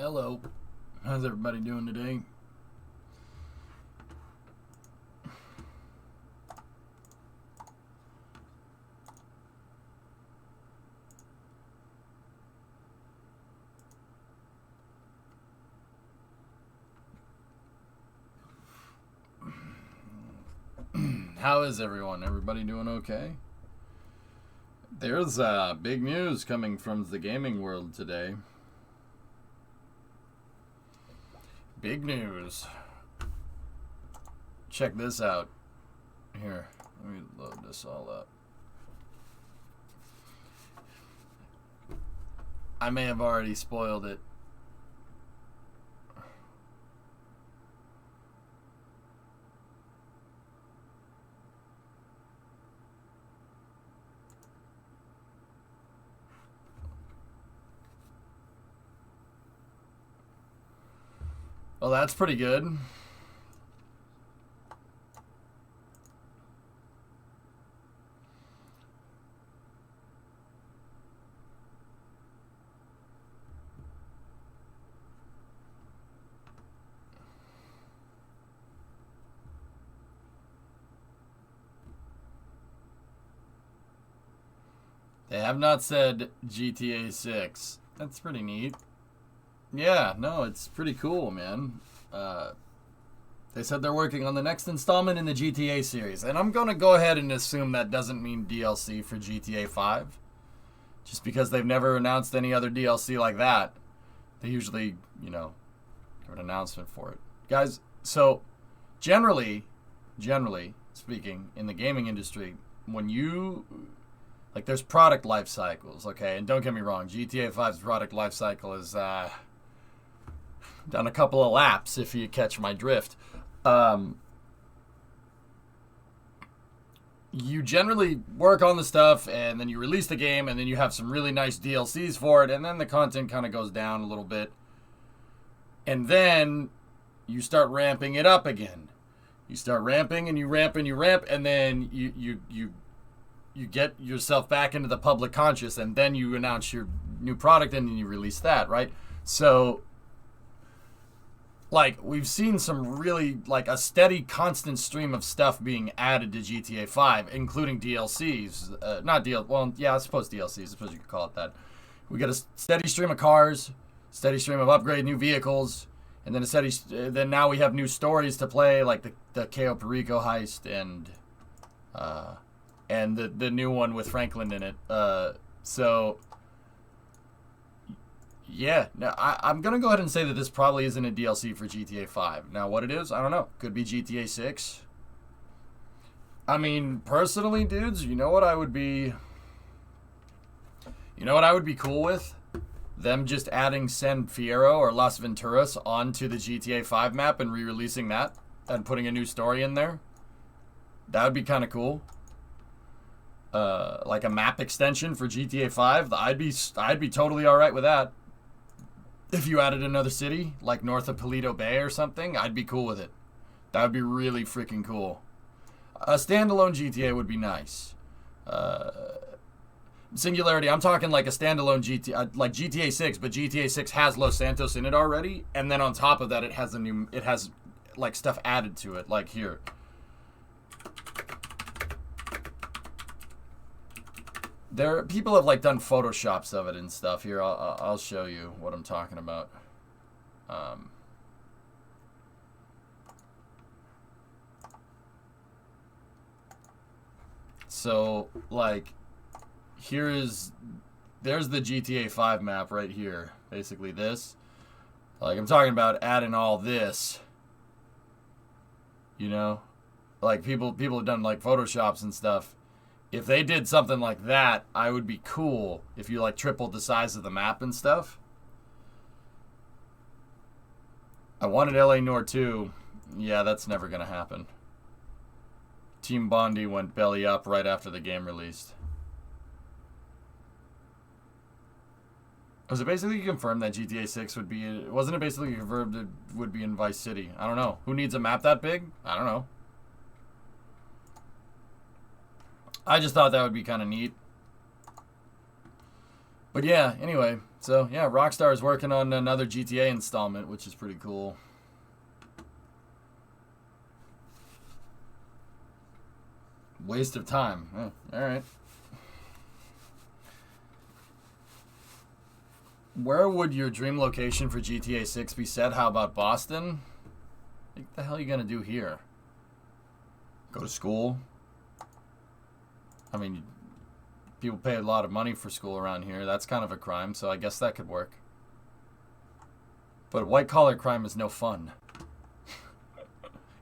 Hello. How's everybody doing today? How is everyone? Everybody doing okay? There's big news coming from the gaming world today. Big news. Check this out. Here, let me load this all up. I may have already spoiled it. Well, that's pretty good. They have not said GTA 6. That's pretty neat. Yeah, no, it's pretty cool, man. They said they're working on the next installment in the GTA series. And I'm going to go ahead and assume that doesn't mean DLC for GTA 5. Just because they've never announced any other DLC like that. They usually, give an announcement for it. Guys, so generally speaking, in the gaming industry, when you... there's product life cycles, okay? And don't get me wrong, GTA 5's product life cycle is done a couple of laps, if you catch my drift. You generally work on the stuff, and then you release the game, and then you have some really nice DLCs for it, and then the content kind of goes down a little bit. And then you start ramping it up again. You start ramping, and you ramp, and you ramp, and then you get yourself back into the public conscious, and then you announce your new product, and then you release that, right? So, we've seen some really, a steady, constant stream of stuff being added to GTA 5, including DLCs. I suppose DLCs, I suppose you could call it that. We get a steady stream of cars, steady stream of upgrade, new vehicles, and then then now we have new stories to play, like the Cayo Perico heist, and the new one with Franklin in it. Yeah. Now, I'm going to go ahead and say that this probably isn't a DLC for GTA 5. Now, what it is, I don't know. Could be GTA 6. I mean, personally, dudes, you know what I would be cool with? Them just adding San Fierro or Las Venturas onto the GTA 5 map and re-releasing that and putting a new story in there. That would be kind of cool. Like a map extension for GTA 5, I'd be totally all right with that. If you added another city, like north of Paleto Bay or something, I'd be cool with it. That would be really freaking cool. A standalone GTA would be nice. Singularity, I'm talking like a standalone GTA, like GTA 6, but GTA 6 has Los Santos in it already, and then on top of that, it has stuff added to it, like here. People have done photoshops of it and stuff. Here, I'll show you what I'm talking about. So there's the GTA 5 map right here. Basically this. I'm talking about adding all this. People have done photoshops and stuff. If they did something like that, I would be cool if you tripled the size of the map and stuff. I wanted LA Noire 2. Yeah, that's never going to happen. Team Bondi went belly up right after the game released. Was it basically confirmed that GTA 6 would be... Wasn't it basically confirmed it would be in Vice City? I don't know. Who needs a map that big? I don't know. I just thought that would be kind of neat. But yeah, anyway, So, yeah, Rockstar is working on another GTA installment, which is pretty cool. Waste of time. Oh, all right. Where would your dream location for GTA 6 be set? How about Boston? What the hell are you going to do here? Go to school? I mean, people pay a lot of money for school around here. That's kind of a crime, so I guess that could work. But white-collar crime is no fun.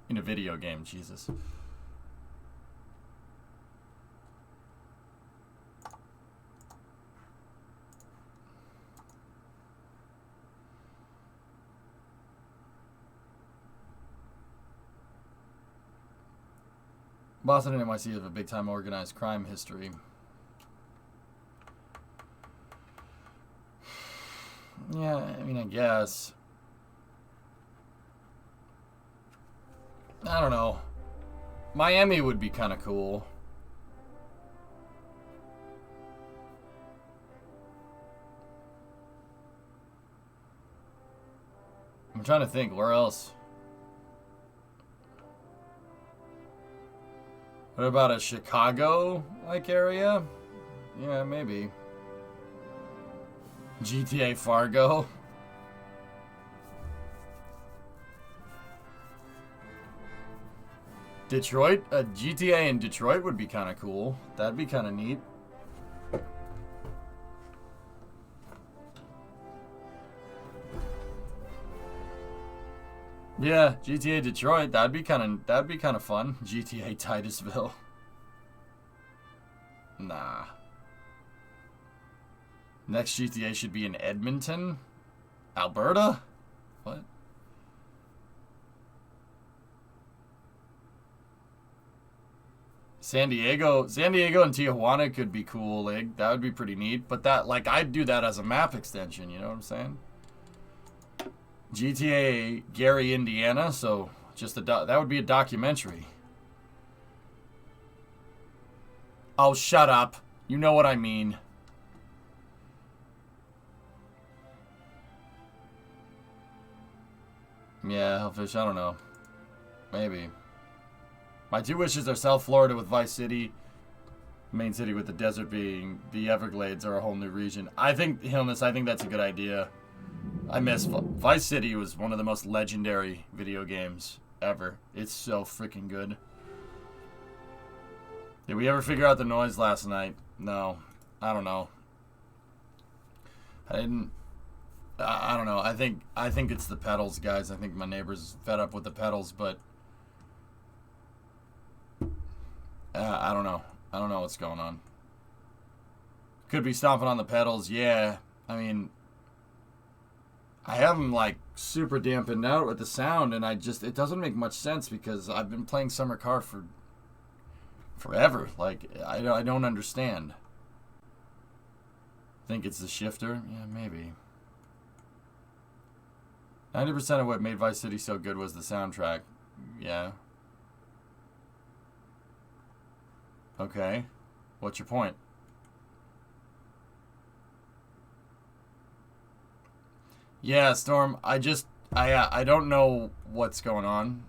In a video game, Jesus. Boston and NYC have a big-time organized crime history. Yeah, I mean, I guess. I don't know. Miami would be kind of cool. I'm trying to think, where else? What about a Chicago-like area? Yeah, maybe. GTA Fargo. Detroit? A GTA in Detroit would be kind of cool. That'd be kind of neat. Yeah, GTA Detroit. That'd be kind of fun. GTA Titusville. Nah. Next GTA should be in Edmonton, Alberta. What? San Diego and Tijuana could be cool. Like, that would be pretty neat. But that, like, I'd do that as a map extension. You know what I'm saying? GTA Gary, Indiana. So just that would be a documentary. Oh, shut up. You know what I mean. Yeah, Hellfish, I don't know. Maybe. My two wishes are South Florida with Vice City, main city with the desert being the Everglades, or a whole new region. I think, Hilmus, I think that's a good idea. I miss Vice City was one of the most legendary video games ever. It's so freaking good. Did we ever figure out the noise last night? No. I don't know. I didn't. I don't know. I think it's the pedals, guys. I think my neighbor's fed up with the pedals, but I don't know. I don't know what's going on. Could be stomping on the pedals. Yeah. I mean, I have them like super dampened out with the sound, and it doesn't make much sense because I've been playing Summer Car for forever. Like, I don't understand. Think it's the shifter? Yeah, maybe. 90% of what made Vice City so good was the soundtrack. Yeah. Okay. What's your point? Yeah, Storm, I don't know what's going on.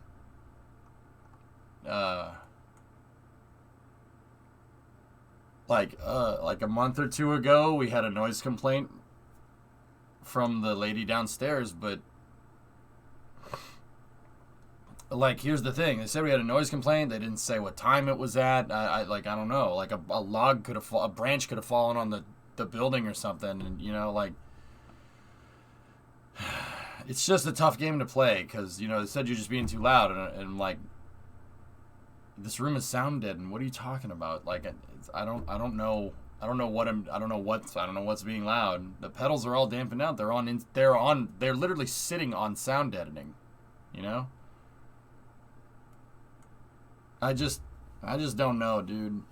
Like a month or two ago, we had a noise complaint from the lady downstairs, but like, here's the thing. They said we had a noise complaint. They didn't say what time it was at. I don't know. Like, a log could have, a branch could have fallen on the building or something. And, you know, like, it's just a tough game to play because, you know, they said you're just being too loud. And like, this room is sound dead. And what are you talking about? Like, I don't know. I don't know what's being loud. The pedals are all dampened out. They're literally sitting on sound deadening, you know? I just don't know, dude.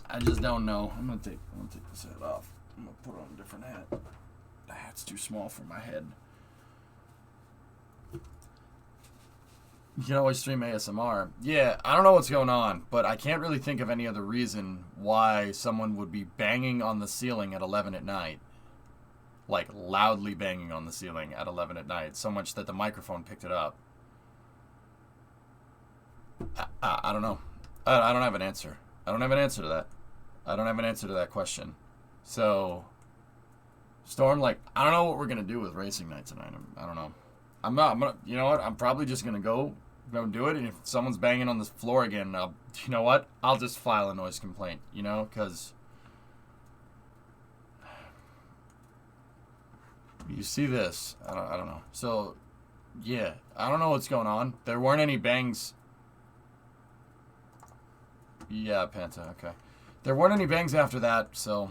I just don't know. I'm gonna take this hat off. I'm gonna put on a different hat. The hat's too small for my head. You can always stream ASMR. Yeah, I don't know what's going on, but I can't really think of any other reason why someone would be banging on the ceiling at 11 at night. Like, loudly banging on the ceiling at 11 at night, so much that the microphone picked it up. I don't know. I don't have an answer. I don't have an answer to that. I don't have an answer to that question. So, Storm, like, I don't know what we're going to do with racing night tonight. I don't know. I'm gonna, you know what? I'm probably just going to go do it. And if someone's banging on the floor again, you know what? I'll just file a noise complaint, you know? Because you see this. I don't know. So, yeah. I don't know what's going on. There weren't any bangs. Yeah, Panta, okay. There weren't any bangs after that, so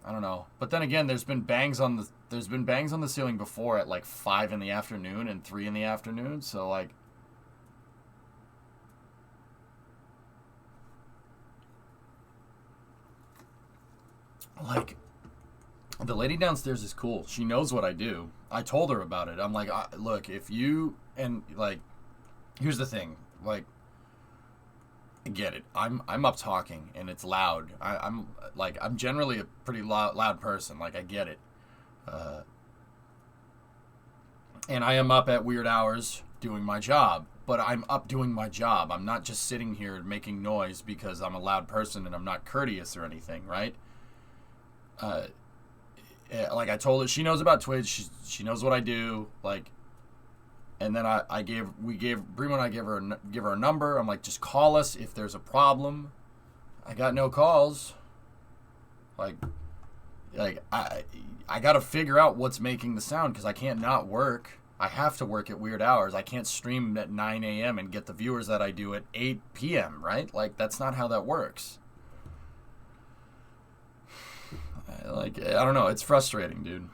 I don't know. But then again, there's been bangs on the ceiling before at like 5 in the afternoon and 3 in the afternoon, so like the lady downstairs is cool. She knows what I do. I told her about it. I'm like, look, if you and like here's the thing, like I get it. I'm up talking and it's loud. I'm generally a pretty loud person. Like I get it, and I am up at weird hours doing my job. But I'm up doing my job. I'm not just sitting here making noise because I'm a loud person and I'm not courteous or anything, right? Like I told her, she knows about Twitch. She knows what I do. Like. And then Brimo and I give her a number. I'm like, just call us if there's a problem. I got no calls. Like I got to figure out what's making the sound because I can't not work. I have to work at weird hours. I can't stream at 9 a.m. and get the viewers that I do at 8 p.m., right? Like, that's not how that works. Like, I don't know. It's frustrating, dude.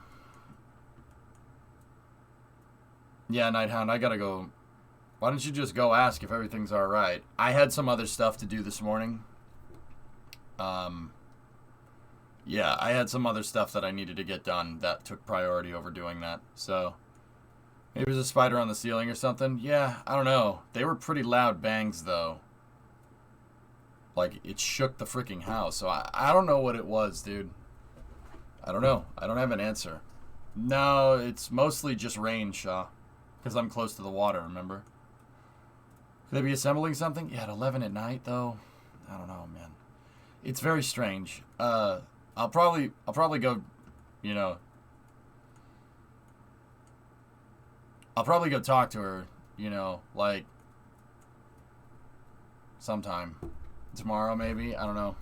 Yeah, Nighthound, I gotta go. Why don't you just go ask if everything's alright? I had some other stuff to do this morning. Yeah, I had some other stuff that I needed to get done that took priority over doing that. So, maybe there's a spider on the ceiling or something. Yeah, I don't know. They were pretty loud bangs, though. Like, it shook the freaking house. So, I don't know what it was, dude. I don't know. I don't have an answer. No, it's mostly just rain, Shaw. Because I'm close to the water, remember? Could they be assembling something? Yeah, at 11 at night, though. I don't know, man. It's very strange. I'll probably go, you know. I'll probably go talk to her, you know, like sometime. Tomorrow, maybe? I don't know.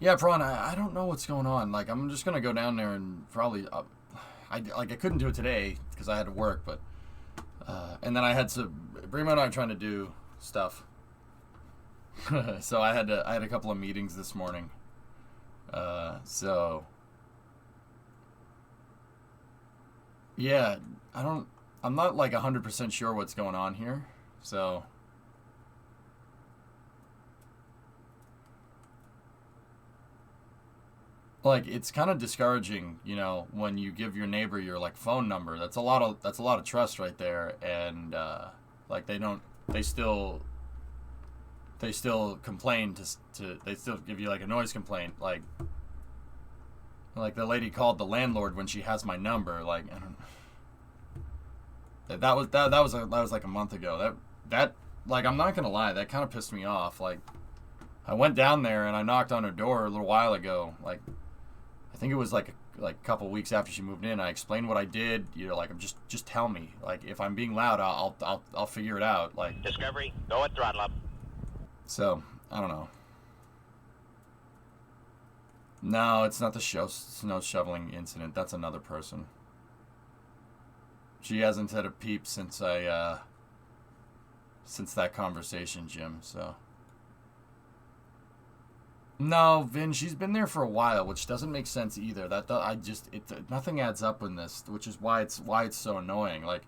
Yeah, Prawn, I don't know what's going on. Like, I'm just going to go down there and probably... I couldn't do it today because I had to work, but... and then I had to... Brimo and I are trying to do stuff. So I had a couple of meetings this morning. So... Yeah, I'm not like 100% sure what's going on here. So... Like, it's kind of discouraging, you know, when you give your neighbor your like phone number. That's a lot of trust right there. And like they still complain they still give you like a noise complaint. Like the lady called the landlord when she has my number. Like, I don't, that was like a month ago. That like, I'm not gonna lie, that kind of pissed me off. Like, I went down there and I knocked on her door a little while ago. Like, I think it was like a couple weeks after she moved in. I explained what I did. You know, like, I'm just tell me. Like, if I'm being loud, I'll figure it out. Like, Discovery, go at throttle up. So I don't know. No, it's not the snow shoveling incident. That's another person. She hasn't had a peep since since that conversation, Jim. So. No, Vin, she's been there for a while, which doesn't make sense either. Nothing adds up in this, which is why it's so annoying. Like,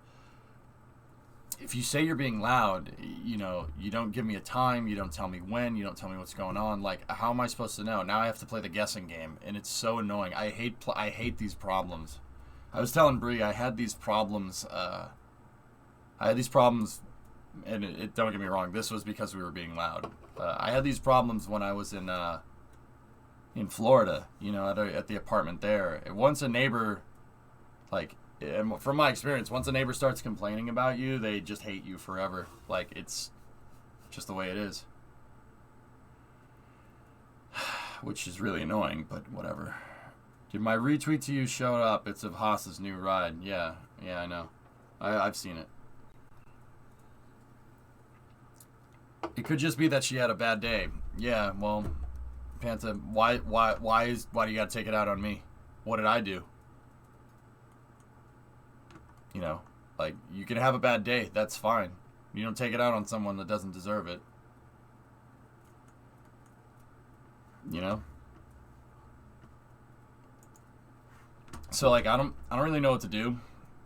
if you say you're being loud, you know, you don't give me a time, you don't tell me when, you don't tell me what's going on. Like, how am I supposed to know? Now I have to play the guessing game, and it's so annoying. I hate these problems. I was telling Bree I had these problems. And don't get me wrong, this was because we were being loud. I had these problems when I was in Florida, you know, at the apartment there. Once a neighbor, like, from my experience, once a neighbor starts complaining about you, they just hate you forever. Like, it's just the way it is. Which is really annoying, but whatever. Did my retweet to you show up? It's of Haas's new ride. Yeah, I know. I've seen it. It could just be that she had a bad day. Yeah, well, Panta, why do you gotta take it out on me? What did I do? You know, like, you can have a bad day. That's fine. You don't take it out on someone that doesn't deserve it. You know? So, like, I don't really know what to do.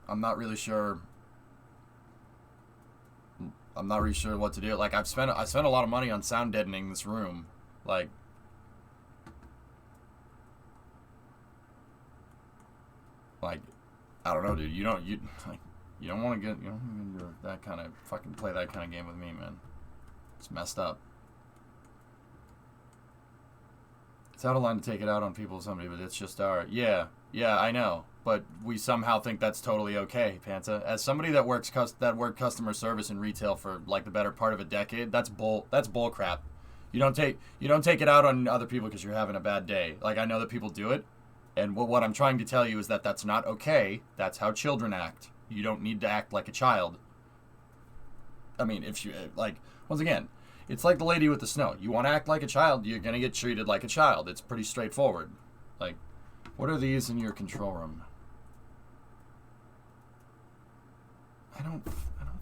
I'm not really sure what to do. Like, I spent a lot of money on sound deadening this room. Like, I don't know, dude. You don't want to do that kind of fucking play that kind of game with me, man. It's messed up. It's out of line to take it out on people or somebody, but it's just our... Yeah, I know. But we somehow think that's totally okay, Panta. As somebody that worked customer service in retail for like the better part of a decade, that's bull crap. You don't take it out on other people because you're having a bad day. Like, I know that people do it, and what I'm trying to tell you is that that's not okay. That's how children act. You don't need to act like a child. I mean, if you, like, once again, it's like the lady with the snow. You want to act like a child, you're going to get treated like a child. It's pretty straightforward. Like, what are these in your control room? I don't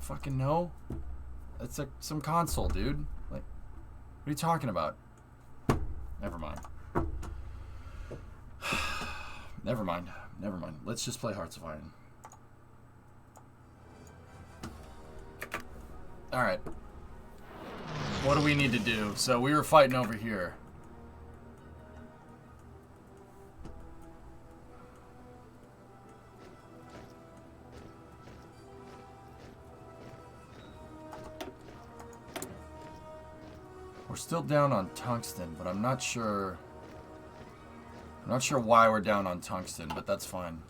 fucking know. It's some console, dude. Like, what are you talking about? Never mind. Never mind. Let's just play Hearts of Iron. Alright. What do we need to do? So we were fighting over here. We're still down on tungsten, but I'm not sure why we're down on tungsten, but that's fine.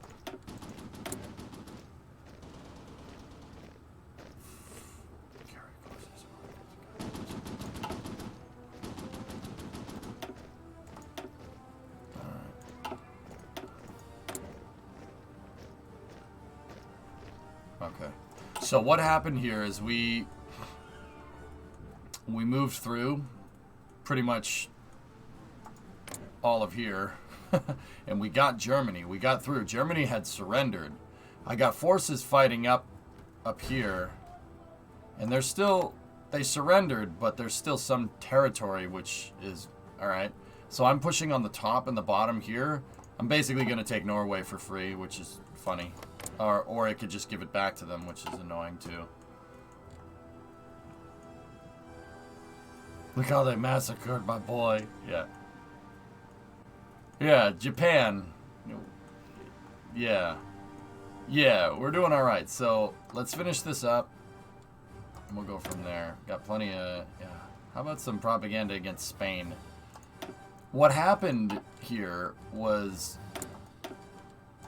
Okay. So what happened here is we moved through pretty much all of here. And we got Germany. We got through. Germany had surrendered. I got forces fighting up here. And they surrendered, but there's still some territory, which is alright. So I'm pushing on the top and the bottom here. I'm basically going to take Norway for free, which is funny. Or I could just give it back to them, which is annoying too. Look how they massacred my boy. Yeah. Yeah, Japan. Yeah. Yeah, we're doing alright. So, let's finish this up. And we'll go from there. Got plenty of... Yeah. How about some propaganda against Spain? What happened here was...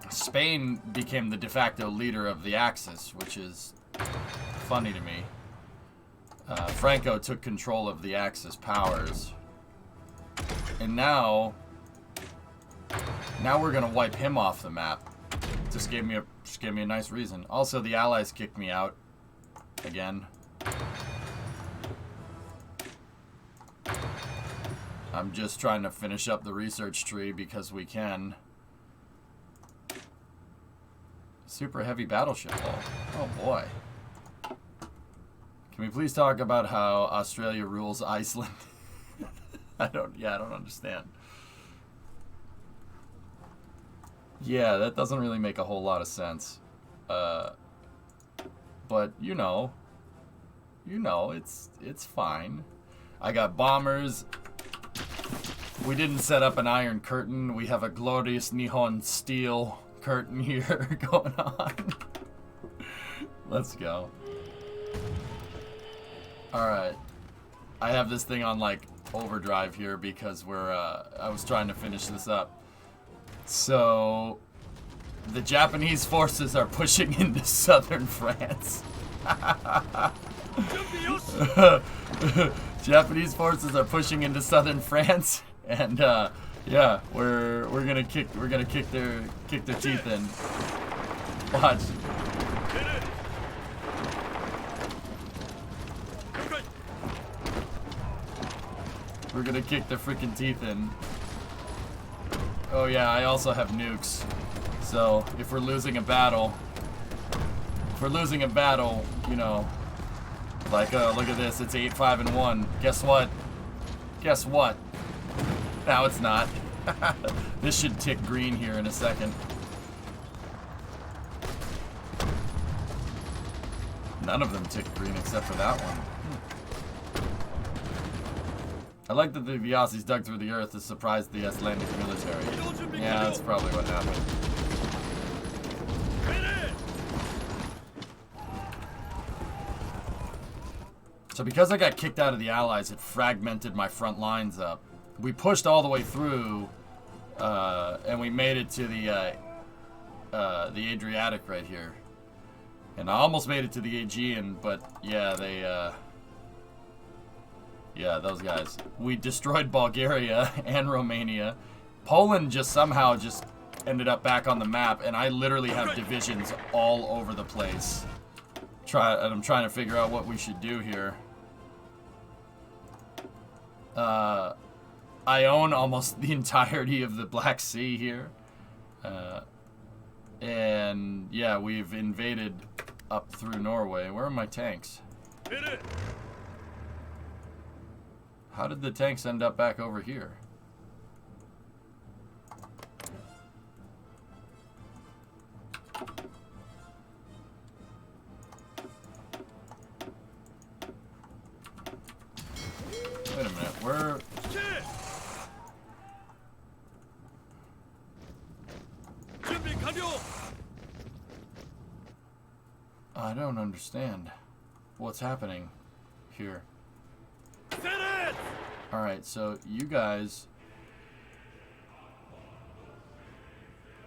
Spain became the de facto leader of the Axis, which is funny to me. Franco took control of the Axis powers. And now we're gonna wipe him off the map. Just gave me a nice reason. Also, the Allies kicked me out again. I'm just trying to finish up the research tree because we can. Super heavy battleship hull. Oh boy. Can we please talk about how Australia rules Iceland? I don't understand. Yeah, that doesn't really make a whole lot of sense. But you know, it's fine. I got bombers. We didn't set up an Iron Curtain. We have a glorious Nihon steel curtain here going on. Let's go. Alright. I have this thing on like overdrive here because I was trying to finish this up. So the Japanese forces are pushing into southern France. Japanese forces are pushing into southern France, and yeah, we're gonna kick their teeth in. Watch. We're gonna kick their freaking teeth in. Oh yeah, I also have nukes. So if we're losing a battle, you know, like look at this, it's 8-5-1. Guess what? Guess what? Now it's not. This should tick green here in a second. None of them tick green except for that one. I like that the Vyasis dug through the earth to surprise the Icelandic military. Yeah, that's probably what happened. So because I got kicked out of the Allies, it fragmented my front lines up. We pushed all the way through, and we made it to the Adriatic right here. And I almost made it to the Aegean, but yeah, yeah, those guys. We destroyed Bulgaria and Romania. Poland just somehow just ended up back on the map, and I literally have divisions all over the place. I'm trying to figure out what we should do here. I own almost the entirety of the Black Sea here. And yeah, we've invaded up through Norway. Where are my tanks? How did the tanks end up back over here? Wait a minute, where... I don't understand what's happening here. Alright, so you guys...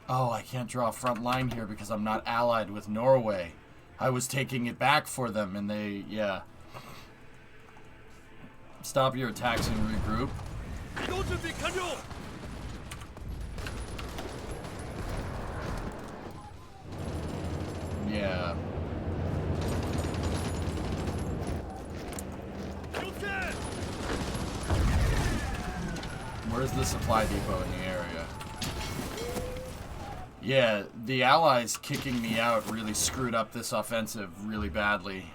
Oh, I can't draw a front line here because I'm not allied with Norway. I was taking it back for them and they... yeah. Stop your attacks and regroup. Yeah. Where's the supply depot in the area? Yeah, the Allies kicking me out really screwed up this offensive really badly.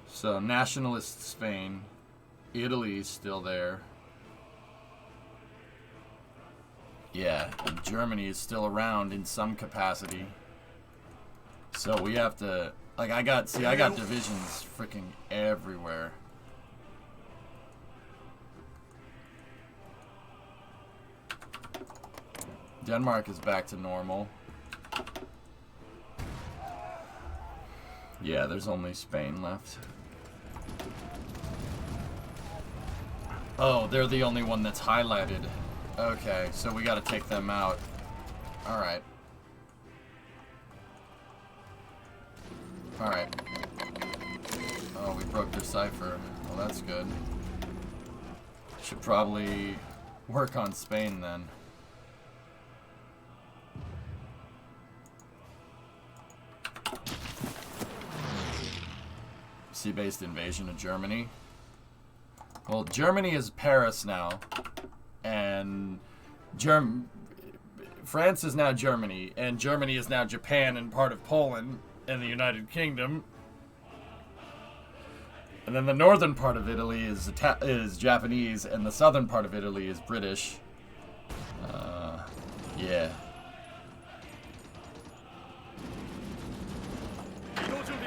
So, nationalist Spain. Italy's still there. Yeah, and Germany is still around in some capacity. So we have to, like, I got divisions freaking everywhere. Denmark is back to normal. Yeah, there's only Spain left. Oh, they're the only one that's highlighted. Okay, so we gotta take them out. Alright. Alright. Oh, we broke their cipher. Well, that's good. Should probably work on Spain then. Sea-based invasion of Germany. Well, Germany is Paris now, and France is now Germany, and Germany is now Japan and part of Poland and the United Kingdom. And then the northern part of Italy is Japanese, and the southern part of Italy is British. Yeah.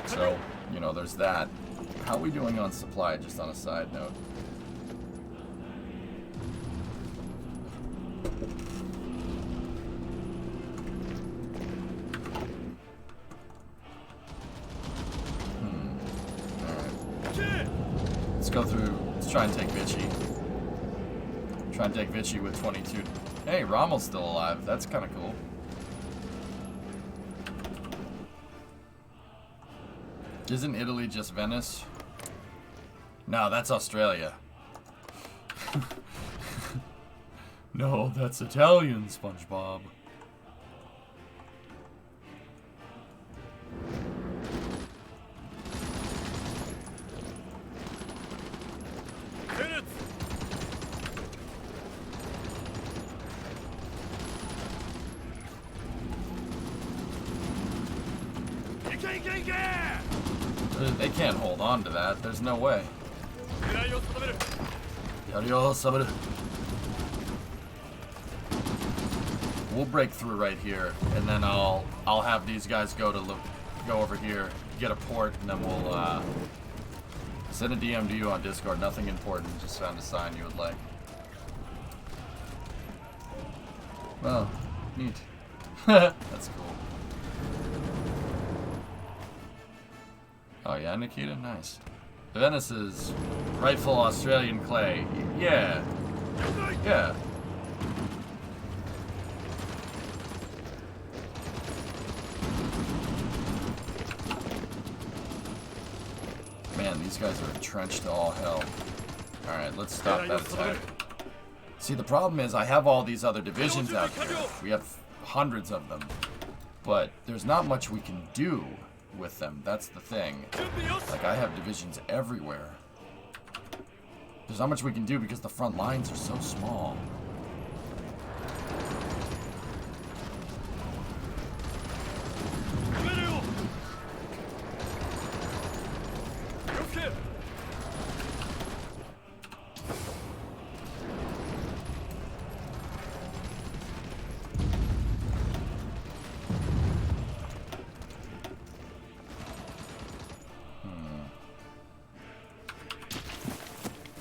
So, you know, there's that. How are we doing on supply, just on a side note? Alright. Let's go through, let's try and take Vichy. Try and take Vichy with 22. Hey, Rommel's still alive. That's kind of cool. Isn't Italy just Venice? No, that's Australia. No, that's Italian, SpongeBob. They can't hold on to that. There's no way. We'll break through right here, and then I'll have these guys go over here, get a port, and then we'll send a DM to you on Discord. Nothing important. Just found a sign you would like. Well, neat. That's cool. Oh yeah, Nikita? Nice. Venice is rightful Australian clay. Yeah. Yeah. Man, these guys are entrenched to all hell. Alright, let's stop that attack. See, the problem is I have all these other divisions out here. We have hundreds of them. But there's not much we can do with them. That's the thing. Like, I have divisions everywhere. There's not much we can do because the front lines are so small.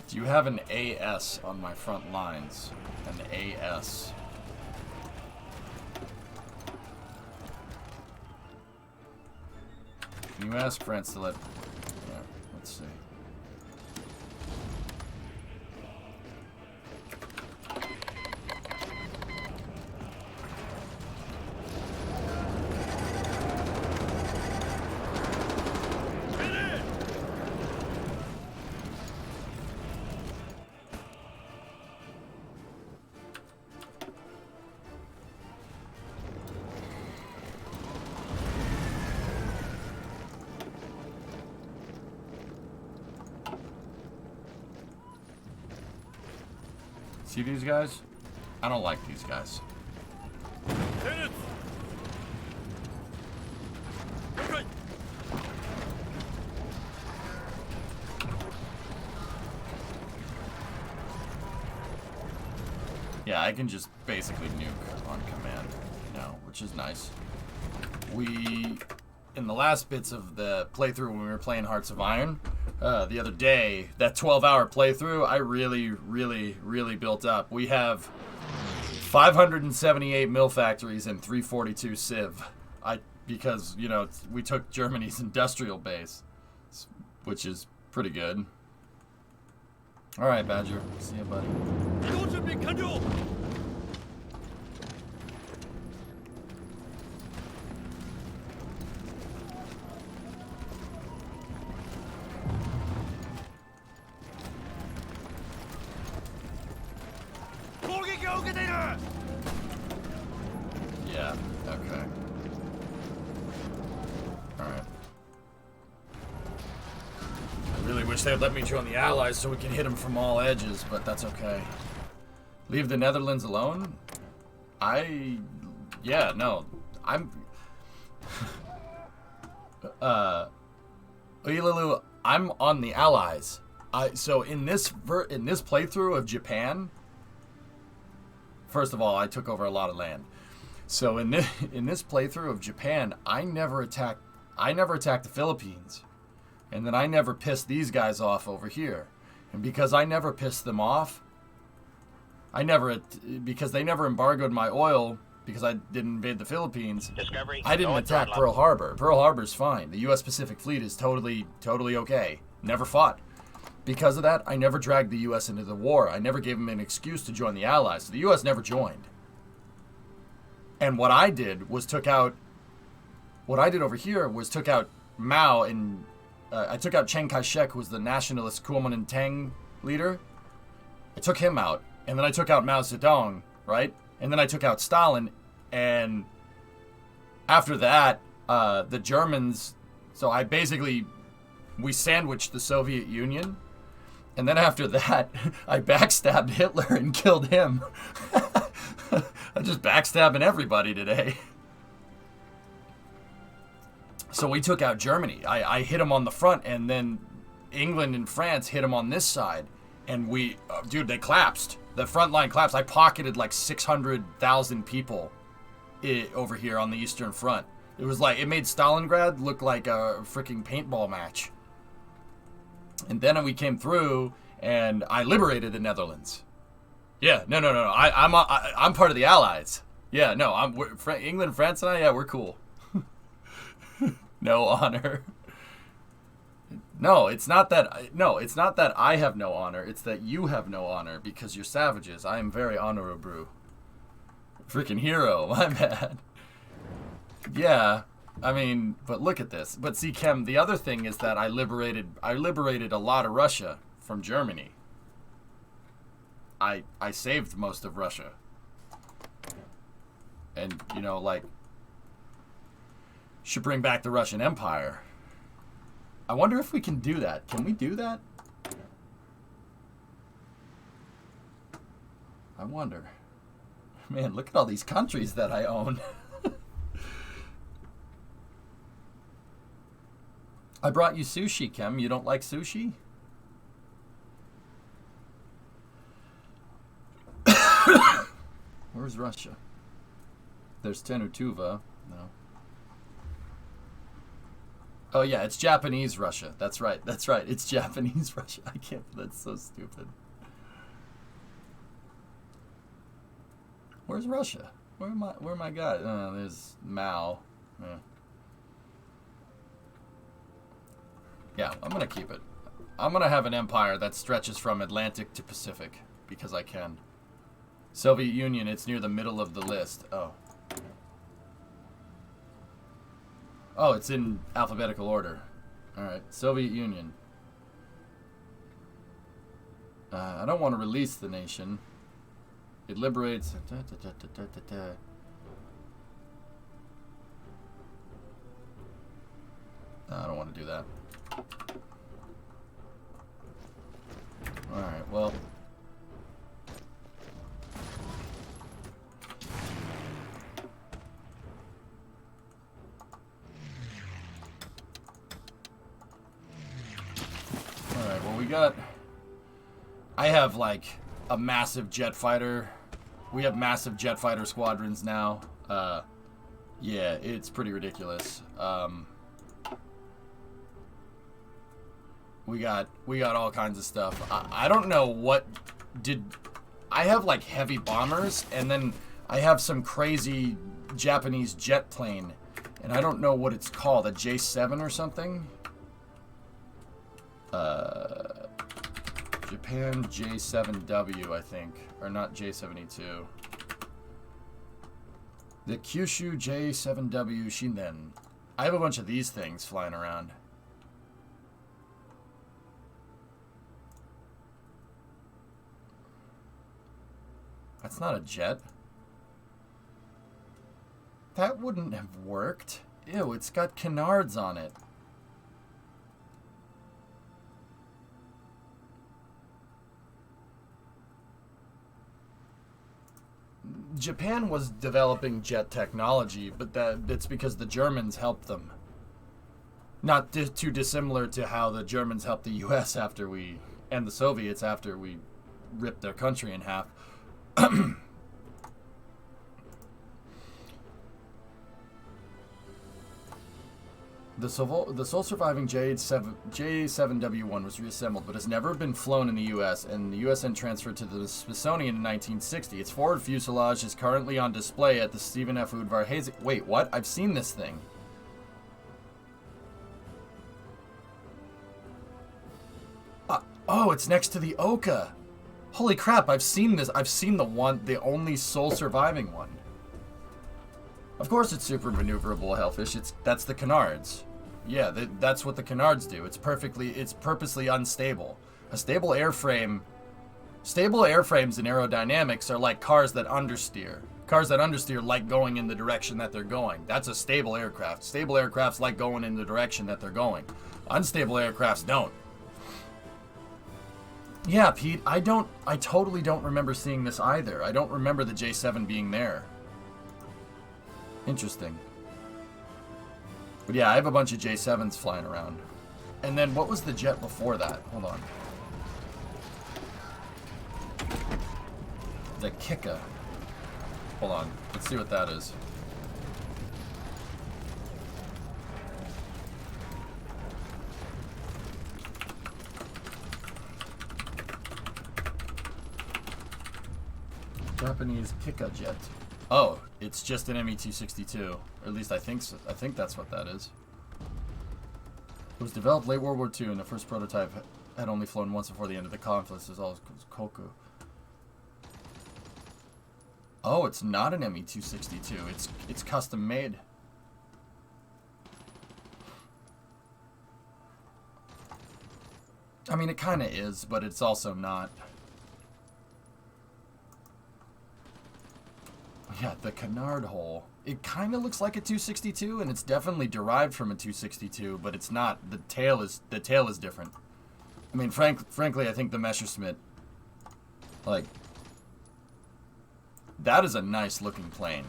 You have an AS on my front lines. An AS. Can you ask France to let... Yeah, let's see. See these guys? I don't like these guys. Yeah, I can just basically nuke on command, you know, which is nice. In the last bits of the playthrough when we were playing Hearts of Iron, the other day, that 12-hour playthrough, I really built up. We have 578 mill factories and 342 civ. Because, you know, we took Germany's industrial base, which is pretty good. All right, Badger. See you, buddy. Yeah, okay. Alright. I really wish they would let me join the Allies so we can hit them from all edges, but that's okay. Leave the Netherlands alone? Yeah, no. Ulilu, I'm on the Allies. So in this playthrough of Japan, first of all, I took over a lot of land. So in this playthrough of Japan, I never attacked the Philippines. And then I never pissed these guys off over here. And because I never pissed them off, because they never embargoed my oil, because I didn't invade the Philippines, I didn't attack Pearl Harbor. Pearl Harbor's fine. The U.S. Pacific Fleet is totally okay. Never fought. Because of that, I never dragged the U.S. into the war. I never gave them an excuse to join the Allies. So the U.S. never joined. And what I did over here was took out Mao, and I took out Chiang Kai-shek, who was the nationalist Kuomintang leader. I took him out, and then I took out Mao Zedong, right? And then I took out Stalin, and after that, the Germans, so we sandwiched the Soviet Union, and then after that, I backstabbed Hitler and killed him. I'm just backstabbing everybody today. So we took out Germany. I hit them on the front, and then England and France hit them on this side, and they collapsed. The front line collapsed. I pocketed like 600,000 people over here on the Eastern Front. It was like, it made Stalingrad look like a freaking paintball match. And then we came through, and I liberated the Netherlands. Yeah, no. I'm part of the Allies. Yeah, no, England, France, and I, yeah, we're cool. No honor. No, it's not that I have no honor. It's that you have no honor because you're savages. I am very honorable. Freaking hero, my bad. Yeah, I mean, but look at this. But see, Kem, the other thing is that I liberated a lot of Russia from Germany. I saved most of Russia. And, should bring back the Russian Empire. I wonder if we can do that. Can we do that? I wonder. Man, look at all these countries that I own. I brought you sushi, Kem. You don't like sushi? Where's Russia? There's Tenutuva. No. Oh, yeah, it's Japanese Russia. That's right. It's Japanese Russia. I can't. That's so stupid. Where's Russia? Where are my guys? There's Mao. Yeah, I'm going to keep it. I'm going to have an empire that stretches from Atlantic to Pacific because I can. Soviet Union, it's near the middle of the list. Oh, it's in alphabetical order. Alright, Soviet Union. I don't want to release the nation. It liberates... I don't want to do that. Alright, well... I have like a massive jet fighter. We have massive jet fighter squadrons now. Yeah, it's pretty ridiculous. We got all kinds of stuff. I don't know what I have like heavy bombers, and then I have some crazy Japanese jet plane, and I don't know what it's called, a J7 or something. Japan J7W, I think. Or not J72. The Kyushu J7W Shinden. I have a bunch of these things flying around. That's not a jet. That wouldn't have worked. Ew, it's got canards on it. Japan was developing jet technology, but that's because the Germans helped them. Not too dissimilar to how the Germans helped the U.S. and the Soviets after we ripped their country in half. The sole surviving J7W1 was reassembled, but has never been flown in the U.S., and the U.S. then transferred to the Smithsonian in 1960. Its forward fuselage is currently on display at the Stephen F. Udvar Hazy... Wait, what? I've seen this thing. Oh, it's next to the Oka. Holy crap, I've seen this. I've seen the only sole surviving one. Of course it's super maneuverable, Hellfish. That's the Canards. Yeah, that's what the Canards do. It's purposely unstable. A stable airframe... Stable airframes in aerodynamics are like cars that understeer. Cars that understeer like going in the direction that they're going. That's a stable aircraft. Stable aircrafts like going in the direction that they're going. Unstable aircrafts don't. Yeah, Pete, I totally don't remember seeing this either. I don't remember the J7 being there. Interesting. But yeah, I have a bunch of J7s flying around. And then what was the jet before that? Hold on. The Kika. Hold on. Let's see what that is. Japanese Kika jet. Oh, it's just an Me-262. Or at least I think so. I think that's what that is. It was developed late World War II, and the first prototype had only flown once before the end of the conflict. As always, Koku. Oh, it's not an Me-262. It's custom made. I mean, it kind of is, but it's also not. Yeah, the canard hole. It kind of looks like a 262, and it's definitely derived from a 262, but it's not. The tail is different. I mean, frankly, I think the Messerschmitt, like, that is a nice looking plane.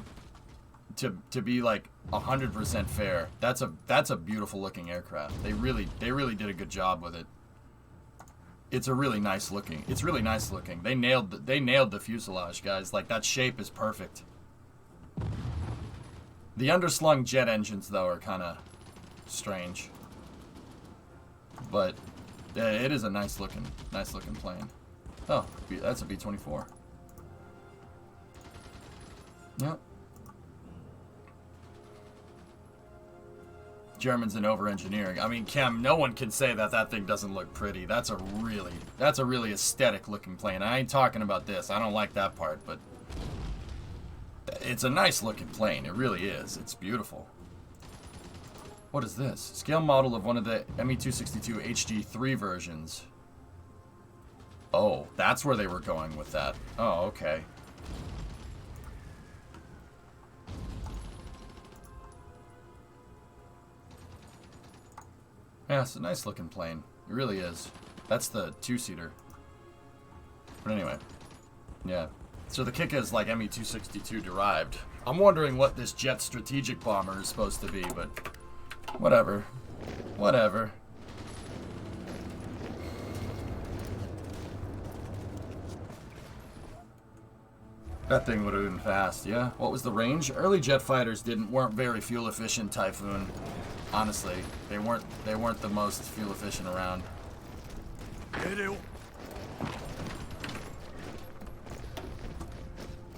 To be like 100% fair, that's a beautiful looking aircraft. They really did a good job with it. It's really nice looking. They nailed the fuselage, guys. Like, that shape is perfect. The underslung jet engines, though, are kind of strange. But it is a nice looking plane. Oh, that's a B-24. Yep. Germans and over-engineering. I mean, Chem, no one can say that thing doesn't look pretty. That's a really aesthetic looking plane. I ain't talking about this. I don't like that part, but it's a nice looking plane. It really is. It's beautiful. What is this? Scale model of one of the Me-262 HG3 versions. Oh, that's where they were going with that. Oh, okay. Yeah, it's a nice looking plane. It really is. That's the two-seater. But anyway, yeah. So the Kika is like Me-262 derived. I'm wondering what this jet strategic bomber is supposed to be, but whatever. Whatever. That thing would have been fast, yeah. What was the range? Early jet fighters weren't very fuel efficient, Typhoon. Honestly, they weren't the most fuel efficient around.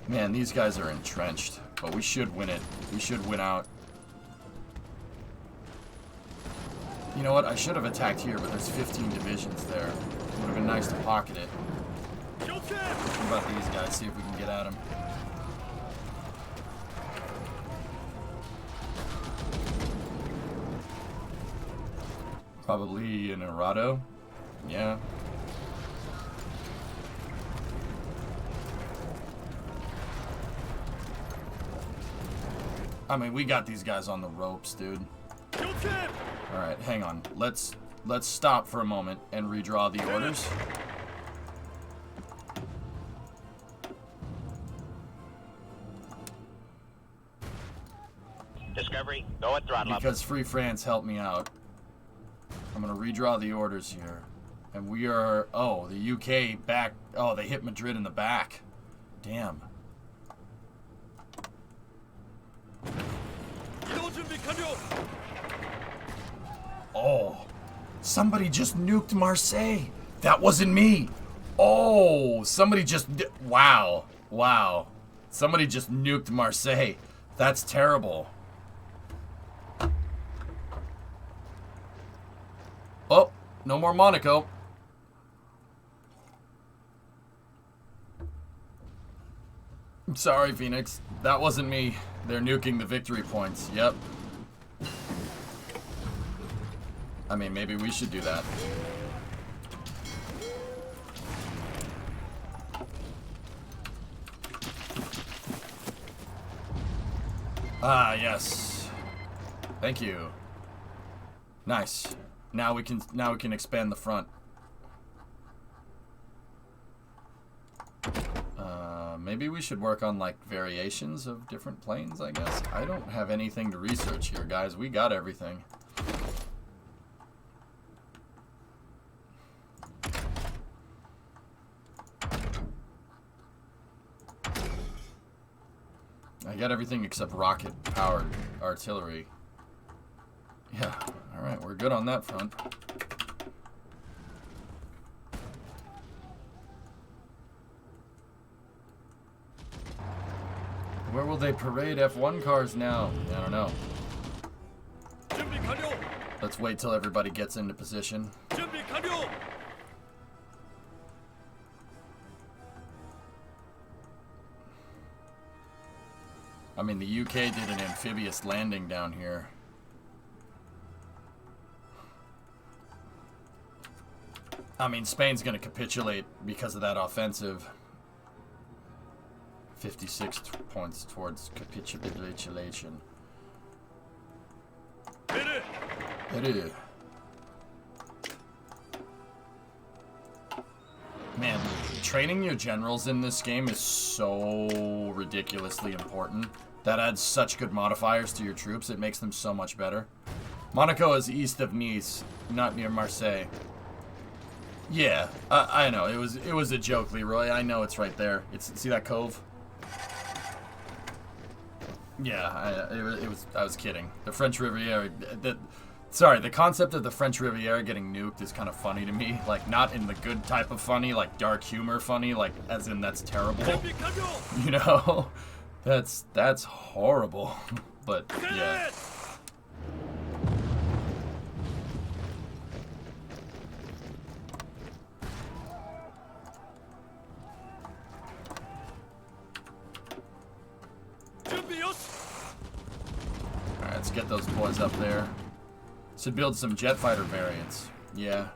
Man, these guys are entrenched, but we should win it. We should win out. You know what? I should have attacked here, but there's 15 divisions there. It would have been nice to pocket it. What about these guys? See if we can get at them. Probably an Arado. Yeah. I mean, we got these guys on the ropes, dude. Alright, hang on. Let's stop for a moment and redraw the orders. Discovery, go at throttle up. Because Free France helped me out. I'm gonna redraw the orders here. And we are, oh, the UK back, oh, they hit Madrid in the back. Damn. Somebody just nuked Marseille. That wasn't me. Oh, somebody just... Wow. Wow. Somebody just nuked Marseille. That's terrible. Oh, no more Monaco. I'm sorry, Phoenix. That wasn't me. They're nuking the victory points. Yep. I mean, maybe we should do that. Ah, yes. Thank you. Nice. Now we can expand the front. Maybe we should work on like variations of different planes, I guess. I don't have anything to research here, guys. We got everything. I got everything except rocket-powered artillery. Yeah, alright, we're good on that front. Where will they parade F1 cars now? I don't know. Let's wait till everybody gets into position. I mean, the UK did an amphibious landing down here. I mean, Spain's going to capitulate because of that offensive. 56 points towards capitulation. Man, training your generals in this game is so ridiculously important. That adds such good modifiers to your troops. It makes them so much better. Monaco is east of Nice, not near Marseille. Yeah, I know. It was a joke, Leroy. I know it's right there. See that cove? Yeah, I was kidding. The French Riviera. Sorry, the concept of the French Riviera getting nuked is kind of funny to me. Like, not in the good type of funny, like dark humor funny, like as in that's terrible. You know, that's horrible. But yeah. Alright, let's get those boys up there. Should build some jet fighter variants. Yeah.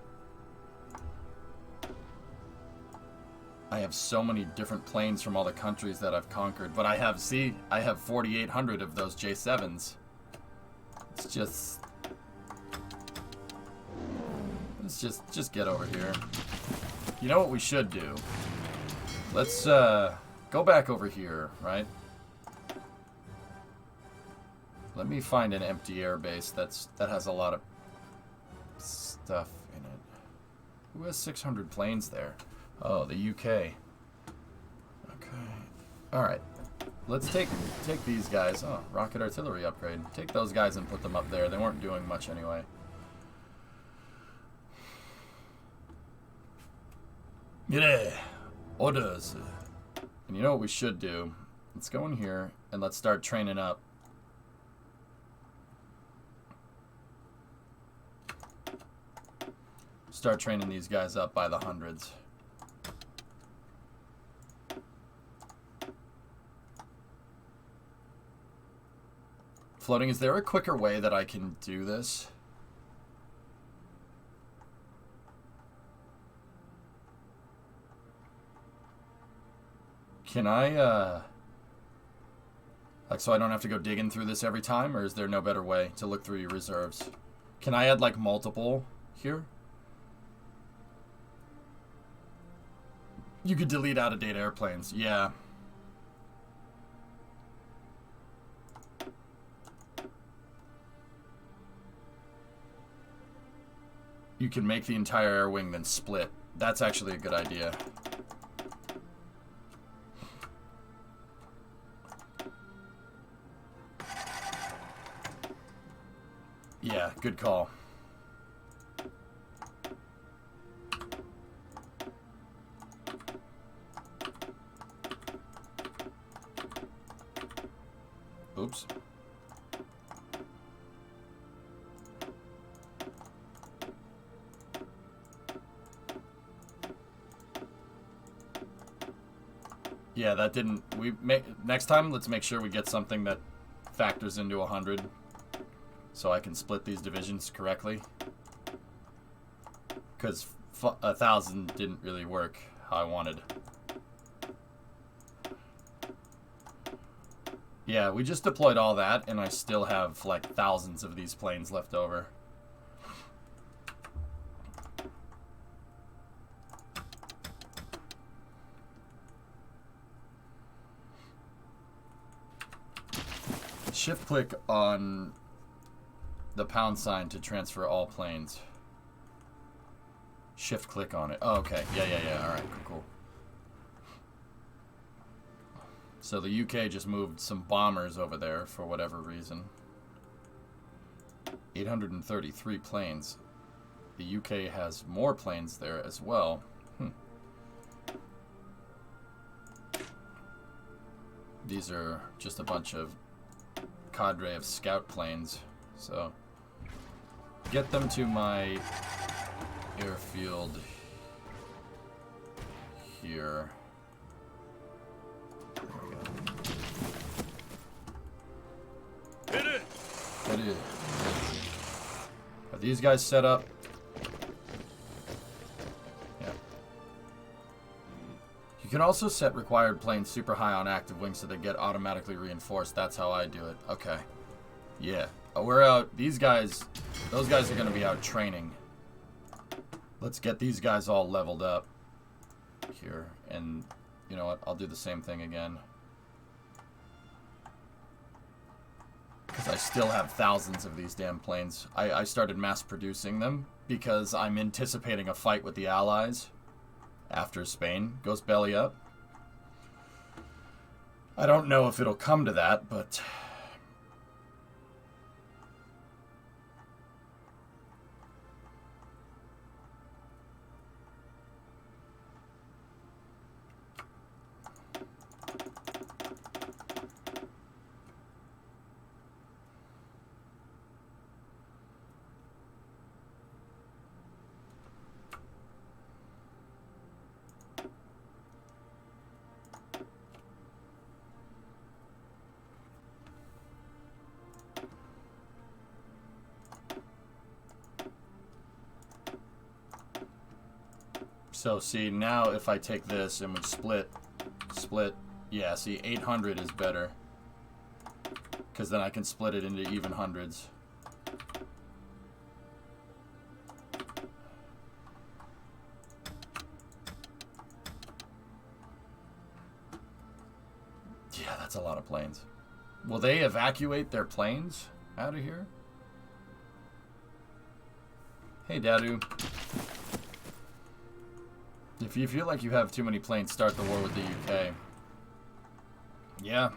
I have so many different planes from all the countries that I've conquered. But I have 4,800 of those J7s. It's just... Let's just get over here. You know what we should do? Let's, go back over here, right? Let me find an empty airbase that has a lot of stuff in it. Who has 600 planes there? Oh, the UK. Okay. Alright. Let's take these guys. Oh, rocket artillery upgrade. Take those guys and put them up there. They weren't doing much anyway. Yeah. Orders. And you know what we should do? Let's go in here and let's start training up. Start training these guys up by the hundreds. Floating, is there a quicker way that I can do this? Can I, like, so I don't have to go digging through this every time, or is there no better way to look through your reserves? Can I add, like, multiple here? You could delete out-of-date airplanes, yeah. You can make the entire air wing then split. That's actually a good idea. Yeah, good call. Yeah, that didn't... Next time, let's make sure we get something that factors into 100 so I can split these divisions correctly. Because 1,000 didn't really work how I wanted. Yeah, we just deployed all that, and I still have, like, thousands of these planes left over. Shift-click on the pound sign to transfer all planes. Shift-click on it. Oh, okay. Yeah. All right, cool. So the UK just moved some bombers over there for whatever reason. 833 planes. The UK has more planes there as well. These are just a bunch of cadre of scout planes. So get them to my airfield here. Hit it. Are these guys set up? Yeah. You can also set required planes super high on active wing so they get automatically reinforced. That's how I do it. Okay. Yeah. We're out. These guys, those guys are going to be out training. Let's get these guys all leveled up here. And you know what? I'll do the same thing again. Because I still have thousands of these damn planes. I started mass producing them because I'm anticipating a fight with the Allies after Spain goes belly up. I don't know if it'll come to that, but... So see, now if I take this and we split, yeah, see, 800 is better. Because then I can split it into even hundreds. Yeah, that's a lot of planes. Will they evacuate their planes out of here? Hey, Dadu. If you feel like you have too many planes, start the war with the UK. Yeah.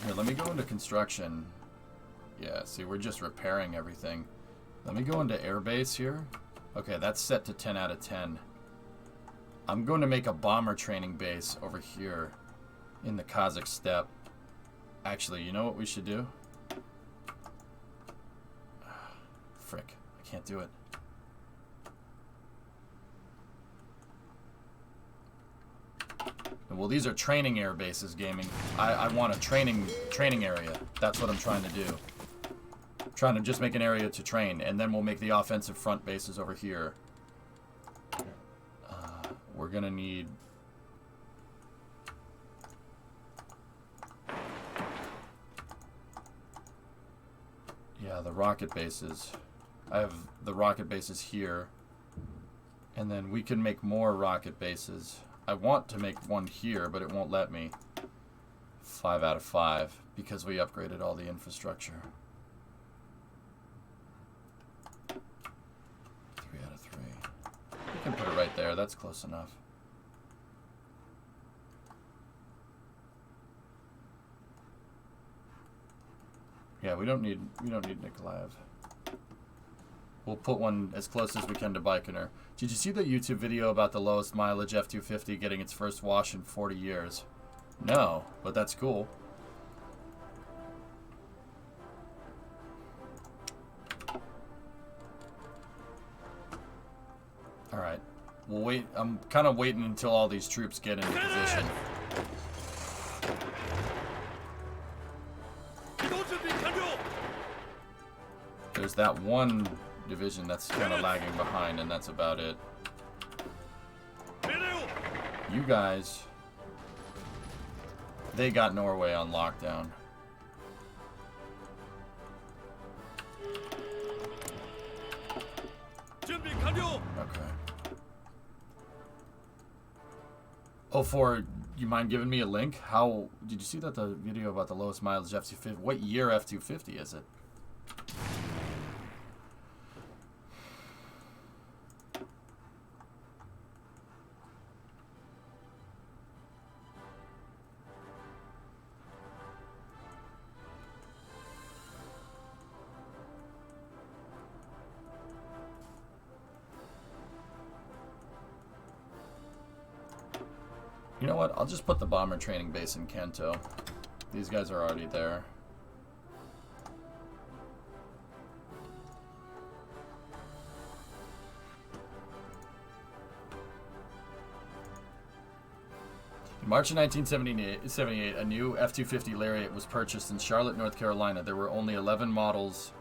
Here, let me go into construction. Yeah, see, we're just repairing everything. Let me go into airbase here. Okay, that's set to 10 out of 10. I'm going to make a bomber training base over here in the Kazakh steppe. Actually, you know what we should do? Frick, I can't do it. Well, these are training air bases, gaming. I want a training area. That's what I'm trying to do. I'm trying to just make an area to train, and then we'll make the offensive front bases over here. We're gonna need... Yeah, the rocket bases. I have the rocket bases here. And then we can make more rocket bases. I want to make one here, but it won't let me. 5 out of 5, because we upgraded all the infrastructure. 3 out of 3. We can put it right there. That's close enough. Yeah, we don't need Nikolaev. We'll put one as close as we can to Baikonur. Did you see the YouTube video about the lowest mileage F-250 getting its first wash in 40 years? No, but that's cool. Alright, We'll wait. I'm kind of waiting until all these troops get into position. There's that one division that's kind of lagging behind, and that's about it. You guys, they got Norway on lockdown. Okay. Oh, you mind giving me a link? How did you see that the video about the lowest mileage F-250? What year F-250 is it? You know what? I'll just put the bomber training base in Kento. These guys are already there. In March of 1978, a new F-250 Lariat was purchased in Charlotte, North Carolina. There were only 11 models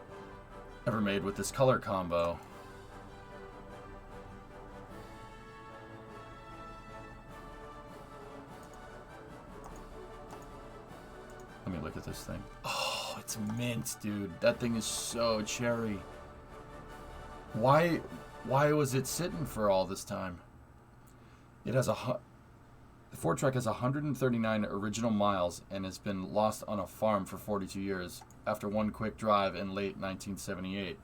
ever made with this color combo. Let me look at this thing. Oh, it's mint, dude. That thing is so cherry. Why was it sitting for all this time? It has the Ford truck has 139 original miles and has been lost on a farm for 42 years after one quick drive in late 1978.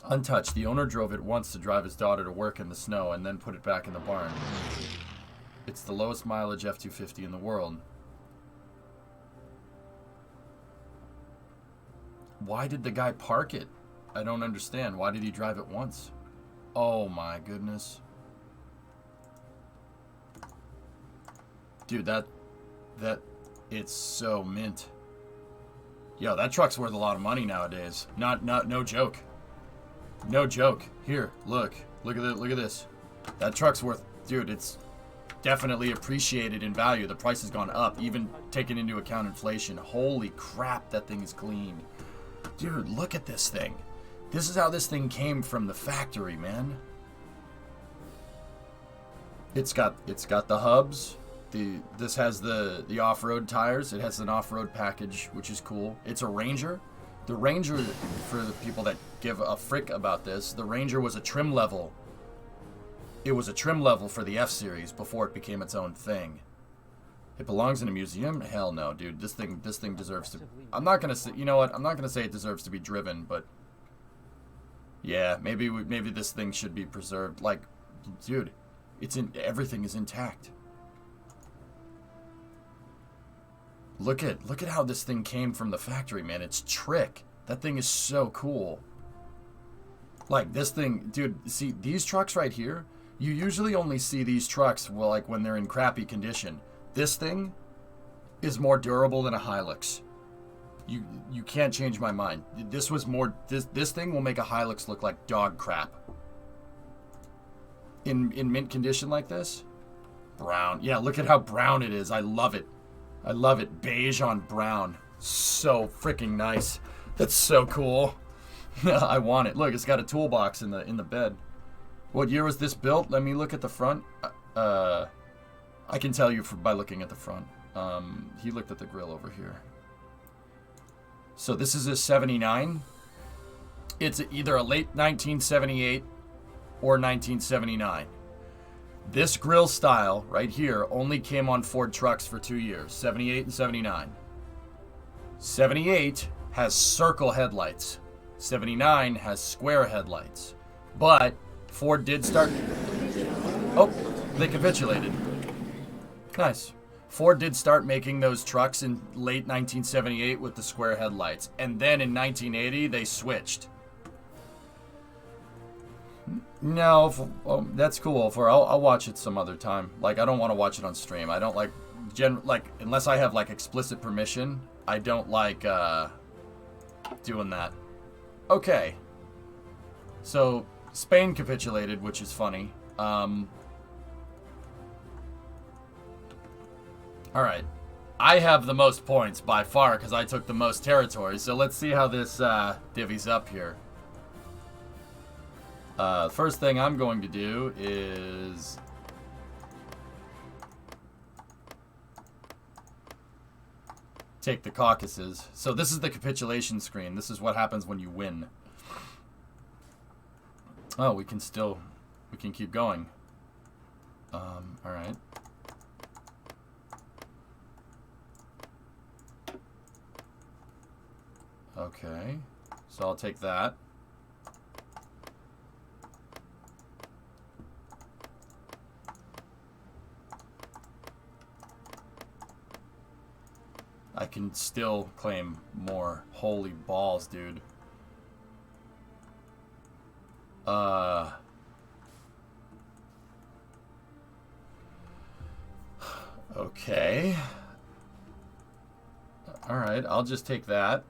Untouched, the owner drove it once to drive his daughter to work in the snow and then put it back in the barn. It's the lowest mileage F-250 in the world. Why did the guy park it? I don't understand. Why did he drive it once? Oh my goodness. Dude, that it's so mint. Yo, that truck's worth a lot of money nowadays. No joke. No joke. Here, look at this. That truck's worth, dude, it's definitely appreciated in value. The price has gone up, even taking into account inflation. Holy crap, that thing is clean. Dude, look at this thing. This is how this thing came from the factory, man. It's got the hubs. This has the off-road tires. It has an off-road package, which is cool. It's a Ranger. The Ranger, for the people that give a frick about this, the Ranger was a trim level. It was a trim level for the F-Series before it became its own thing. It belongs in a museum? Hell no, dude. This thing deserves to... I'm not going to say... You know what? I'm not going to say it deserves to be driven, but... Yeah, maybe this thing should be preserved. Like, dude, everything is intact. Look at how this thing came from the factory, man. It's trick. That thing is so cool. Like, this thing... Dude, see, these trucks right here... You usually only see these trucks, well, like when they're in crappy condition. This thing is more durable than a Hilux. You can't change my mind. This thing will make a Hilux look like dog crap. In mint condition like this, brown. Yeah, look at how brown it is. I love it. I love it. Beige on brown. So freaking nice. That's so cool. I want it. Look, it's got a toolbox in the bed. What year was this built? Let me look at the front. I can tell you by looking at the front. He looked at the grill over here. So this is a 79. It's either a late 1978 or 1979. This grill style right here only came on Ford trucks for 2 years, 78 and 79. 78 has circle headlights. 79 has square headlights. But Ford did start... Oh, they capitulated. Nice. Ford did start making those trucks in late 1978 with the square headlights. And then in 1980, they switched. No, that's cool. I'll watch it some other time. Like, I don't want to watch it on stream. I don't like... unless I have, like, explicit permission, I don't like, doing that. Okay. So, Spain capitulated, which is funny. Alright. I have the most points by far because I took the most territory. So let's see how this divvies up here. First thing I'm going to do is... take the Caucasus. So this is the capitulation screen. This is what happens when you win. Oh, we can keep going. Alright. Okay, so I'll take that. I can still claim more. Holy balls, dude. Okay. Alright, I'll just take that.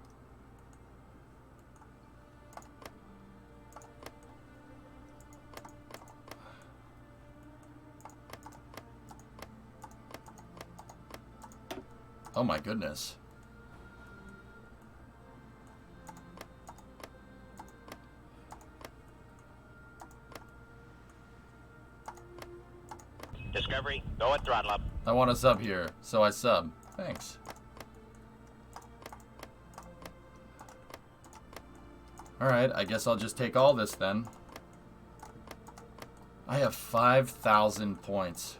Oh my goodness. Discovery, go and throttle up. I want to sub here, so I sub. Thanks. Alright, I guess I'll just take all this then. I have 5,000 points.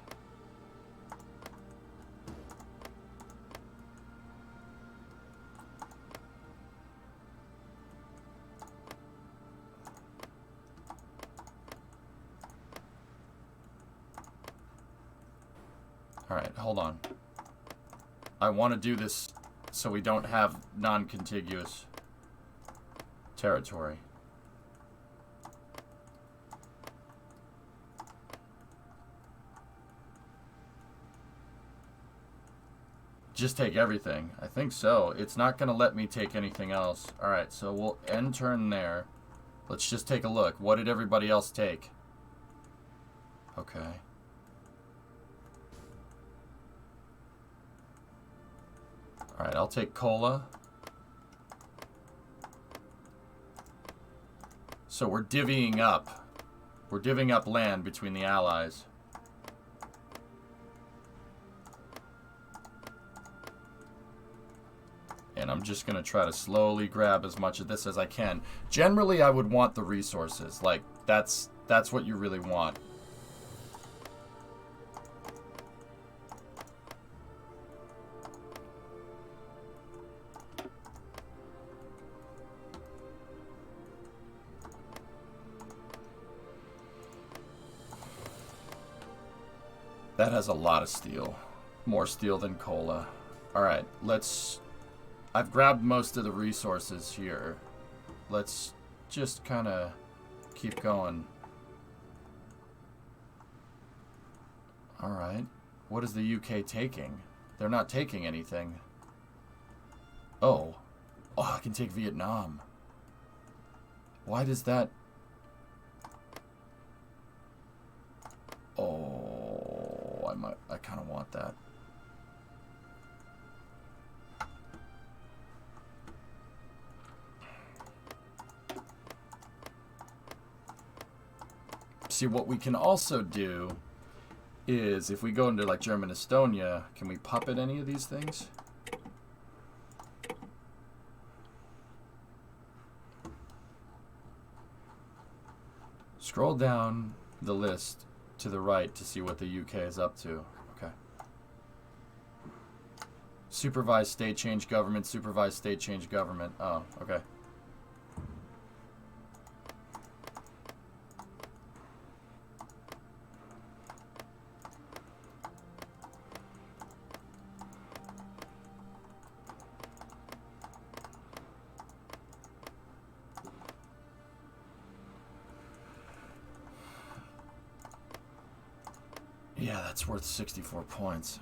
Alright, hold on. I want to do this so we don't have non-contiguous territory. Just take everything. I think so. It's not going to let me take anything else. Alright, so we'll end turn there. Let's just take a look. What did everybody else take? Okay. Alright, I'll take Kola. So we're divvying up. We're divvying up land between the allies. And I'm just going to try to slowly grab as much of this as I can. Generally, I would want the resources. Like, that's what you really want. That has a lot of steel. More steel than Kola. Alright, let's... I've grabbed most of the resources here. Let's just kind of keep going. Alright. What is the UK taking? They're not taking anything. Oh. Oh, I can take Vietnam. Why does that... Oh, I kind of want that. See, what we can also do is, if we go into like German Estonia, can we puppet any of these things? Scroll down the list to the right to see what the UK is up to. Okay. Supervised state change government, supervised state change government. Oh, okay. Yeah, that's worth 64 points.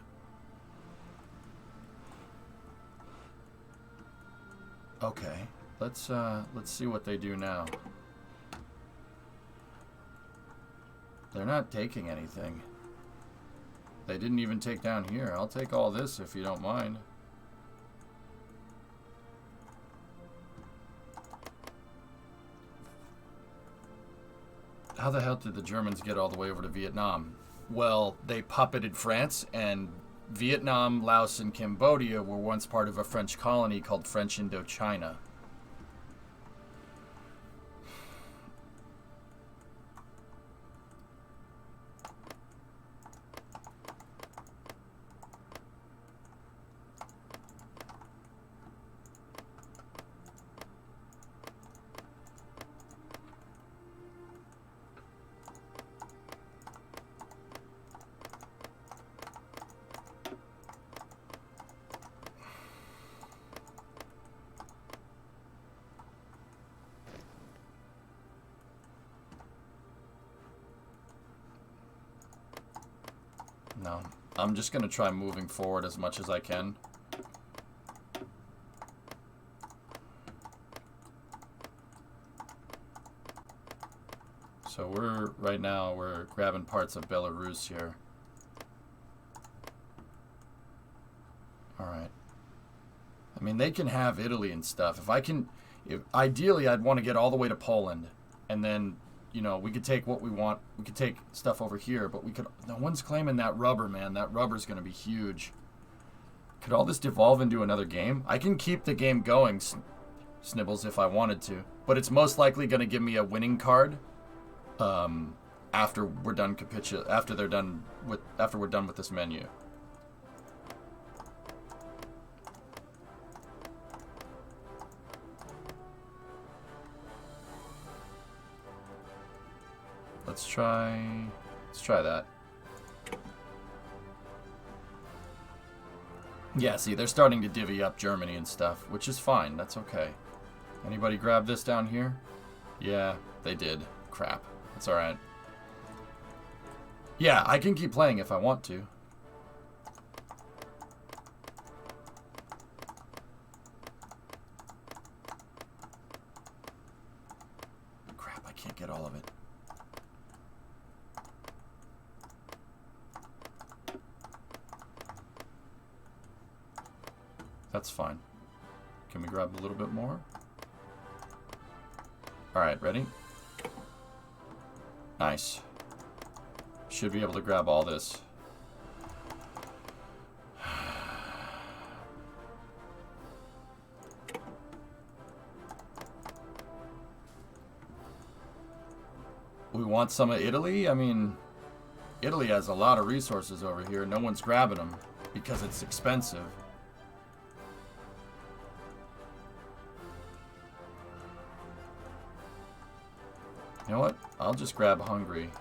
Okay, let's see what they do now. They're not taking anything. They didn't even take down here. I'll take all this if you don't mind. How the hell did the Germans get all the way over to Vietnam? Well, they puppeted France, and Vietnam, Laos, and Cambodia were once part of a French colony called French Indochina. No, I'm just going to try moving forward as much as I can. So right now we're grabbing parts of Belarus here. Alright. I mean, they can have Italy and stuff. Ideally, I'd want to get all the way to Poland. And then, you know, we could take what we want. We could take stuff over here, but no one's claiming that rubber, man. That rubber's going to be huge. Could all this devolve into another game? I can keep the game going, Snibbles, if I wanted to. But it's most likely going to give me a winning card. After we're done after we're done with this menu. Let's try that. Yeah, see, they're starting to divvy up Germany and stuff, which is fine. That's okay. Anybody grab this down here? Yeah, they did. Crap. That's alright. Yeah, I can keep playing if I want to. Crap, I can't get all of it. That's fine. Can we grab a little bit more? Alright, ready? Nice. Should be able to grab all this. We want some of Italy? I mean, Italy has a lot of resources over here. No one's grabbing them because it's expensive. You know what? I'll just grab Hungary.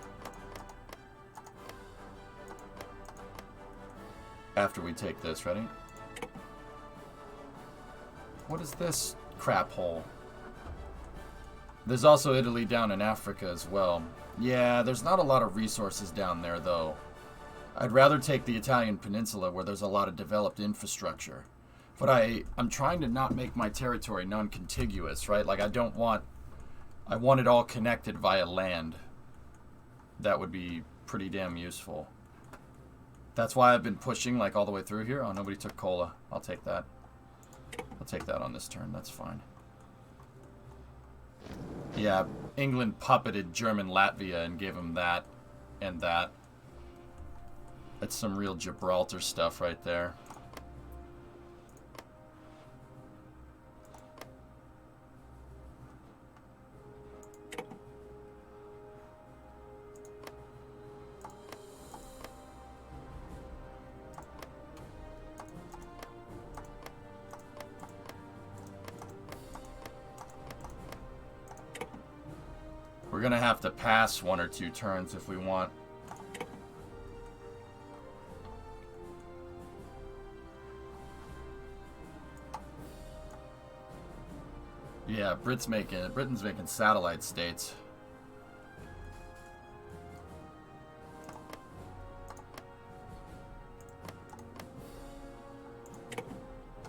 After we take this, ready? What is this crap hole? There's also Italy down in Africa as well. Yeah, there's not a lot of resources down there, though. I'd rather take the Italian peninsula where there's a lot of developed infrastructure. But I'm trying to not make my territory non-contiguous, right? Like, I want it all connected via land. That would be pretty damn useful. That's why I've been pushing like all the way through here. Oh, nobody took cola. I'll take that. I'll take that on this turn. That's fine. Yeah, England puppeted German Latvia and gave them that and that. That's some real Gibraltar stuff right there. We're gonna have to pass 1 or 2 turns if we want. Yeah, Britain's making satellite states.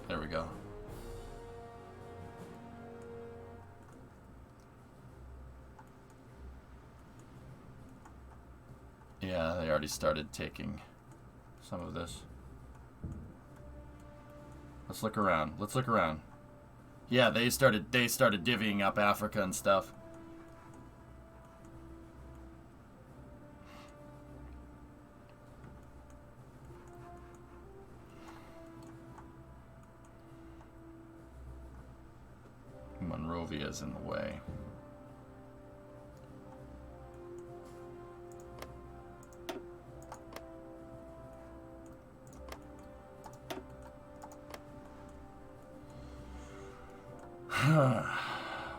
There we go. Yeah, they already started taking some of this. Let's look around. Let's look around. Yeah, they started divvying up Africa and stuff. Monrovia's in the way.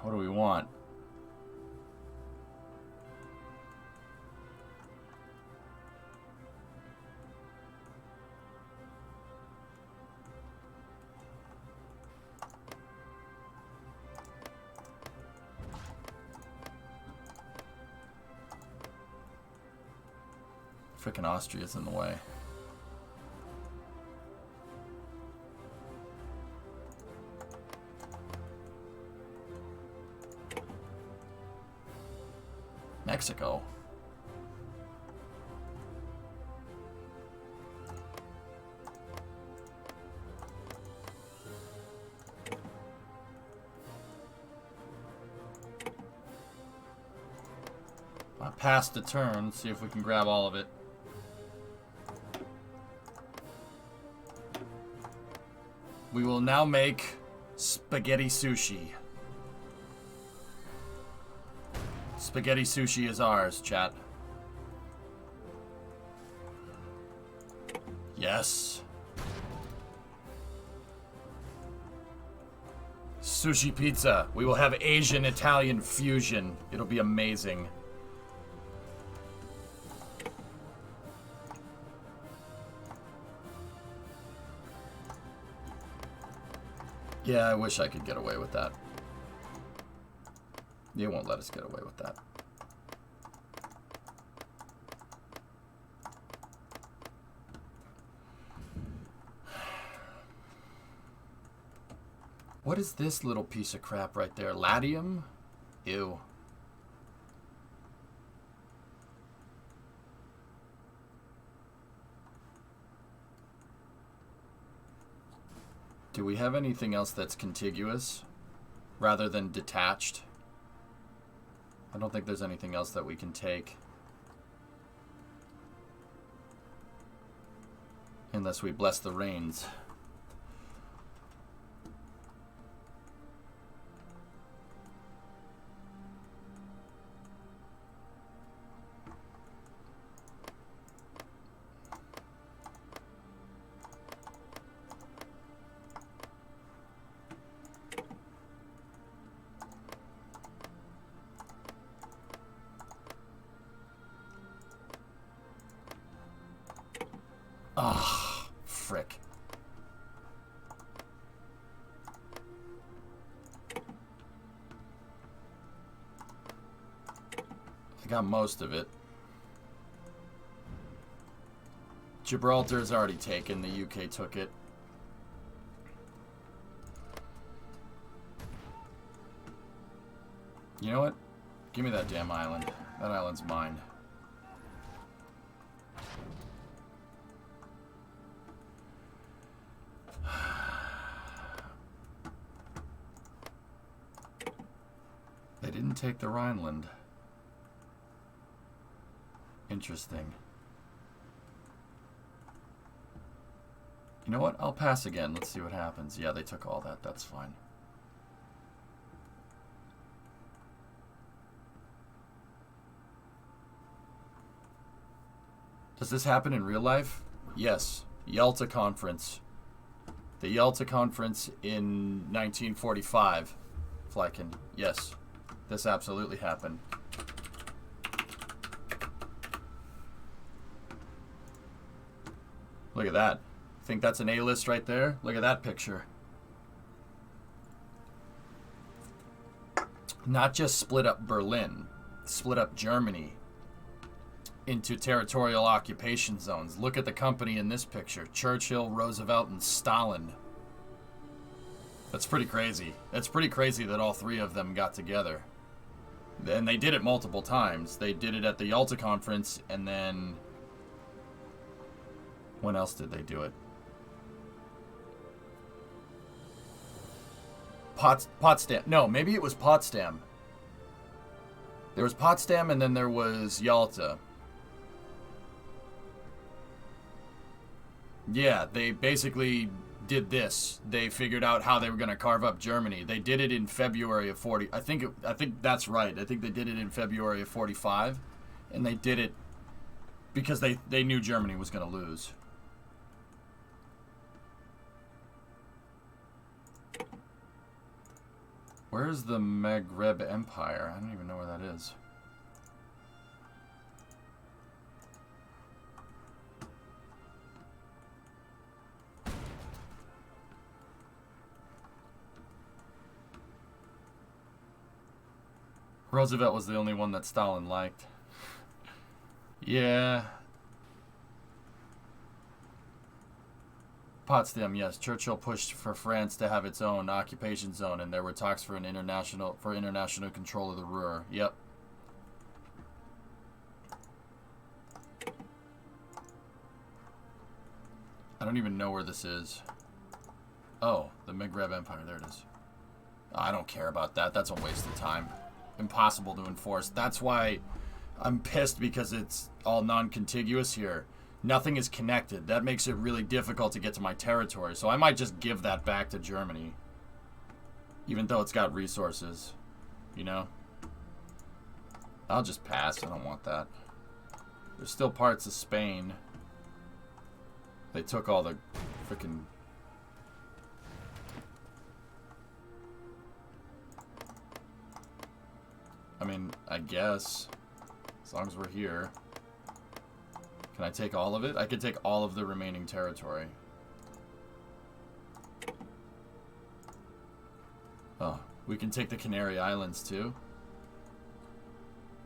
What do we want? Frickin' Austria's in the way. Mexico. I passed the turn. See if we can grab all of it. We will now make spaghetti sushi. Spaghetti sushi is ours, chat. Yes. Sushi pizza. We will have Asian-Italian fusion. It'll be amazing. Yeah, I wish I could get away with that. They won't let us get away with that. What is this little piece of crap right there? Latium? Ew. Do we have anything else that's contiguous rather than detached? I don't think there's anything else that we can take. Unless we bless the rains. Ah, frick. I got most of it. Gibraltar's already taken. The UK took it. You know what? Give me that damn island. That island's mine. They didn't take the Rhineland. Interesting. You know what? I'll pass again. Let's see what happens. Yeah, they took all that. That's fine. Does this happen in real life? Yes. Yalta Conference. The Yalta Conference in 1945. Fleiken. Yes. This absolutely happened. Look at that. Think that's an A-list right there? Look at that picture. Not just split up Berlin, split up Germany into territorial occupation zones. Look at the company in this picture. Churchill, Roosevelt, and Stalin. That's pretty crazy. That's pretty crazy that all three of them got together. And they did it multiple times. They did it at the Yalta conference, and then when else did they do it? Potsdam. No, maybe it was Potsdam. There was Potsdam, and then there was Yalta. Yeah, they basically did this. They figured out how they were going to carve up Germany. They did it in February of 40. I think that's right. I think they did it in February of 45, and they did it because they knew Germany was going to lose. Where's the Maghreb Empire? I don't even know where that is. Roosevelt was the only one that Stalin liked. Yeah. Potsdam, yes. Churchill pushed for France to have its own occupation zone, and there were talks for international control of the Ruhr. Yep. I don't even know where this is. Oh, the Maghreb Empire. There it is. I don't care about that. That's a waste of time. Impossible to enforce. That's why I'm pissed, because it's all non-contiguous here. Nothing is connected. That makes it really difficult to get to my territory. So I might just give that back to Germany. Even though it's got resources. You know? I'll just pass. I don't want that. There's still parts of Spain. They took all the freaking... I mean, I guess. As long as we're here. Can I take all of it? I could take all of the remaining territory. Oh, we can take the Canary Islands too?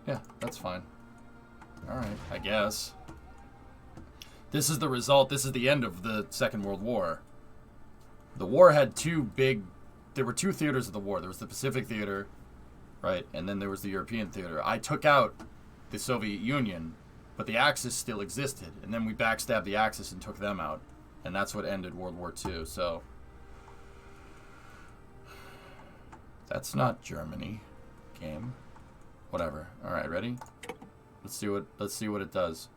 Yeah, that's fine. Alright, I guess. This is the result. This is the end of the Second World War. The war had two big... There were two theaters of the war. There was the Pacific Theater, right? And then there was the European Theater. I took out the Soviet Union, but the Axis still existed. And then we backstabbed the Axis and took them out. And that's what ended World War II. So... That's not Germany. Game. Whatever. Alright, ready? Let's see what it does.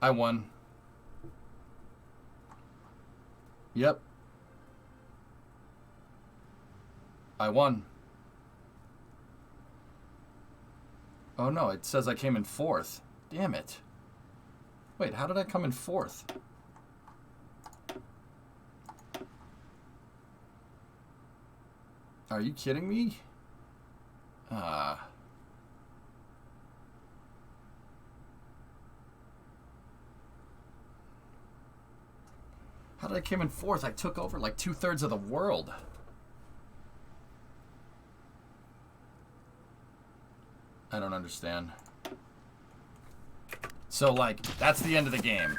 I won. Yep. I won. Oh no, it says I came in fourth. Damn it. Wait, how did I come in fourth? Are you kidding me? Ah. How did I come in fourth? I took over like 2/3 of the world. I don't understand. So, like, that's the end of the game.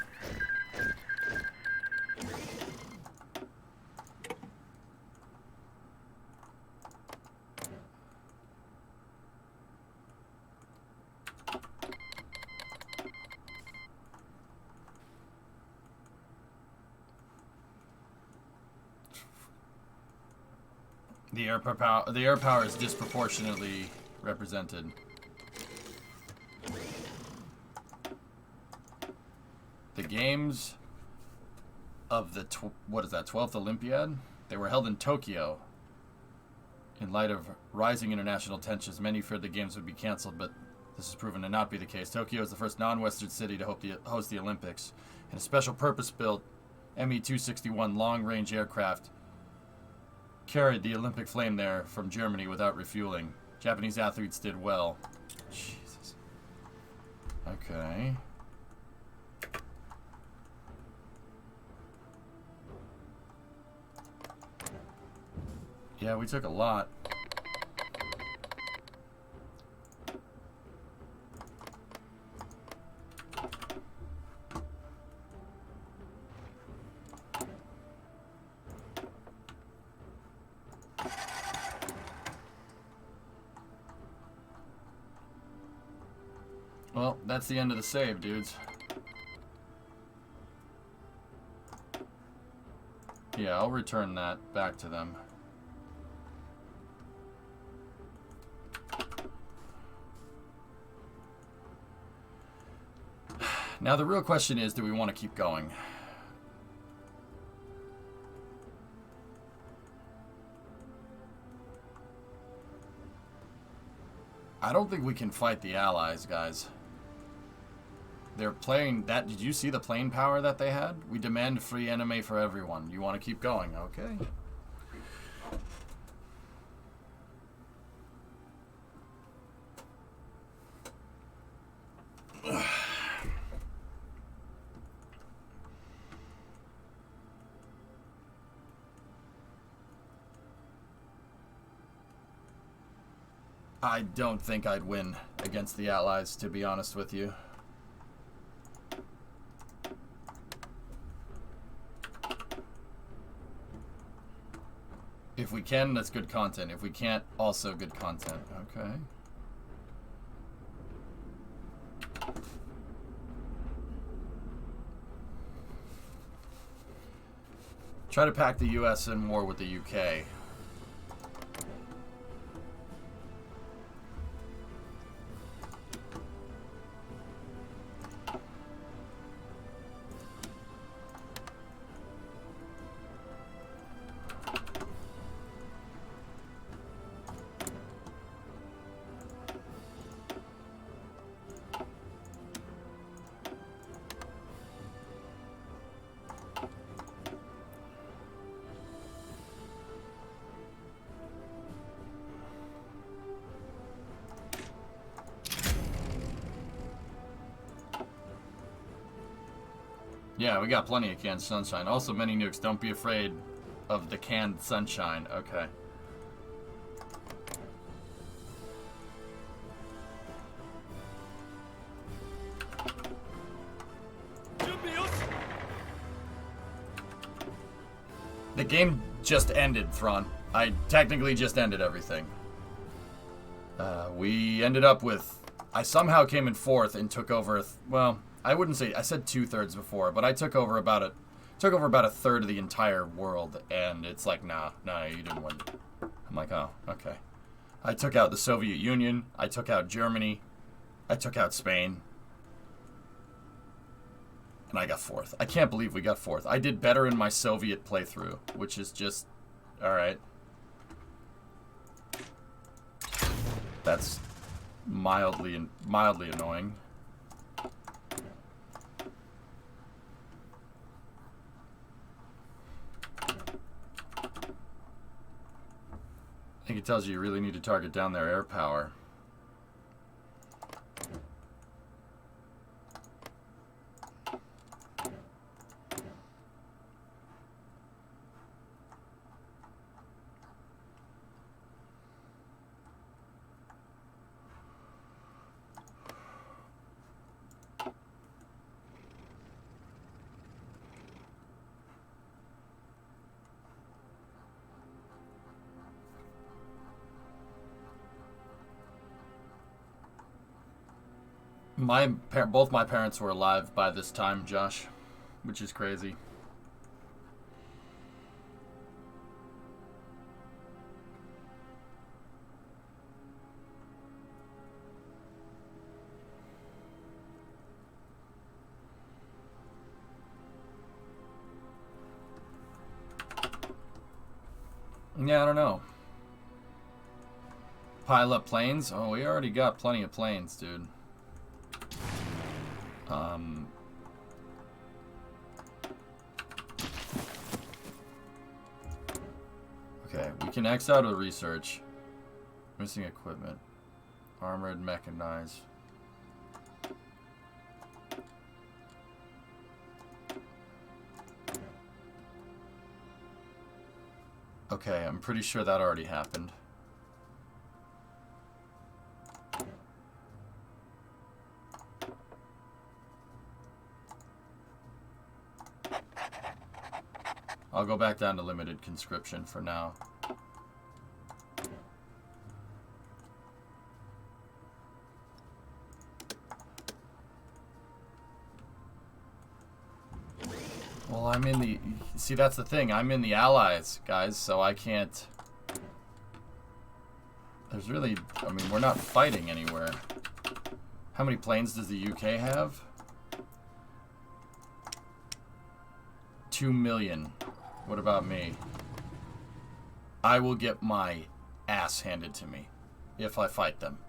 The air power is disproportionately represented. The games of the what is that, 12th Olympiad? They were held in Tokyo. In light of rising international tensions, many feared the games would be canceled, but this has proven to not be the case. Tokyo is the first non-Western city to host the Olympics, and a special purpose-built Me-261 long-range aircraft carried the Olympic flame there from Germany without refueling. Japanese athletes did well. Jesus. Okay. Yeah, we took a lot. Well, that's the end of the save, dudes. Yeah, I'll return that back to them. Now the real question is, do we want to keep going? I don't think we can fight the Allies, guys. They're playing that. Did you see the plane power that they had? We demand free anime for everyone. You want to keep going? Okay. I don't think I'd win against the Allies, to be honest with you. If we can, that's good content. If we can't, also good content. Okay. Try to pack the US in war with the UK. Yeah, we got plenty of canned sunshine. Also, many nukes. Don't be afraid of the canned sunshine. Okay. The game just ended, Thrawn. I technically just ended everything. We ended up with... I somehow came in fourth and took over... well... I wouldn't say, I said 2/3 before, but I took over about a third of the entire world, and it's like, nah, you didn't win. I'm like, oh, okay. I took out the Soviet Union, I took out Germany, I took out Spain, and I got fourth. I can't believe we got fourth. I did better in my Soviet playthrough, which is just, alright. That's mildly annoying. I think it tells you really need to target down their air power. Both my parents were alive by this time, Josh, which is crazy. Yeah, I don't know. Pile up planes? Oh, we already got plenty of planes, dude. Okay, we can X out of research. Missing equipment. Armored, mechanized. Okay, I'm pretty sure that already happened. I'll go back down to limited conscription for now. Well, I'm in the... See, that's the thing. I'm in the Allies, guys, so I can't... There's really... I mean, we're not fighting anywhere. How many planes does the UK have? 2 million. What about me? I will get my ass handed to me if I fight them.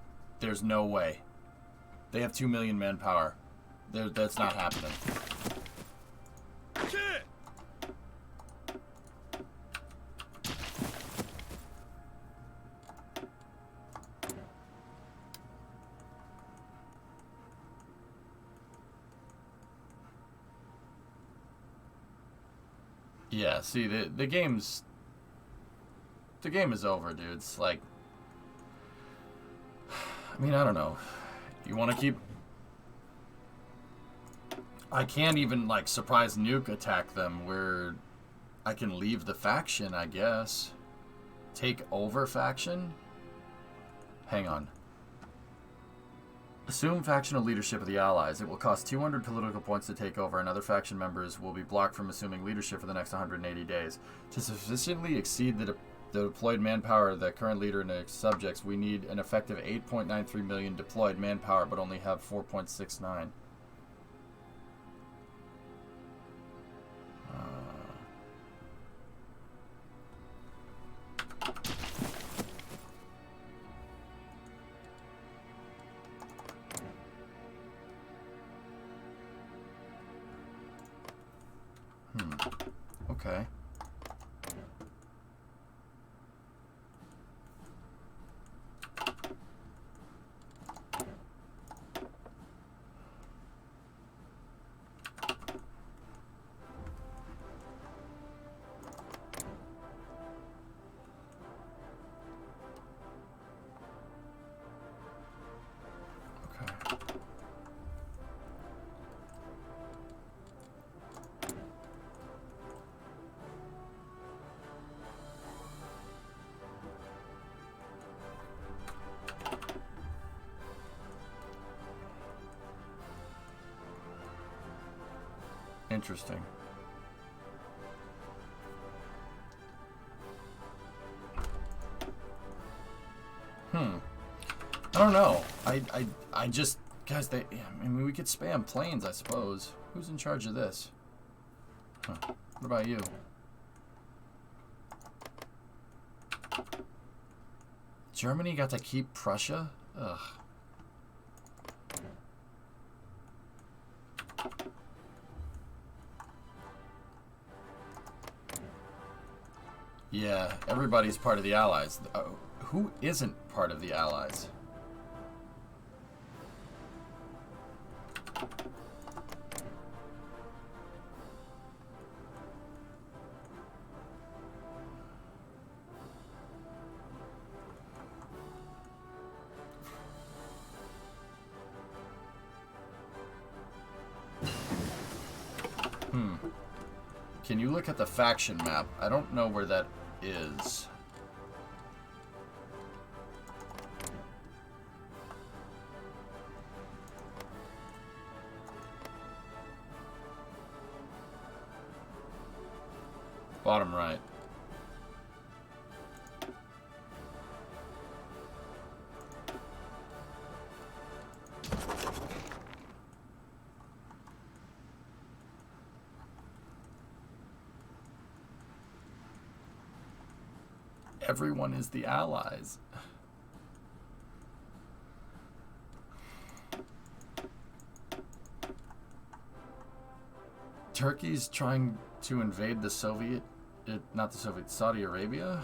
There's no way. They have 2 million manpower. That's not happening. Yeah, see, the game is over, dude. It's like, I mean, I don't know. You want to keep... I can't even, like, surprise nuke attack them where I can leave the faction, I guess. Take over faction? Hang on. Assume factional leadership of the Allies. It will cost 200 political points to take over, and other faction members will be blocked from assuming leadership for the next 180 days. To sufficiently exceed the deployed manpower of the current leader and its subjects, we need an effective 8.93 million deployed manpower, but only have 4.69. Okay. Interesting. I don't know. I just... Guys, I mean, we could spam planes, I suppose. Who's in charge of this? Huh. What about you? Germany got to keep Prussia? Ugh. Yeah, everybody's part of the Allies. Who isn't part of the Allies? Can you look at the faction map? I don't know where that is. Bottom right. Everyone is the Allies. Turkey's trying to invade the Soviet... not the Soviet, Saudi Arabia?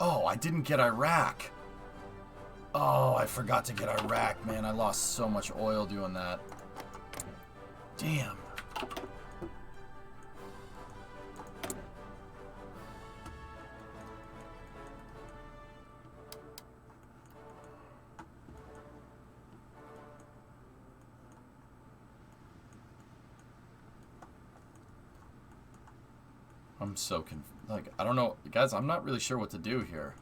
Oh, I didn't get Iraq. Oh, I forgot to get Iraq, man. I lost so much oil doing that. Damn. I'm so like, I don't know. Guys, I'm not really sure what to do here.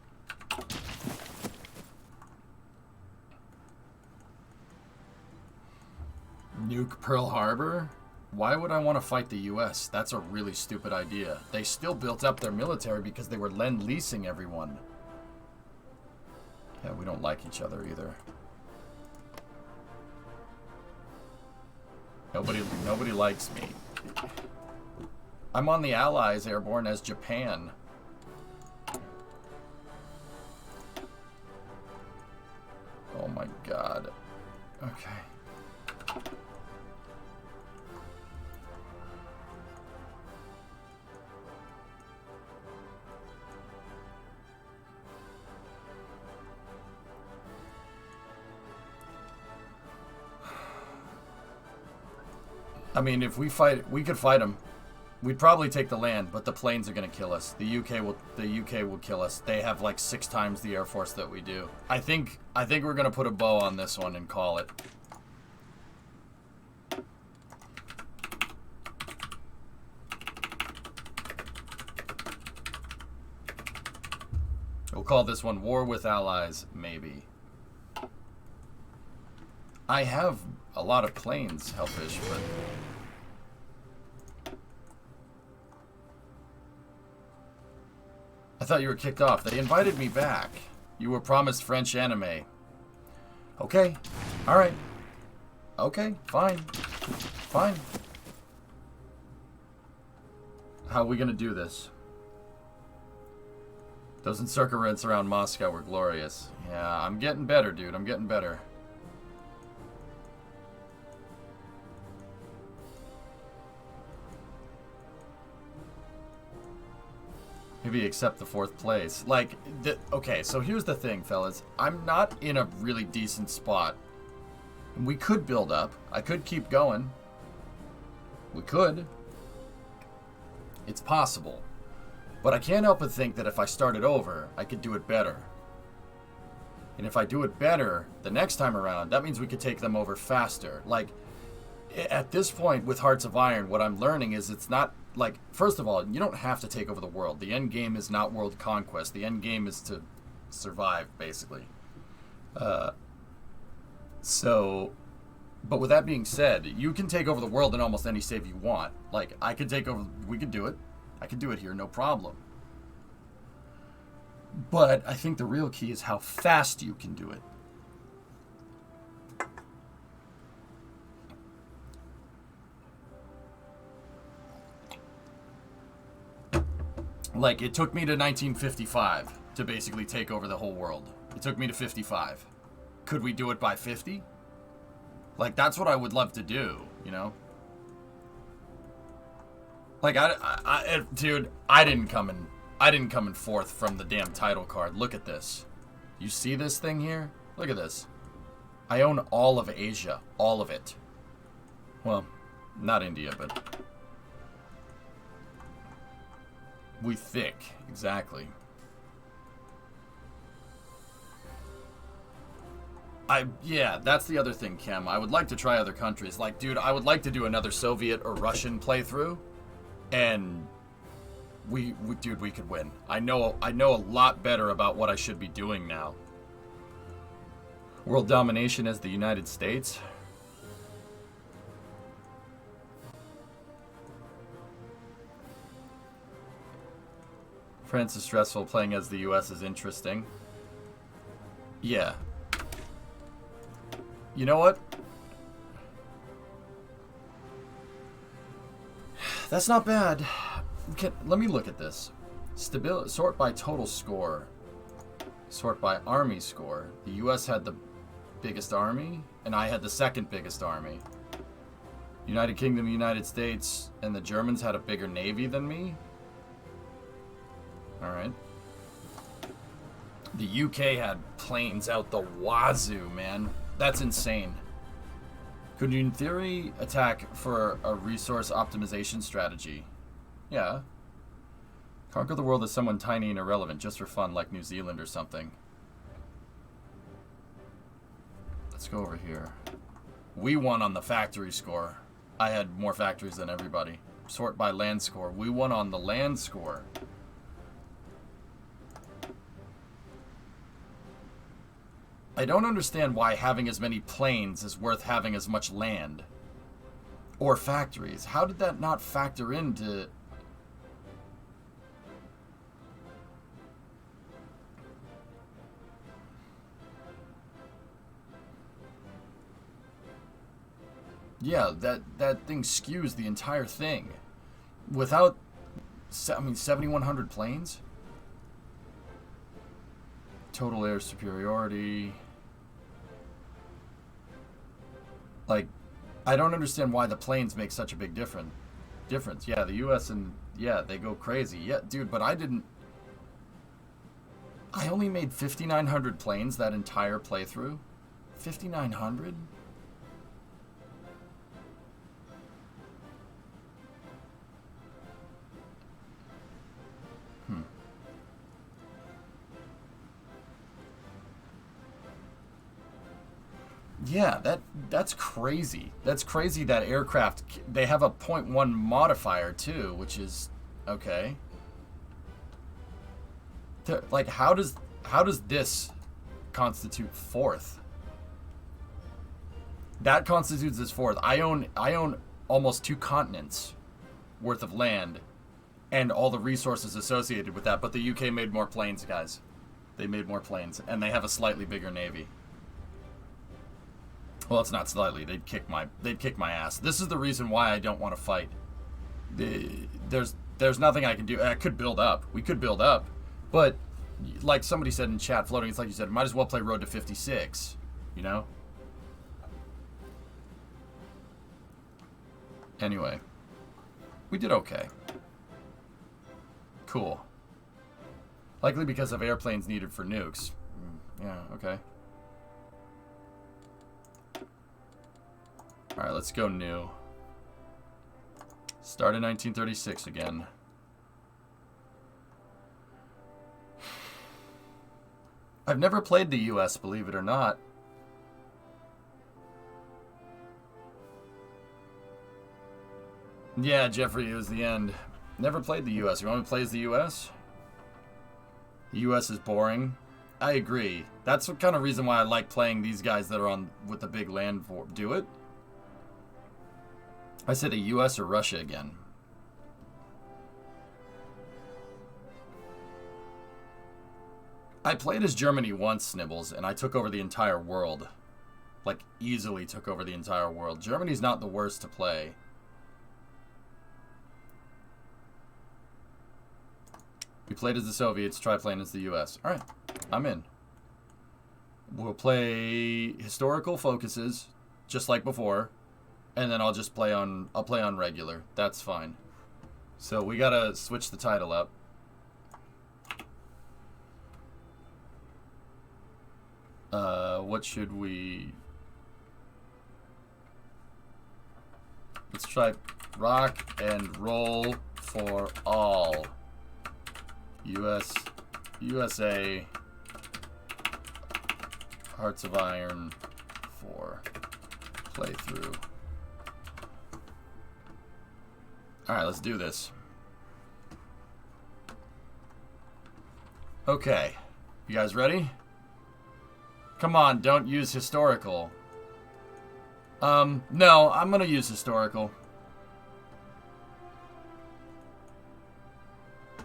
Nuke Pearl Harbor? Why would I want to fight the US? That's a really stupid idea. They still built up their military because they were lend-leasing everyone. Yeah, we don't like each other either. Nobody likes me. I'm on the Allies airborne as Japan. Oh my god. Okay. I mean, if we fight, we could fight them. We'd probably take the land, but the planes are gonna kill us. The UK will kill us. They have like 6 times the air force that we do. I think we're gonna put a bow on this one and call it. We'll call this one War with Allies, maybe. I have a lot of planes, Hellfish, but... I thought you were kicked off. They invited me back. You were promised French anime. Okay. Alright. Okay, fine. Fine. How are we gonna do this? Those encirclements around Moscow were glorious. Yeah, I'm getting better, dude. I'm getting better. Maybe accept the 4th place. Like, okay, so here's the thing, fellas. I'm not in a really decent spot. We could build up. I could keep going. We could. It's possible. But I can't help but think that if I started over, I could do it better. And if I do it better the next time around, that means we could take them over faster. Like, at this point with Hearts of Iron, what I'm learning is it's not... Like, first of all, you don't have to take over the world. The end game is not world conquest. The end game is to survive, basically. But with that being said, you can take over the world in almost any save you want. Like, I could take over... We could do it. I could do it here, no problem. But I think the real key is how fast you can do it. Like, it took me to 1955 to basically take over the whole world. It took me to 55. Could we do it by 50? Like, that's what I would love to do, you know? Like, dude, I didn't come in 4th from the damn title card. Look at this. You see this thing here? Look at this. I own all of Asia. All of it. Well, not India, but... We thick, exactly. Yeah, that's the other thing, Kem. I would like to try other countries. Like, dude, I would like to do another Soviet or Russian playthrough, and dude, we could win. I know a lot better about what I should be doing now. World domination as the United States. France is stressful, playing as the US is interesting. Yeah. You know what? That's not bad. Let me look at this. Sort by total score. Sort by army score. The US had the biggest army, and I had the 2nd biggest army. United Kingdom, United States, and the Germans had a bigger navy than me. Alright. The UK had planes out the wazoo, man. That's insane. Could you, in theory, attack for a resource optimization strategy? Yeah. Conquer the world as someone tiny and irrelevant, just for fun, like New Zealand or something. Let's go over here. We won on the factory score. I had more factories than everybody. Sort by land score. We won on the land score. I don't understand why having as many planes is worth having as much land. Or factories. How did that not factor into... Yeah, that thing skews the entire thing. Without, I mean, 7,100 planes? Total air superiority. Like, I don't understand why the planes make such a big difference. Yeah, the US and, yeah, they go crazy. Yeah, dude, but I only made 5,900 planes that entire playthrough. 5,900? Yeah, that's crazy. That's crazy that aircraft, they have a 0.1 modifier too, which is okay. Like, how does this constitute fourth? That constitutes as fourth. I own almost 2 continents worth of land and all the resources associated with that, but the UK made more planes, guys. They made more planes, and they have a slightly bigger navy. Well, it's not slightly. They'd kick my ass. This is the reason why I don't want to fight. There's nothing I can do. I could build up. We could build up, but like somebody said in chat, floating. It's like you said. Might as well play Road to 56. You know. Anyway, we did okay. Cool. Likely because of airplanes needed for nukes. Yeah. Okay. Alright, let's go new. Start in 1936 again. I've never played the US, believe it or not. Yeah, Jeffrey, it was the end. Never played the US. You want me to play as the US? The US is boring. I agree. That's the kind of reason why I like playing these guys that are on with the big land for. Do it? I said a US or Russia again. I played as Germany once, Snibbles, and I took over the entire world. Like, easily took over the entire world. Germany's not the worst to play. We played as the Soviets, try playing as the US. Alright, I'm in. We'll play historical focuses, just like before. And then I'll just play on regular. That's fine. So we gotta switch the title up. What should we... Let's try rock and roll for all. USA Hearts of Iron for playthrough. Alright, let's do this. Okay. You guys ready? Come on, don't use historical. No, I'm gonna use historical.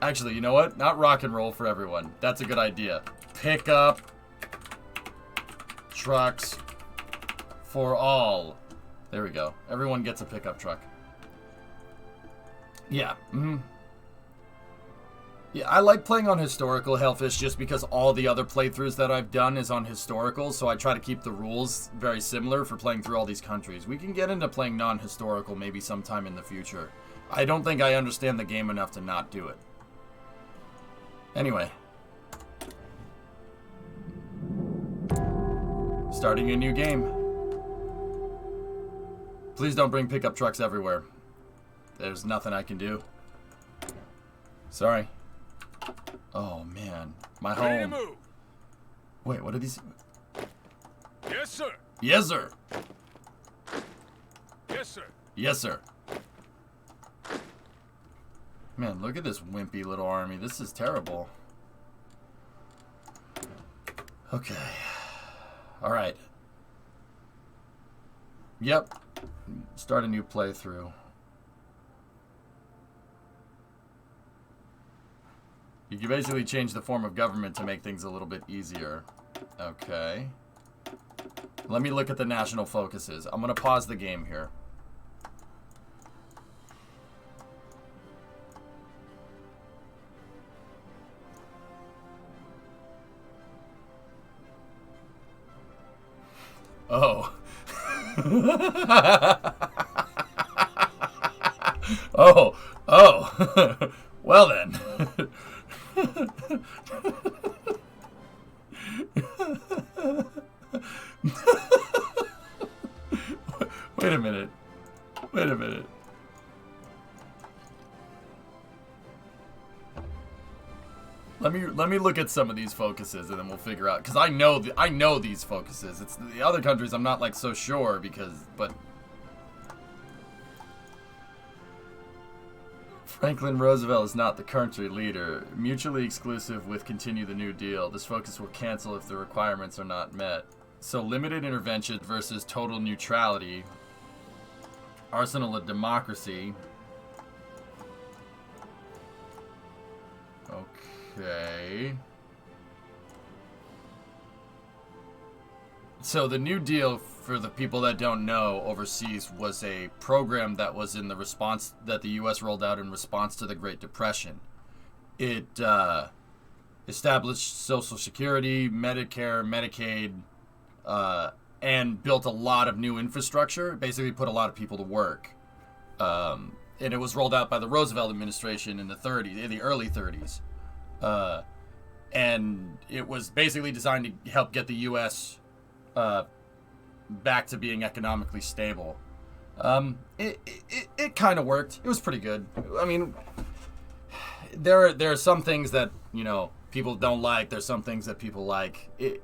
Actually, you know what? Not rock and roll for everyone. That's a good idea. Pick up trucks for all. There we go. Everyone gets a pickup truck. Yeah. Yeah, I like playing on historical, Hellfish, just because all the other playthroughs that I've done is on historical, so I try to keep the rules very similar for playing through all these countries. We can get into playing non-historical maybe sometime in the future. I don't think I understand the game enough to not do it. Anyway. Starting a new game. Please don't bring pickup trucks everywhere. There's nothing I can do. Sorry. Oh, man. My home. Wait, what are these? Yes, sir. Yes, sir. Yes, sir. Yes, sir. Man, look at this wimpy little army. This is terrible. Okay. Alright. Yep. Start a new playthrough. You can basically change the form of government to make things a little bit easier. Okay. Let me look at the national focuses. I'm going to pause the game here. Oh. Oh. Well then. Wait a minute. Wait a minute. Let me look at some of these focuses and then we'll figure out, because I know these focuses. It's the other countries I'm not like so sure but Franklin Roosevelt is not the country leader. Mutually exclusive with continue the New Deal. This focus will cancel if the requirements are not met. So limited intervention versus total neutrality. Arsenal of democracy. Okay. So the New Deal, for the people that don't know, overseas was a program that was in the response that the U.S. rolled out in response to the Great Depression. It established Social Security, Medicare, Medicaid, and built a lot of new infrastructure. Basically put a lot of people to work. And it was rolled out by the Roosevelt administration in the early 30s. And it was basically designed to help get the U.S. Back to being economically stable. It kind of worked. It was pretty good. I mean, there are some things that, you know, people don't like. There's some things that people like. It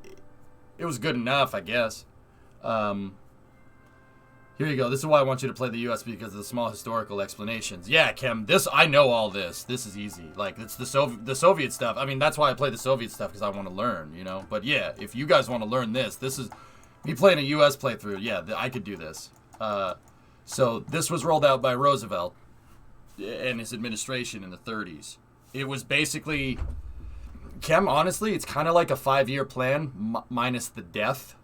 was good enough, I guess. Here you go. This is why I want you to play the U.S. because of the small historical explanations. Yeah, Kim, I know all this. This is easy. Like, it's the Soviet stuff. I mean, that's why I play the Soviet stuff, because I want to learn, you know? But yeah, if you guys want to learn this is me playing a U.S. playthrough. Yeah, I could do this. So this was rolled out by Roosevelt and his administration in the 30s. It was basically, Kim, honestly, it's kind of like a 5-year plan minus the death.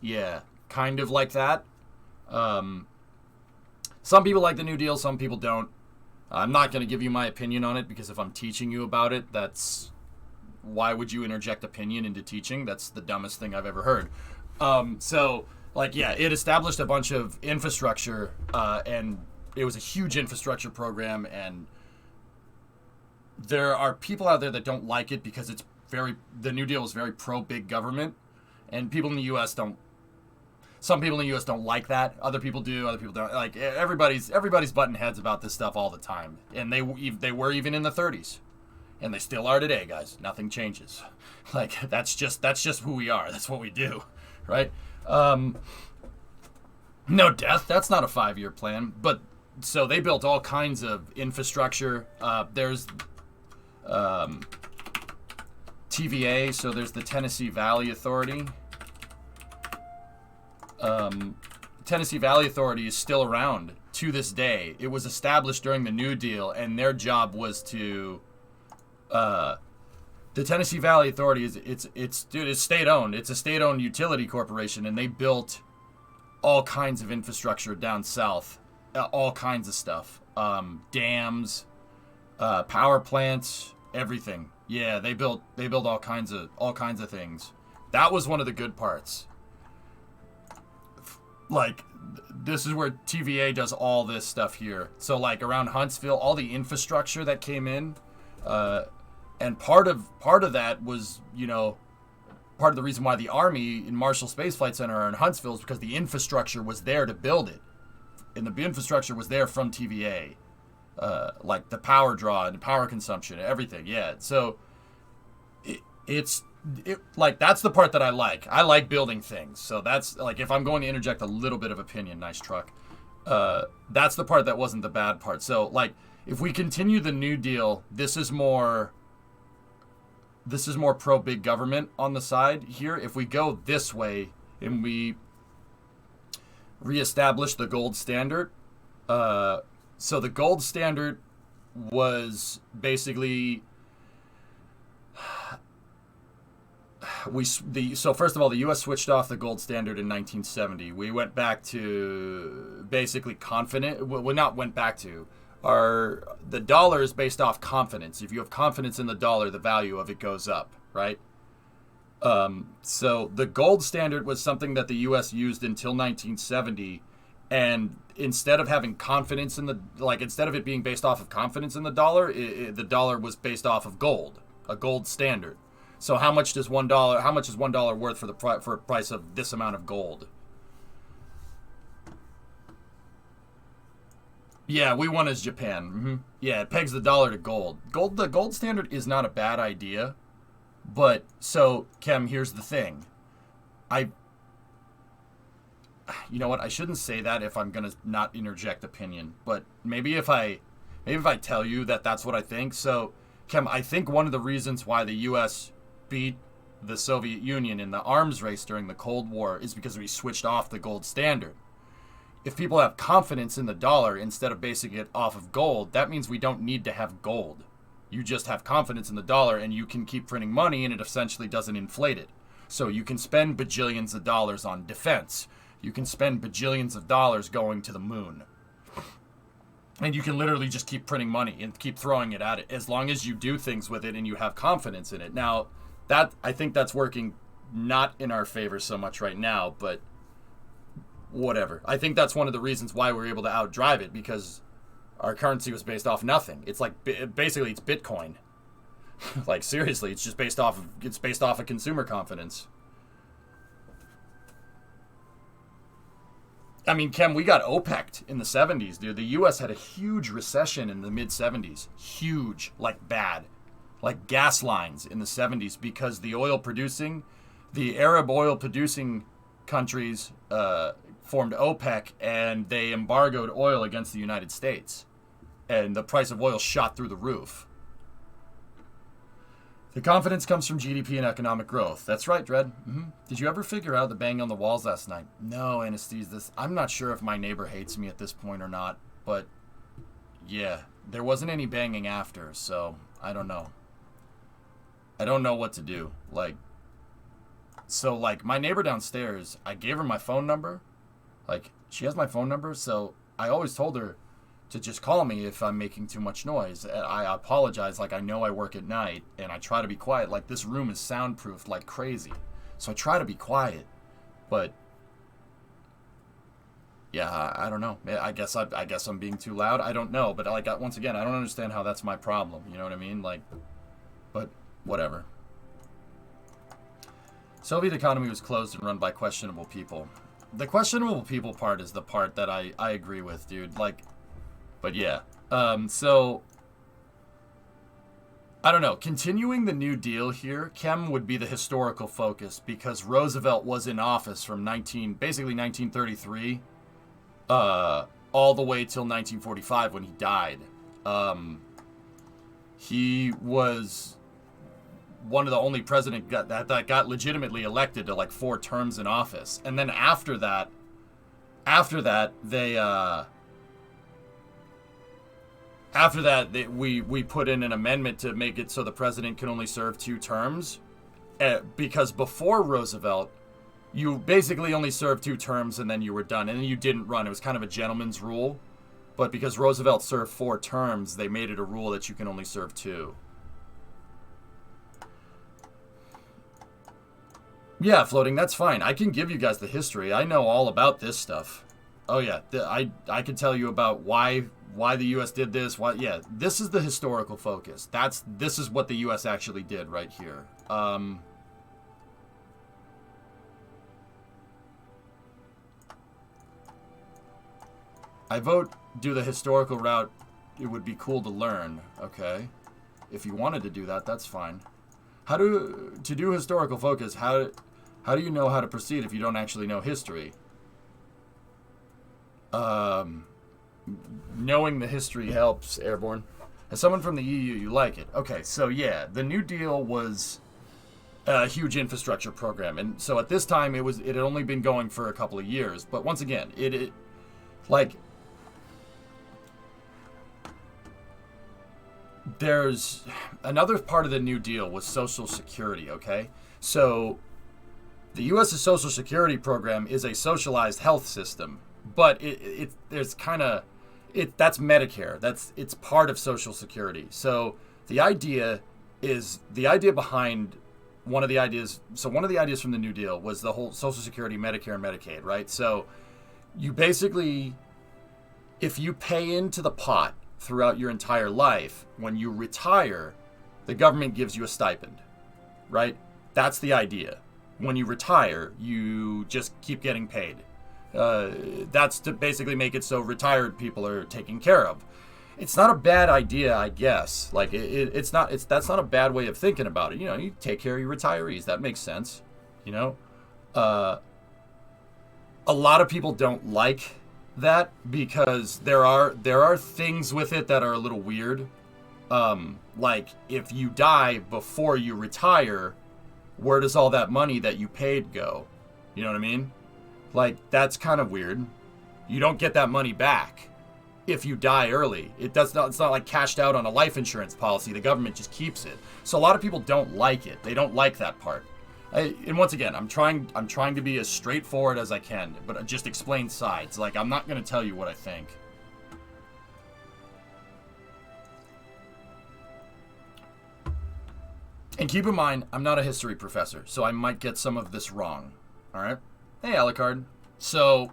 Yeah, kind of like that. Some people like the New Deal, some people don't. I'm not going to give you my opinion on it, because if I'm teaching you about it, why would you interject opinion into teaching? That's the dumbest thing I've ever heard. So, like, yeah, it established a bunch of infrastructure, and it was a huge infrastructure program, and there are people out there that don't like it because the New Deal is very pro-big government, and people in the U.S. don't. Some people in the U.S. don't like that. Other people do. Other people don't. Like, everybody's butting heads about this stuff all the time. And they were even in the 30s, and they still are today, guys. Nothing changes. Like, that's just who we are. That's what we do, right? No death. That's not a 5-year plan. But so they built all kinds of infrastructure. There's TVA. So there's the Tennessee Valley Authority. Tennessee Valley Authority is still around to this day. It was established during the New Deal, and their job was to, the Tennessee Valley Authority it's state-owned. It's a state-owned utility corporation, and they built all kinds of infrastructure down south, all kinds of stuff, dams, power plants, everything. Yeah, they built all kinds of things. That was one of the good parts. Like, this is where TVA does all this stuff here. So, like, around Huntsville, all the infrastructure that came in, and part of that was, you know, part of the reason why the Army in Marshall Space Flight Center are in Huntsville is because the infrastructure was there to build it. And the infrastructure was there from TVA. Like, the power draw and the power consumption, everything, yeah. So, it's like, that's the part that I like. I like building things. So that's, like, if I'm going to interject a little bit of opinion, nice truck, that's the part that wasn't the bad part. So, like, if we continue the New Deal, this is more pro big government on the side here. If we go this way and we reestablish the gold standard, so the gold standard was basically so first of all, the U.S. switched off the gold standard in 1970. We went back to basically confident. Well, not went back to. The dollar is based off confidence. If you have confidence in the dollar, the value of it goes up, right? So the gold standard was something that the U.S. used until 1970, and instead of having confidence in instead of it being based off of confidence in the dollar, the dollar was based off of gold, a gold standard. So how much is $1 worth for a price of this amount of gold? Yeah, we won as Japan. Mm-hmm. Yeah, it pegs the dollar to gold. The gold standard is not a bad idea, but so Kem, here's the thing. You know what? I shouldn't say that if I'm gonna not interject opinion, but maybe if I tell you that that's what I think. So Kem, I think one of the reasons why the U.S. beat the Soviet Union in the arms race during the Cold War is because we switched off the gold standard. If people have confidence in the dollar instead of basing it off of gold, that means we don't need to have gold. You just have confidence in the dollar and you can keep printing money and it essentially doesn't inflate it. So you can spend bajillions of dollars on defense. You can spend bajillions of dollars going to the moon. And you can literally just keep printing money and keep throwing it at it as long as you do things with it and you have confidence in it. Now, I think that's working not in our favor so much right now, but whatever. I think that's one of the reasons why we're able to outdrive it, because our currency was based off nothing. It's like basically it's Bitcoin. Like seriously, it's just based off of consumer confidence. I mean, Kem, we got OPEC'd in the 70s, dude. The U.S. had a huge recession in the mid 70s. Huge, like bad. Like gas lines in the 70s because the Arab oil producing countries formed OPEC and they embargoed oil against the United States. And the price of oil shot through the roof. The confidence comes from GDP and economic growth. That's right, Dredd. Mm-hmm. Did you ever figure out the bang on the walls last night? No, anesthesia. I'm not sure if my neighbor hates me at this point or not, but yeah, there wasn't any banging after, so I don't know. I don't know what to do. So my neighbor downstairs, I gave her my phone number. She has my phone number, so I always told her to just call me if I'm making too much noise. I apologize, I know I work at night, and I try to be quiet. This room is soundproofed like crazy, so I try to be quiet. But yeah, I don't know. I guess I'm being too loud. I don't know, but once again, I don't understand how that's my problem. You know what I mean? But whatever. Soviet economy was closed and run by questionable people. The questionable people part is the part that I agree with, dude. But yeah. So I don't know. Continuing the New Deal here, Kem, would be the historical focus because Roosevelt was in office from basically 1933 all the way till 1945 when he died. He was one of the only presidents that got legitimately elected to 4 terms in office. And then after that we put in an amendment to make it so the president can only serve 2 terms. Because before Roosevelt, you basically only served 2 terms and then you were done. And then you didn't run. It was kind of a gentleman's rule. But because Roosevelt served 4 terms, they made it a rule that you can only serve 2. Yeah, Floating, that's fine. I can give you guys the history. I know all about this stuff. Oh yeah, I could tell you about why the U.S. did this. Yeah, this is the historical focus. This is what the U.S. actually did right here. I vote do the historical route. It would be cool to learn. Okay, if you wanted to do that, that's fine. To do historical focus? How do you know how to proceed if you don't actually know history? knowing the history helps, Airborne. As someone from the EU, you like it. Okay, so yeah, the New Deal was a huge infrastructure program, and so at this time it had only been going for a couple of years. But once again, it like there's another part of the New Deal was Social Security. Okay, so the U.S.'s Social Security program is a socialized health system, but there's kind of that's Medicare. It's part of Social Security. So the idea behind one of the ideas from the New Deal was the whole Social Security, Medicare, and Medicaid, right? So you basically, if you pay into the pot throughout your entire life, when you retire, the government gives you a stipend, right? That's the idea. When you retire, you just keep getting paid. That's to basically make it so retired people are taken care of. It's not a bad idea, I guess. Like that's not a bad way of thinking about it. You know, you take care of your retirees. That makes sense. You know, a lot of people don't like that because there are things with it that are a little weird. Like if you die before you retire, where does all that money that you paid go? You know what I mean? Like, that's kind of weird. You don't get that money back if you die early. It's not like cashed out on a life insurance policy. The government just keeps it. So a lot of people don't like it. They don't like that part. And once again, I'm trying to be as straightforward as I can, but just explain sides. Like, I'm not going to tell you what I think. And keep in mind, I'm not a history professor, so I might get some of this wrong. All right? Hey, Alucard. So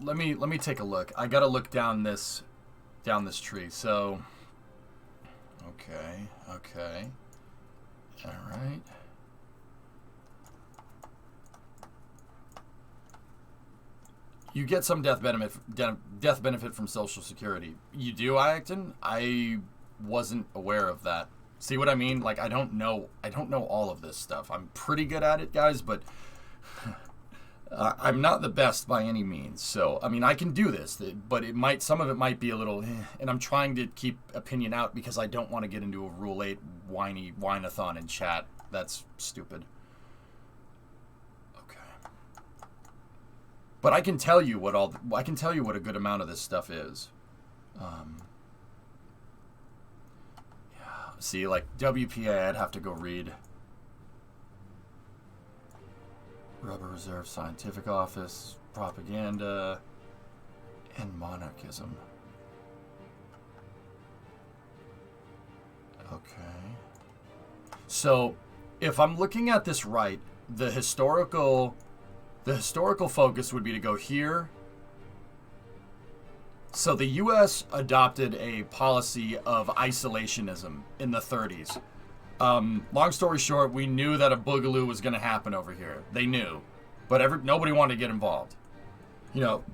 let me take a look. I gotta look down this tree. So okay, all right. You get some death benefit from Social Security. You do, Acton? I wasn't aware of that. See what I mean? Like I don't know all of this stuff. I'm pretty good at it, guys, but I'm not the best by any means. So, I mean, I can do this, but some of it might be a little, and I'm trying to keep opinion out because I don't want to get into a Rule 8 whine-a-thon in chat. That's stupid. Okay. But I can tell you what a good amount of this stuff is. See, like WPA, I'd have to go read. Rubber Reserve Scientific Office, Propaganda, and Monarchism. Okay. So, if I'm looking at this right, the historical focus would be to go here. So the U.S. adopted a policy of isolationism in the 30s. Long story short, we knew that a boogaloo was going to happen over here. They knew, but nobody wanted to get involved. You know,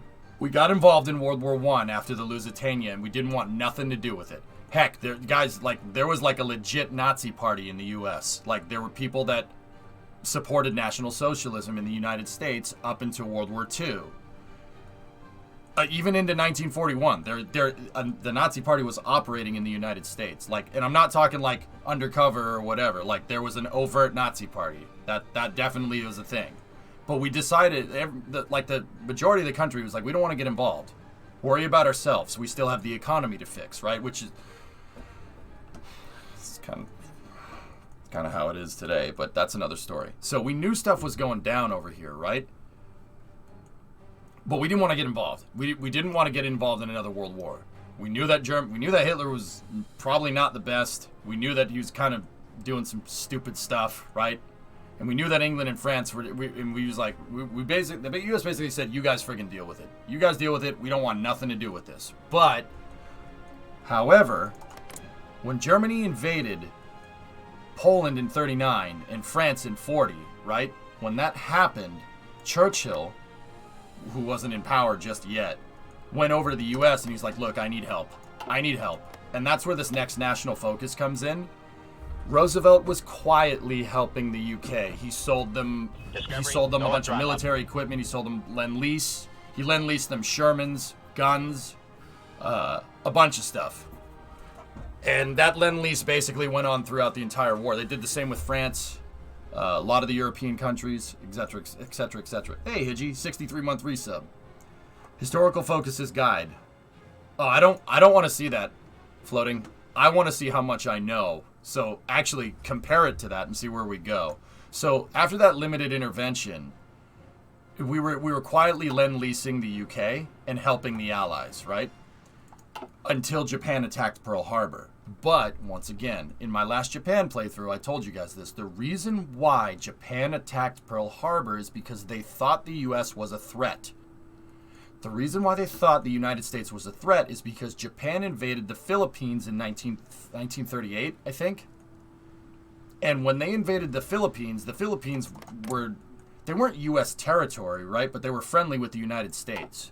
we got involved in World War I after the Lusitania, and we didn't want nothing to do with it. Heck, there was like a legit Nazi party in the U.S. Like there were people that supported National Socialism in the United States up until World War II. Even into 1941, the Nazi Party was operating in the United States. Like, and I'm not talking like undercover or whatever. Like, there was an overt Nazi Party. That definitely was a thing. But we decided, the majority of the country was like, we don't want to get involved. Worry about ourselves. We still have the economy to fix, right? Which is kind of how it is today. But that's another story. So we knew stuff was going down over here, right? But we didn't want to get involved. We didn't want to get involved in another world war. We knew that Hitler was probably not the best. We knew that he was kind of doing some stupid stuff, right? And we knew that England and France were. The U.S. basically said, "You guys friggin' deal with it. You guys deal with it. We don't want nothing to do with this." But, however, when Germany invaded Poland in '39 and France in '40, right? When that happened, Churchill, who wasn't in power just yet, went over to the U.S. and he's like, look, I need help. And that's where this next national focus comes in. Roosevelt was quietly helping the U.K. He sold them a bunch of military equipment. He sold them Lend-Lease. He Lend-Leased them Shermans. guns, a bunch of stuff. And that Lend-Lease basically went on throughout the entire war. They did the same with France, a lot of the European countries, etc., etc., etc. Hey, Hidgy, 63-month resub. Historical Focuses Guide. Oh, I don't want to see that floating. I want to see how much I know. So actually compare it to that and see where we go. So after that limited intervention, we were quietly Lend-Leasing the UK and helping the Allies, right? Until Japan attacked Pearl Harbor. But, once again, in my last Japan playthrough, I told you guys this. The reason why Japan attacked Pearl Harbor is because they thought the US was a threat. The reason why they thought the United States was a threat is because Japan invaded the Philippines in 1938, I think. And when they invaded the Philippines they weren't US territory, right? But they were friendly with the United States.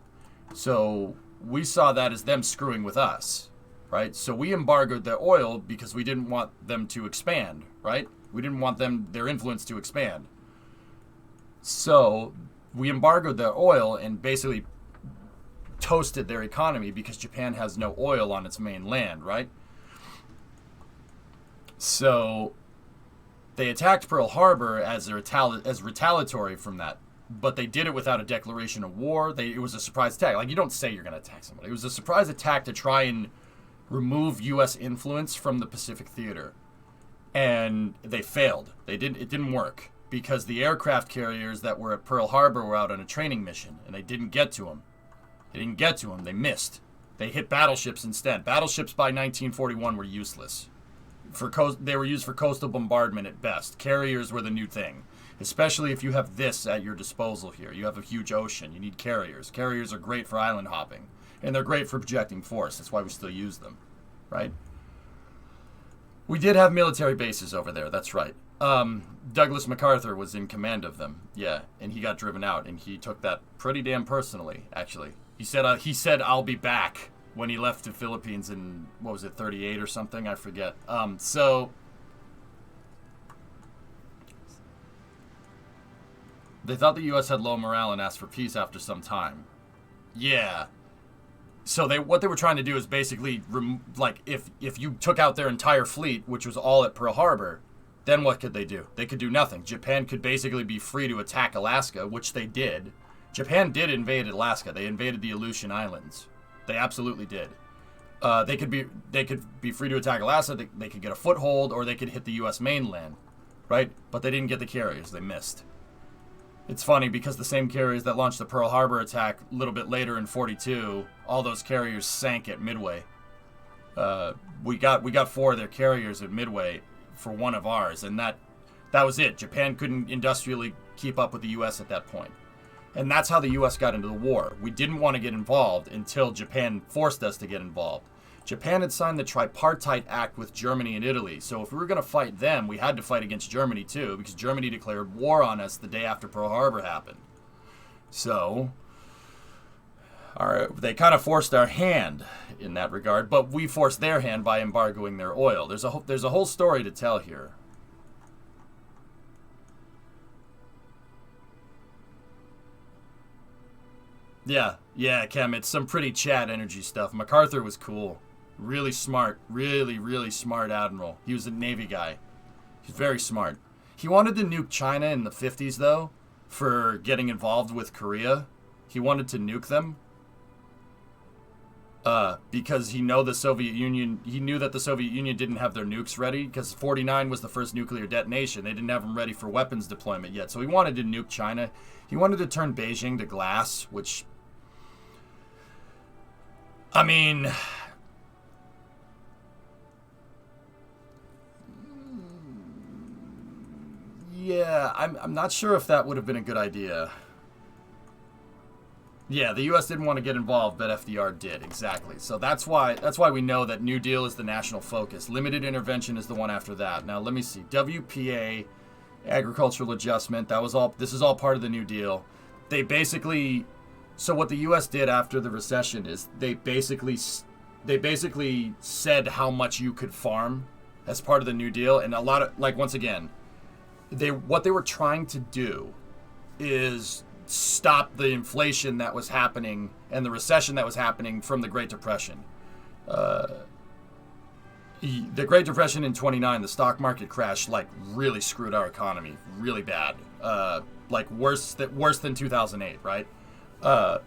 So we saw that as them screwing with us, right? So we embargoed their oil because we didn't want them to expand, right? We didn't want their influence to expand. So we embargoed their oil and basically toasted their economy because Japan has no oil on its mainland, right? So they attacked Pearl Harbor as retaliatory from that. But they did it without a declaration of war. It was a surprise attack. Like, you don't say you're going to attack somebody. It was a surprise attack to try and remove U.S. influence from the Pacific theater. And they failed. It didn't work because the aircraft carriers that were at Pearl Harbor were out on a training mission, and they didn't get to them. They missed. They hit battleships instead. Battleships by 1941 were useless. They were used for coastal bombardment at best. Carriers were the new thing. Especially if you have this at your disposal here. You have a huge ocean. You need carriers. Carriers are great for island hopping. And they're great for projecting force. That's why we still use them. Right? We did have military bases over there. That's right. Douglas MacArthur was in command of them. Yeah. And he got driven out. And he took that pretty damn personally, actually. He said, I'll be back when he left the Philippines in, 38 or something? I forget. They thought the U.S. had low morale and asked for peace after some time. Yeah. So what they were trying to do is basically, if you took out their entire fleet, which was all at Pearl Harbor, then what could they do? They could do nothing. Japan could basically be free to attack Alaska, which they did. Japan did invade Alaska. They invaded the Aleutian Islands. They absolutely did. They could be free to attack Alaska. They could get a foothold, or they could hit the U.S. mainland, right? But they didn't get the carriers. They missed. It's funny because the same carriers that launched the Pearl Harbor attack a little bit later in 42, all those carriers sank at Midway. We got 4 of their carriers at Midway for one of ours, and that was it. Japan couldn't industrially keep up with the U.S. at that point. And that's how the U.S. got into the war. We didn't want to get involved until Japan forced us to get involved. Japan had signed the Tripartite Act with Germany and Italy, so if we were going to fight them, we had to fight against Germany too, because Germany declared war on us the day after Pearl Harbor happened. So, they kind of forced our hand in that regard, but we forced their hand by embargoing their oil. There's a whole story to tell here. Yeah, Kem, it's some pretty Chad energy stuff. MacArthur was cool. Really smart. Really, really smart admiral. He was a Navy guy. He's very smart. He wanted to nuke China in the 50s, though, for getting involved with Korea. He wanted to nuke them. Because he knew that the Soviet Union didn't have their nukes ready, because 49 was the first nuclear detonation. They didn't have them ready for weapons deployment yet. So he wanted to nuke China. He wanted to turn Beijing to glass, which, I mean, yeah, I'm not sure if that would have been a good idea. Yeah, the U.S. didn't want to get involved, but FDR did, exactly. So that's why we know that New Deal is the national focus. Limited intervention is the one after that. Now, let me see. WPA, agricultural adjustment, this is all part of the New Deal. They basically, so what the U.S. did after the recession is they basically said how much you could farm as part of the New Deal. And a lot of, once again, what they were trying to do is stop the inflation that was happening and the recession that was happening from the Great Depression. The Great Depression in 29, the stock market crash like really screwed our economy really bad. Like worse than 2008, right? I'm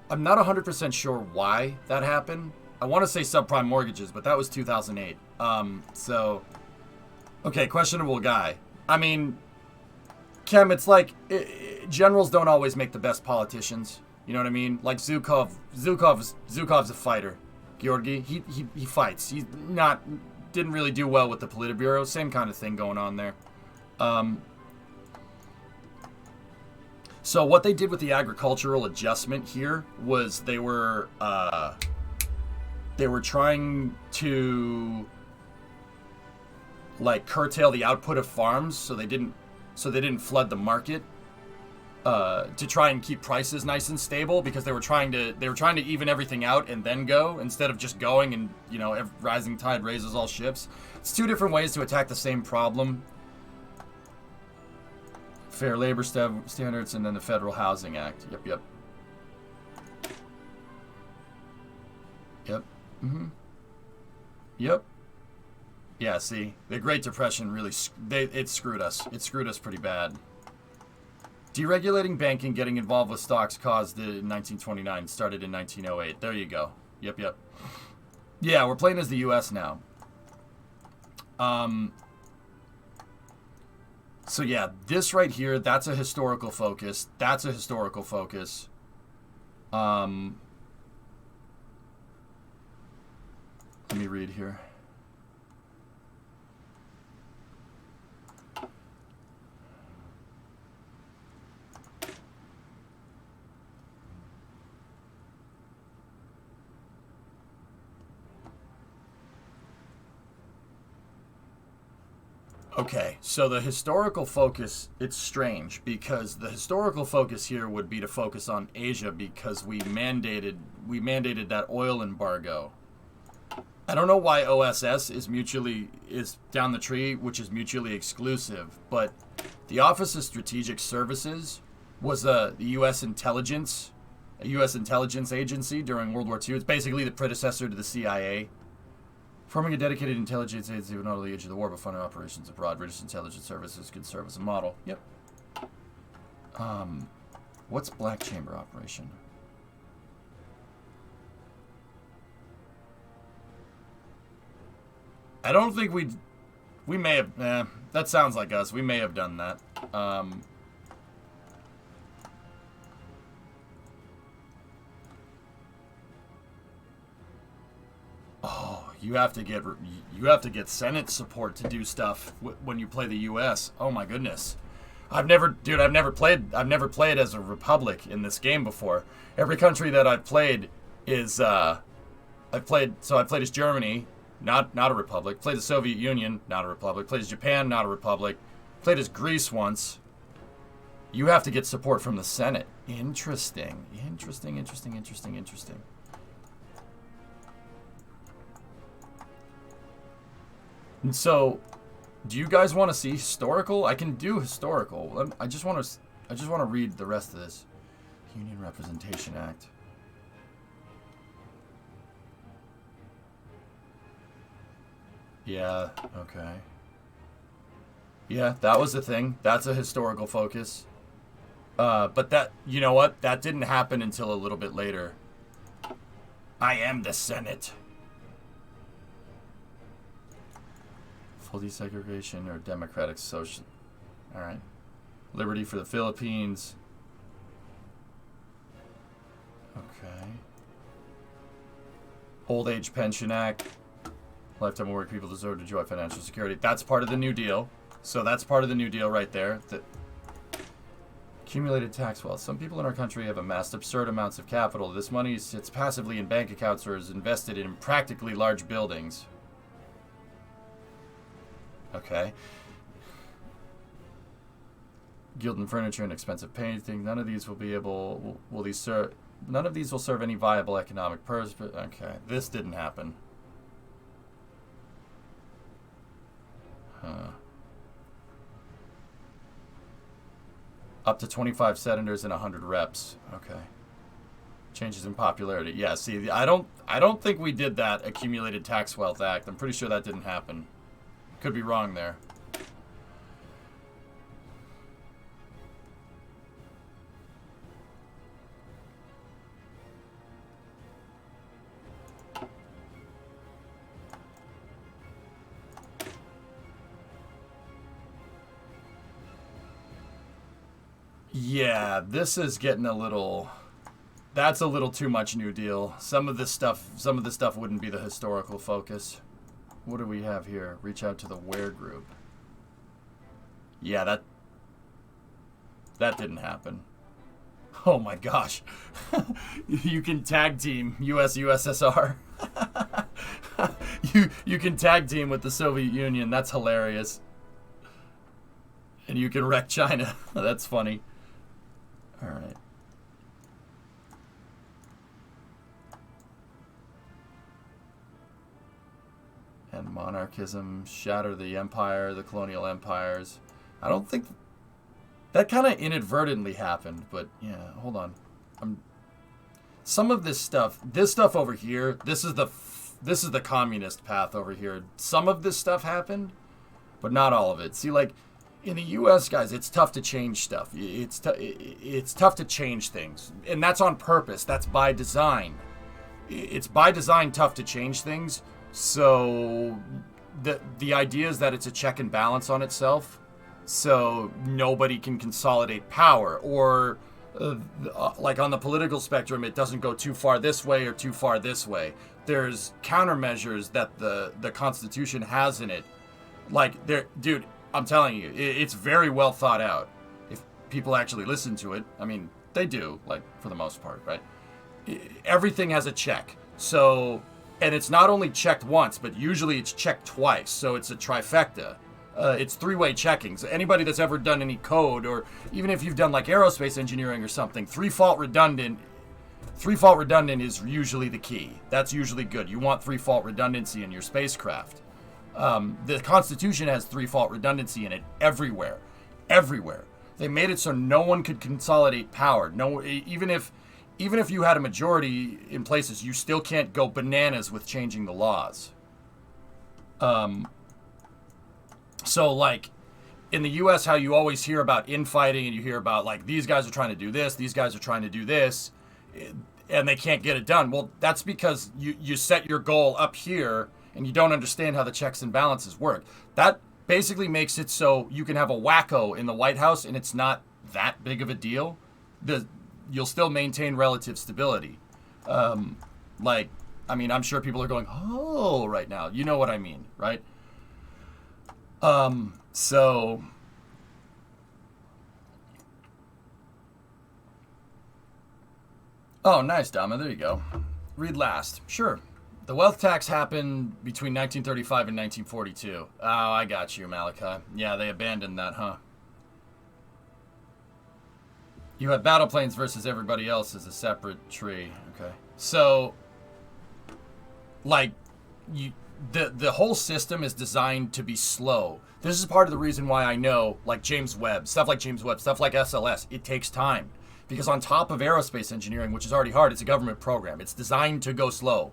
not 100% sure why that happened. I want to say subprime mortgages, but that was 2008. Okay, questionable guy. I mean, Kem, it's like generals don't always make the best politicians. You know what I mean? Like Zhukov's a fighter. Georgi, he fights. Didn't really do well with the Politburo. Same kind of thing going on there. So what they did with the agricultural adjustment here was they were trying to like curtail the output of farms so they didn't flood the market to try and keep prices nice and stable, because they were trying to even everything out and then go, instead of just going and, you know, rising tide raises all ships. It's two different ways to attack the same problem. Fair labor standards and then the Federal Housing Act. Yep. Yep. Yeah, see, the Great Depression really it screwed us. It screwed us pretty bad. Deregulating banking, getting involved with stocks caused in 1929, started in 1908. There you go. Yep. Yeah, we're playing as the U.S. now. So yeah, this right here, that's a historical focus. Let me read here. Okay, so the historical focus, it's strange, because the historical focus here would be to focus on Asia, because we mandated that oil embargo. I don't know why OSS is down the tree, which is mutually exclusive, but the Office of Strategic Services was the U.S. intelligence agency during World War II. It's basically the predecessor to the CIA. Forming a dedicated intelligence agency would not only enter the war, but fund operations abroad. British intelligence services could serve as a model. Yep. What's Black Chamber operation? I don't think we may have. That sounds like us. We may have done that. Oh, you have to get Senate support to do stuff when you play the U.S. Oh my goodness, I've never played as a republic in this game before. Every country that I've played is I've played as Germany, not a republic. Played the Soviet Union, not a republic. Played as Japan, not a republic. Played as Greece once. You have to get support from the Senate. Interesting. And so, do you guys want to see historical? I can do historical. I just want to read the rest of this. Union Representation Act. Yeah, okay. Yeah, that was the thing. That's a historical focus. But that, you know what? That didn't happen until a little bit later. I am the Senate. Full desegregation or democratic social. Alright. Liberty for the Philippines. Okay. Old Age Pension Act. Lifetime work people deserve to enjoy financial security. That's part of the New Deal. So that's part of the New Deal right there. The accumulated tax wealth. Some people in our country have amassed absurd amounts of capital. This money sits passively in bank accounts or is invested in practically large buildings. Okay. Gilded furniture and expensive painting. None of these will be able. None of these will serve any viable economic purpose. But okay, this didn't happen. Huh. Up to 25 senators and 100 reps. Okay. Changes in popularity. Yeah, see, I don't think we did that Accumulated Tax Wealth Act. I'm pretty sure that didn't happen. Could be wrong there. Yeah, this is getting a little... That's a little too much New Deal. Some of the stuff wouldn't be the historical focus. What do we have here? Reach out to the Where group. Yeah, that didn't happen. Oh my gosh. You can tag team USSR. You can tag team with the Soviet Union. That's hilarious. And you can wreck China. That's funny. All right. And monarchism, shatter the empire, the colonial empires. I don't think that kind of inadvertently happened, but yeah, hold on. Some of this stuff over here, this is the communist path over here. Some of this stuff happened, but not all of it. See, like in the U.S., guys, it's tough to change stuff. It's tough to change things, and that's on purpose. That's by design. It's by design tough to change things. So the idea is that it's a check and balance on itself, so nobody can consolidate power, or like on the political spectrum, it doesn't go too far this way or too far this way. There's countermeasures that the Constitution has in it. Like, dude, I'm telling you, it's very well thought out. If people actually listen to it, I mean, they do, like, for the most part, right? Everything has a check. So... And it's not only checked once, but usually it's checked twice. So it's a trifecta. It's three-way checking. So anybody that's ever done any code, or even if you've done like aerospace engineering or something, three-fault redundant is usually the key. That's usually good. You want three-fault redundancy in your spacecraft. The Constitution has three-fault redundancy in it everywhere. Everywhere. They made it so no one could consolidate power. No, even if you had a majority in places, you still can't go bananas with changing the laws. So, like, in the U.S., how you always hear about infighting, and you hear about, like, these guys are trying to do this, these guys are trying to do this, and they can't get it done. Well, that's because you set your goal up here, and you don't understand how the checks and balances work. That basically makes it so you can have a wacko in the White House, and it's not that big of a deal. You'll still maintain relative stability. Like, I mean, I'm sure people are going, oh, right now. You know what I mean, right? So... Oh, nice, Dama. There you go. Read last. Sure. The wealth tax happened between 1935 and 1942. Oh, I got you, Malachi. Yeah, they abandoned that, huh? You have battle planes versus everybody else as a separate tree. Okay. So, like, the whole system is designed to be slow. This is part of the reason why I know, like, James Webb, stuff like SLS, it takes time. Because on top of aerospace engineering, which is already hard, it's a government program. It's designed to go slow.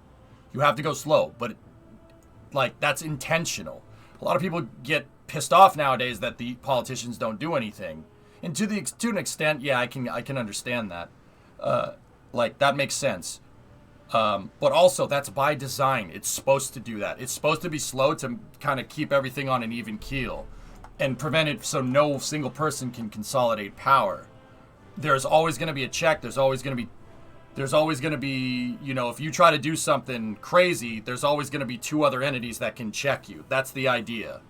You have to go slow, but, like, that's intentional. A lot of people get pissed off nowadays that the politicians don't do anything. And to an extent, yeah, I can understand that. Like, that makes sense. But also, that's by design. It's supposed to do that. It's supposed to be slow to kind of keep everything on an even keel and prevent it so no single person can consolidate power. There's always going to be a check. There's always going to be, you know, if you try to do something crazy, there's always going to be two other entities that can check you. That's the idea.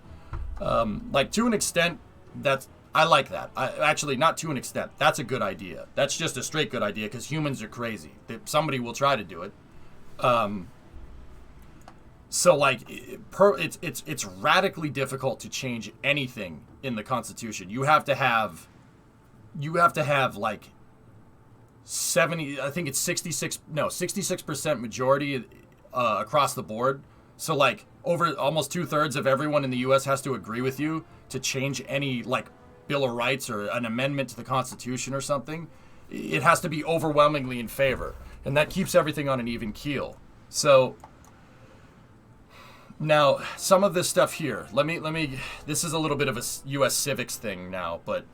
Like, to an extent, I like that. Actually, not to an extent. That's a good idea. That's just a straight good idea because humans are crazy. Somebody will try to do it. So, like, it's radically difficult to change anything in the Constitution. You have to have like 66% majority across the board. So, like, over almost 2/3 of everyone in the U.S. has to agree with you to change any, like, Bill of Rights or an amendment to the Constitution or something, it has to be overwhelmingly in favor. And that keeps everything on an even keel. So now some of this stuff here, let me, this is a little bit of a U.S. civics thing now, but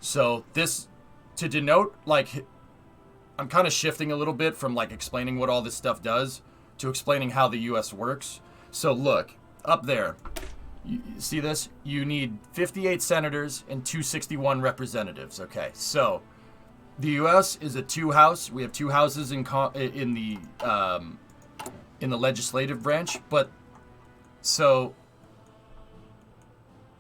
so this, to denote, like, I'm kind of shifting a little bit from like explaining what all this stuff does to explaining how the U.S. works. So look, up there, you see this? You need 58 senators and 261 representatives. Okay, so the U.S. is a two-house. We have two houses in the legislative branch, but so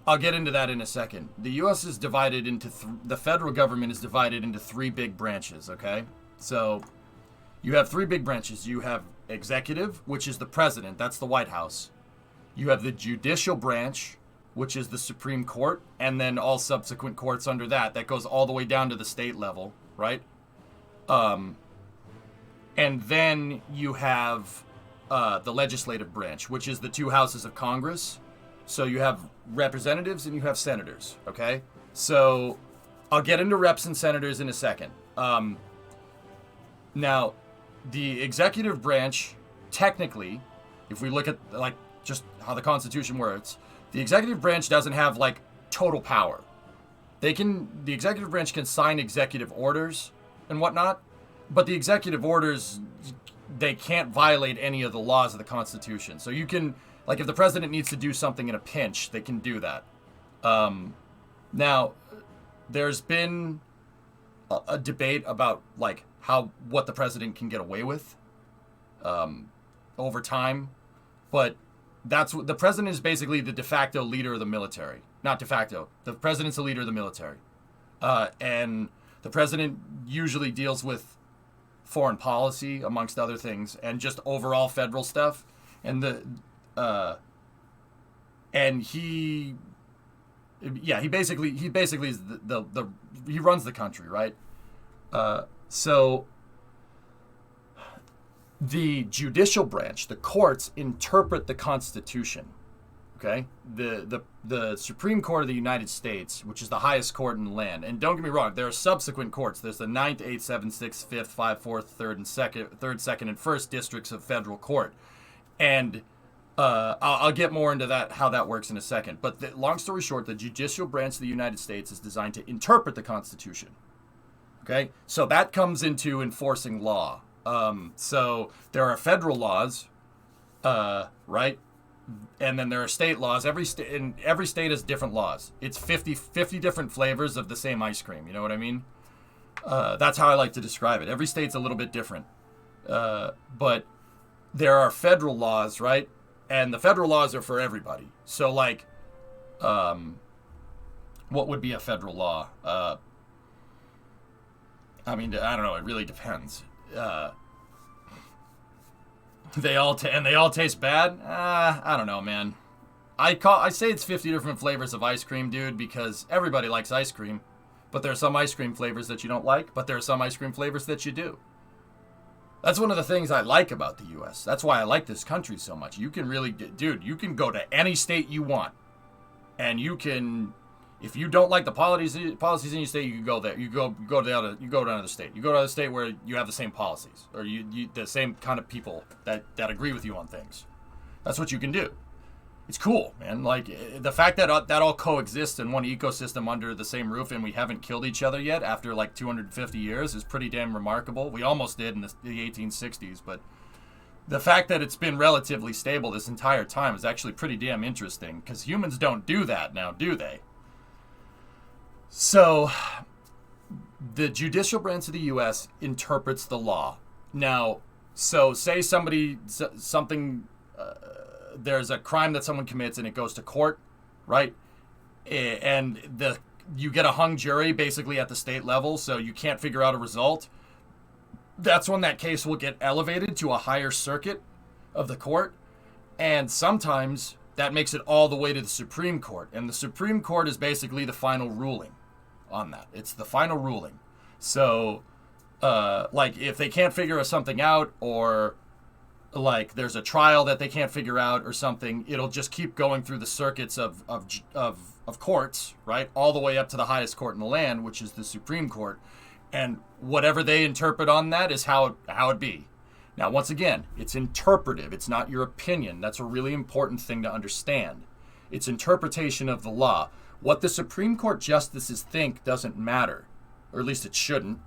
I'll get into that in a second. The U.S. is divided into the federal government is divided into three big branches. Okay, so you have three big branches. You have executive, which is the president. That's the White House. You have the judicial branch, which is the Supreme Court, and then all subsequent courts under that. That goes all the way down to the state level, right? And then you have the legislative branch, which is the two houses of Congress. So you have representatives and you have senators, okay? So I'll get into reps and senators in a second. Now, the executive branch, technically, if we look at like just how the Constitution works, the executive branch doesn't have like total power. The executive branch can sign executive orders and whatnot, but the executive orders, they can't violate any of the laws of the Constitution. So you can, like, if the president needs to do something in a pinch, they can do that. Now, there's been a debate about like what the president can get away with over time, but that's what the president is, basically the de facto leader of the military. Not de facto. The president's the leader of the military. And the president usually deals with foreign policy, amongst other things, and just overall federal stuff. And he basically is he runs the country, right? So the judicial branch, the courts, interpret the Constitution. Okay, the Supreme Court of the United States, which is the highest court in the land, and don't get me wrong, there are subsequent courts. There's the 9th, 8th, 7th, 6th, 5th, 5th, 4th, 3rd, and 2nd, and 1st districts of federal court, and I'll get more into that, how that works in a second. But long story short, the judicial branch of the United States is designed to interpret the Constitution. Okay, so that comes into enforcing law. So there are federal laws, right? And then there are state laws. Every state has different laws. It's 50 different flavors of the same ice cream. You know what I mean? That's how I like to describe it. Every state's a little bit different. But there are federal laws, right? And the federal laws are for everybody. So like, what would be a federal law? I mean, I don't know. It really depends. They all taste bad. I don't know, man. I say it's 50 different flavors of ice cream, dude, because everybody likes ice cream. But there are some ice cream flavors that you don't like, but there are some ice cream flavors that you do. That's one of the things I like about the U.S. That's why I like this country so much. You can really, dude, you can go to any state you want, and you can, if you don't like the policies in your state, you can go there. You go to another state. You go to another state where you have the same policies, or you the same kind of people that agree with you on things. That's what you can do. It's cool, man. Like, the fact that all coexists in one ecosystem under the same roof, and we haven't killed each other yet after like 250 years is pretty damn remarkable. We almost did in the 1860s, but the fact that it's been relatively stable this entire time is actually pretty damn interesting, because humans don't do that now, do they? So, the judicial branch of the U.S. interprets the law. Now, so say there's a crime that someone commits and it goes to court, right? And you get a hung jury basically at the state level, so you can't figure out a result. That's when that case will get elevated to a higher circuit of the court. And sometimes that makes it all the way to the Supreme Court. And the Supreme Court is basically the final ruling on that. It's the final ruling. So, like, if they can't figure something out, or like there's a trial that they can't figure out or something, it'll just keep going through the circuits of courts, right? All the way up to the highest court in the land, which is the Supreme Court. And whatever they interpret on that is how it be. Now, once again, it's interpretive. It's not your opinion. That's a really important thing to understand. It's interpretation of the law. What the Supreme Court justices think doesn't matter, or at least it shouldn't.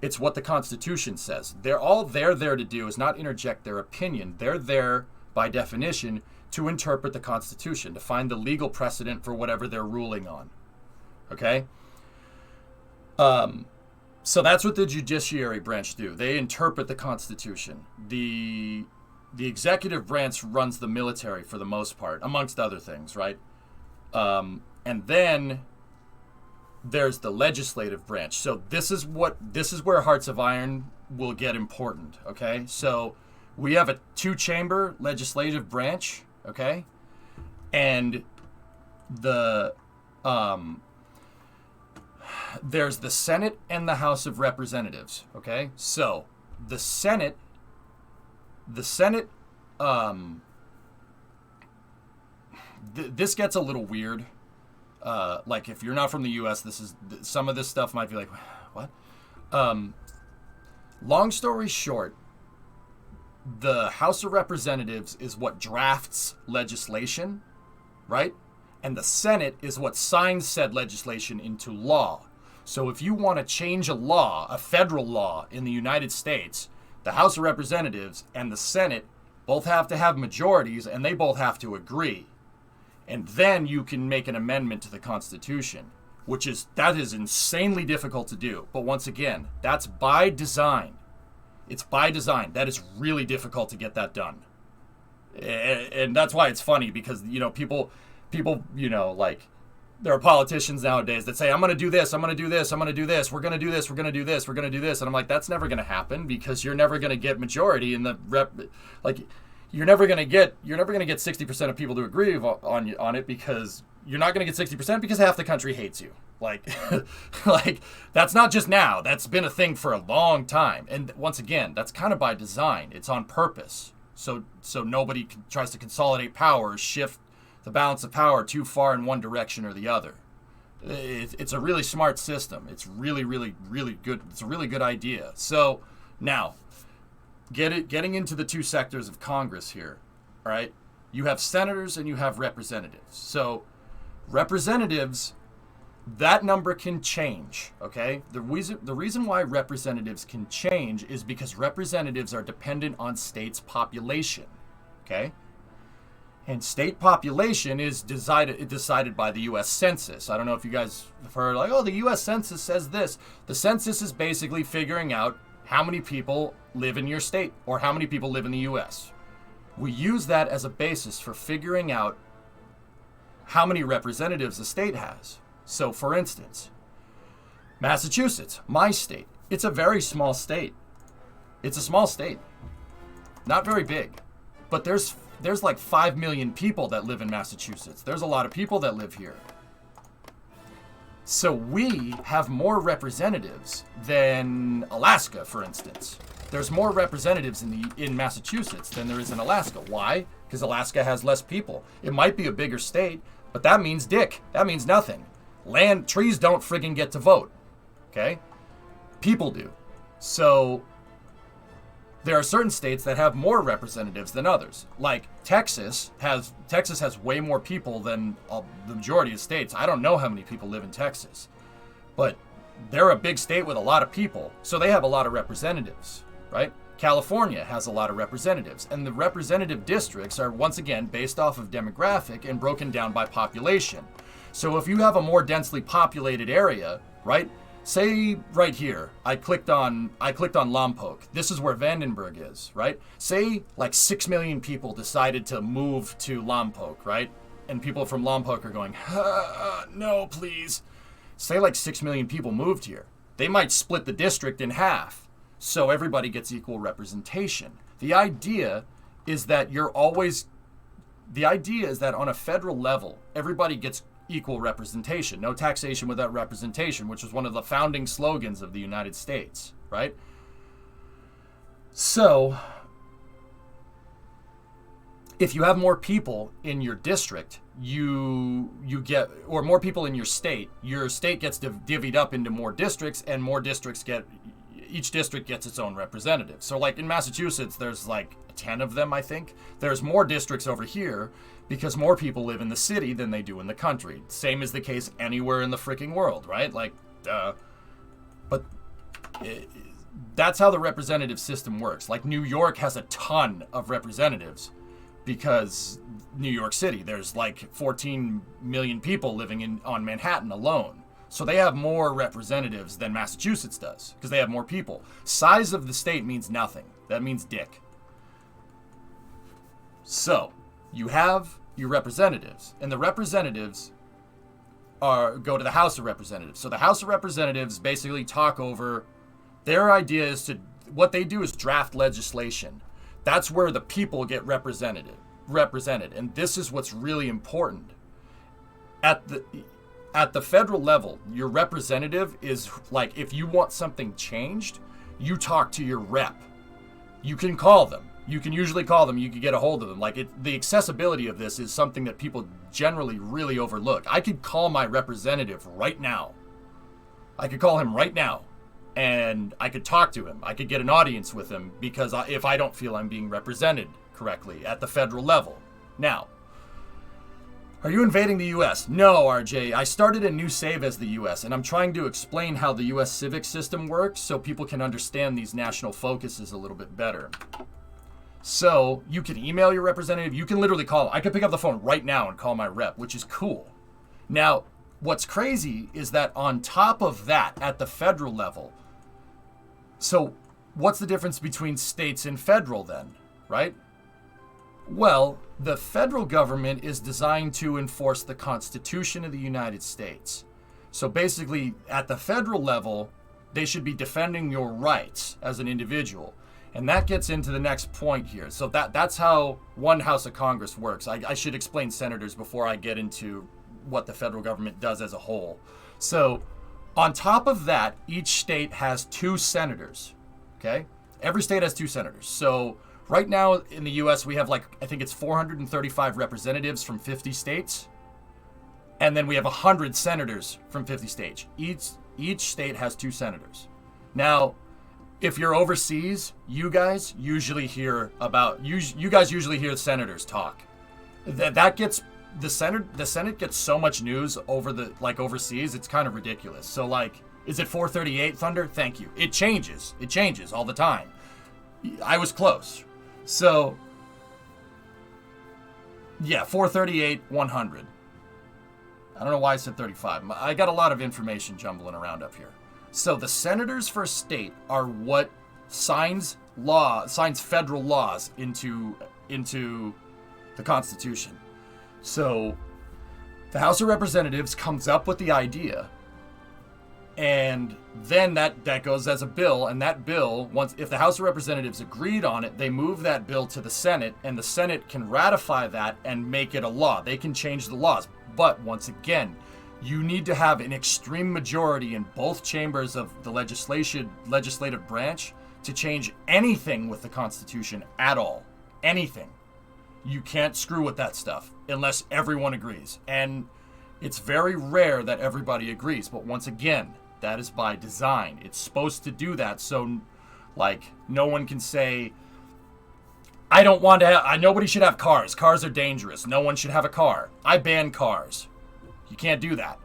It's what the Constitution says. They're there to do is not interject their opinion. They're there, by definition, to interpret the Constitution, to find the legal precedent for whatever they're ruling on. Okay? So that's what the judiciary branch do. They interpret the Constitution. The executive branch runs the military for the most part, amongst other things, right? And then there's the legislative branch. So this is where Hearts of Iron will get important, okay? So we have a 2-chamber legislative branch, okay? And there's the Senate and the House of Representatives, okay? So the Senate this gets a little weird. Like if you're not from the U.S., some of this stuff might be like, what? Long story short, the House of Representatives is what drafts legislation, right? And the Senate is what signs said legislation into law. So if you want to change a law, a federal law in the United States, the House of Representatives and the Senate both have to have majorities, and they both have to agree. And then you can make an amendment to the Constitution, that is insanely difficult to do. But once again, that's by design. It's by design. That is really difficult to get that done. And that's why it's funny, because, people, like, there are politicians nowadays that say, I'm going to do this, I'm going to do this, I'm going to do this, we're going to do this, we're going to do this, we're going to do this. And I'm like, that's never going to happen, because you're never going to get majority in the you're never going to get 60% of people to agree on it, because you're not going to get 60% because half the country hates you. Like that's not just now. That's been a thing for a long time. And once again, that's kind of by design. It's on purpose. So nobody tries to consolidate power or shift the balance of power too far in one direction or the other. It's a really smart system. It's really, really, really good. It's a really good idea. So now, getting into the 2 sectors of Congress here, all right? You have senators and you have representatives. So representatives, that number can change, okay? The reason why representatives can change is because representatives are dependent on states' population, okay? And state population is decided by the U.S. Census. I don't know if you guys have heard, like, oh, the U.S. Census says this. The census is basically figuring out how many people live in your state or how many people live in the U.S. We use that as a basis for figuring out how many representatives a state has. So, for instance, Massachusetts, my state, it's a very small state. It's a small state. Not very big. But there's like 5 million people that live in Massachusetts. There's a lot of people that live here. So we have more representatives than Alaska, for instance. There's more representatives in Massachusetts than there is in Alaska. Why? Because Alaska has less people. It might be a bigger state, but that means dick. That means nothing. Trees don't friggin' get to vote. Okay? People do. So there are certain states that have more representatives than others. Like Texas has way more people than the majority of states. I don't know how many people live in Texas, but they're a big state with a lot of people, so they have a lot of representatives, right? California has a lot of representatives, and the representative districts are once again based off of demographic and broken down by population. So if you have a more densely populated area, right? Say right here, I clicked on Lompoc. This is where Vandenberg is, right? Say like 6 million people decided to move to Lompoc, right? And people from Lompoc are going, no, please. Say like 6 million people moved here. They might split the district in half, so everybody gets equal representation. The idea is that on a federal level, everybody gets equal representation. No taxation without representation, which was one of the founding slogans of the United States, right? So if you have more people in your district, you get, or more people in your state gets divvied up into more districts, and more districts each district gets its own representative. So like in Massachusetts, there's like 10 of them, I think. There's more districts over here because more people live in the city than they do in the country. Same is the case anywhere in the freaking world, right? Like, but that's how the representative system works. Like New York has a ton of representatives because New York City, there's like 14 million people living on Manhattan alone. So they have more representatives than Massachusetts does because they have more people. Size of the state means nothing. That means dick. So you have your representatives, and the representatives go to the House of Representatives. So the House of Representatives basically talk over, their idea is what they do is draft legislation. That's where the people get represented. And this is what's really important. At the federal level, your representative is like, if you want something changed, you talk to your rep. You can call them. You can usually call them. You can get a hold of them. Like the accessibility of this is something that people generally really overlook. I could call my representative right now. I could call him right now, and I could talk to him. I could get an audience with him because if I don't feel I'm being represented correctly at the federal level. Now, are you invading the U.S.? No, RJ. I started a new save as the U.S., and I'm trying to explain how the U.S. civic system works so people can understand these national focuses a little bit better. So you can email your representative. You can literally call. I could pick up the phone right now and call my rep, which is cool. Now, what's crazy is that on top of that, at the federal level, so what's the difference between states and federal then, right? Well, the federal government is designed to enforce the Constitution of the United States. So basically, at the federal level, they should be defending your rights as an individual. And that gets into the next point here. So that's how one House of Congress works. I should explain senators before I get into what the federal government does as a whole. So on top of that, each state has 2 senators, okay? Every state has 2 senators. So right now in the U.S., we have I think it's 435 representatives from 50 states. And then we have 100 senators from 50 states. Each state has 2 senators. Now, if you're overseas, you guys usually hear senators talk. That gets the Senate gets so much news overseas, it's kind of ridiculous. So is it 438 Thunder? Thank you. It changes all the time. I was close. So yeah, 438 100. I don't know why I said 35. I got a lot of information jumbling around up here. So the senators for a state are what signs federal laws into the Constitution. So the House of Representatives comes up with the idea, and then that goes as a bill, and that bill, if the House of Representatives agreed on it, they move that bill to the Senate, and the Senate can ratify that and make it a law. They can change the laws. But once again, you need to have an extreme majority in both chambers of the legislative branch to change anything with the Constitution at all. Anything. You can't screw with that stuff unless everyone agrees. And it's very rare that everybody agrees. But once again, that is by design. It's supposed to do that so, no one can say, I don't want to have, nobody should have cars. Cars are dangerous. No one should have a car. I ban cars. You can't do that.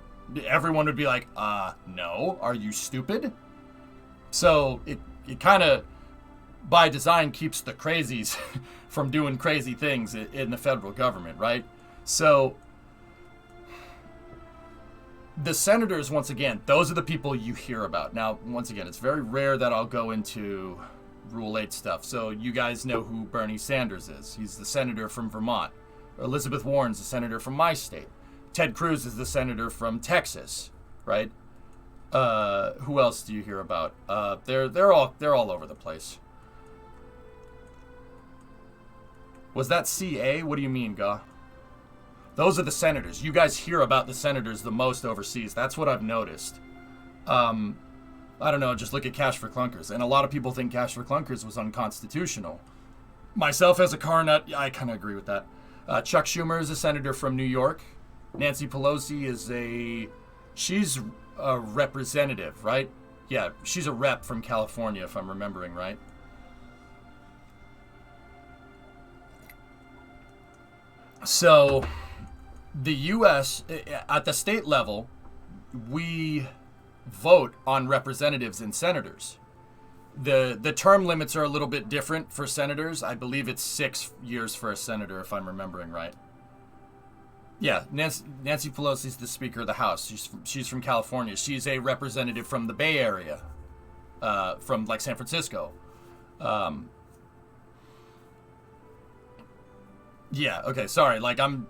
Everyone would be like, no, are you stupid? So it kind of, by design, keeps the crazies from doing crazy things in the federal government, right? So the senators, once again, those are the people you hear about. Now, once again, it's very rare that I'll go into Rule 8 stuff. So you guys know who Bernie Sanders is. He's the senator from Vermont. Elizabeth Warren's the senator from my state. Ted Cruz is the senator from Texas, right? Who else do you hear about? They're all over the place. Was that CA? What do you mean, Gah? Those are the senators. You guys hear about the senators the most overseas. That's what I've noticed. I don't know, just look at Cash for Clunkers. And a lot of people think Cash for Clunkers was unconstitutional. Myself as a car nut, I kind of agree with that. Chuck Schumer is a senator from New York. Nancy Pelosi she's a representative, right? Yeah, she's a rep from California, if I'm remembering right. So, the U.S., at the state level, we vote on representatives and senators. The term limits are a little bit different for senators. I believe it's 6 years for a senator, if I'm remembering right. Yeah, Nancy Pelosi's the Speaker of the House. She's from California. She's a representative from the Bay Area, from like San Francisco. Yeah, okay, sorry. I'm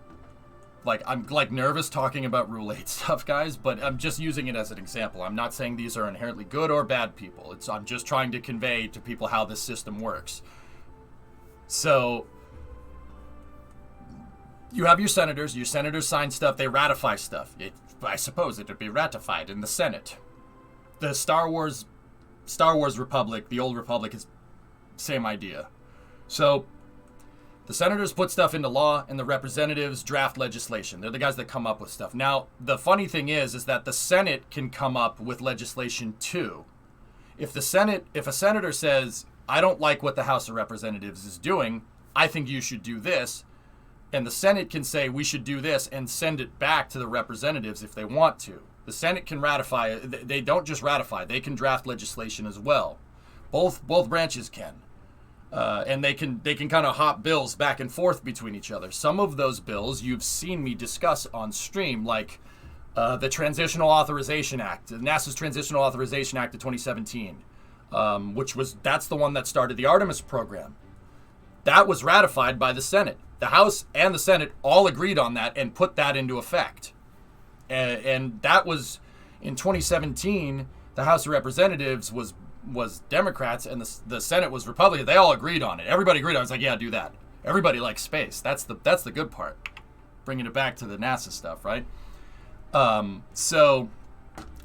nervous talking about Rule 8 stuff, guys, but I'm just using it as an example. I'm not saying these are inherently good or bad people. I'm just trying to convey to people how this system works. So, you have your senators sign stuff, they ratify stuff. I suppose it would be ratified in the Senate. The Star Wars Republic, the old Republic, is same idea. So, the senators put stuff into law, and the representatives draft legislation. They're the guys that come up with stuff. Now, the funny thing is that the Senate can come up with legislation too. If a senator says, I don't like what the House of Representatives is doing, I think you should do this, and the Senate can say we should do this and send it back to the representatives if they want to. The Senate can ratify it. They don't just ratify, they can draft legislation as well. Both branches can. And they can kind of hop bills back and forth between each other. Some of those bills you've seen me discuss on stream, like the Transitional Authorization Act, NASA's Transitional Authorization Act of 2017, that's the one that started the Artemis program. That was ratified by the Senate. The House and the Senate all agreed on that and put that into effect. And that was in 2017. The House of Representatives was Democrats and the Senate was Republican. They all agreed on it. Everybody agreed on it. It's like, yeah, do that. Everybody likes space. That's the good part. Bringing it back to the NASA stuff, right? So,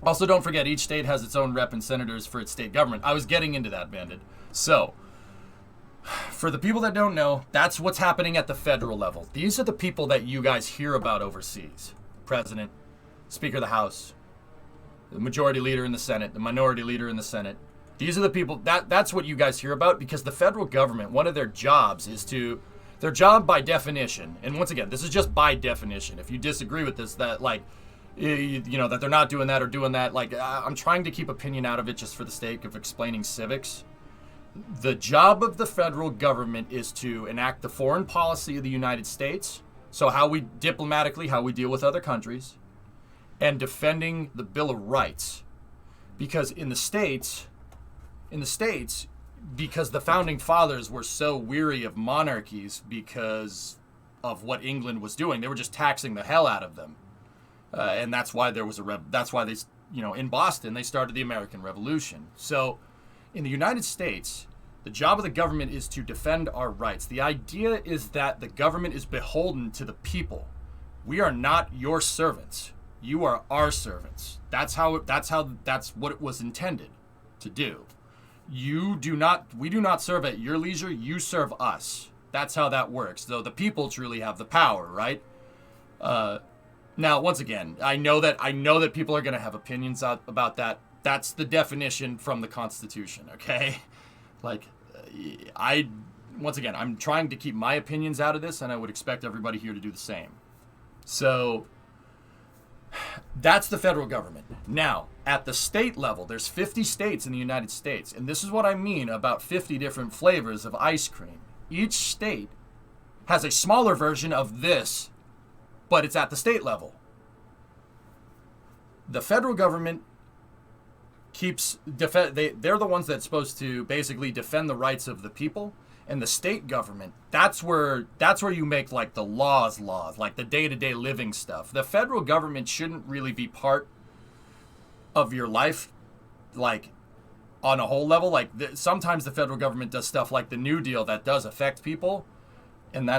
also don't forget, each state has its own rep and senators for its state government. I was getting into that, Bandit. So, for the people that don't know, that's what's happening at the federal level. These are the people that you guys hear about overseas. President, Speaker of the House, the majority leader in the Senate, the minority leader in the Senate. These are the people, that's what you guys hear about, because the federal government, one of their jobs is their job by definition, and once again, this is just by definition. If you disagree with this, that that they're not doing that or doing that, I'm trying to keep opinion out of it just for the sake of explaining civics. The job of the federal government is to enact the foreign policy of the United States, so how we deal with other countries, and defending the Bill of Rights. Because in the States, because the founding fathers were so weary of monarchies because of what England was doing, they were just taxing the hell out of them. And that's why in Boston, they started the American Revolution. So in the United States, the job of the government is to defend our rights. The idea is that the government is beholden to the people. We are not your servants. You are our servants. That's what it was intended to do. We do not serve at your leisure. You serve us. That's how that works. Though the people truly have the power, right? Now, once again, I know that people are going to have opinions about that. That's the definition from the Constitution, okay? I'm trying to keep my opinions out of this, and I would expect everybody here to do the same. So, that's the federal government. Now, at the state level, there's 50 states in the United States, and this is what I mean about 50 different flavors of ice cream. Each state has a smaller version of this, but it's at the state level. The federal government they're the ones that's supposed to basically defend the rights of the people, and the state government, that's where you make the laws, like the day-to-day living stuff. The federal government shouldn't really be part of your life, on a whole level. Sometimes the federal government does stuff like the New Deal that does affect people, and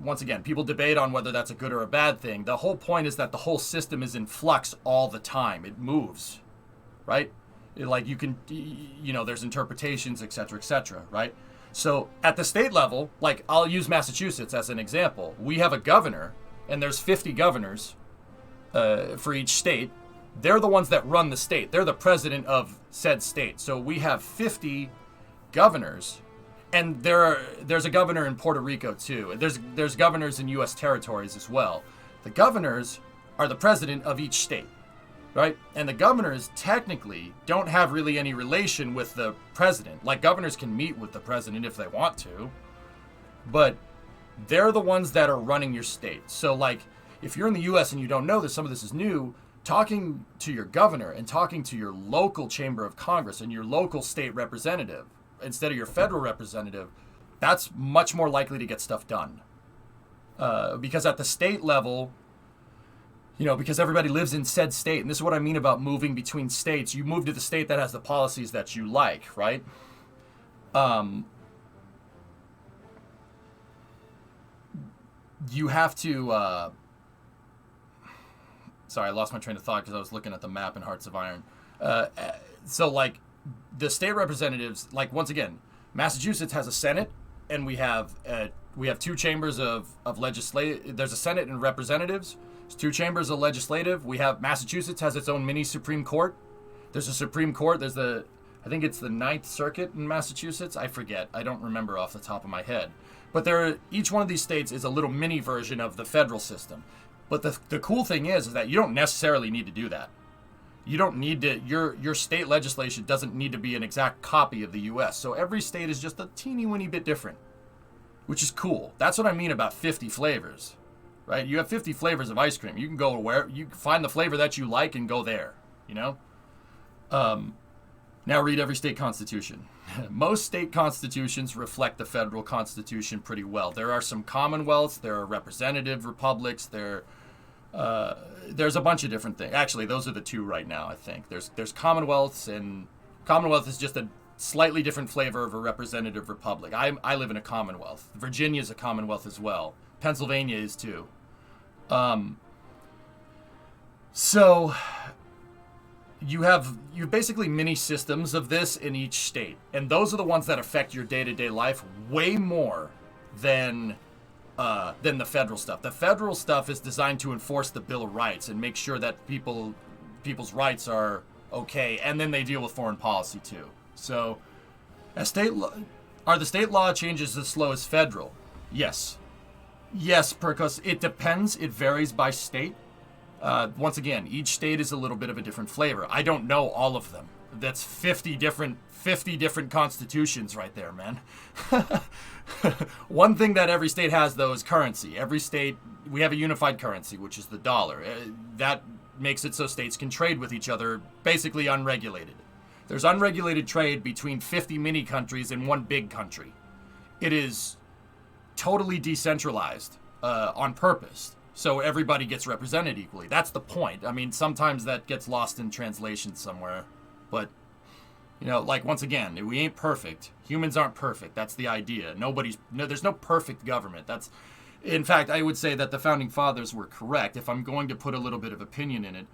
once again, people debate on whether that's a good or a bad thing. The whole point is that the whole system is in flux all the time. It moves, right? There's interpretations, etc., right? So at the state level, like I'll use Massachusetts as an example. We have a governor, and there's 50 governors for each state. They're the ones that run the state. They're the president of said state. So we have 50 governors, and there's a governor in Puerto Rico too. There's governors in U.S. territories as well. The governors are the president of each state, right? And the governors technically don't have really any relation with the president. Like, governors can meet with the president if they want to, but they're the ones that are running your state. So, like, if you're in the U.S. and you don't know that some of this is new, talking to your governor and talking to your local chamber of Congress and your local state representative instead of your federal representative, that's much more likely to get stuff done. Because at the state level, you know, because everybody lives in said state, and this is what I mean about moving between states. You move to the state that has the policies that you like, right? You have to... Sorry, I lost my train of thought because I was looking at the map in Hearts of Iron. So, like, the state representatives, like, once again, Massachusetts has a Senate, and we have two chambers of legislative. There's a Senate and representatives. There's two chambers of legislative. We have Massachusetts has its own mini Supreme Court. There's a Supreme Court. There's I think it's the Ninth Circuit in Massachusetts. I forget. I don't remember off the top of my head. But each one of these states is a little mini version of the federal system. But the cool thing is that you don't necessarily need to do that. You don't need to, your state legislation doesn't need to be an exact copy of the U.S. So every state is just a teeny weeny bit different, which is cool. That's what I mean about 50 flavors, right? You have 50 flavors of ice cream. You can go you can find the flavor that you like and go there, you know? Now read every state constitution. Most state constitutions reflect the federal constitution pretty well. There are some commonwealths, there are representative republics, there's a bunch of different things. Actually, those are the two right now, I think. There's commonwealths, and Commonwealth is just a slightly different flavor of a representative republic. I live in a commonwealth. Virginia is a commonwealth as well. Pennsylvania is too. So you have basically mini systems of this in each state, and those are the ones that affect your day-to-day life way more than the federal stuff. The federal stuff is designed to enforce the Bill of Rights and make sure that people's rights are okay, and then they deal with foreign policy too. So, are the state law changes as slow as federal? Yes, because it depends. It varies by state. Once again, each state is a little bit of a different flavor. I don't know all of them. That's 50 different constitutions right there, man. One thing that every state has, though, is currency. Every state, we have a unified currency, which is the dollar. That makes it so states can trade with each other, basically unregulated. There's unregulated trade between 50 mini countries and one big country. It is totally decentralized on purpose. So everybody gets represented equally. That's the point. I mean, sometimes that gets lost in translation somewhere. But, you know, like, once again, we ain't perfect. Humans aren't perfect. That's the idea. There's no perfect government. In fact, I would say that the Founding Fathers were correct. If I'm going to put a little bit of opinion in it,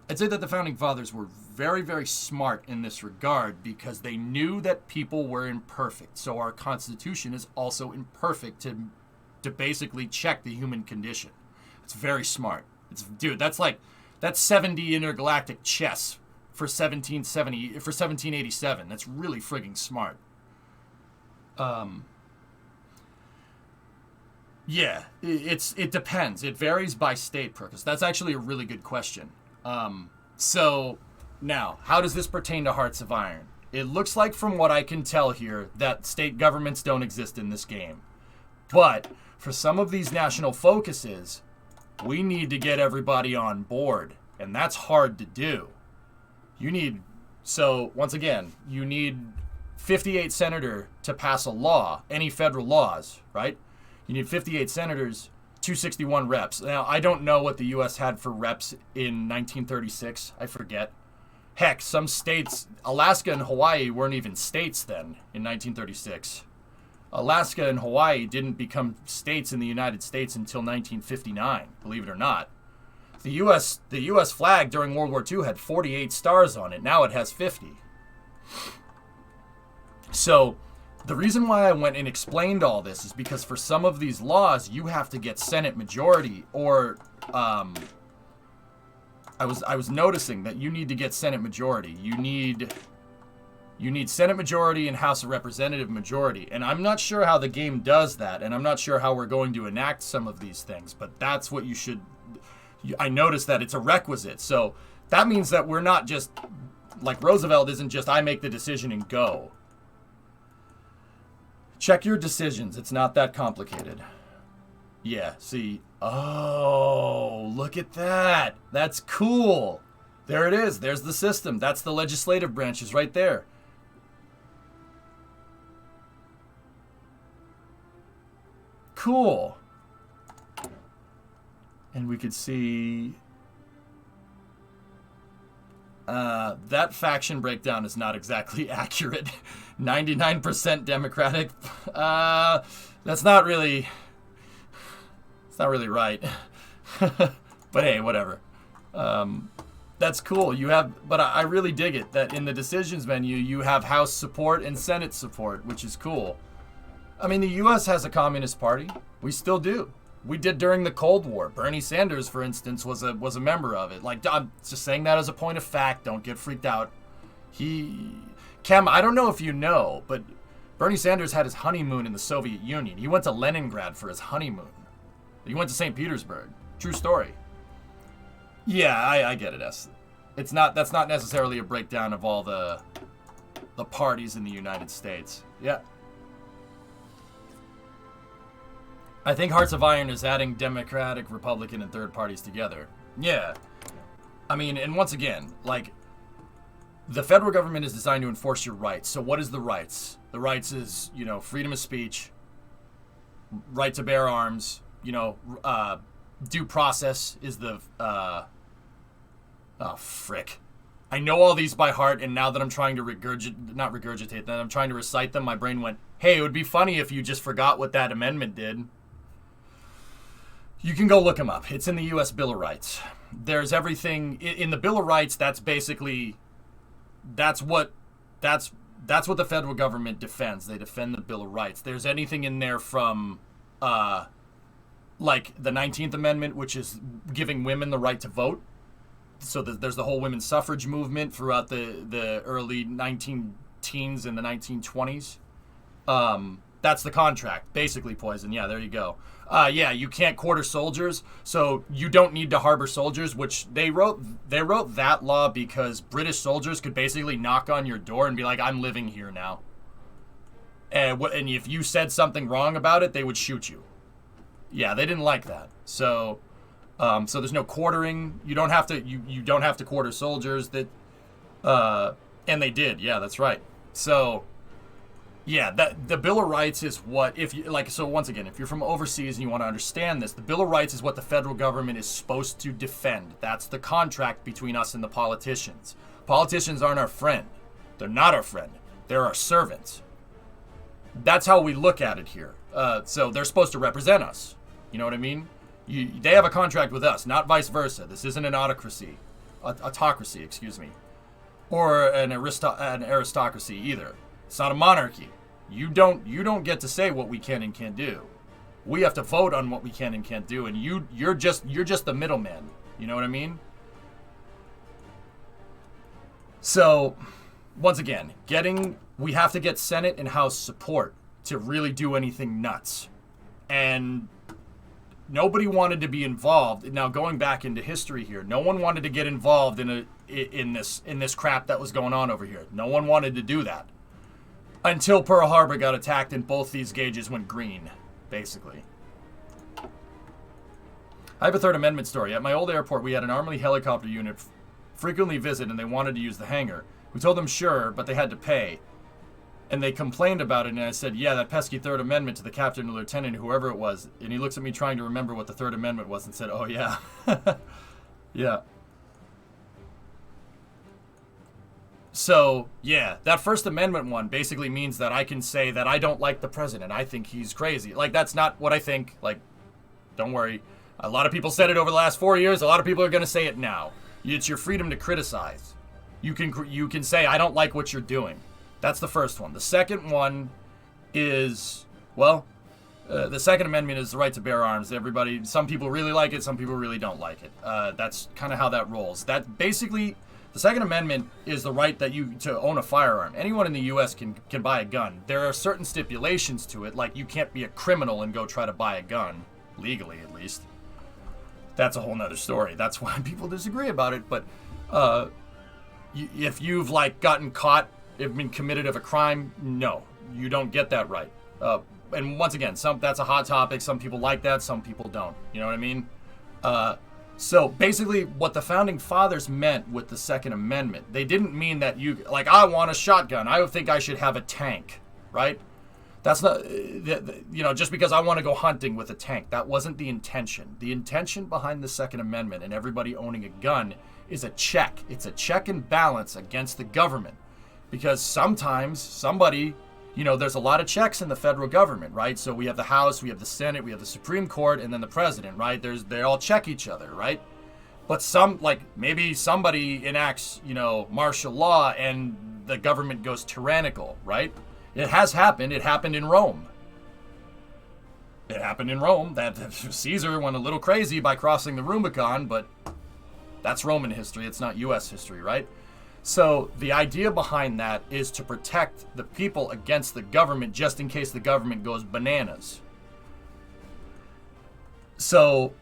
I'd say that the Founding Fathers were very, very smart in this regard because they knew that people were imperfect. So our Constitution is also imperfect to basically check the human condition. It's very smart. That's 70 intergalactic chess for 1787. That's really frigging smart. Yeah, it depends. It varies by state, Perkus. That's actually a really good question. So now, how does this pertain to Hearts of Iron? It looks like, from what I can tell here, that state governments don't exist in this game. But for some of these national focuses, we need to get everybody on board, and that's hard to do. Once again, you need 58 senators to pass a law, any federal laws, right? You need 58 senators, 261 reps. Now, I don't know what the U.S. had for reps in 1936. I forget. Heck, some states, Alaska and Hawaii weren't even states then in 1936. Alaska and Hawaii didn't become states in the United States until 1959, believe it or not. The U.S. flag during World War II had 48 stars on it. Now it has 50. So The reason why I went and explained all this is because for some of these laws, you have to get Senate majority, or I was noticing that you need to get Senate majority. You need Senate majority and House of Representative majority. And I'm not sure how the game does that, and I'm not sure how we're going to enact some of these things, but that's what you should... I noticed that it's a requisite. So that means that we're not just... Like Roosevelt isn't just, I make the decision and go. Check your decisions. It's not that complicated. Yeah, see. Oh, look at that. That's cool. There it is. There's the system. That's the legislative branches right there. Cool. And we could see... that faction breakdown is not exactly accurate. 99% Democratic. That's not really... It's not really right. But hey, whatever. That's cool. You have... But I really dig it that in the decisions menu, you have House support and Senate support, which is cool. I mean, the U.S. has a Communist Party. We still do. We did during the Cold War. Bernie Sanders, for instance, was a member of it. Like, I'm just saying that as a point of fact. Don't get freaked out. Cam, I don't know if you know, but Bernie Sanders had his honeymoon in the Soviet Union. He went to Leningrad for his honeymoon. He went to St. Petersburg. True story. Yeah, I get it, S. That's not necessarily a breakdown of all the parties in the United States. Yeah. I think Hearts of Iron is adding Democratic, Republican, and third parties together. Yeah. I mean, and once again, like, the federal government is designed to enforce your rights. So what is the rights? The rights is, freedom of speech, right to bear arms, due process is the, oh, frick. I know all these by heart, and now that I'm trying to that I'm trying to recite them, my brain went, hey, it would be funny if you just forgot what that amendment did. You can go look them up. It's in the U.S. Bill of Rights. There's everything in the Bill of Rights. That's basically, that's what the federal government defends. They defend the Bill of Rights. There's anything in there from, like the 19th Amendment, which is giving women the right to vote. So there's the whole women's suffrage movement throughout the early 19-teens and the 1920s. That's the contract, basically, Poison. Yeah, there you go. Yeah, you can't quarter soldiers, so you don't need to harbor soldiers, which they wrote that law because British soldiers could basically knock on your door and be like, I'm living here now. And if you said something wrong about it, they would shoot you. Yeah, they didn't like that. So there's no quartering. You don't have to quarter soldiers. And they did. Yeah, that's right. So, yeah, the Bill of Rights is what, so once again, if you're from overseas and you want to understand this, the Bill of Rights is what the federal government is supposed to defend. That's the contract between us and the politicians. Politicians aren't our friend. They're not our friend. They're our servants. That's how we look at it here. So they're supposed to represent us. You know what I mean? They have a contract with us, not vice versa. This isn't an autocracy, excuse me, or an aristocracy either. It's not a monarchy. You don't get to say what we can and can't do. We have to vote on what we can and can't do, and you're just the middleman. You know what I mean? So, once again, we have to get Senate and House support to really do anything nuts, and nobody wanted to be involved. Now, going back into history here, no one wanted to get involved in this crap that was going on over here. No one wanted to do that. Until Pearl Harbor got attacked and both these gauges went green, basically. I have a Third Amendment story. At my old airport, we had an Army helicopter unit frequently visit, and they wanted to use the hangar. We told them sure, but they had to pay. And they complained about it, and I said, yeah, that pesky Third Amendment to the captain or lieutenant, whoever it was. And he looks at me trying to remember what the Third Amendment was and said, oh, yeah. Yeah. So, yeah, that First Amendment one basically means that I can say that I don't like the president. I think he's crazy. Like, that's not what I think. Like, don't worry. A lot of people said it over the last 4 years. A lot of people are going to say it now. It's your freedom to criticize. You can say, I don't like what you're doing. That's the first one. The second one is, well, the Second Amendment is the right to bear arms. Everybody, some people really like it, some people really don't like it. That's kind of how that rolls. That basically, the Second Amendment is the right that you to own a firearm. Anyone in the U.S. can buy a gun. There are certain stipulations to it, like you can't be a criminal and go try to buy a gun, legally at least. That's a whole nother story. That's why people disagree about it. But if you've like gotten caught, if been committed of a crime, no, you don't get that right. And once again, that's a hot topic. Some people like that, some people don't. You know what I mean? So basically, what the founding fathers meant with the Second Amendment, they didn't mean that like, I want a shotgun. I think I should have a tank, right? That's not, just because I want to go hunting with a tank. That wasn't the intention. The intention behind the Second Amendment and everybody owning a gun is a check. It's a check and balance against the government. Because sometimes somebody, there's a lot of checks in the federal government, right? So we have the House, we have the Senate, we have the Supreme Court, and then the president, right? They all check each other, right? But maybe somebody enacts, martial law and the government goes tyrannical, right? It has happened. It happened in Rome. That Caesar went a little crazy by crossing the Rubicon, but that's Roman history. It's not U.S. history, right? So the idea behind that is to protect the people against the government just in case the government goes bananas. So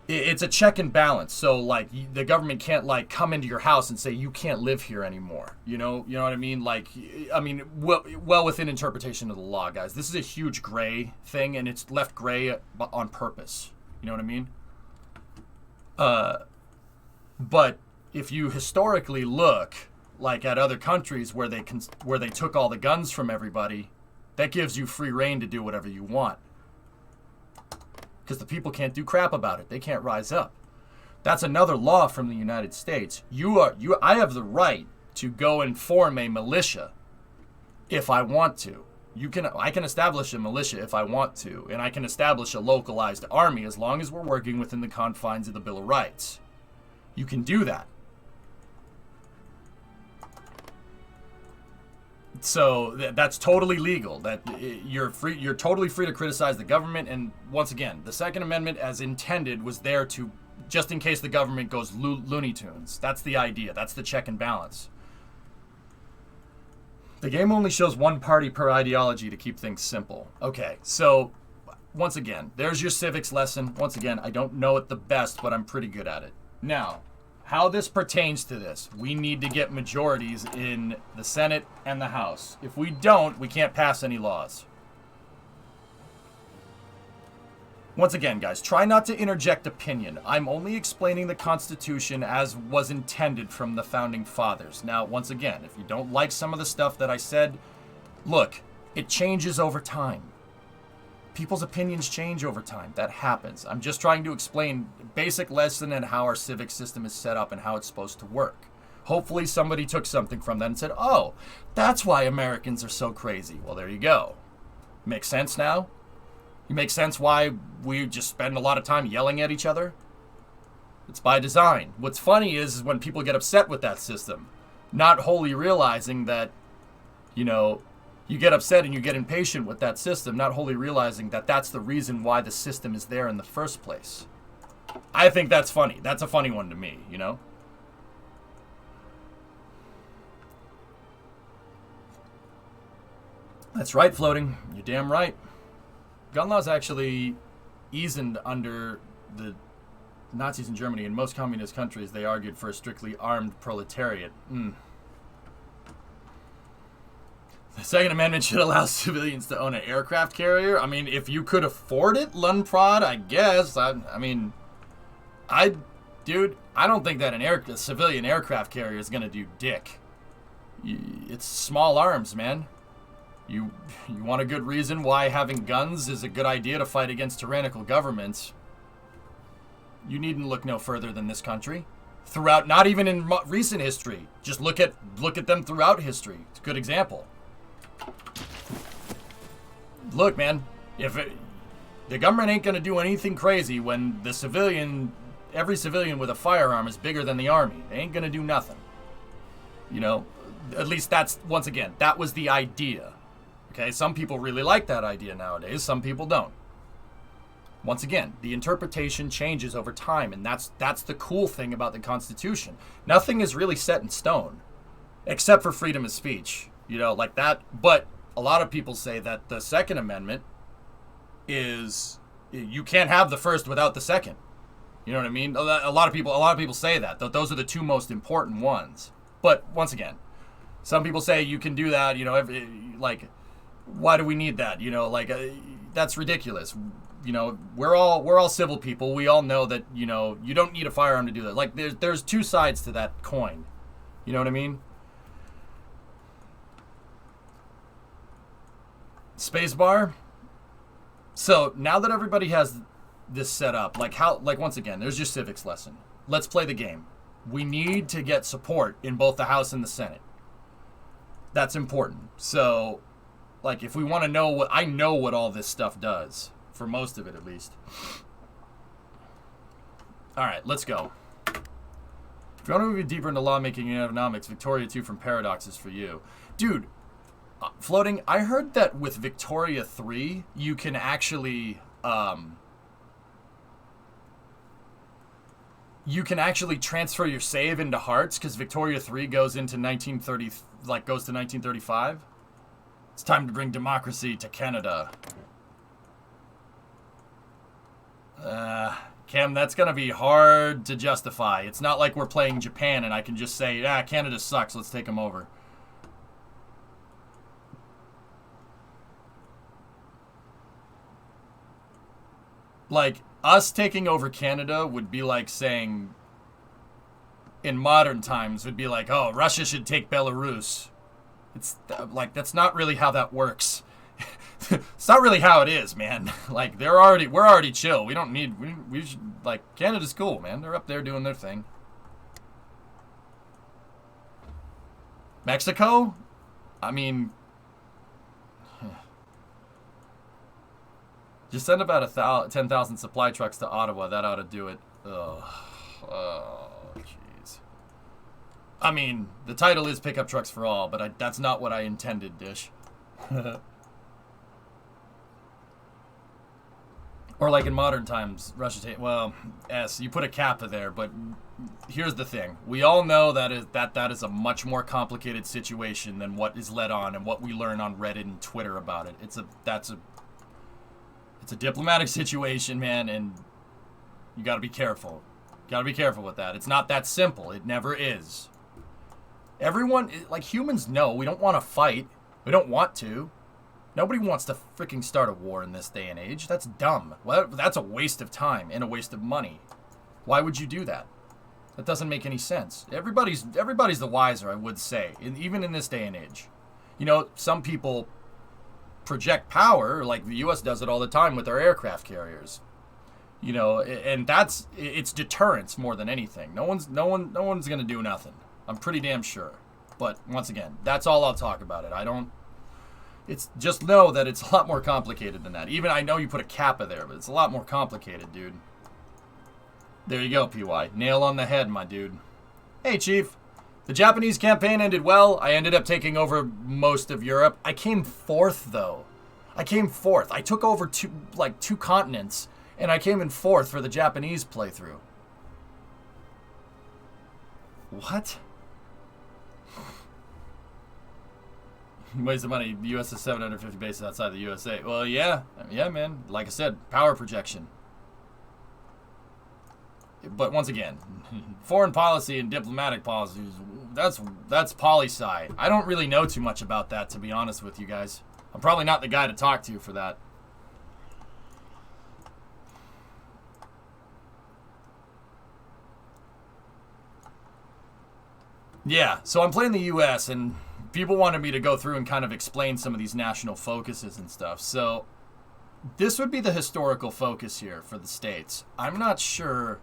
it's a check and balance. So like the government can't like come into your house and say you can't live here anymore. You know what I mean? Well within interpretation of the law, guys. This is a huge gray thing, and it's left gray on purpose. You know what I mean? But if you historically look like at other countries where they took all the guns from everybody, that gives you free reign to do whatever you want. Because the people can't do crap about it. They can't rise up. That's another law from the United States. I have the right to go and form a militia if I want to. I can establish a militia if I want to, and I can establish a localized army as long as we're working within the confines of the Bill of Rights. You can do that. So that's totally legal. That you're free. You're totally free to criticize the government. And once again, the Second Amendment, as intended, was there to just in case the government goes Looney Tunes. That's the idea. That's the check and balance. The game only shows one party per ideology to keep things simple. Okay, so once again, there's your civics lesson. Once again, I don't know it the best, but I'm pretty good at it. Now, how this pertains to this, we need to get majorities in the Senate and the House. If we don't, we can't pass any laws. Once again, guys, try not to interject opinion. I'm only explaining the Constitution as was intended from the Founding Fathers. Now, once again, if you don't like some of the stuff that I said, look, it changes over time. People's opinions change over time. That happens. I'm just trying to explain basic lesson and how our civic system is set up and how it's supposed to work. Hopefully somebody took something from that and said, oh, that's why Americans are so crazy. Well, there you go. Makes sense now? It makes sense why we just spend a lot of time yelling at each other? It's by design. What's funny is when people get upset with that system, not wholly realizing that, you get upset and you get impatient with that system, not wholly realizing that that's the reason why the system is there in the first place. I think that's funny. That's a funny one to me, That's right, Floating. You're damn right. Gun laws actually eased under the Nazis in Germany. In most communist countries, they argued for a strictly armed proletariat. The Second Amendment should allow civilians to own an aircraft carrier. I mean, if you could afford it, Lundprod, I guess. I don't think that a civilian aircraft carrier is going to do dick. It's small arms, man. You want a good reason why having guns is a good idea to fight against tyrannical governments. You needn't look no further than this country. Throughout, not even in recent history. Just look at them throughout history. It's a good example. Look, man, the government ain't going to do anything crazy when every civilian with a firearm is bigger than the army. They ain't going to do nothing. At least that was the idea. Okay, some people really like that idea nowadays, some people don't. Once again, the interpretation changes over time, and that's the cool thing about the Constitution. Nothing is really set in stone, except for freedom of speech, like that. But a lot of people say that the Second Amendment is, you can't have the first without the second. You know what I mean? A lot of people say that those are the two most important ones. But once again, some people say you can do that. Why do we need that? That's ridiculous. We're all civil people. We all know that, you don't need a firearm to do that. Like, there's two sides to that coin. You know what I mean? Spacebar. So now that everybody has this set up, once again, there's your civics lesson. Let's play the game. We need to get support in both the House and the Senate. That's important. So, if we want to know I know what all this stuff does. For most of it, at least. All right, let's go. If you want to move deeper into lawmaking and economics, Victoria 2 from Paradox is for you. Dude, Floating, I heard that with Victoria 3, you can actually transfer your save into Hearts, because Victoria 3 goes into 1935. It's time to bring democracy to Canada. Cam, that's going to be hard to justify. It's not like we're playing Japan and I can just say, Canada sucks, let's take them over. Us taking over Canada would be like saying, in modern times, would be like, oh, Russia should take Belarus. It's that's not really how that works. It's not really how it is, man. We're already chill. We don't need, we should, Canada's cool, man. They're up there doing their thing. Mexico? I mean, just send about 10,000 supply trucks to Ottawa. That ought to do it. Ugh. Oh, jeez. I mean, the title is Pickup Trucks for All, but that's not what I intended, Dish. Or in modern times, Russia you put a kappa there, but here's the thing. We all know that is a much more complicated situation than what is led on and what we learn on Reddit and Twitter about it. It's a diplomatic situation, man, and you gotta be careful. Gotta be careful with that. It's not that simple. It never is. Everyone, humans know we don't want to fight. We don't want to. Nobody wants to freaking start a war in this day and age. That's dumb. Well, that's a waste of time and a waste of money. Why would you do that? That doesn't make any sense. Everybody's the wiser, I would say, even in this day and age. Some people project power, like the U.S. does it all the time with their aircraft carriers. And it's deterrence more than anything. No one's gonna do nothing. I'm pretty damn sure. But once again, that's all I'll talk about it. It's just know that it's a lot more complicated than that. Even I know you put a kappa there, but it's a lot more complicated, dude. There you go, PY. Nail on the head, my dude. Hey, Chief. The Japanese campaign ended well. I ended up taking over most of Europe. I came fourth, though. I took over two continents, and I came in fourth for the Japanese playthrough. What? Waste of money. The U.S. has 750 bases outside the USA. Well, yeah, man. Like I said, power projection. But once again, foreign policy and diplomatic policies, that's poli-sci. I don't really know too much about that, to be honest with you guys. I'm probably not the guy to talk to for that. Yeah, so I'm playing the U.S., and people wanted me to go through and kind of explain some of these national focuses and stuff. So this would be the historical focus here for the states. I'm not sure.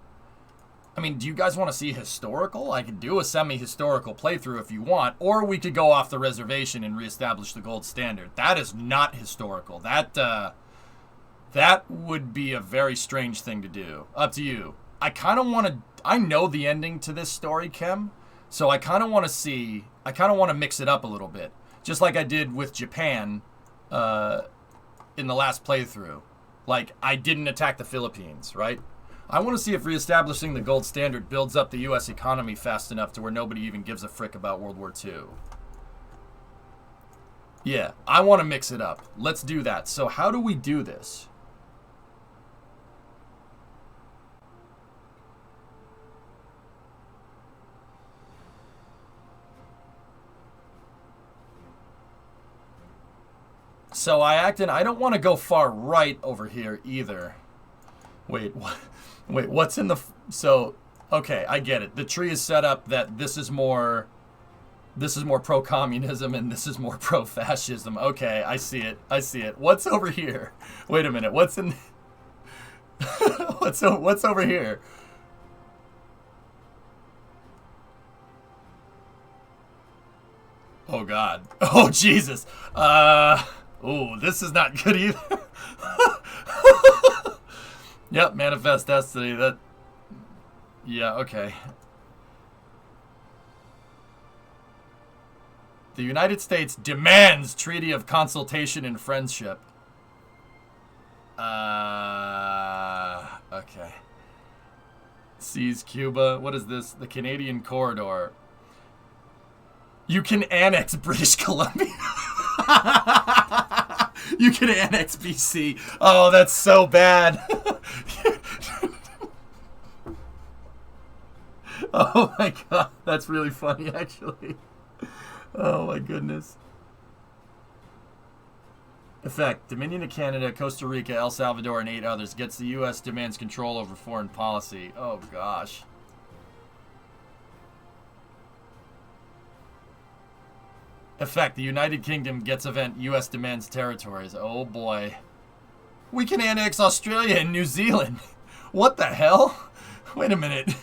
I mean, do you guys want to see historical? I could do a semi-historical playthrough if you want, or we could go off the reservation and reestablish the gold standard. That is not historical. That would be a very strange thing to do. Up to you. I kind of want to. I know the ending to this story, Kem. So I kind of want to mix it up a little bit. Just like I did with Japan in the last playthrough. Like, I didn't attack the Philippines, right? I want to see if reestablishing the gold standard builds up the U.S. economy fast enough to where nobody even gives a frick about World War II. Yeah, I want to mix it up. Let's do that. So how do we do this? So I don't want to go far right over here either. Wait, what? Wait, what's in the... So, okay, I get it. The tree is set up that this is more pro-communism and this is more pro-fascism. Okay, I see it. I see it. What's over here? Wait a minute. What's in... what's over here? Oh, God. Oh, Jesus. Ooh, this is not good either. Yep, manifest destiny. That. Yeah, okay. The United States demands treaty of consultation and friendship. Okay. Seize Cuba. What is this? The Canadian corridor. You can annex British Columbia. You can annex BC. Oh, that's so bad. Oh my God, that's really funny, actually. Oh my goodness. Effect: Dominion of Canada, Costa Rica, El Salvador, and 8 others. Gets the U.S. demands control over foreign policy. Oh gosh. Effect: the United Kingdom gets event. U.S. demands territories. Oh boy. We can annex Australia and New Zealand. What the hell? Wait a minute.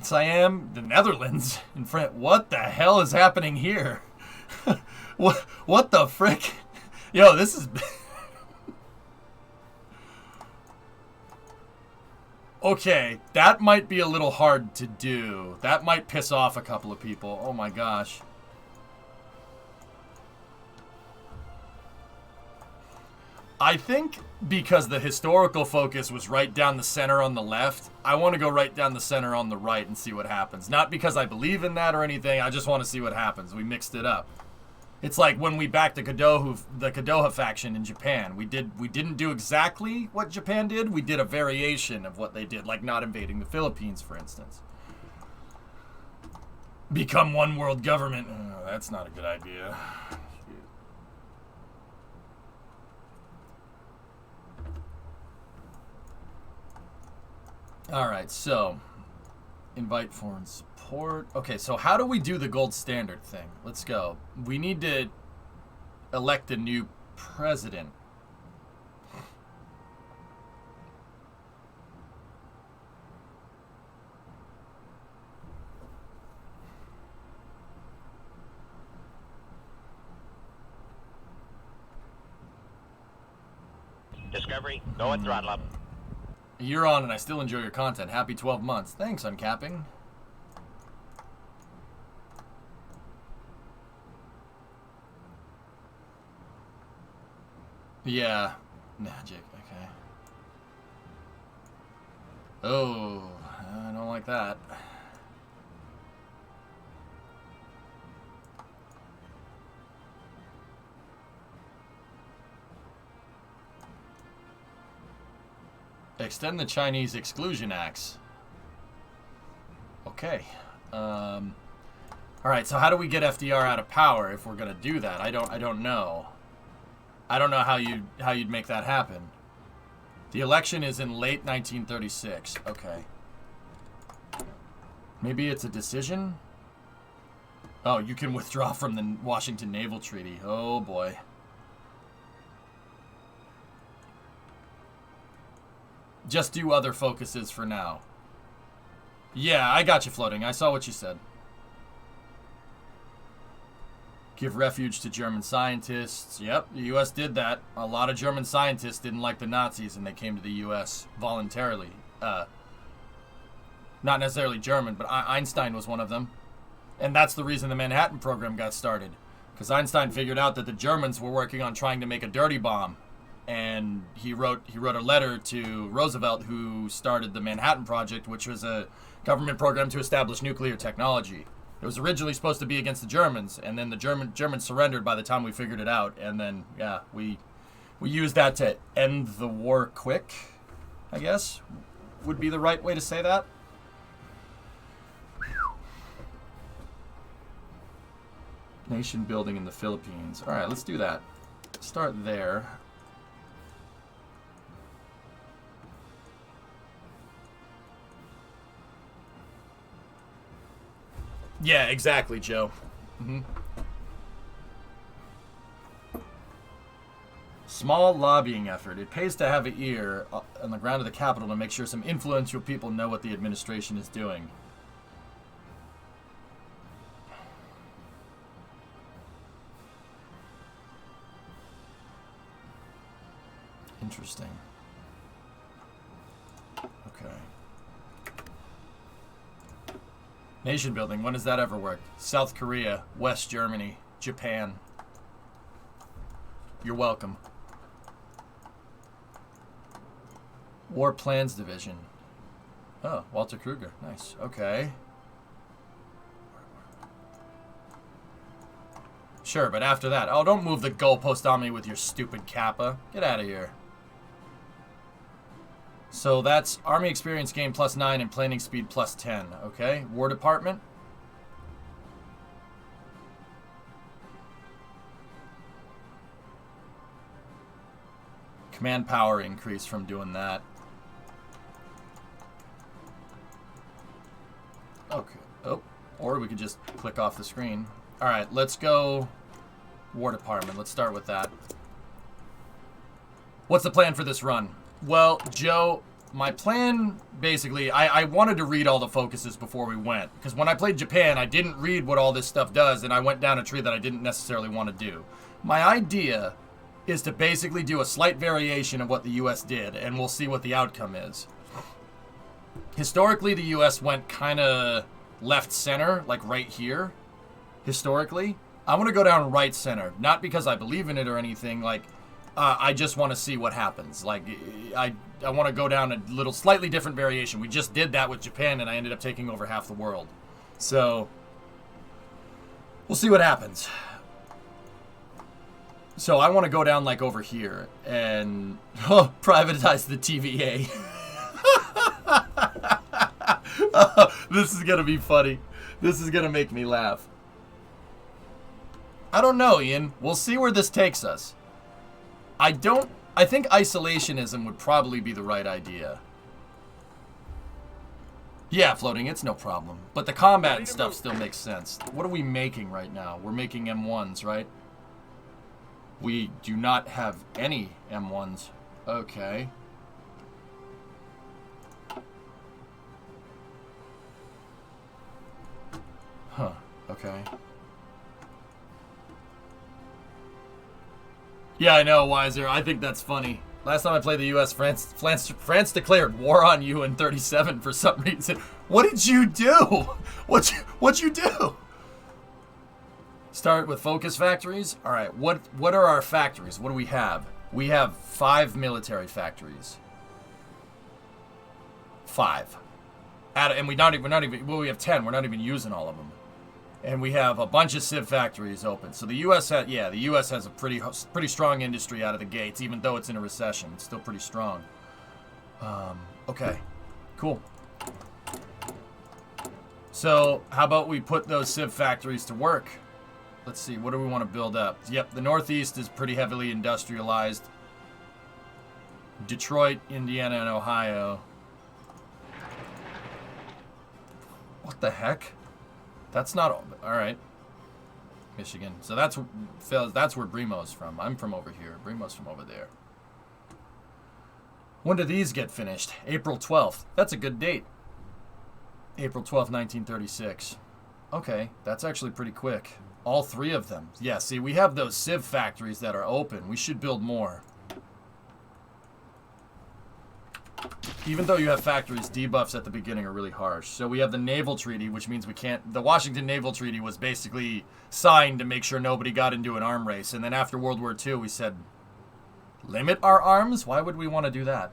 Siam, the Netherlands, and France. What the hell is happening here? What the frick? Yo, this is... Okay, that might be a little hard to do. That might piss off a couple of people. Oh my gosh. I think because the historical focus was right down the center on the left, I want to go right down the center on the right and see what happens. Not because I believe in that or anything, I just want to see what happens. We mixed it up. It's like when we backed the Kadoha faction in Japan. We didn't do exactly what Japan did. We did a variation of what they did, like not invading the Philippines, for instance. Become one world government. Oh, that's not a good idea. Alright, so invite foreign support. Okay, so how do we do the gold standard thing? Let's go. We need to elect a new president. Discovery, go and throttle up. You're on and I still enjoy your content. Happy 12 months. Thanks, Uncapping. Yeah. Magic, okay. Oh, I don't like that. Extend the Chinese Exclusion Acts. Okay. Alright, so how do we get FDR out of power if we're gonna do that? I don't know. I don't know how you'd make that happen. The election is in late 1936. Okay. Maybe it's a decision? Oh, you can withdraw from the Washington Naval Treaty. Oh boy. Just do other focuses for now. Yeah, I got you, Floating. I saw what you said. Give refuge to German scientists. Yep, the U.S. did that. A lot of German scientists didn't like the Nazis and they came to the U.S. voluntarily. Not necessarily German, but Einstein was one of them. And that's the reason the Manhattan Program got started. Because Einstein figured out that the Germans were working on trying to make a dirty bomb. And he wrote a letter to Roosevelt, who started the Manhattan Project, which was a government program to establish nuclear technology. It was originally supposed to be against the Germans, and then the Germans surrendered by the time we figured it out. And then, yeah, we used that to end the war quick, I guess, would be the right way to say that. Nation building in the Philippines. All right, let's do that. Start there. Yeah, exactly, Joe. Small lobbying effort. It pays to have an ear on the ground of the Capitol to make sure some influential people know what the administration is doing. Interesting. Okay. Nation building. When has that ever worked? South Korea, West Germany, Japan. You're welcome. War Plans Division. Oh, Walter Kruger. Nice. Okay. Sure, but after that... Oh, don't move the goalpost on me with your stupid kappa. Get out of here. So that's Army Experience Gain +9 and Planning Speed +10. Okay. War Department. Command power increase from doing that. Okay. Oh, or we could just click off the screen. All right, let's go War Department. Let's start with that. What's the plan for this run? Well, Joe, my plan, basically, I wanted to read all the focuses before we went. Because when I played Japan, I didn't read what all this stuff does, and I went down a tree that I didn't necessarily want to do. My idea is to basically do a slight variation of what the U.S. did, and we'll see what the outcome is. Historically, the U.S. went kind of left center, like right here. Historically, I want to go down right center, not because I believe in it or anything. Like, I just want to see what happens. Like, I want to go down a little slightly different variation. We just did that with Japan, and I ended up taking over half the world. So, we'll see what happens. So I want to go down like over here and privatize the TVA. This is going to be funny. This is going to make me laugh. I don't know, Ian. We'll see where this takes us. I think isolationism would probably be the right idea. Yeah, floating, it's no problem. But the combat and stuff still makes sense. What are we making right now? We're making M1s, right? We do not have any M1s. Okay. Huh. Okay. Yeah, I know, Wiser. I think that's funny. Last time I played the U.S., France declared war on you in 37 for some reason. What did you do? What'd you do? Start with focus factories. All right, what are our factories? What do we have? We have 5 military factories. 5. And we're not even. Well, we have 10. We're not even using all of them. And we have a bunch of civ factories open. So the U.S. has a pretty strong industry out of the gates, even though it's in a recession. It's still pretty strong. Okay, cool. So how about we put those civ factories to work? Let's see, what do we want to build up? Yep, the Northeast is pretty heavily industrialized. Detroit, Indiana, and Ohio. What the heck? That's not... Alright. Michigan. So that's where Brimo's from. I'm from over here. Brimo's from over there. When do these get finished? April 12th. That's a good date. April 12th, 1936. Okay, that's actually pretty quick. All 3 of them. Yeah, see, we have those civ factories that are open. We should build more. even though you have factories, debuffs at the beginning are really harsh. So we have the Naval Treaty, which means we can't... The Washington Naval Treaty was basically signed to make sure nobody got into an arm race. And then after World War II, we said, limit our arms? Why would we want to do that?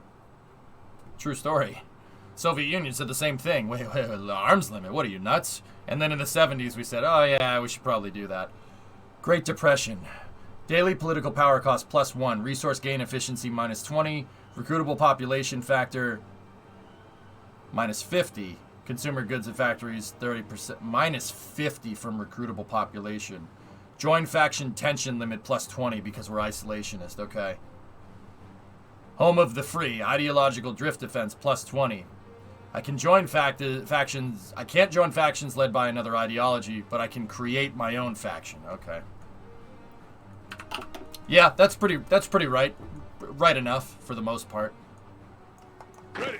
True story. Soviet Union said the same thing. Wait, arms limit? What are you, nuts? And then in the 70s, we said, oh yeah, we should probably do that. Great Depression. Daily political power cost +1. Resource gain efficiency -20. Recruitable population factor -50. Consumer goods and factories 30%. -50 from recruitable population. Join faction tension limit +20 because we're isolationist. Okay. Home of the free. Ideological drift defense +20. I can join factions. I can't join factions led by another ideology, but I can create my own faction. Okay. Yeah, that's pretty right. Right enough for the most part. Ready.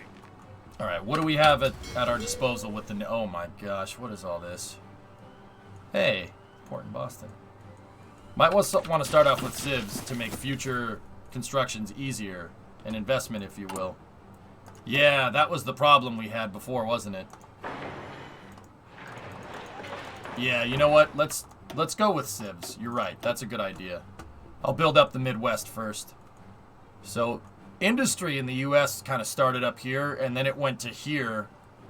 All right, what do we have at our disposal with the... Oh my gosh, what is all this? Hey, port in Boston. Might want to start off with civs to make future constructions easier. An investment, if you will. Yeah, that was the problem we had before, wasn't it? Yeah, you know what? Let's go with civs. You're right. That's a good idea. I'll build up the Midwest first. So, industry in the U.S. kind of started up here, and then it went to here,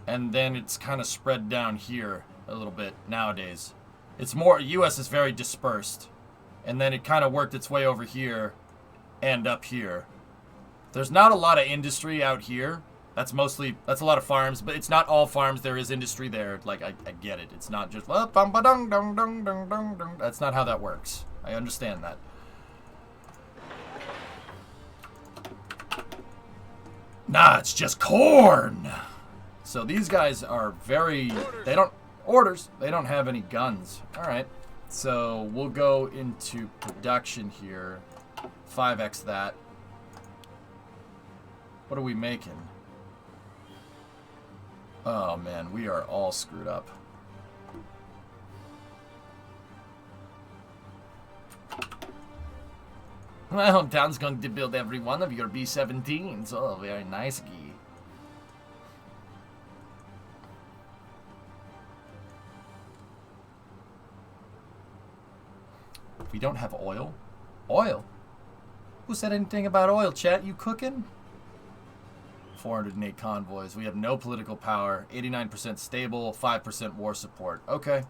and then it's kind of spread down here a little bit nowadays. It's more, U.S. is very dispersed, and then it kind of worked its way over here and up here. There's not a lot of industry out here. That's a lot of farms, but it's not all farms. There is industry there. Like, I get it. It's not just, well, bum ba dum dum dum dum dum dum. That's not how that works. I understand that. Nah, it's just corn. So these guys are very, they don't have any guns. All right. So we'll go into production here. 5x that. What are we making? Oh man, we are all screwed up. My hometown's going to build every one of your B-17s. Oh, very nice, Guy. We don't have oil? Oil? Who said anything about oil, chat? You cooking? 408 convoys. We have no political power. 89% stable. 5% war support. Okay.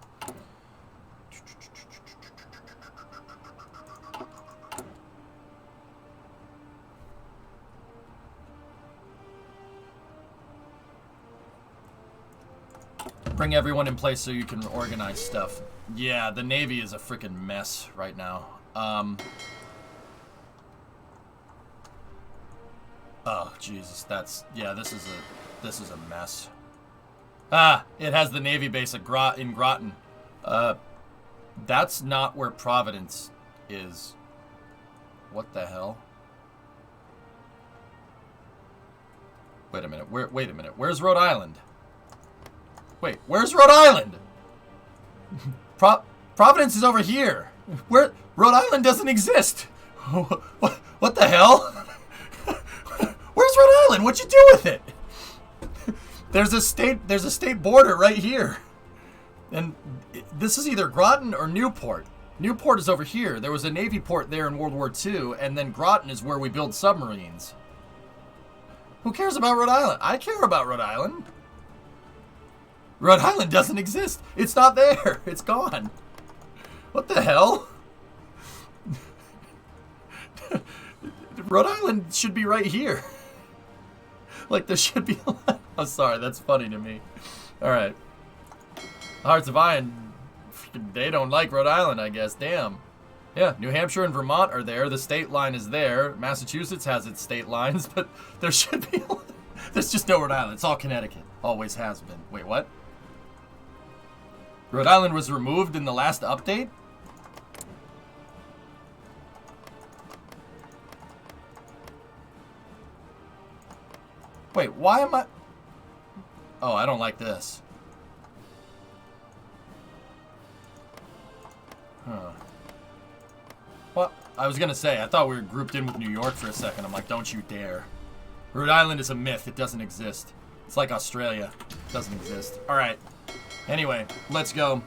Bring everyone in place so you can organize stuff. Yeah, the Navy is a freaking mess right now. Oh Jesus, this is a mess. Ah, it has the Navy base at in Groton. That's not where Providence is. What the hell? Wait a minute. Wait a minute. Where's Rhode Island? Wait, where's Rhode Island? Providence is over here. Where Rhode Island doesn't exist. What the hell? Where's Rhode Island? What'd you do with it? There's a state border right here. And this is either Groton or Newport. Newport is over here. There was a Navy port there in World War II, and then Groton is where we build submarines. Who cares about Rhode Island? I care about Rhode Island. Rhode Island doesn't exist. It's not there. It's gone. What the hell? Rhode Island should be right here. Like, there should be a lot. I'm sorry, that's funny to me. Alright. Hearts of Iron, they don't like Rhode Island, I guess. Damn. Yeah, New Hampshire and Vermont are there. The state line is there. Massachusetts has its state lines, but there should be... There's just no Rhode Island. It's all Connecticut. Always has been. Wait, what? Rhode Island was removed in the last update? Wait, why am I... Oh, I don't like this. Huh. What? I was gonna say, I thought we were grouped in with New York for a second. I'm like, don't you dare. Rhode Island is a myth. It doesn't exist. It's like Australia. It doesn't exist. All right. Anyway, let's go.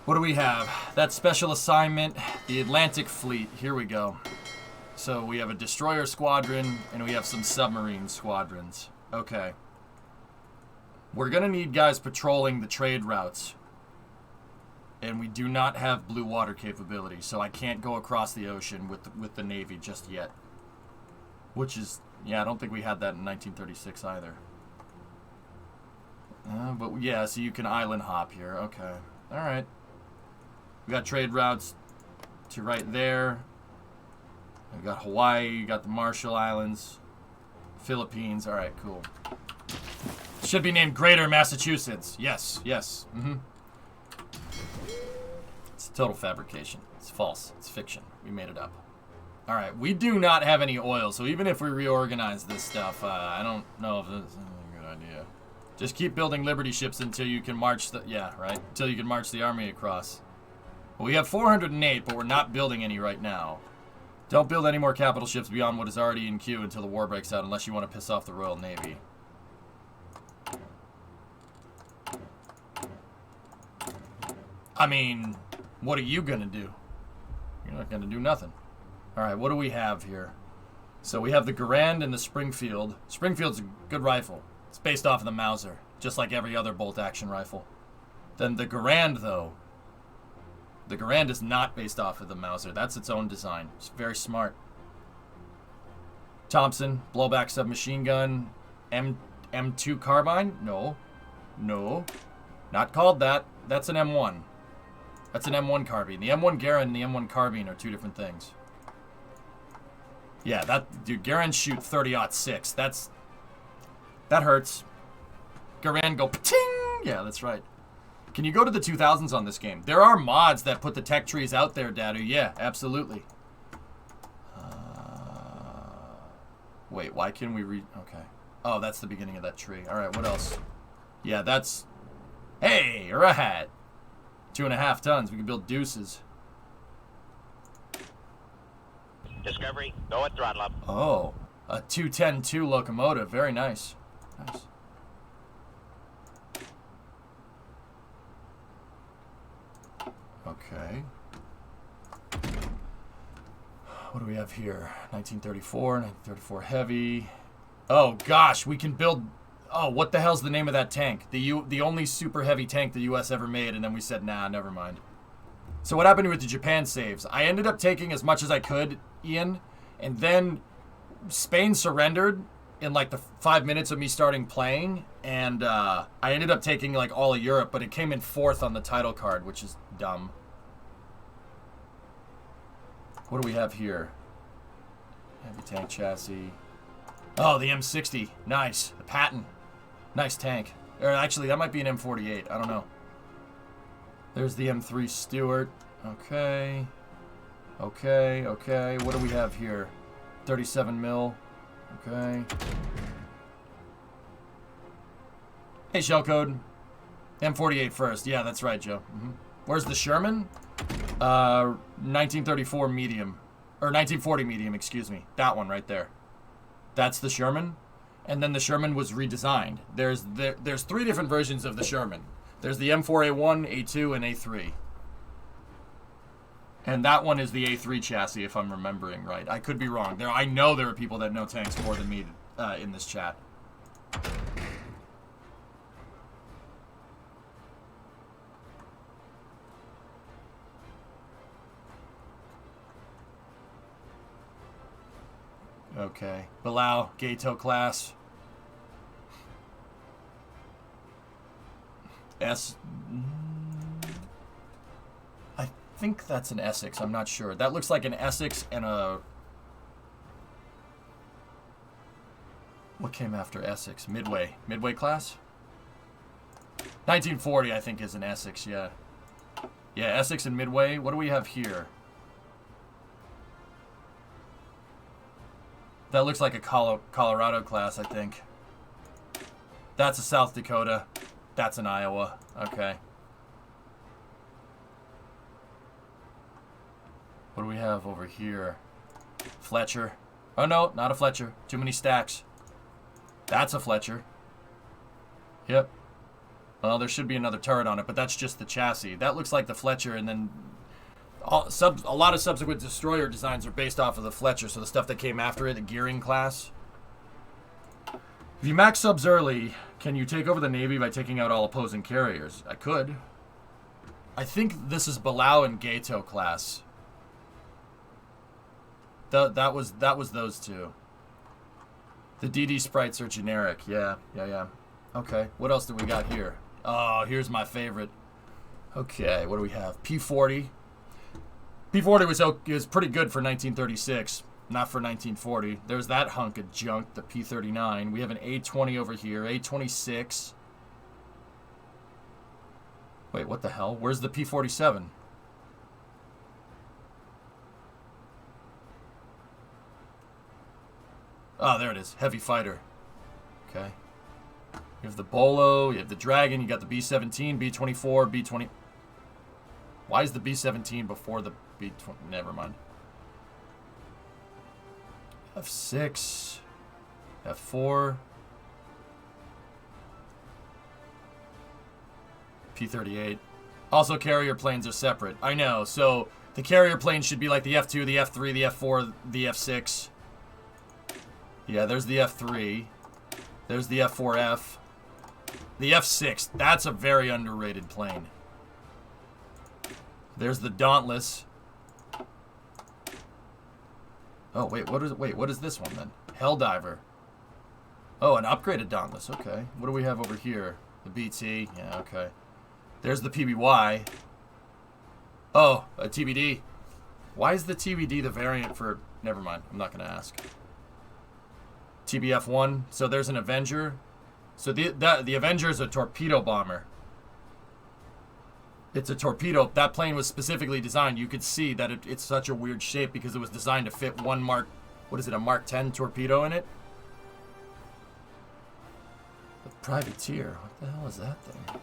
What do we have? That special assignment, the Atlantic Fleet. Here we go. So we have a destroyer squadron, and we have some submarine squadrons. Okay. We're going to need guys patrolling the trade routes. And we do not have blue water capability, so I can't go across the ocean with the Navy just yet. Which is, yeah, I don't think we had that in 1936 either. But yeah, so you can island hop here. Okay. All right. We got trade routes to right there. We got Hawaii, you got the Marshall Islands, Philippines. All right, cool. Should be named Greater Massachusetts. Yes, yes. It's a total fabrication. It's false. It's fiction. We made it up. All right, we do not have any oil, so even if we reorganize this stuff, I don't know if this is a good idea. Just keep building Liberty ships until you can march the... Yeah, right? Until you can march the army across. Well, we have 408, but we're not building any right now. Don't build any more capital ships beyond what is already in queue until the war breaks out, unless you want to piss off the Royal Navy. I mean, what are you going to do? You're not going to do nothing. All right, what do we have here? So we have the Garand and the Springfield. Springfield's a good rifle. It's based off of the Mauser, just like every other bolt-action rifle. Then the Garand, though. The Garand is not based off of the Mauser. That's its own design. It's very smart. Thompson, blowback submachine gun. M2 carbine? No. No. Not called that. That's an M1. That's an M1 carbine. The M1 Garand and the M1 carbine are two different things. Yeah, dude, Garand shoot 30-06. That hurts. Garand go pa-ting! Yeah, that's right. Can you go to the 2000s on this game? There are mods that put the tech trees out there, Dadu. Yeah, absolutely. Wait, why can we okay. Oh, that's the beginning of that tree. All right, what else? Yeah, that's... Hey, right. 2.5 tons. We can build deuces. Discovery, go at throttle up. Oh, a 210-2 locomotive. Very nice. Nice. Okay. What do we have here? 1934 heavy. Oh gosh, we can build... Oh, what the hell's the name of that tank? The only super heavy tank the U.S. ever made, and then we said, nah, never mind. So what happened with the Japan saves? I ended up taking as much as I could, Ian, and then Spain surrendered in like the 5 minutes of me starting playing, and I ended up taking like all of Europe, but it came in 4th on the title card, which is dumb. What do we have here? Heavy tank chassis. Oh, the M60. Nice. The Patton. Nice tank. Or actually, that might be an M48. I don't know. There's the M3 Stuart. Okay. Okay, okay. What do we have here? 37 mil. Okay. Hey, shellcode. M48 first. Yeah, that's right, Joe. Where's the Sherman? 1934 medium. Or 1940 medium, excuse me. That one right there. That's the Sherman. And then the Sherman was redesigned. There's 3 different versions of the Sherman. There's the M4A1, A2, and A3. And that one is the A3 chassis, if I'm remembering right. I could be wrong. I know there are people that know tanks more than me in this chat. Okay. Bilal, Gato class. I think that's an Essex. I'm not sure. That looks like an Essex and a... What came after Essex? Midway. Midway class? 1940, I think, is an Essex, yeah. Yeah, Essex and Midway. What do we have here? That looks like a Colorado class, I think. That's a South Dakota. That's an Iowa. Okay. What do we have over here? Fletcher. Oh, no, not a Fletcher. Too many stacks. That's a Fletcher. Yep. Well, there should be another turret on it, but that's just the chassis. That looks like the Fletcher, and then a lot of subsequent destroyer designs are based off of the Fletcher, so the stuff that came after it, the gearing class. If you max subs early, can you take over the Navy by taking out all opposing carriers? I could. I think this is Balau and Gato class. That was those two. The DD sprites are generic. Yeah. Okay, what else do we got here? Oh, here's my favorite. Okay, what do we have? P40. P40 was pretty good for 1936, not for 1940. There's that hunk of junk, the P39. We have an A20 over here, A26. Wait, what the hell? Where's the P47? Oh, there it is. Heavy fighter. Okay. You have the Bolo, you have the Dragon, you got the B-17, B-24, B-20. Why is the B-17 before the B-20? Never mind. F6. F4. P-38. Also, carrier planes are separate. I know, so the carrier plane should be like the F2, the F3, the F4, the F6. Yeah, there's the F3. There's the F4F. The F6, that's a very underrated plane. There's the Dauntless. Oh, wait, what is this one then? Helldiver. Oh, an upgraded Dauntless, okay. What do we have over here? The BT, yeah, okay. There's the PBY. Oh, a TBD. Why is the TBD the variant for... Never mind, I'm not going to ask. TBF-1, so there's an Avenger. So the Avenger is a torpedo bomber. It's a torpedo. That plane was specifically designed. You could see that it's such a weird shape because it was designed to fit one Mark... What is it, a Mark 10 torpedo in it? The Privateer. What the hell is that thing?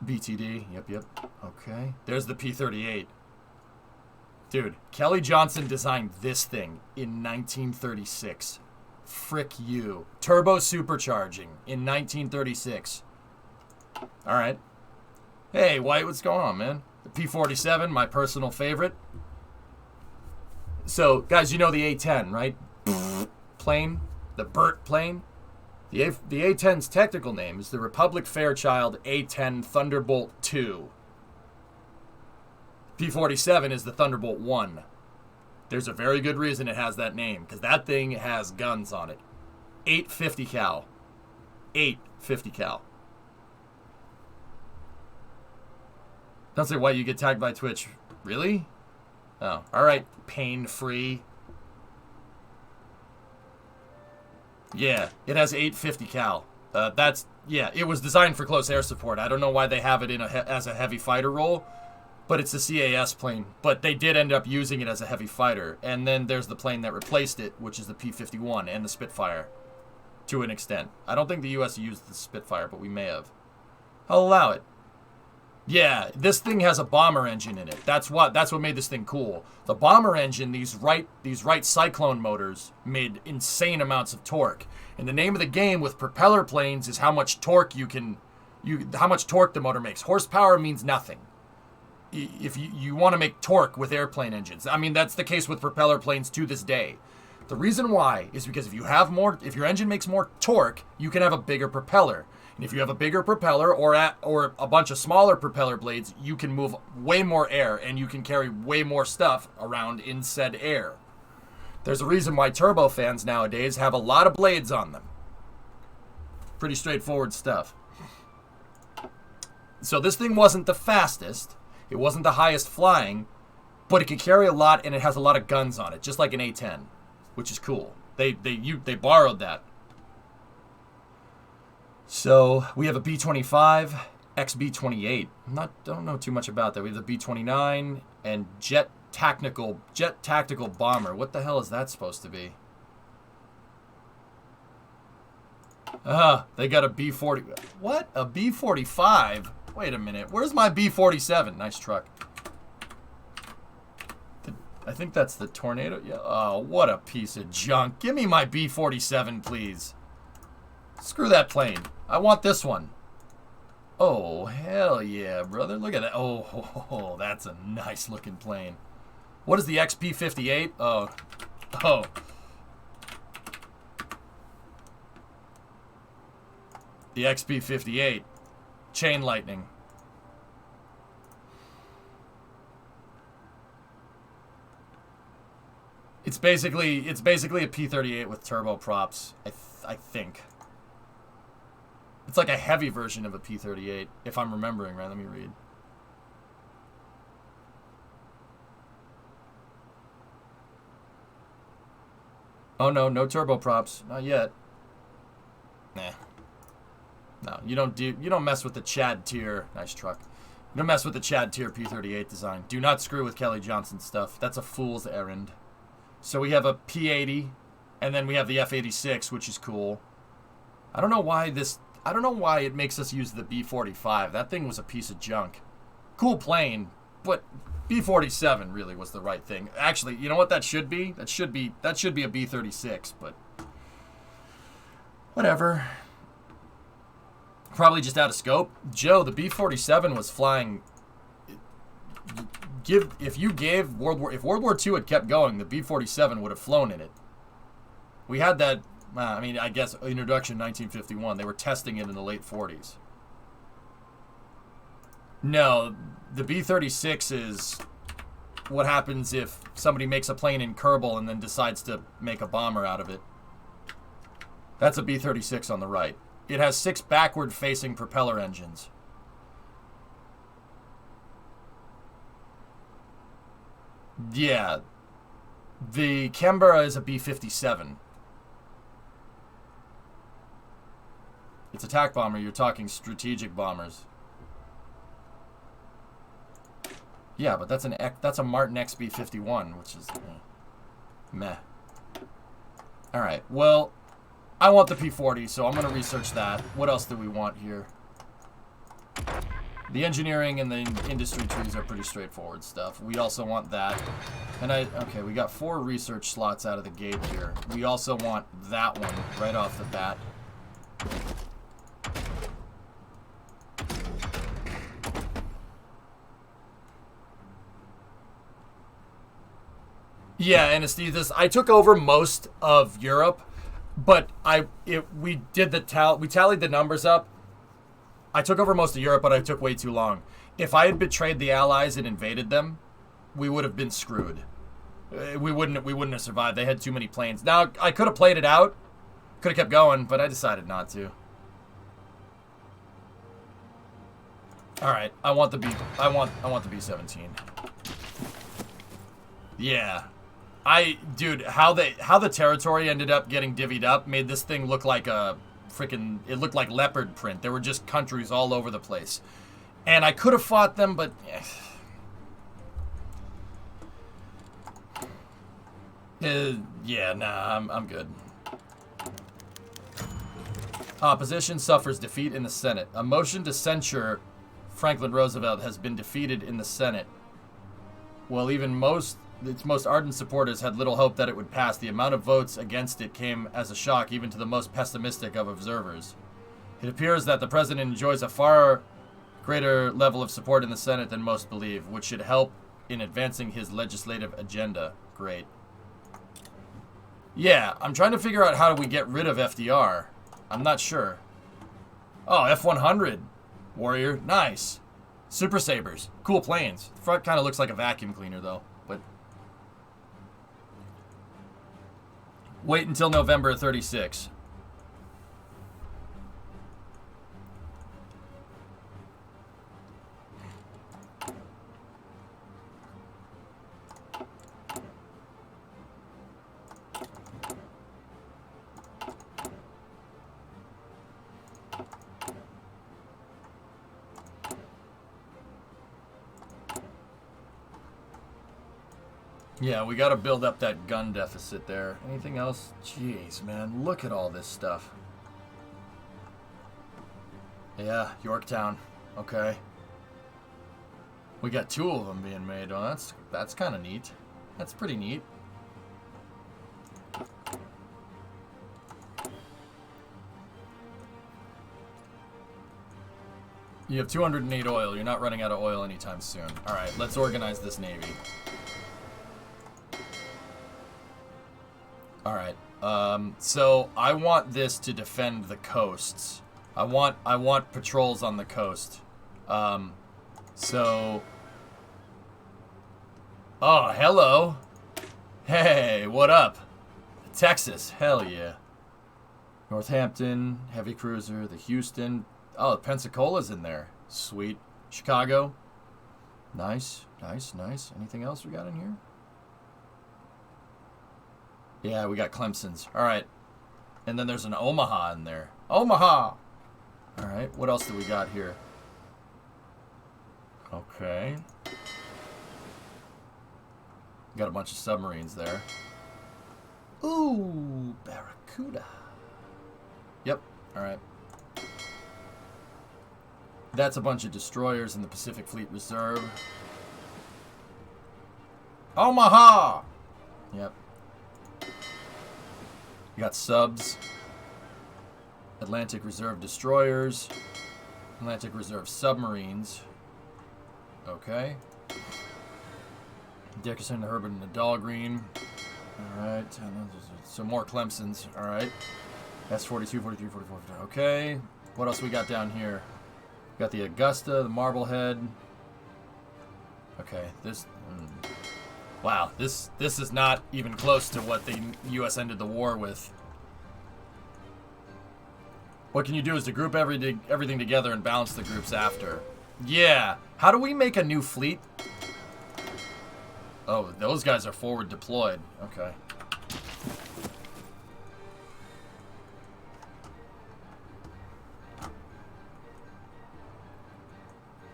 BTD. Yep. Okay. There's the P-38. Dude, Kelly Johnson designed this thing in 1936. Frick you. Turbo supercharging in 1936. Alright. Hey, White, what's going on, man? The P-47, my personal favorite. So, guys, you know the A-10, right? Plane. The Burt plane. The A-10's technical name is the Republic Fairchild A-10 Thunderbolt II. P-47 is the Thunderbolt 1. There's a very good reason it has that name, because that thing has guns on it. 850 cal. 850 cal. Don't say why you get tagged by Twitch. Really? Oh, alright. Pain-free. Yeah, it has 850 cal. Yeah, it was designed for close air support. I don't know why they have it in as a heavy fighter role. But it's a CAS plane. But they did end up using it as a heavy fighter. And then there's the plane that replaced it, which is the P-51 and the Spitfire. To an extent. I don't think the U.S. used the Spitfire, but we may have. I'll allow it. Yeah, this thing has a bomber engine in it. That's what made this thing cool. The bomber engine, these Wright Cyclone motors, made insane amounts of torque. And the name of the game with propeller planes is how much torque how much torque the motor makes. Horsepower means nothing. If you want to make torque with airplane engines. I mean, that's the case with propeller planes to this day. The reason why is because if your engine makes more torque, you can have a bigger propeller. And if you have a bigger propeller or a bunch of smaller propeller blades, you can move way more air and you can carry way more stuff around in said air. There's a reason why turbofans nowadays have a lot of blades on them. Pretty straightforward stuff. So this thing wasn't the fastest. It wasn't the highest flying, but it could carry a lot and it has a lot of guns on it, just like an A-10, which is cool. They borrowed that. So we have a B-25, XB-28. Don't know too much about that. We have the B-29 and Jet Tactical Bomber. What the hell is that supposed to be? They got a B-40. What? A B-45? Wait a minute. Where's my B-47? Nice truck. I think that's the Tornado. Yeah. Oh, what a piece of junk. Give me my B-47, please. Screw that plane. I want this one. Oh, hell yeah, brother. Look at that. Oh, that's a nice looking plane. What is the XP-58? Oh. The XP-58. Chain lightning. It's basically a P-38 with turboprops, I think. It's like a heavy version of a P-38, if I'm remembering right. Let me read. Oh no, no turboprops, not yet. Nah. No, you don't mess with the Chad tier. Nice truck. You don't mess with the Chad tier P-38 design. Do not screw with Kelly Johnson stuff. That's a fool's errand. So we have a P-80, and then we have the F-86, which is cool. I don't know why it makes us use the B-45. That thing was a piece of junk. Cool plane, but B-47 really was the right thing. Actually, you know what that should be? That should be a B-36, but whatever. Probably just out of scope. Joe, the B-47 was flying. If World War II had kept going, the B-47 would have flown in it. We had that. I guess introduction 1951. They were testing it in the late 40s. No, the B-36 is what happens if somebody makes a plane in Kerbal and then decides to make a bomber out of it. That's a B-36 on the right. It has 6 backward-facing propeller engines. Yeah. The Canberra is a B-57. It's attack bomber. You're talking strategic bombers. Yeah, but that's a Martin XB-51, which is meh. All right. Well, I want the P-40, so I'm going to research that. What else do we want here? The engineering and the industry trees are pretty straightforward stuff. We also want that. And okay, we got 4 research slots out of the gate here. We also want that one right off the bat. Yeah, anesthesis. I took over most of Europe, but we tallied the numbers up. I took over most of Europe, but I took way too long. If I had betrayed the Allies and invaded them, we would have been screwed. We wouldn't have survived. They had too many planes. Now I could have played it out, could have kept going, but I decided not to. All right, I want the B-17. Yeah. Dude, how the territory ended up getting divvied up made this thing look like a freaking. It looked like leopard print. There were just countries all over the place, and I could have fought them, but yeah, nah, I'm good. Opposition suffers defeat in the Senate. A motion to censure Franklin Roosevelt has been defeated in the Senate. Well, even its most ardent supporters had little hope that it would pass. The amount of votes against it came as a shock even to the most pessimistic of observers. It appears that the president enjoys a far greater level of support in the Senate than most believe, which should help in advancing his legislative agenda. Great. Yeah, I'm trying to figure out how do we get rid of FDR. I'm not sure. Oh, F-100. Warrior. Nice. Super Sabres. Cool planes. The front kind of looks like a vacuum cleaner, though. But wait until November of 36. Yeah, we gotta build up that gun deficit there. Anything else? Jeez, man, look at all this stuff. Yeah, Yorktown. Okay. We got 2 of them being made. Oh, that's kind of neat. That's pretty neat. You have 208 oil. You're not running out of oil anytime soon. All right, let's organize this navy. All right. So I want this to defend the coasts. I want patrols on the coast. So. Oh, hello. Hey, what up? Texas, hell yeah. Northampton, heavy cruiser, the Houston. Oh, Pensacola's in there. Sweet. Chicago. Nice, nice, nice. Anything else we got in here? Yeah, we got Clemson's. All right. And then there's an Omaha in there. Omaha! All right, what else do we got here? Okay. Got a bunch of submarines there. Ooh, Barracuda. Yep, all right. That's a bunch of destroyers in the Pacific Fleet Reserve. Omaha! Yep. You got subs. Atlantic Reserve destroyers. Atlantic Reserve submarines. Okay. Dickerson, the Herbert, and the Dahlgreen. Alright. So more Clemson's. Alright. S-42, 43, 44. Okay. What else we got down here? Got the Augusta, the Marblehead. Okay, this... wow, this is not even close to what the U.S. ended the war with. What can you do is to group everything together and balance the groups after. Yeah. How do we make a new fleet? Oh, those guys are forward deployed. Okay.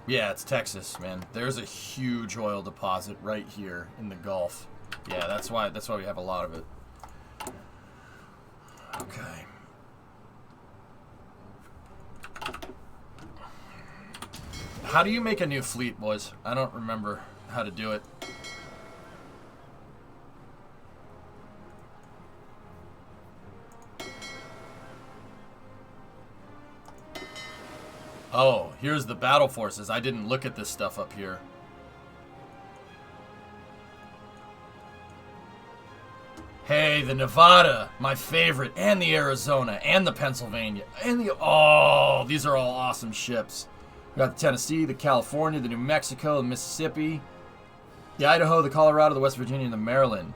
Yeah, it's Texas, man. There's a huge oil deposit right here in the Gulf. Yeah, that's why we have a lot of it. Okay. How do you make a new fleet, boys? I don't remember how to do it. Oh, here's the battle forces. I didn't look at this stuff up here. Hey, the Nevada, my favorite, and the Arizona, and the Pennsylvania, and the... oh, these are all awesome ships. We got the Tennessee, the California, the New Mexico, the Mississippi, the Idaho, the Colorado, the West Virginia, and the Maryland.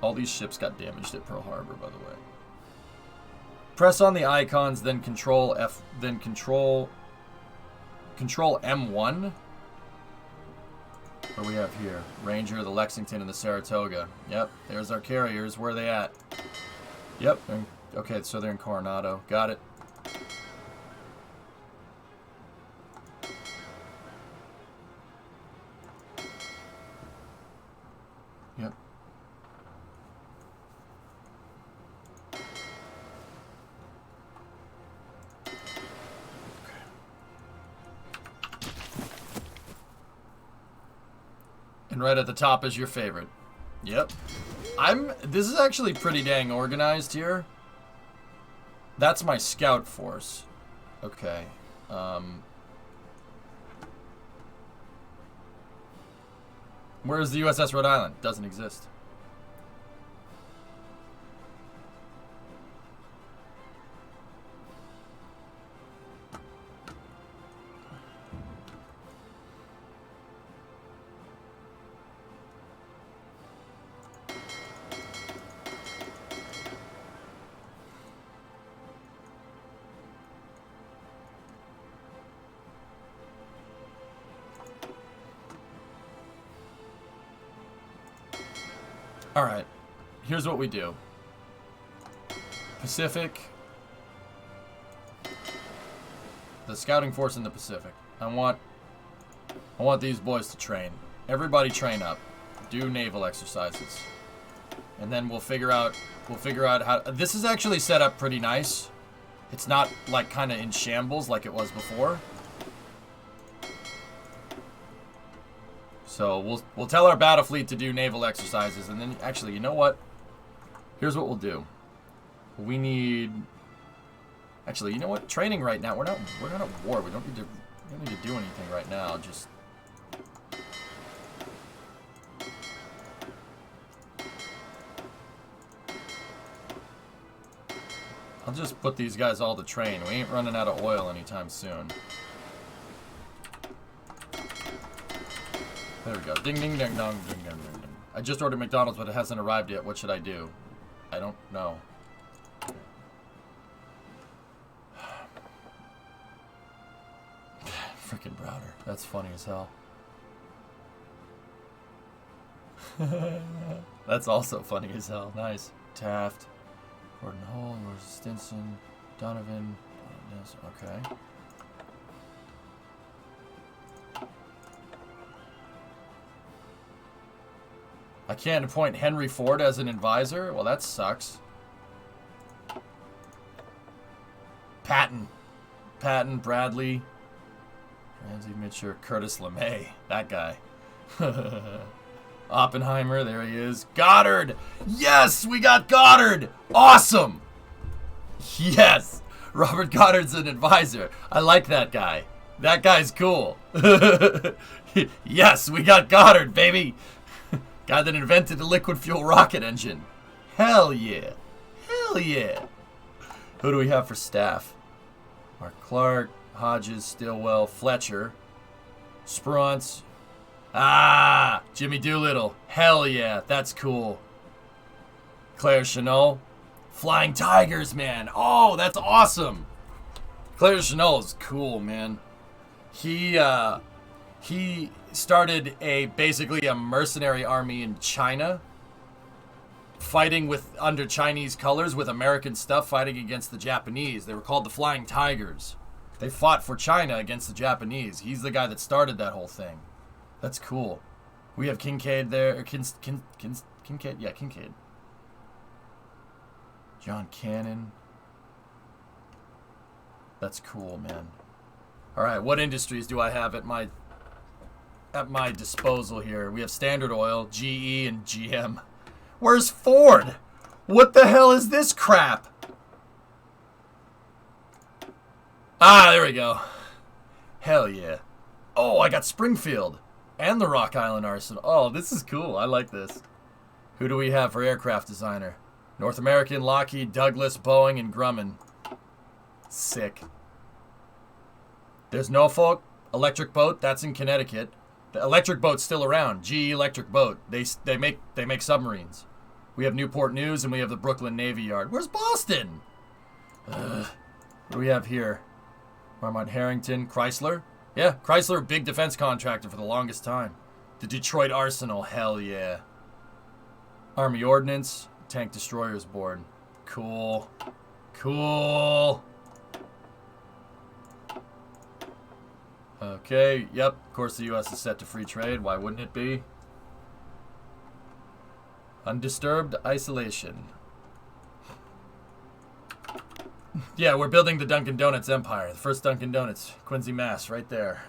All these ships got damaged at Pearl Harbor, by the way. Press on the icons, then Control F, then Control M1. What do we have here? Ranger, the Lexington, and the Saratoga. Yep, there's our carriers. Where are they at? Yep. Okay, so they're in Coronado. Got it. Yep. And right at the top is your favorite. Yep. This is actually pretty dang organized here. That's my scout force. Okay. Where's the USS Rhode Island? Doesn't exist. Alright, here's what we do. Pacific. The scouting force in the Pacific. I want these boys to train. Everybody train up. Do naval exercises. And then we'll figure out how... This is actually set up pretty nice. It's not, like, kind of in shambles like it was before. So we'll tell our battle fleet to do naval exercises, and then actually, you know what? Here's what we'll do. We need. Actually, you know what? Training right now. We're not at war. We don't need to do anything right now. Just. I'll just put these guys all to train. We ain't running out of oil anytime soon. There we go. Ding, ding, ding, dong, ding, ding, ding, ding. I just ordered McDonald's, but it hasn't arrived yet. What should I do? I don't know. Frickin' Browder. That's funny as hell. That's also funny as hell. Nice. Taft. Gordon Hall, Roger Stinson, Donovan. Okay. I can't appoint Henry Ford as an advisor? Well, that sucks. Patton, Bradley. Ramsey Mitchell, Curtis LeMay. That guy. Oppenheimer, there he is. Goddard! Yes, we got Goddard! Awesome! Yes! Robert Goddard's an advisor. I like that guy. That guy's cool. Yes, we got Goddard, baby! Guy that invented the liquid fuel rocket engine. Hell yeah. Hell yeah. Who do we have for staff? Mark Clark, Hodges, Stillwell, Fletcher, Spruance. Ah, Jimmy Doolittle. Hell yeah, that's cool. Claire Chenot. Flying Tigers, man. Oh, that's awesome. Claire Chenot is cool, man. He started basically a mercenary army in China, fighting under Chinese colors with American stuff, fighting against the Japanese. They were called the Flying Tigers. They fought for China against the Japanese. He's the guy that started that whole thing. That's cool. We have Kincaid there. Or Kincaid? Yeah, Kincaid. John Cannon. That's cool, man. All right, what industries do I have at my disposal here? We have Standard Oil, GE, and GM. Where's Ford? What the hell is this crap? Ah, there we go. Hell yeah. Oh, I got Springfield and the Rock Island Arsenal. Oh, this is cool. I like this. Who do we have for aircraft designer? North American, Lockheed, Douglas, Boeing, and Grumman. Sick. There's Norfolk Electric Boat. That's in Connecticut. The Electric Boat's still around. GE Electric Boat. They make submarines. We have Newport News, and we have the Brooklyn Navy Yard. Where's Boston? What do we have here? Marmont Harrington, Chrysler. Yeah, Chrysler, big defense contractor for the longest time. The Detroit Arsenal, hell yeah. Army Ordnance, Tank Destroyers Board. Cool. Cool. Okay, yep, of course the U.S. is set to free trade. Why wouldn't it be? Undisturbed isolation. Yeah, we're building the Dunkin' Donuts empire. The first Dunkin' Donuts, Quincy, Mass, right there.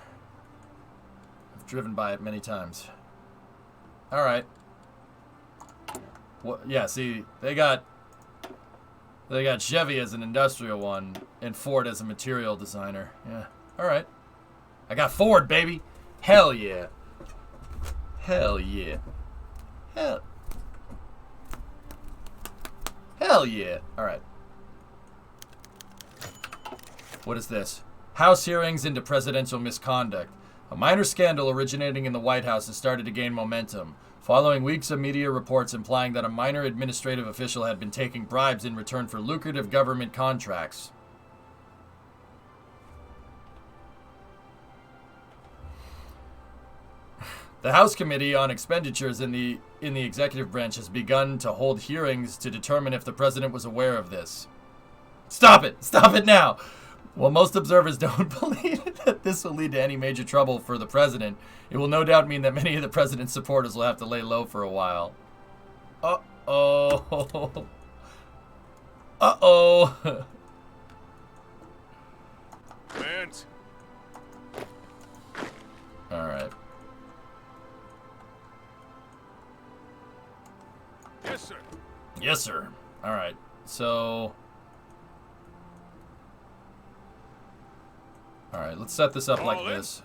I've driven by it many times. All right. What? Yeah, see, they got Chevy as an industrial one and Ford as a material designer. Yeah. All right. I got Ford, baby. Hell yeah. Hell yeah. Hell yeah. All right. What is this? House hearings into presidential misconduct. A minor scandal originating in the White House has started to gain momentum, following weeks of media reports implying that a minor administrative official had been taking bribes in return for lucrative government contracts. The House Committee on Expenditures in the executive branch has begun to hold hearings to determine if the president was aware of this. Stop it! Stop it now! While most observers don't believe that this will lead to any major trouble for the president, it will no doubt mean that many of the president's supporters will have to lay low for a while. Uh-oh. Uh-oh. Vance. All right. Yes, sir. All right. So, all right, let's set this up like All in. this.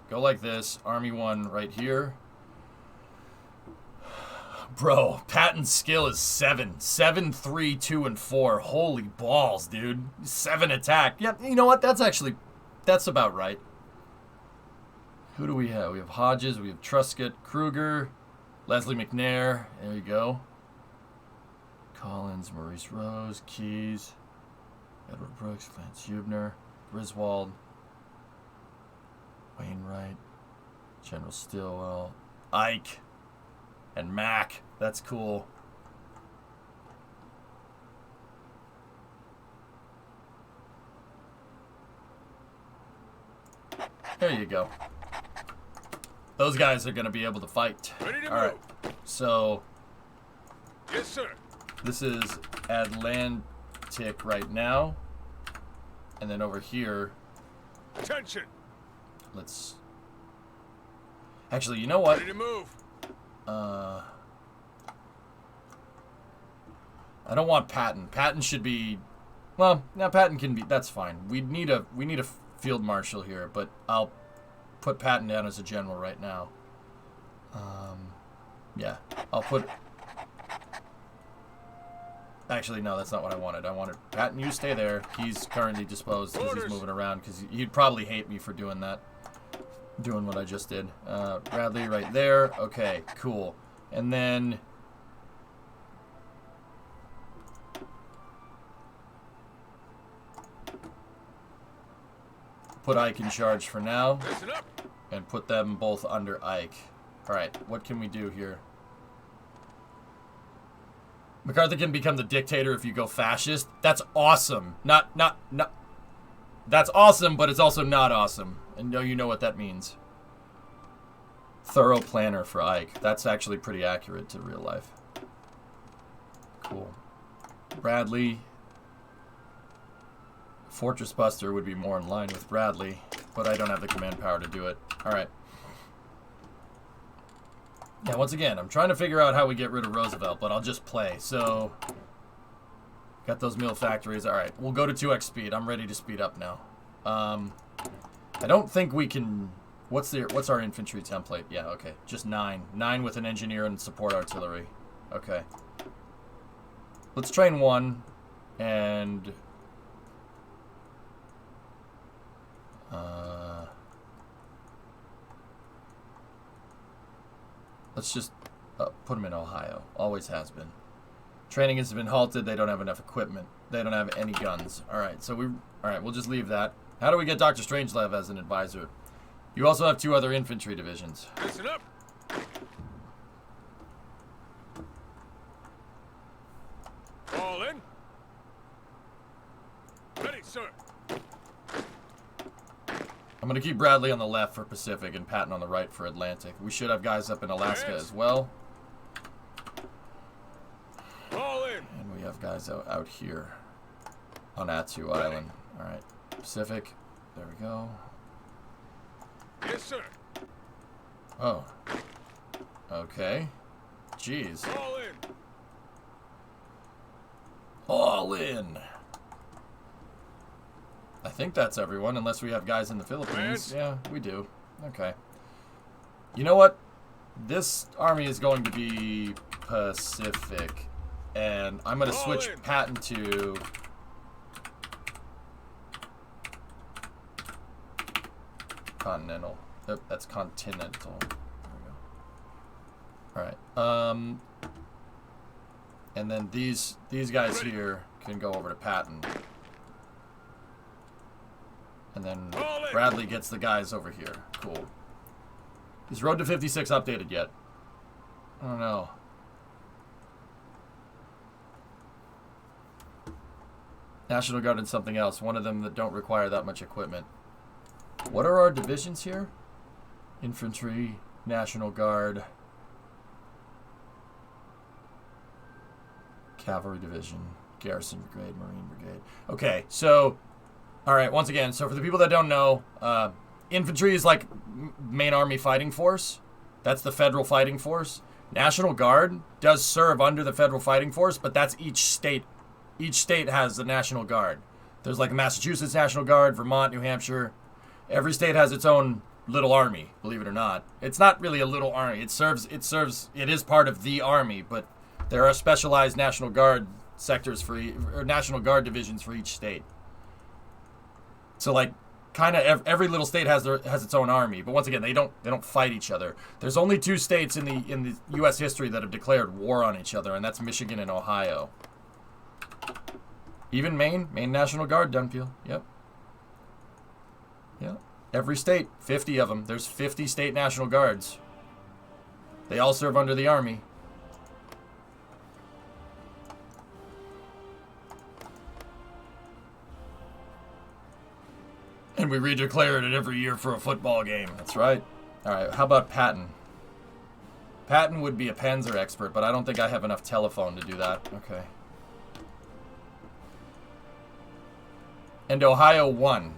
Go like this. Army 1 right here. Bro, Patton's skill is 7. 7, 3, 2, and 4. Holy balls, dude. 7 attack. Yep, you know what? That's about right. Who do we have? We have Hodges, we have Truscott, Kruger, Leslie McNair. There you go. Collins, Maurice Rose, Keys, Edward Brooks, Lance Hubner, Griswold, Wainwright, General Stilwell, Ike, and Mac. That's cool. There you go. Those guys are going to be able to fight. Ready to All right. move. So Yes, sir. this is Atlantic right now. And then over here, Attention. let's... Actually, you know what? Ready to move. I don't want Patton. Patton should be... Well, now Patton can be... That's fine. We need a field marshal here, but I'll put Patton down as a general right now. Yeah, I'll put... Actually, no, that's not what I wanted. I wanted Patton, you stay there. He's currently disposed because he's Orders. moving around, because he'd probably hate me for doing that. Doing what I just did. Bradley right there. Okay, cool. And then... put Ike in charge for now, Listen up. and put them both under Ike. Alright, what can we do here? MacArthur can become the dictator if you go fascist. That's awesome. Not. That's awesome, but it's also not awesome. And you know what that means. Thorough planner for Ike. That's actually pretty accurate to real life. Cool. Bradley. Fortress Buster would be more in line with Bradley, but I don't have the command power to do it. Alright. Yeah, once again, I'm trying to figure out how we get rid of Roosevelt, but I'll just play. So, got those mill factories. Alright, we'll go to 2x speed. I'm ready to speed up now. I don't think we can... What's our infantry template? Yeah, okay. Just 9. 9 with an engineer and support artillery. Okay. Let's train 1, and... let's just put them in Ohio. Always has been. Training has been halted. They don't have enough equipment. They don't have any guns. Alright, so we'll just leave that. How do we get Dr. Strangelove as an advisor? You also have 2 other infantry divisions. Listen up. All in. Ready, sir. I'm going to keep Bradley on the left for Pacific and Patton on the right for Atlantic. We should have guys up in Alaska Yes. as well. All in. And we have guys out here on Attu Island. Alright, Pacific. There we go. Yes, sir. Oh. Okay. Jeez. All in. All in. I think that's everyone, unless we have guys in the Philippines. Lance? Yeah, we do. Okay. You know what? This army is going to be Pacific. And I'm going to All switch in. Patton to... Continental. That's Continental. There we go. Alright. And then these guys Ready. here can go over to Patton. And then All in. Bradley gets the guys over here. Cool. Is Road to 56 updated yet? I don't know. National Guard and something else. One of them that don't require that much equipment. What are our divisions here? Infantry, National Guard, Cavalry Division, Garrison Brigade, Marine Brigade. Okay, so... Alright, once again, so for the people that don't know, infantry is like main army fighting force. That's the federal fighting force. National Guard does serve under the Federal Fighting Force, but that's each state. Each state has a National Guard. There's like Massachusetts National Guard, Vermont, New Hampshire. Every state has its own little army, believe it or not. It's not really a little army. It is part of the army, but there are specialized National Guard sectors or National Guard divisions for each state. So like kind of every little state has its own army, but once again, they don't fight each other. There's only 2 states in the U.S. history that have declared war on each other, and that's Michigan and Ohio. Even Maine National Guard, Dunpeel. Yep. Yep. Every state, 50 of them. There's 50 state National Guards. They all serve under the Army. And we redeclare it every year for a football game. That's right. All right, how about Patton? Patton would be a Panzer expert, but I don't think I have enough telephone to do that. Okay. And Ohio won.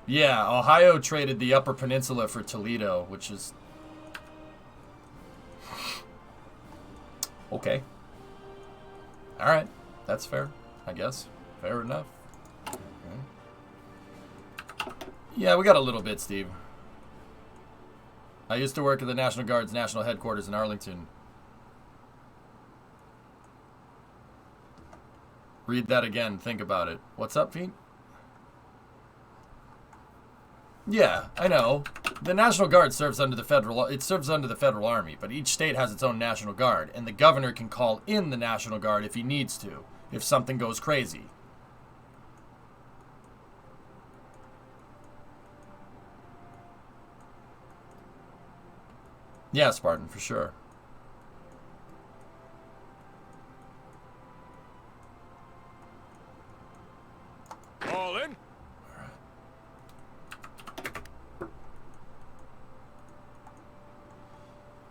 Yeah, Ohio traded the Upper Peninsula for Toledo, which is... Okay. Alright, that's fair, I guess. Fair enough. Okay. Yeah, we got a little bit, Steve. I used to work at the National Guard's national headquarters in Arlington. Read that again, think about it. What's up, Pete? Yeah, I know. The National Guard serves under the federal Army, but each state has its own National Guard, and the governor can call in the National Guard if he needs to, if something goes crazy. Yeah, Spartan, for sure. All in.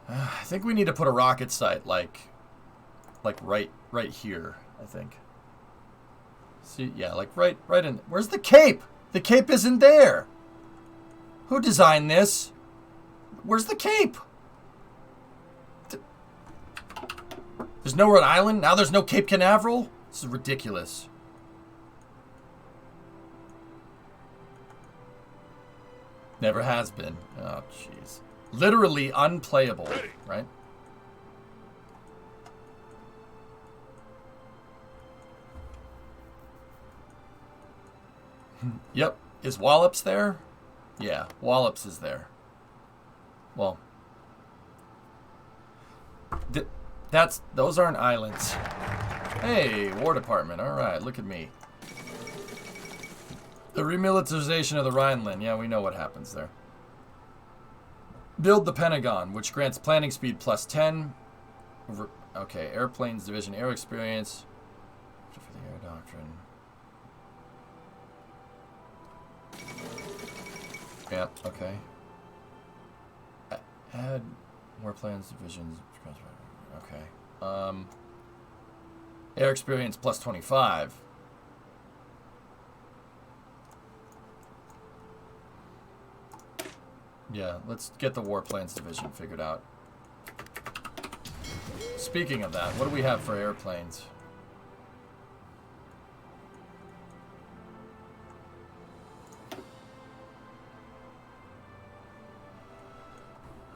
I think we need to put a rocket site like right here, I think. See, yeah, like right in. Where's the Cape? The Cape isn't there. Who designed this? Where's the Cape? There's no Rhode Island? Now there's no Cape Canaveral? This is ridiculous. Never has been. Oh, jeez. Literally unplayable, right? Yep. Is Wallops there? Yeah, Wallops is there. Well, those aren't islands. Hey, War Department. All right, look at me. The remilitarization of the Rhineland. Yeah, we know what happens there. Build the Pentagon, which grants planning speed plus 10. Okay, Airplanes Division, Air Experience. For the Air Doctrine. Yeah, okay. Add more plans, divisions. Okay. Air Experience plus 25. Yeah, let's get the Warplanes Division figured out. Speaking of that, what do we have for airplanes?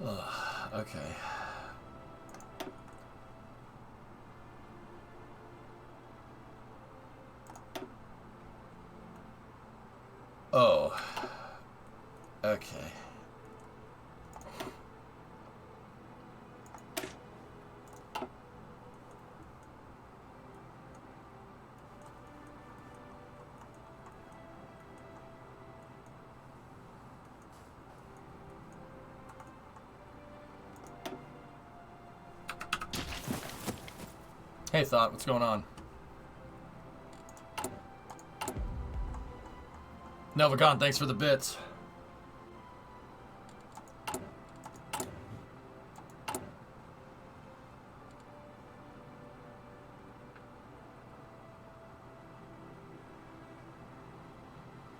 Ugh, okay. Oh. Okay. Hey, Thought, what's going on? Novacon, thanks for the bits.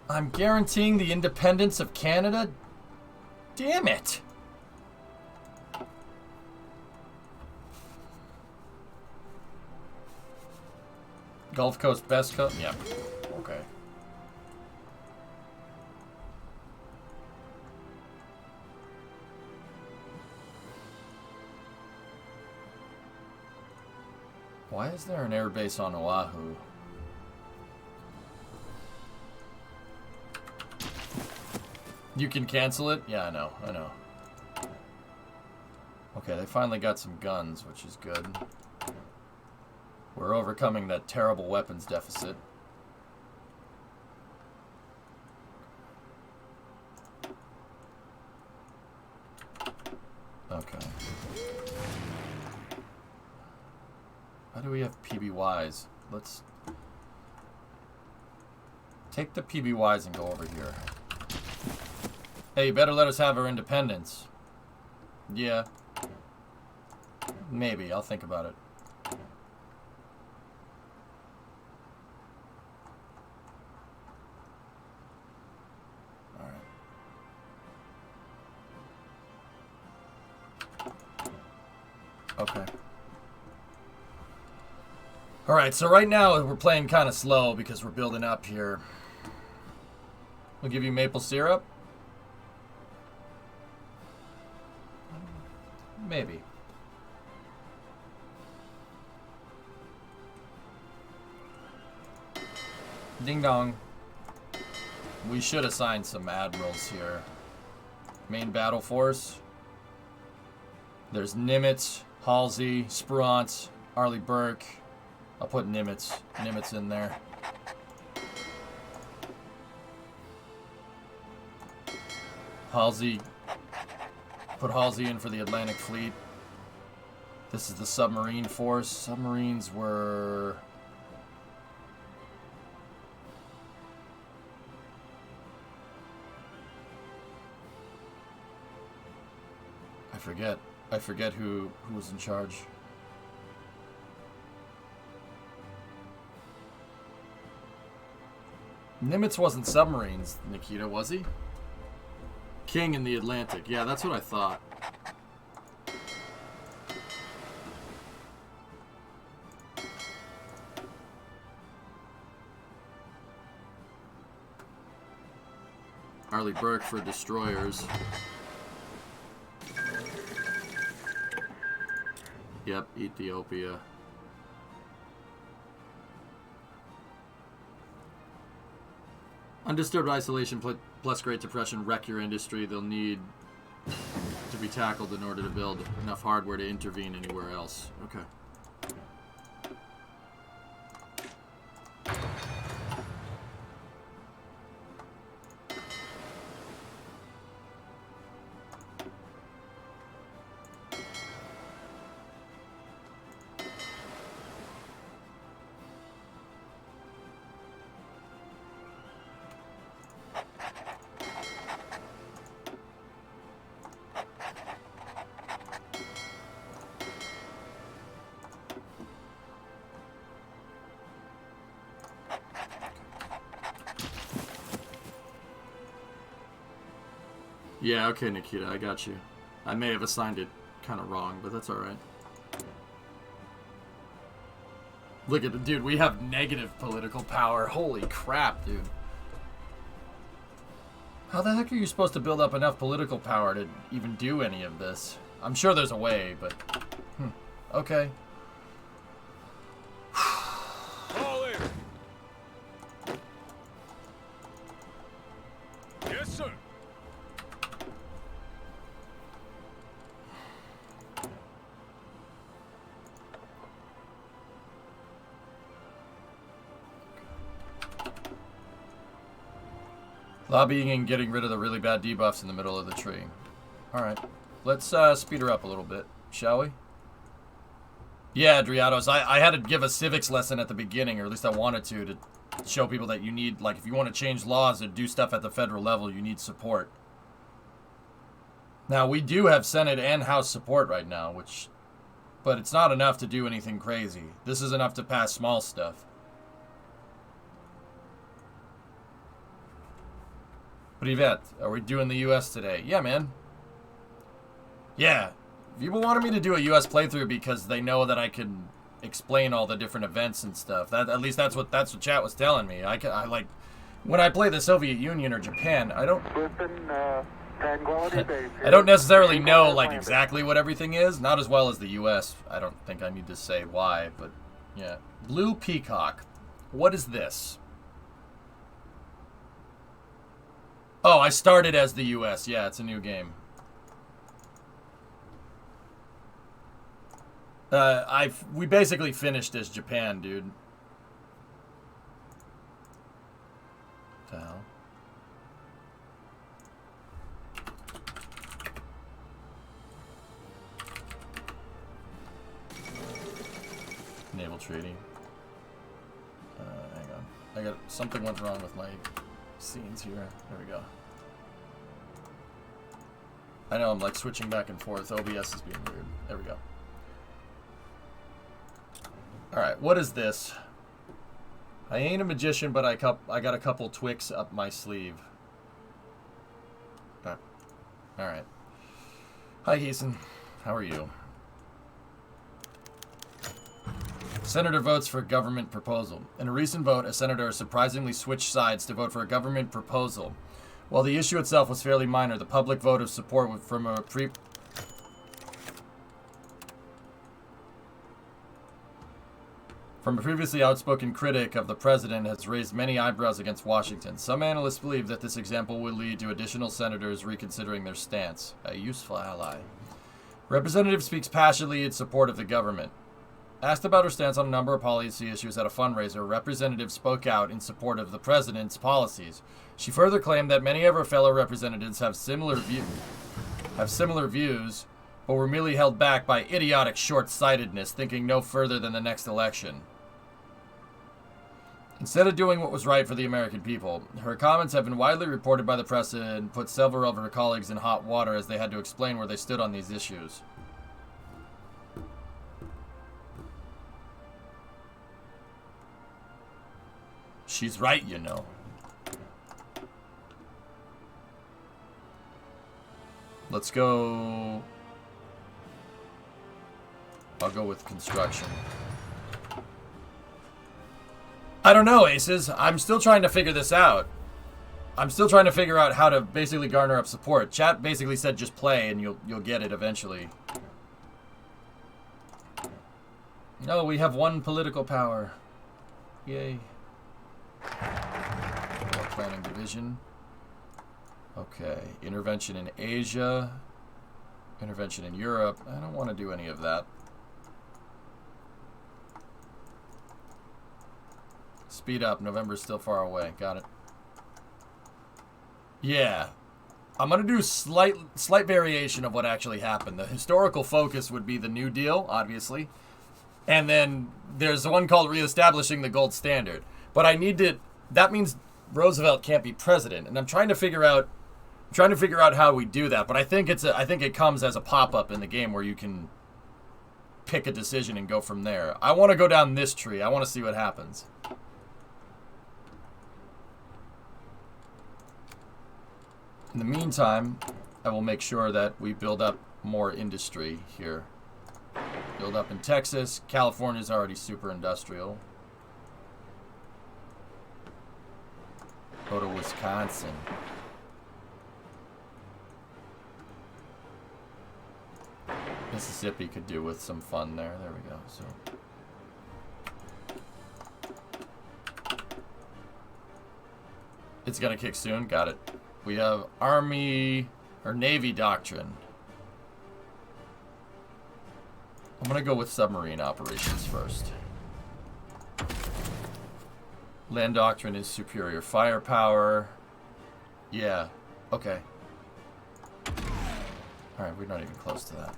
I'm guaranteeing the independence of Canada? Damn it! Gulf Coast best coast? Yeah. Okay. Why is there an air base on Oahu? You can cancel it? Yeah, I know. Okay, they finally got some guns, which is good. We're overcoming that terrible weapons deficit. Okay. Why do we have PBYs? Let's take the PBYs and go over here. Hey, you better let us have our independence. Yeah. Maybe. I'll think about it. Alright. Okay. Alright, so right now we're playing kind of slow because we're building up here. We'll give you maple syrup. Maybe. Ding dong. We should assign some admirals here. Main battle force. There's Nimitz, Halsey, Spruance, Arleigh Burke. I'll put Nimitz in there. Halsey. Put Halsey in for the Atlantic Fleet. This is the submarine force. Submarines were... I forget who was in charge. Nimitz wasn't submarines, Nikita, was he? King in the Atlantic. Yeah, that's what I thought. Arleigh Burke for destroyers. Yep, Ethiopia. Undisturbed isolation plus Great Depression wreck your industry. They'll need to be tackled in order to build enough hardware to intervene anywhere else. Okay. Yeah, okay, Nikita, I got you. I may have assigned it kind of wrong, but that's alright. Look at it, dude, we have negative political power. Holy crap, dude. How the heck are you supposed to build up enough political power to even do any of this? I'm sure there's a way, but... Okay. All in. Yes, sir. Lobbying and getting rid of the really bad debuffs in the middle of the tree. Alright. Let's speed her up a little bit, shall we? Yeah, Adriatos, I had to give a civics lesson at the beginning, or at least I wanted to show people that you need, like, if you want to change laws and do stuff at the federal level, you need support. Now, we do have Senate and House support right now, but it's not enough to do anything crazy. This is enough to pass small stuff. But Yvette, are we doing the US today? Yeah, man. Yeah. People wanted me to do a US playthrough because they know that I can explain all the different events and stuff. That at least that's what chat was telling me. I like when I play the Soviet Union or Japan, I don't I don't necessarily know like exactly what everything is. Not as well as the U.S. I don't think I need to say why, but yeah. Blue Peacock. What is this? Oh, I started as the U.S. Yeah, it's a new game. We basically finished as Japan, dude. What the hell? Naval treaty. Hang on. Something went wrong with my scenes here. There we go. I know I'm like switching back and forth. OBS is being weird. There we go. Alright, what is this? I ain't a magician, but I got a couple Twix up my sleeve. Alright. Hi, Heason. How are you? Senator votes for government proposal. In a recent vote, a senator surprisingly switched sides to vote for a government proposal. While the issue itself was fairly minor, the public vote of support from a previously outspoken critic of the president has raised many eyebrows against Washington. Some analysts believe that this example will lead to additional senators reconsidering their stance. A useful ally. Representative speaks passionately in support of the government. Asked about her stance on a number of policy issues at a fundraiser, Representative spoke out in support of the president's policies. She further claimed that many of her fellow representatives have similar views, but were merely held back by idiotic short-sightedness, thinking no further than the next election. Instead of doing what was right for the American people, her comments have been widely reported by the press and put several of her colleagues in hot water as they had to explain where they stood on these issues. She's right, you know. Let's go... I'll go with construction. I don't know, Aces. I'm still trying to figure this out. I'm still trying to figure out how to basically garner up support. Chat basically said just play and you'll get it eventually. No, we have one political power. Yay. War planning division. Okay. Intervention in Asia. Intervention in Europe. I don't want to do any of that. Speed up. November's still far away. Got it. Yeah. I'm going to do slight variation of what actually happened. The historical focus would be the New Deal, obviously. And then there's one called Reestablishing the Gold Standard. But I need to... That means Roosevelt can't be president. And I'm trying to figure out how we do that. But I think it comes as a pop-up in the game where you can pick a decision and go from there. I want to go down this tree. I want to see what happens. In the meantime, I will make sure that we build up more industry here. Build up in Texas. California's already super industrial. Go to Wisconsin. Mississippi could do with some fun there. There we go. So it's gonna kick soon. Got it. We have Army or Navy doctrine. I'm gonna go with submarine operations first. Land doctrine is superior firepower. Yeah. Okay. Alright, we're not even close to that.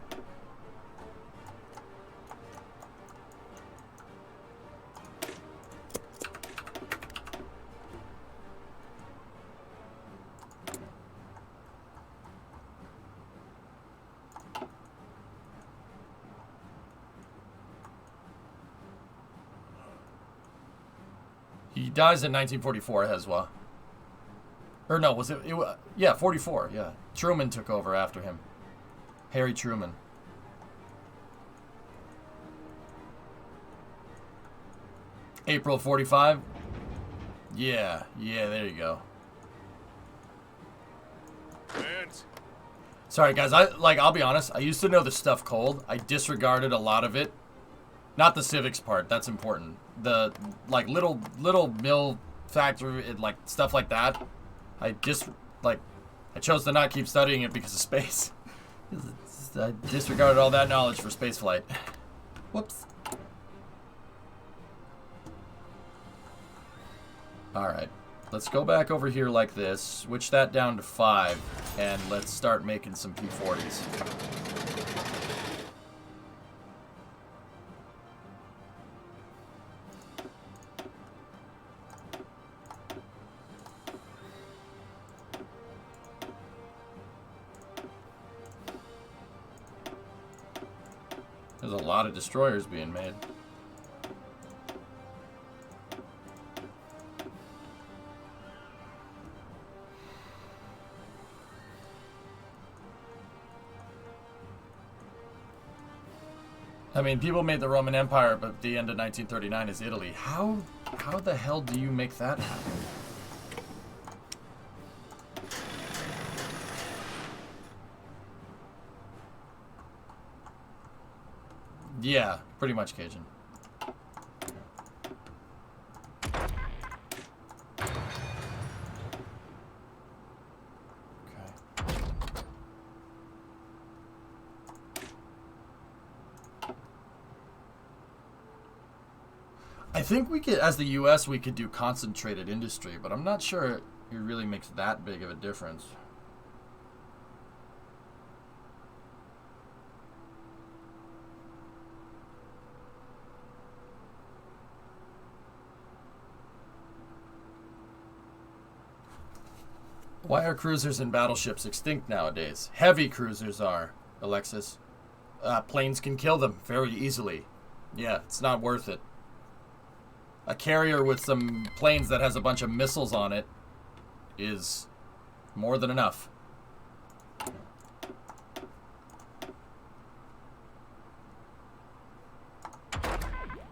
He dies in 1944, Hezwa. Or no, was it yeah, 44, yeah. Truman took over after him. Harry Truman. April 45? Yeah, there you go. Hands. Sorry guys, I'll be honest, I used to know the stuff cold. I disregarded a lot of it. Not the civics part, that's important. The like little mill factory, like stuff like that. I chose to not keep studying it because of space. I disregarded all that knowledge for spaceflight. Whoops. Alright. Let's go back over here like this. Switch that down to 5. And let's start making some P-40s. There's a lot of destroyers being made. I mean, people made the Roman Empire, but the end of 1939 is Italy. How the hell do you make that happen? Yeah, pretty much Cajun. I think we could, as the U.S., we could do concentrated industry, but I'm not sure it really makes that big of a difference. Why are cruisers and battleships extinct nowadays? Heavy cruisers are, Alexis. Planes can kill them very easily. Yeah, it's not worth it. A carrier with some planes that has a bunch of missiles on it is more than enough.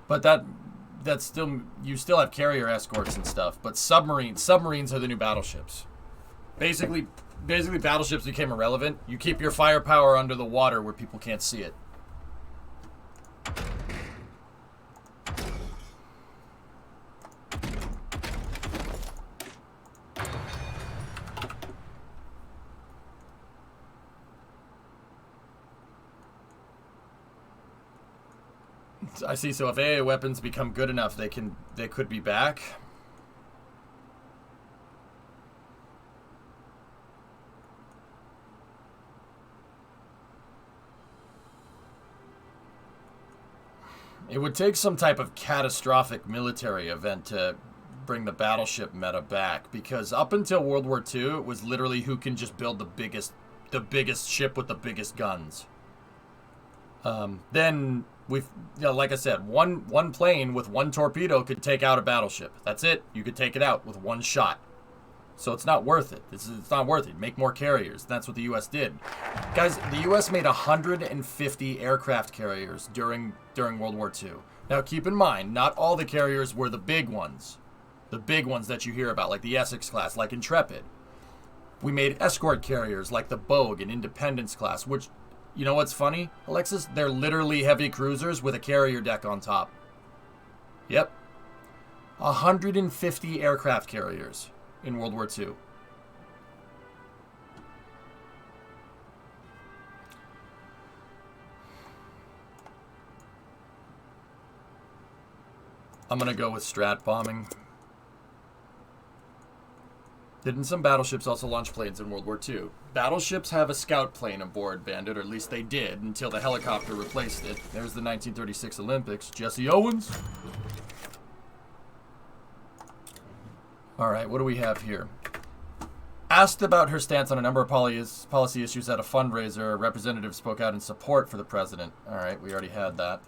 But that's still, you still have carrier escorts and stuff, but submarines are the new battleships. Basically battleships became irrelevant. You keep your firepower under the water where people can't see it. I see. So if AA weapons become good enough, they could be back. It would take some type of catastrophic military event to bring the battleship meta back, because up until World War II, it was literally who can just build the biggest ship with the biggest guns. Then like I said, one plane with one torpedo could take out a battleship. That's it. You could take it out with one shot. So it's not worth it. It's not worth it. Make more carriers. That's what the U.S. did. Guys, the U.S. made 150 aircraft carriers during World War II. Now keep in mind, not all the carriers were the big ones. The big ones that you hear about, like the Essex class, like Intrepid. We made escort carriers like the Bogue and Independence class, which, you know what's funny, Alexis? They're literally heavy cruisers with a carrier deck on top. Yep. 150 aircraft carriers in World War II. I'm gonna go with strat bombing. Didn't some battleships also launch planes in World War II? Battleships have a scout plane aboard, Bandit, or at least they did, until the helicopter replaced it. There's the 1936 Olympics. Jesse Owens. Alright, what do we have here? Asked about her stance on a number of policy issues at a fundraiser, a representative spoke out in support for the president. Alright, we already had that.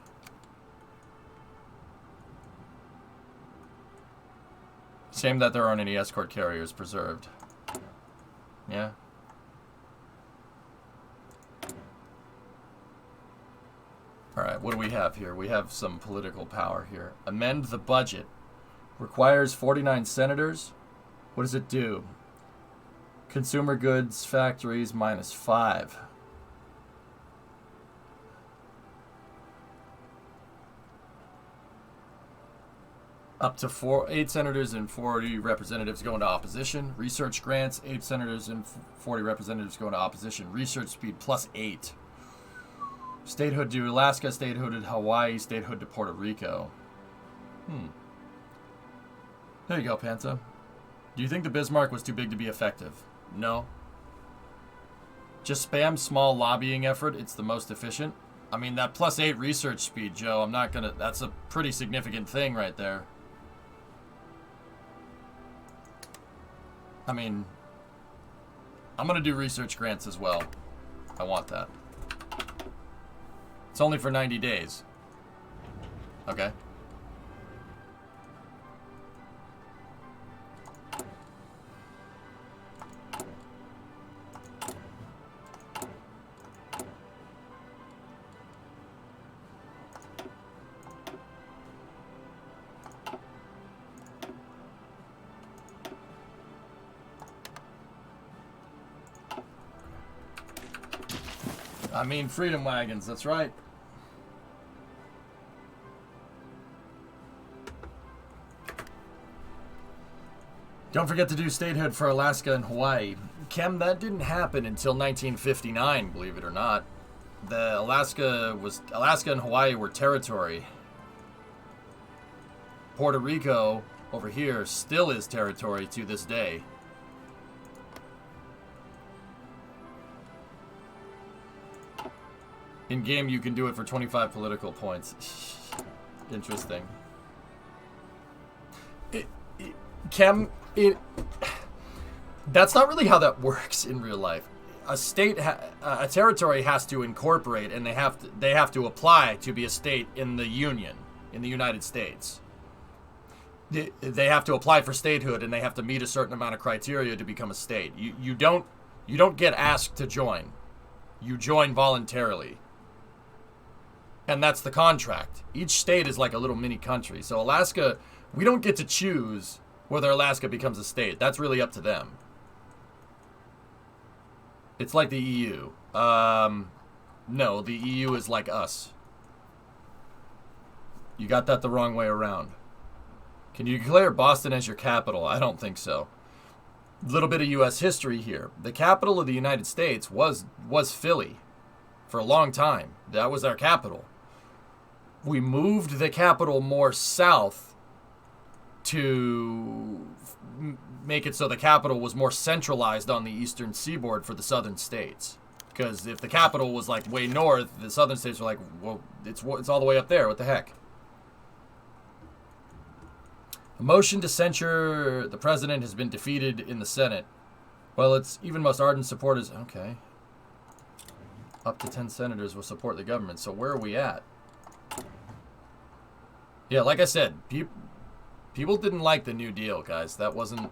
Shame that there aren't any escort carriers preserved. Yeah. All right, what do we have here? We have some political power here. Amend the budget. Requires 49 senators. What does it do? Consumer goods factories -5. Up to 8 senators and 40 representatives go into opposition. Research grants, 8 senators and 40 representatives go into opposition. Research speed +8. Statehood to Alaska, statehood to Hawaii, statehood to Puerto Rico. There you go, Panta. Do you think the Bismarck was too big to be effective? No. Just spam small lobbying effort. It's the most efficient. I mean, that +8 research speed, Joe, I'm not gonna... That's a pretty significant thing right there. I mean, I'm gonna do research grants as well. I want that. It's only for 90 days. Okay. I mean, freedom wagons, that's right. Don't forget to do statehood for Alaska and Hawaii. Kem, that didn't happen until 1959, believe it or not. Alaska and Hawaii were territory. Puerto Rico, over here, still is territory to this day. In game, you can do it for 25 political points. Interesting. Kem, that's not really how that works in real life. A state, a territory has to incorporate, and they have to apply to be a state in the Union, in the United States. They have to apply for statehood, and they have to meet a certain amount of criteria to become a state. You don't get asked to join. You join voluntarily. And that's the contract. Each state is like a little mini country. So Alaska, we don't get to choose whether Alaska becomes a state. That's really up to them. It's like the EU. No, the EU is like us. You got that the wrong way around. Can you declare Boston as your capital? I don't think so. A little bit of U.S. history here. The capital of the United States was Philly for a long time. That was our capital. We moved the capital more south to make it so the capital was more centralized on the eastern seaboard for the southern states. Because if the capital was like way north, the southern states were like, well, it's all the way up there. What the heck? A motion to censure the president has been defeated in the Senate. Well, its even most ardent supporters... Okay. Up to 10 senators will support the government. So where are we at? Yeah, like I said, people didn't like the New Deal, guys. That wasn't...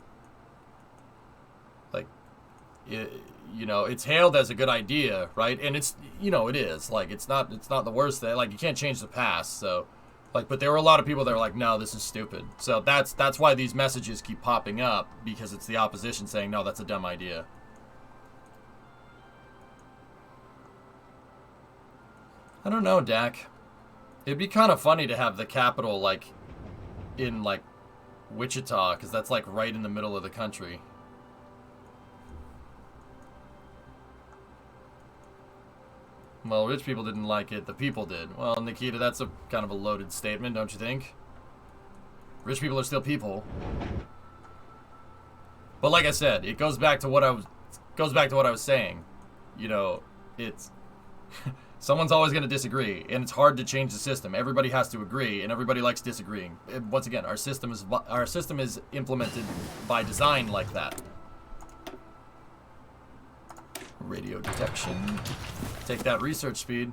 Like, you know, it's hailed as a good idea, right? And it's, you know, it is. Like, it's not the worst thing. Like, you can't change the past, so... Like, but there were a lot of people that were like, no, this is stupid. So that's why these messages keep popping up, because it's the opposition saying, no, that's a dumb idea. I don't know, Dak. It'd be kind of funny to have the capital, like, in, like, Wichita, because that's, like, right in the middle of the country. Well, rich people didn't like it. The people did. Well, Nikita, that's a kind of a loaded statement, don't you think? Rich people are still people. But like I said, it goes back to what I was saying. You know, it's someone's always going to disagree, and it's hard to change the system. Everybody has to agree, and everybody likes disagreeing. Once again, our system is implemented by design like that. Radio detection. Take that research speed.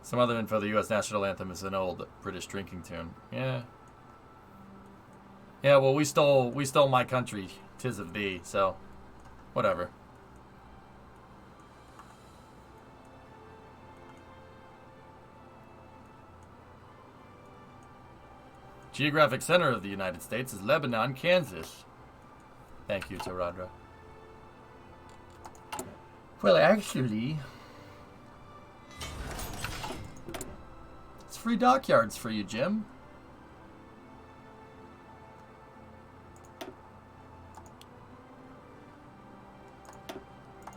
Some other info, the U.S. national anthem is an old British drinking tune. Yeah. Yeah, well, we stole my country, 'tis of thee, so whatever. Geographic center of the United States is Lebanon, Kansas. Thank you, Taradra. Well, actually, it's free dockyards for you, Jim.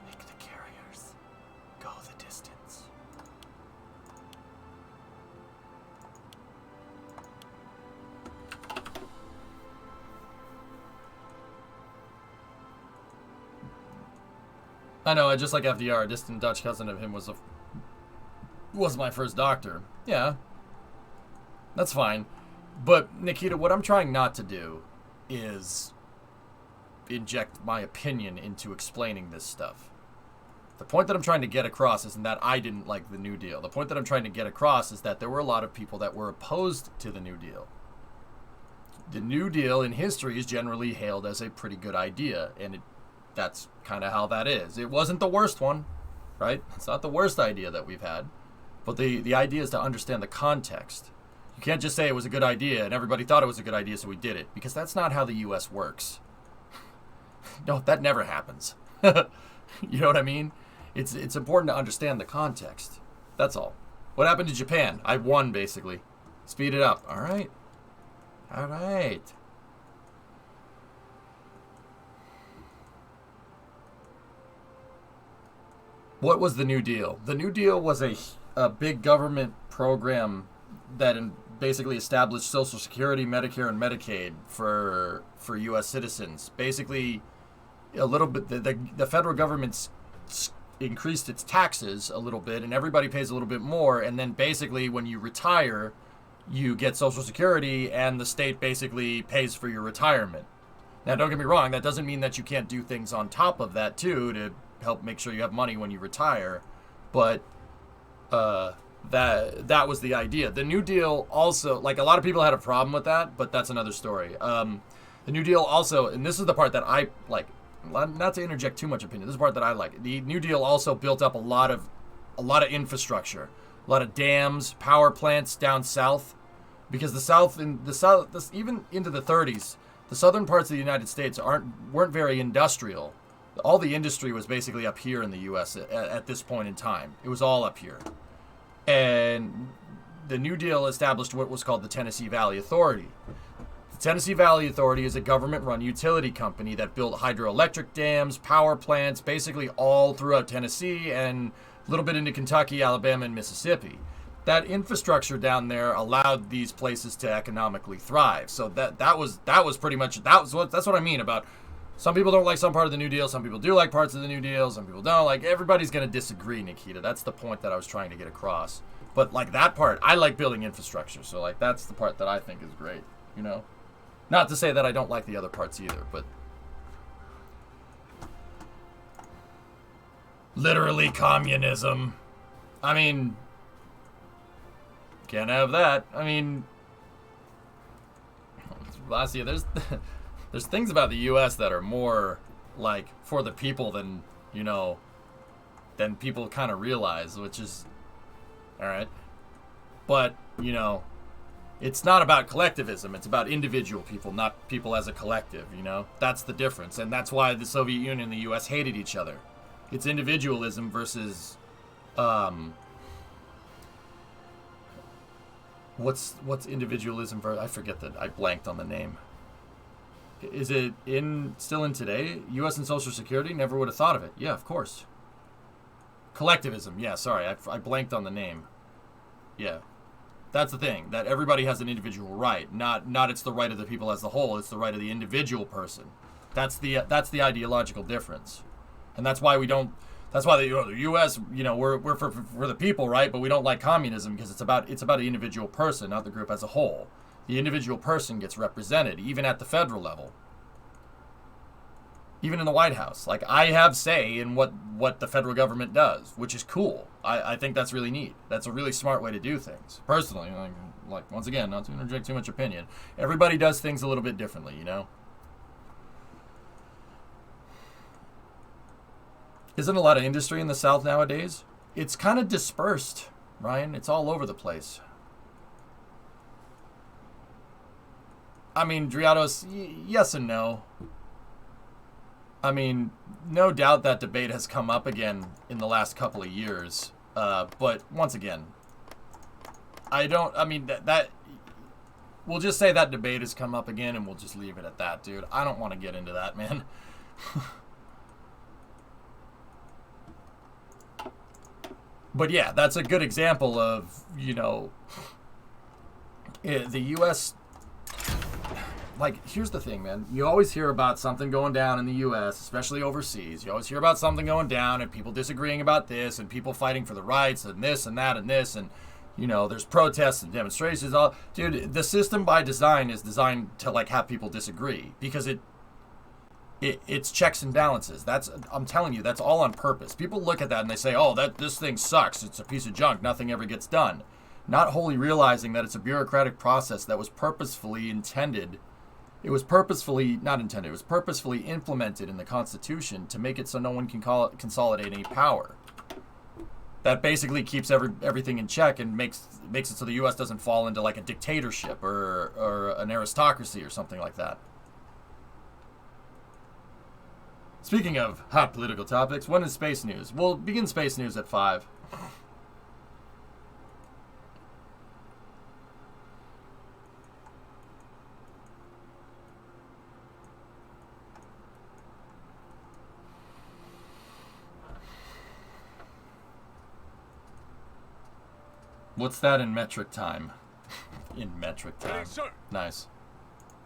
Make the carriers go the distance. I know, I just like FDR, a distant Dutch cousin of him was my first doctor. Yeah. That's fine. But, Nikita, what I'm trying not to do is inject my opinion into explaining this stuff. The point that I'm trying to get across isn't that I didn't like the New Deal. The point that I'm trying to get across is that there were a lot of people that were opposed to the New Deal. The New Deal in history is generally hailed as a pretty good idea, and that's kind of how that is. It wasn't the worst one, right? It's not the worst idea that we've had. But the idea is to understand the context. You can't just say it was a good idea and everybody thought it was a good idea so we did it. Because that's not how the U.S. works. No, that never happens. You know what I mean? It's important to understand the context. That's all. What happened to Japan? I won, basically. Speed it up. All right. All right. What was the New Deal? The New Deal was a big government program that basically established Social Security, Medicare, and Medicaid for U.S. citizens. Basically, a little bit. The federal government's increased its taxes a little bit, and everybody pays a little bit more. And then basically, when you retire, you get Social Security, and the state basically pays for your retirement. Now, don't get me wrong. That doesn't mean that you can't do things on top of that too to help make sure you have money when you retire, but that was the idea. The New Deal also, like, a lot of people had a problem with that, but that's another story. The New Deal also, and this is the part that I like, not to interject too much opinion, this is the part that I like. The New Deal also built up a lot of infrastructure, a lot of dams, power plants down south, because even into the 30s, the southern parts of the United States weren't very industrial. All the industry was basically up here in the U.S. At this point in time. It was all up here. And the New Deal established what was called the Tennessee Valley Authority. The Tennessee Valley Authority is a government-run utility company that built hydroelectric dams, power plants, basically all throughout Tennessee and a little bit into Kentucky, Alabama, and Mississippi. That infrastructure down there allowed these places to economically thrive. So that was pretty much that's what I mean about. Some people don't like some part of the New Deal. Some people do like parts of the New Deal. Some people don't. Like, everybody's going to disagree, Nikita. That's the point that I was trying to get across. But, like, that part, I like building infrastructure. So, like, that's the part that I think is great, you know? Not to say that I don't like the other parts either, but... Literally communism. I mean... Can't have that. I mean... Last year, there's things about the U.S. that are more, like, for the people than, you know, than people kind of realize, which is, all right. But, you know, it's not about collectivism. It's about individual people, not people as a collective, you know. That's the difference. And that's why the Soviet Union and the U.S. hated each other. It's individualism versus, what's individualism versus, I forget that. I blanked on the name. Is it still in today? U.S. and Social Security? Never would have thought of it. Yeah, of course. Collectivism. Yeah, sorry. I blanked on the name. Yeah. That's the thing. That everybody has an individual right. Not it's the right of the people as a whole. It's the right of the individual person. That's the ideological difference. And that's why the U.S., you know, we're for the people, right? But we don't like communism because it's about an individual person, not the group as a whole. The individual person gets represented, even at the federal level. Even in the White House. Like, I have say in what the federal government does, which is cool. I think that's really neat. That's a really smart way to do things. Personally, like once again, not to interject too much opinion, everybody does things a little bit differently, you know? Isn't a lot of industry in the South nowadays? It's kind of dispersed, Ryan. It's all over the place. I mean, Driados, yes and no. I mean, no doubt that debate has come up again in the last couple of years. But once again, we'll just say that debate has come up again and we'll just leave it at that, dude. I don't want to get into that, man. But yeah, that's a good example of, you know, the U.S. Like, here's the thing, man. You always hear about something going down in the U.S., especially overseas. You always hear about something going down and people disagreeing about this and people fighting for the rights and this and that and this. And, you know, there's protests and demonstrations. All, dude, the system by design is designed to, like, have people disagree because it's checks and balances. I'm telling you, that's all on purpose. People look at that and they say, oh, this thing sucks. It's a piece of junk. Nothing ever gets done. Not wholly realizing that it's a bureaucratic process that was purposefully intended. It was purposefully, not intended, it was purposefully implemented in the Constitution to make it so no one can consolidate any power. That basically keeps everything in check and makes it so the U.S. doesn't fall into like a dictatorship or an aristocracy or something like that. Speaking of hot political topics, when is space news? We'll begin space news at 5. What's that in metric time? In metric time. Yes, sir. Nice.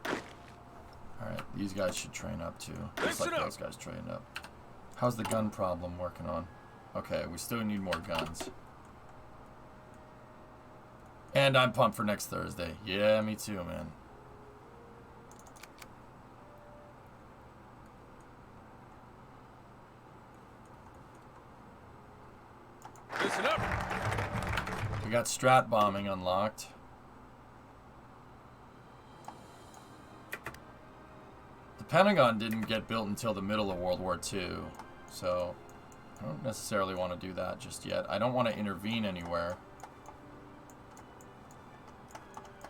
Alright, these guys should train up too. Just like those guys trained up. How's the gun problem working on? Okay, we still need more guns. And I'm pumped for next Thursday. Yeah, me too, man. Listen up. We got strat bombing unlocked. The Pentagon didn't get built until the middle of World War II, so I don't necessarily want to do that just yet. I don't want to intervene anywhere.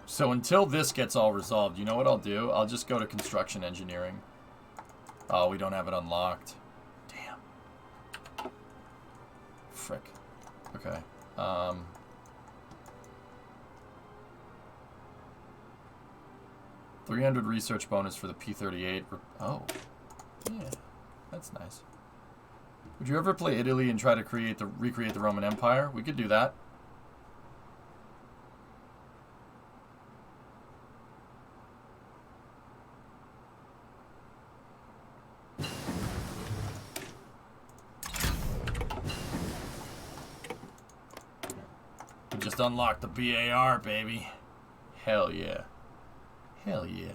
So until this gets all resolved, you know what I'll do? I'll just go to construction engineering. Oh, we don't have it unlocked. Damn. Frick. Okay. 300 research bonus for the P-38. Oh. Yeah. That's nice. Would you ever play Italy and try to recreate the Roman Empire? We could do that. We just unlocked the BAR, baby. Hell yeah. Hell yeah.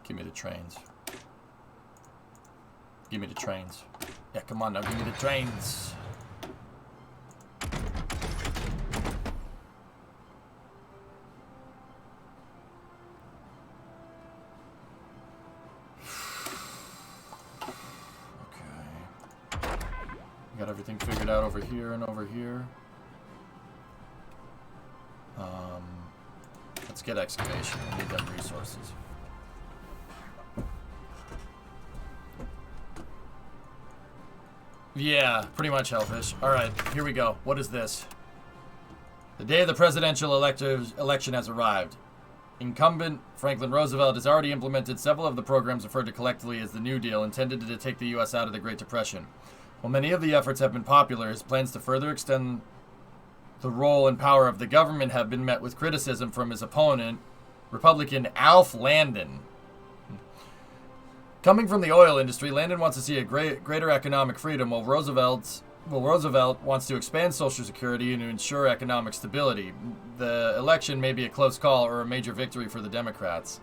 Give me the trains. Give me the trains. Yeah, come on now, give me the trains. Got everything figured out over here and over here. Let's get excavation. We need them resources. Yeah, pretty much, Hellfish. Alright, here we go. What is this? The day of the presidential election has arrived. Incumbent Franklin Roosevelt has already implemented several of the programs referred to collectively as the New Deal, intended to take the U.S. out of the Great Depression. While many of the efforts have been popular, his plans to further extend the role and power of the government have been met with criticism from his opponent, Republican Alf Landon. Coming from the oil industry, Landon wants to see a greater economic freedom, while Roosevelt wants to expand Social Security and to ensure economic stability. The election may be a close call or a major victory for the Democrats.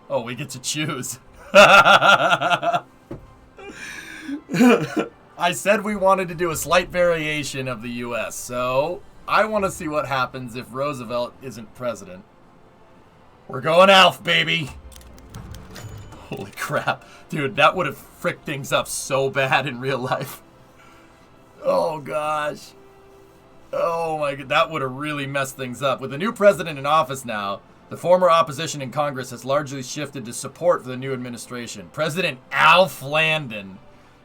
Oh, we get to choose. I said we wanted to do a slight variation of the U.S., so I want to see what happens if Roosevelt isn't president. We're going Alf, baby! Holy crap. Dude, that would have fricked things up so bad in real life. Oh, gosh. Oh, my God. That would have really messed things up. With the new president in office now, the former opposition in Congress has largely shifted to support for the new administration. President Alf Landon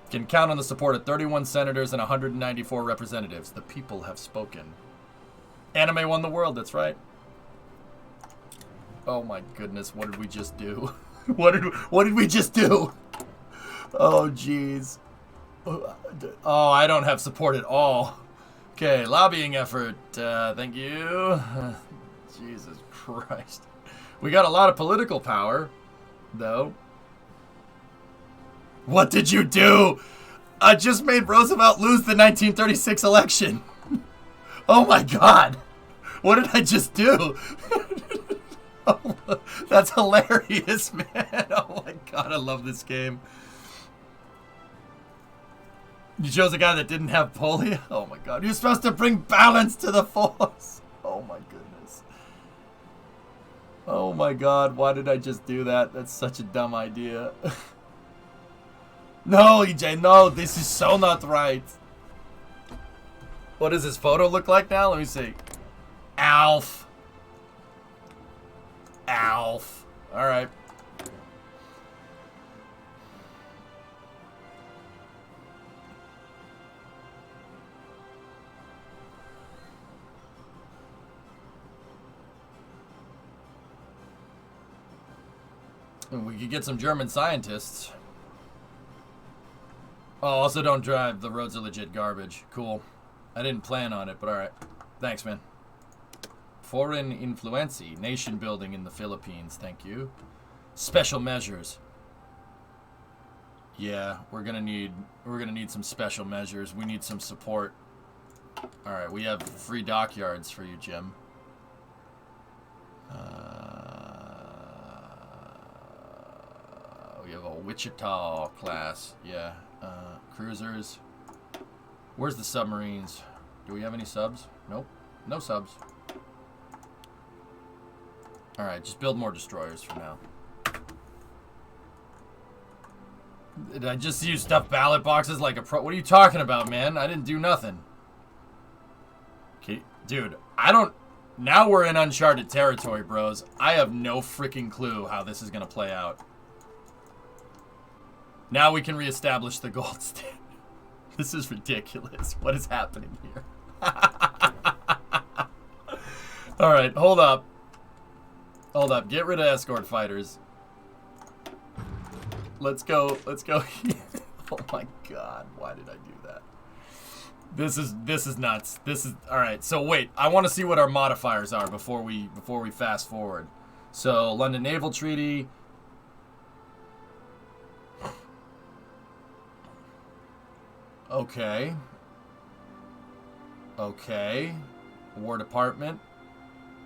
can count on the support of 31 senators and 194 representatives. The people have spoken. Anime won the world, that's right. Oh my goodness, what did we just do? What did we just do? Oh jeez. Oh, I don't have support at all. Okay, lobbying effort. Thank you. Jesus Christ. We got a lot of political power, though. What did you do? I just made Roosevelt lose the 1936 election. Oh my God. What did I just do? Oh, that's hilarious, man. Oh my God, I love this game. You chose a guy that didn't have polio? Oh my God. You're supposed to bring balance to the force. Oh my goodness. Oh my God, why did I just do that? That's such a dumb idea. No, EJ, no, this is so not right. What does his photo look like now? Let me see. Alf. Alf. All right. And we could get some German scientists. Oh, also don't drive. The roads are legit garbage. Cool. I didn't plan on it, but alright. Thanks, man. Foreign influence. Nation building in the Philippines. Thank you. Special measures. Yeah, we're gonna need some special measures. We need some support. Alright, we have free dockyards for you, Jim. We have a Wichita class. Yeah. Cruisers. Where's the submarines? Do we have any subs? Nope. No subs. Alright, just build more destroyers for now. Did I just use stuffed ballot boxes like a pro? What are you talking about, man? I didn't do nothing. Okay, dude, I don't... Now we're in uncharted territory, bros. I have no freaking clue how this is going to play out. Now we can reestablish the gold standard. This is ridiculous. What is happening here? Alright, hold up. Hold up. Get rid of escort fighters. Let's go. Let's go here. Oh my God. Why did I do that? This is nuts. This is alright. So wait, I want to see what our modifiers are before we fast forward. So London Naval Treaty. Okay. Okay. War Department.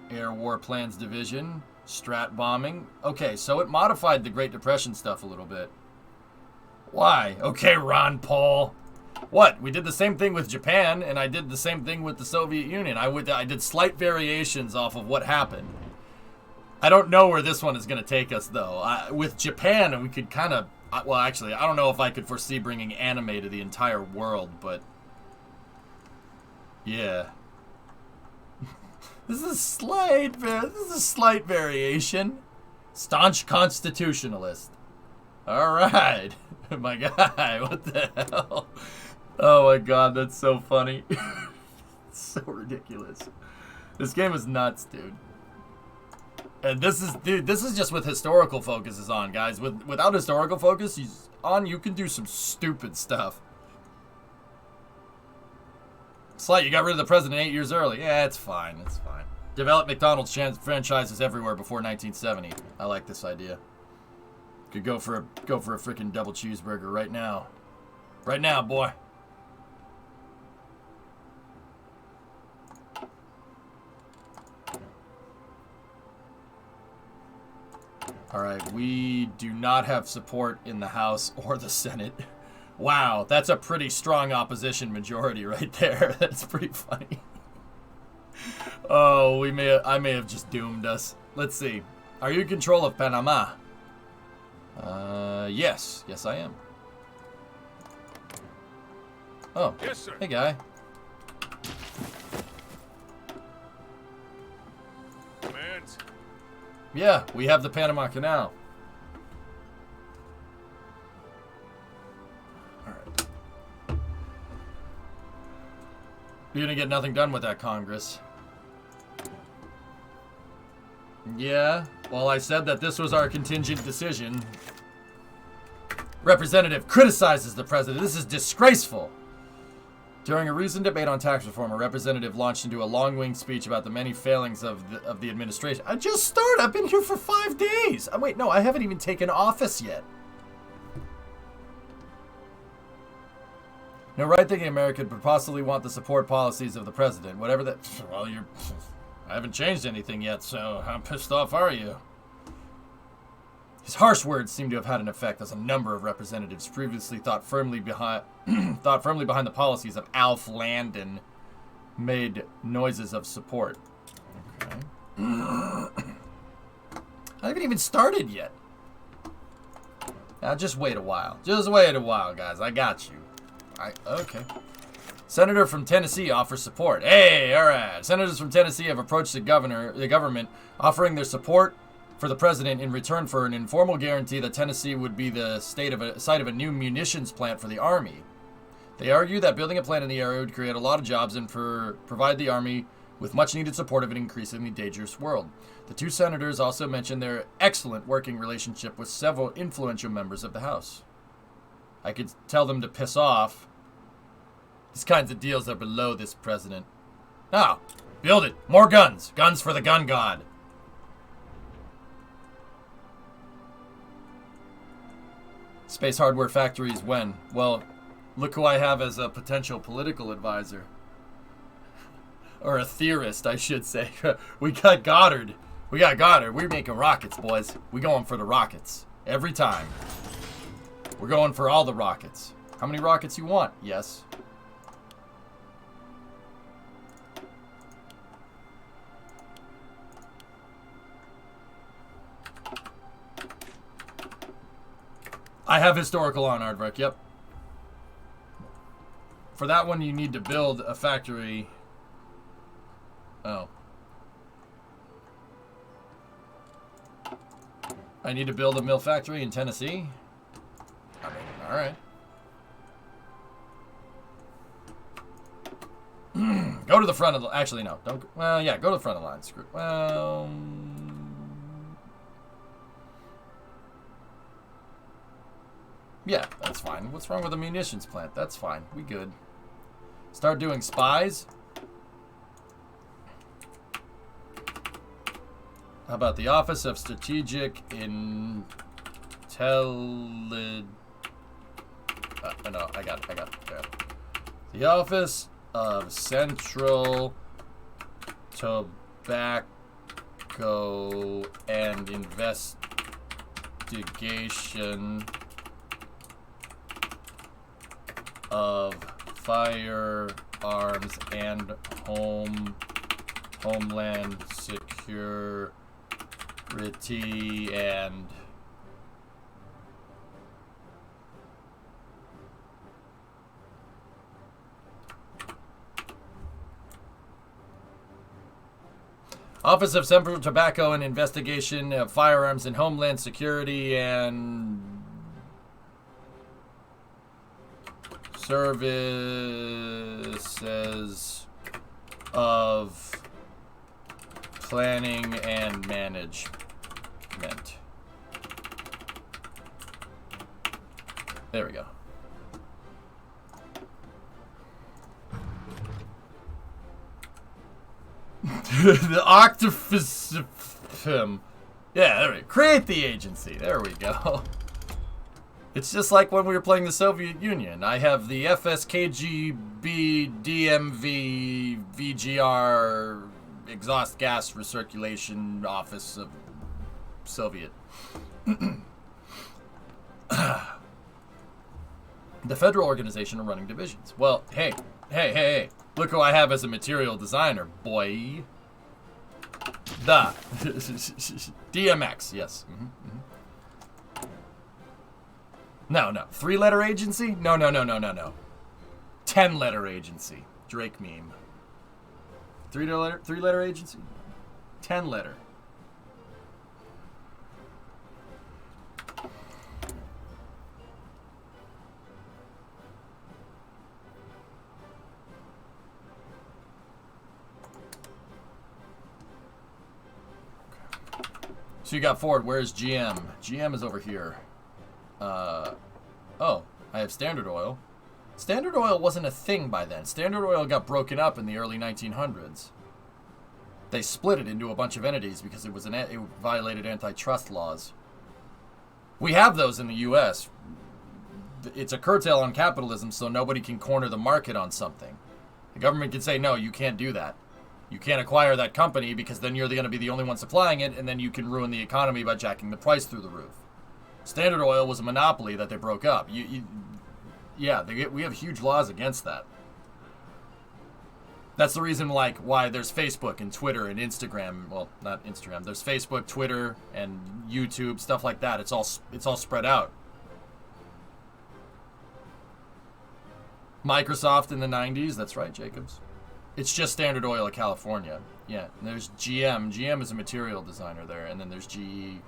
Air War Plans Division. Strat bombing. Okay, so it modified the Great Depression stuff a little bit. Why? Okay, Ron Paul. What? We did the same thing with Japan, and I did the same thing with the Soviet Union. I did slight variations off of what happened. I don't know where this one is going to take us, though. With Japan, we could kind of... Well, actually, I don't know if I could foresee bringing anime to the entire world, but... Yeah. This is a slight variation. Staunch constitutionalist. Alright. My guy, what the hell? Oh my God, that's so funny. It's so ridiculous. This game is nuts, dude. And this is just with historical focuses on, guys. Without historical focus you can do some stupid stuff. Slight, you got rid of the president 8 years early. Yeah, it's fine. It's fine. Develop McDonald's franchises everywhere before 1970. I like this idea. Could go for a freaking double cheeseburger right now. Right now, boy. Alright, we do not have support in the House or the Senate. Wow, that's a pretty strong opposition majority right there. That's pretty funny. Oh, I may have just doomed us. Let's see. Are you in control of Panama? Yes. Yes, I am. Oh. Yes, sir. Hey, guy. Commands. Yeah, we have the Panama Canal. Alright. You're gonna get nothing done with that, Congress. Yeah, well, I said that this was our contingent decision. Representative criticizes the president. This is disgraceful. During a recent debate on tax reform, a representative launched into a long-winged speech about the many failings of the administration. I just started. I've been here for 5 days. Wait, no, I haven't even taken office yet. No right-thinking American could possibly want to support policies of the president. Whatever that... Well, I haven't changed anything yet, so how pissed off are you? His harsh words seem to have had an effect, as a number of representatives previously thought firmly behind the policies of Alf Landon made noises of support. Okay. I haven't even started yet. Now just wait a while. Just wait a while, guys. I got you. Okay. Senator from Tennessee offers support. Hey, all right. Senators from Tennessee have approached the government, offering their support for the president in return for an informal guarantee that Tennessee would be the site of a new munitions plant for the Army. They argue that building a plant in the area would create a lot of jobs and provide the Army with much needed support of an increasingly dangerous world. The two senators also mentioned their excellent working relationship with several influential members of the House. I could tell them to piss off. These kinds of deals are below this president. Now, build it. More guns. Guns for the gun god. Space hardware factories when? Well, look who I have as a potential political advisor. Or a theorist, I should say. We got Goddard. We're making rockets, boys. We going for the rockets. Every time. We're going for all the rockets. How many rockets you want? Yes. I have historical on Aardvark, yep. For that one, you need to build a factory. Oh. I need to build a mill factory in Tennessee? I mean, alright. Go to the front of the... Actually, no. Don't... Well, yeah, go to the front of the line. Screw... Well... Yeah, that's fine. What's wrong with the munitions plant? That's fine. We good. Start doing spies. How about the Office of Strategic Intelligence? No, I got it. There. The Office of Central Tobacco and Investigation of Firearms and Homeland Security and Office of Central Tobacco and Investigation of Firearms and Homeland Security and Services of Planning and Management. There we go. The Octopus. Yeah, there we go. Create the agency. There we go. It's just like when we were playing the Soviet Union. I have the FSKGB DMV VGR Exhaust Gas Recirculation Office of Soviet. The federal organization of running divisions. Well, hey. Look who I have as a material designer, boy. The DMX, yes. No, no. 3-letter agency? No, no, no, no, no, no. 10-letter agency. Drake meme. 3-letter agency? 10-letter. So you got Ford. Where's GM? GM is over here. Oh, I have Standard Oil. Standard Oil wasn't a thing by then. Standard Oil got broken up in the early 1900s. They split it into a bunch of entities because it violated antitrust laws. We have those in the U.S. It's a curtail on capitalism, so nobody can corner the market on something. The government can say, no, you can't do that. You can't acquire that company because then you're going to be the only one supplying it, and then you can ruin the economy by jacking the price through the roof. Standard Oil was a monopoly that they broke up. We have huge laws against that. That's the reason, like, why there's Facebook and Twitter and Instagram. Well, not Instagram. There's Facebook, Twitter, and YouTube, stuff like that. It's all spread out. Microsoft in the 90s. That's right, Jacobs. It's just Standard Oil of California. Yeah, and there's GM. GM is a material designer there, and then there's GE,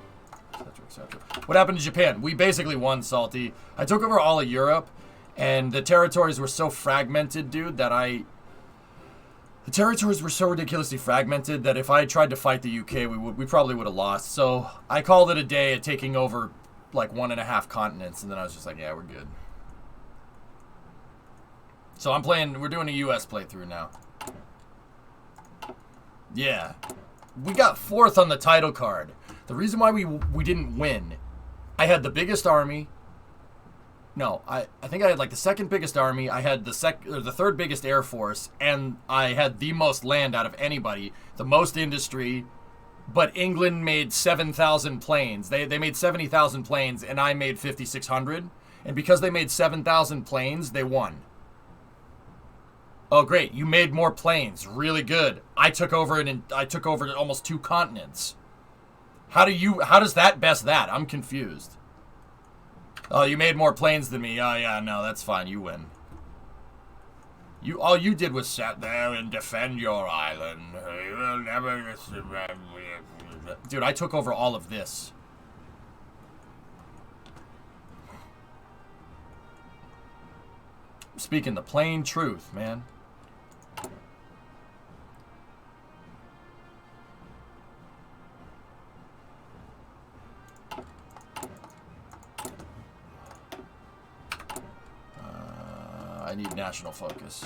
etc., etc. What happened to Japan? We basically won, Salty. I took over all of Europe, and the territories were so fragmented, dude, that the territories were so ridiculously fragmented that if I had tried to fight the UK, we probably would have lost. So I called it a day at taking over like 1.5 continents, and then I was just like, yeah, we're good. So we're doing a US playthrough now. Yeah. We got 4th on the title card. The reason why we didn't win, I had the biggest army. No, I think I had like the 2nd biggest army. I had the 3rd biggest air force, and I had the most land out of anybody, the most industry. But England made 7,000 planes. They made 70,000 planes, and I made 5,600. And because they made 7,000 planes, they won. Oh, great! You made more planes. Really good. I took over almost 2 continents. How does that best that? I'm confused. Oh, you made more planes than me. Oh, yeah, no, that's fine. You win. All you did was sit there and defend your island. You will never... Dude, I took over all of this. Speaking the plain truth, man. I need national focus.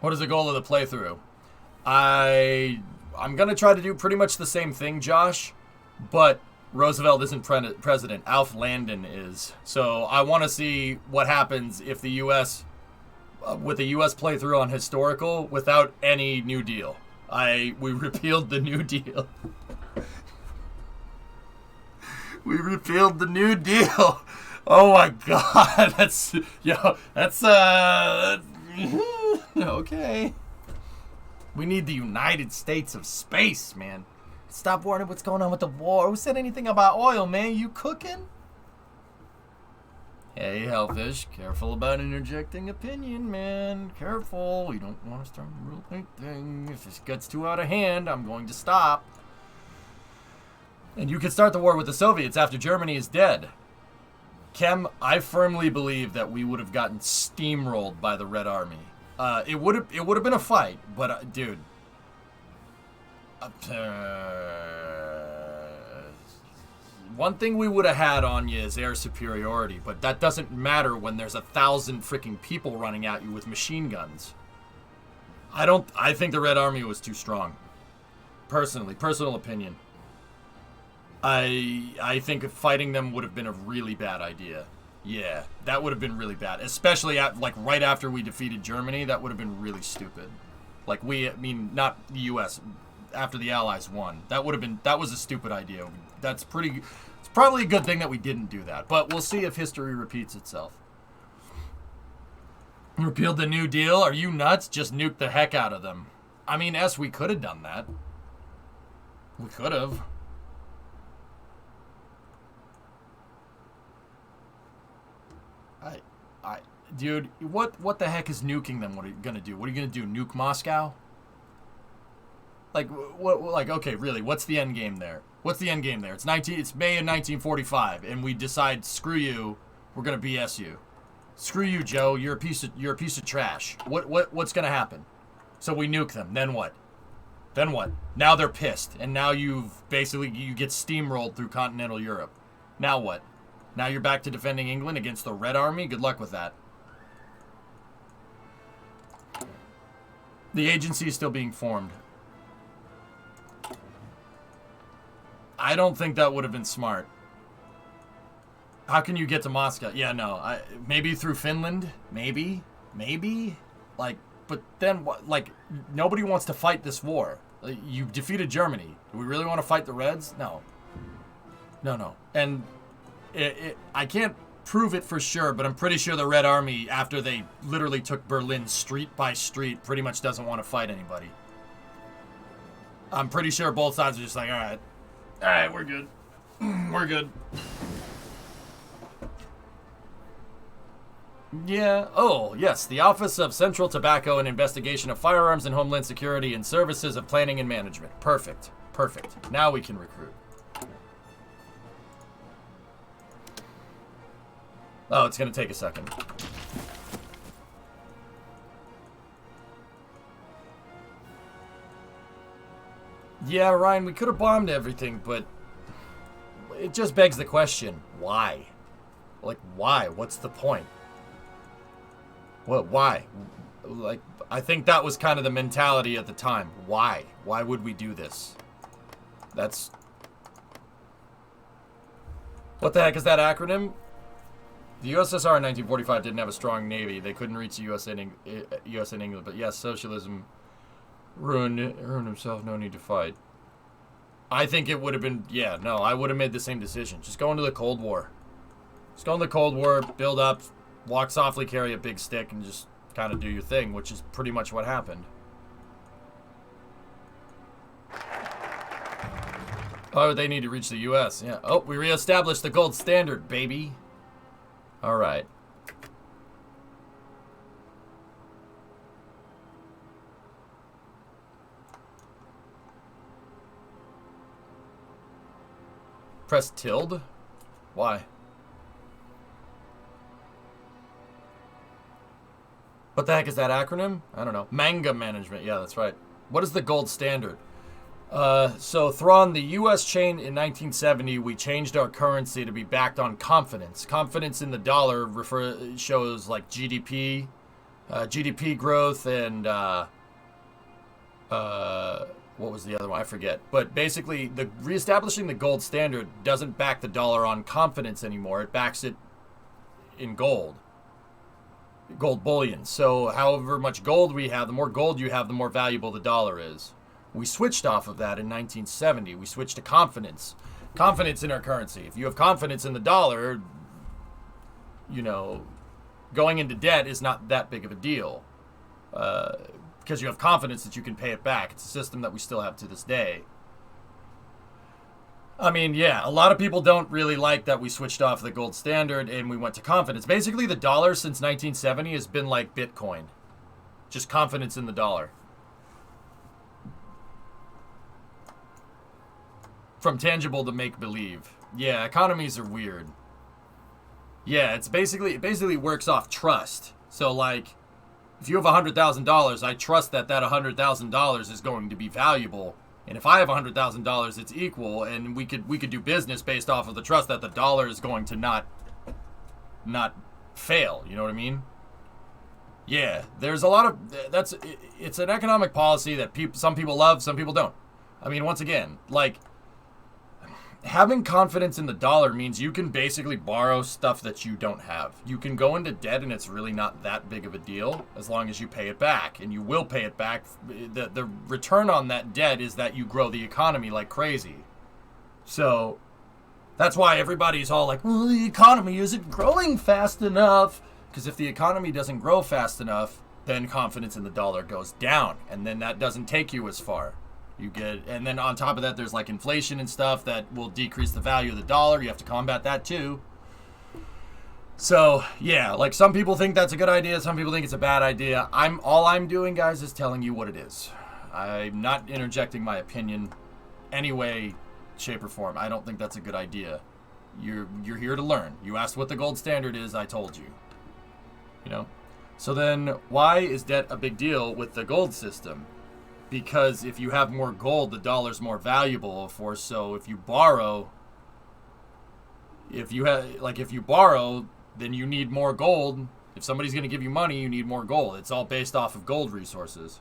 What is the goal of the playthrough? I'm gonna try to do pretty much the same thing, Josh, but Roosevelt isn't president. Alf Landon is. So I want to see what happens if the U.S. With the U.S. playthrough on historical without any New Deal. We repealed the New Deal. We repealed the New Deal. Oh my God, that's okay. We need the United States of space, man. Stop worrying what's going on with the war. Who said anything about oil, man? You cooking? Hey, Hellfish, careful about interjecting opinion, man. Careful. We don't want to start a real big thing. If this gets too out of hand, I'm going to stop. And you can start the war with the Soviets after Germany is dead. Kem, I firmly believe that we would have gotten steamrolled by the Red Army. It would have been a fight, but dude. One thing we would have had on you is air superiority, but that doesn't matter when there's 1,000 freaking people running at you with machine guns. I think the Red Army was too strong. Personal opinion. I think fighting them would have been a really bad idea. Yeah, that would have been really bad. Especially right after we defeated Germany, that would have been really stupid. Not the U.S., after the Allies won. That was a stupid idea. It's probably a good thing that we didn't do that. But we'll see if history repeats itself. Repealed the New Deal? Are you nuts? Just nuke the heck out of them. I mean, we could have done that. We could have. Dude, what the heck is nuking them? What are you gonna do? What are you gonna do? Nuke Moscow? Like, okay, really, what's the end game there? What's the end game there? It's May of 1945, and we decide, screw you, we're gonna BS you. Screw you, Joe. You're a piece of trash. What's gonna happen? So we nuke them. Then what? Then what? Now they're pissed, and now you get steamrolled through continental Europe. Now what? Now you're back to defending England against the Red Army? Good luck with that. The agency is still being formed. I don't think that would have been smart. How can you get to Moscow? Yeah, no. Maybe through Finland? Maybe? Like, but then what? Like, nobody wants to fight this war. You defeated Germany. Do we really want to fight the Reds? No. No. And I can't prove it for sure, but I'm pretty sure the Red Army, after they literally took Berlin street by street, pretty much doesn't want to fight anybody. I'm pretty sure both sides are just like, all right, we're good. We're good. Yeah. Oh, yes. The Office of Central Tobacco and Investigation of Firearms and Homeland Security and Services of Planning and Management. Perfect. Now we can recruit. Oh, it's going to take a second. Yeah, Ryan, we could have bombed everything, but it just begs the question, why? Like, why? What's the point? What? Why? Like, I think that was kind of the mentality at the time. Why? Why would we do this? That's... What the heck is that acronym? The USSR in 1945 didn't have a strong navy. They couldn't reach the US and England. But yes, socialism ruined himself. No need to fight. I think it would have been... Yeah, no, I would have made the same decision. Just go into the Cold War. Just go into the Cold War, build up, walk softly, carry a big stick, and just kind of do your thing, which is pretty much what happened. Oh, they need to reach the U.S. Yeah. Oh, we reestablished the gold standard, baby. All right. Press tilde? Why? What the heck is that acronym? I don't know. Manga management. Yeah, that's right. What is the gold standard? So Thrawn, the U.S. chain in 1970, we changed our currency to be backed on confidence. Confidence in the dollar shows like GDP growth, and what was the other one? I forget. But basically, reestablishing the gold standard doesn't back the dollar on confidence anymore. It backs it in gold bullion. So however much gold we have, the more gold you have, the more valuable the dollar is. We switched off of that in 1970. We switched to confidence. Confidence in our currency. If you have confidence in the dollar, you know, going into debt is not that big of a deal. Because you have confidence that you can pay it back. It's a system that we still have to this day. I mean, yeah, a lot of people don't really like that we switched off the gold standard and we went to confidence. Basically, the dollar since 1970 has been like Bitcoin. Just confidence in the dollar. From tangible to make-believe. Yeah, economies are weird. Yeah, it basically works off trust. So, like, if you have $100,000, I trust that $100,000 is going to be valuable. And if I have $100,000, it's equal, and we could do business based off of the trust that the dollar is going to not fail. You know what I mean? Yeah, there's a lot of it's an economic policy that some people love, some people don't. I mean, once again, like, having confidence in the dollar means you can basically borrow stuff that you don't have. You can go into debt and it's really not that big of a deal as long as you pay it back, and you will pay it back. The return on that debt is that you grow the economy like crazy. So that's why everybody's all like, well, the economy isn't growing fast enough. Because if the economy doesn't grow fast enough, then confidence in the dollar goes down, and then that doesn't take you as far. You get, and then on top of that, there's like inflation and stuff that will decrease the value of the dollar. You have to combat that too. So yeah, like some people think that's a good idea, some people think it's a bad idea. All I'm doing, guys, is telling you what it is. I'm not interjecting my opinion any way, shape, or form. I don't think that's a good idea. You're here to learn. You asked what the gold standard is, I told you. You know? So then why is debt a big deal with the gold system? Because if you have more gold, the dollar's more valuable, of course. So if you borrow, if you borrow, then you need more gold. If somebody's going to give you money, you need more gold. It's all based off of gold resources.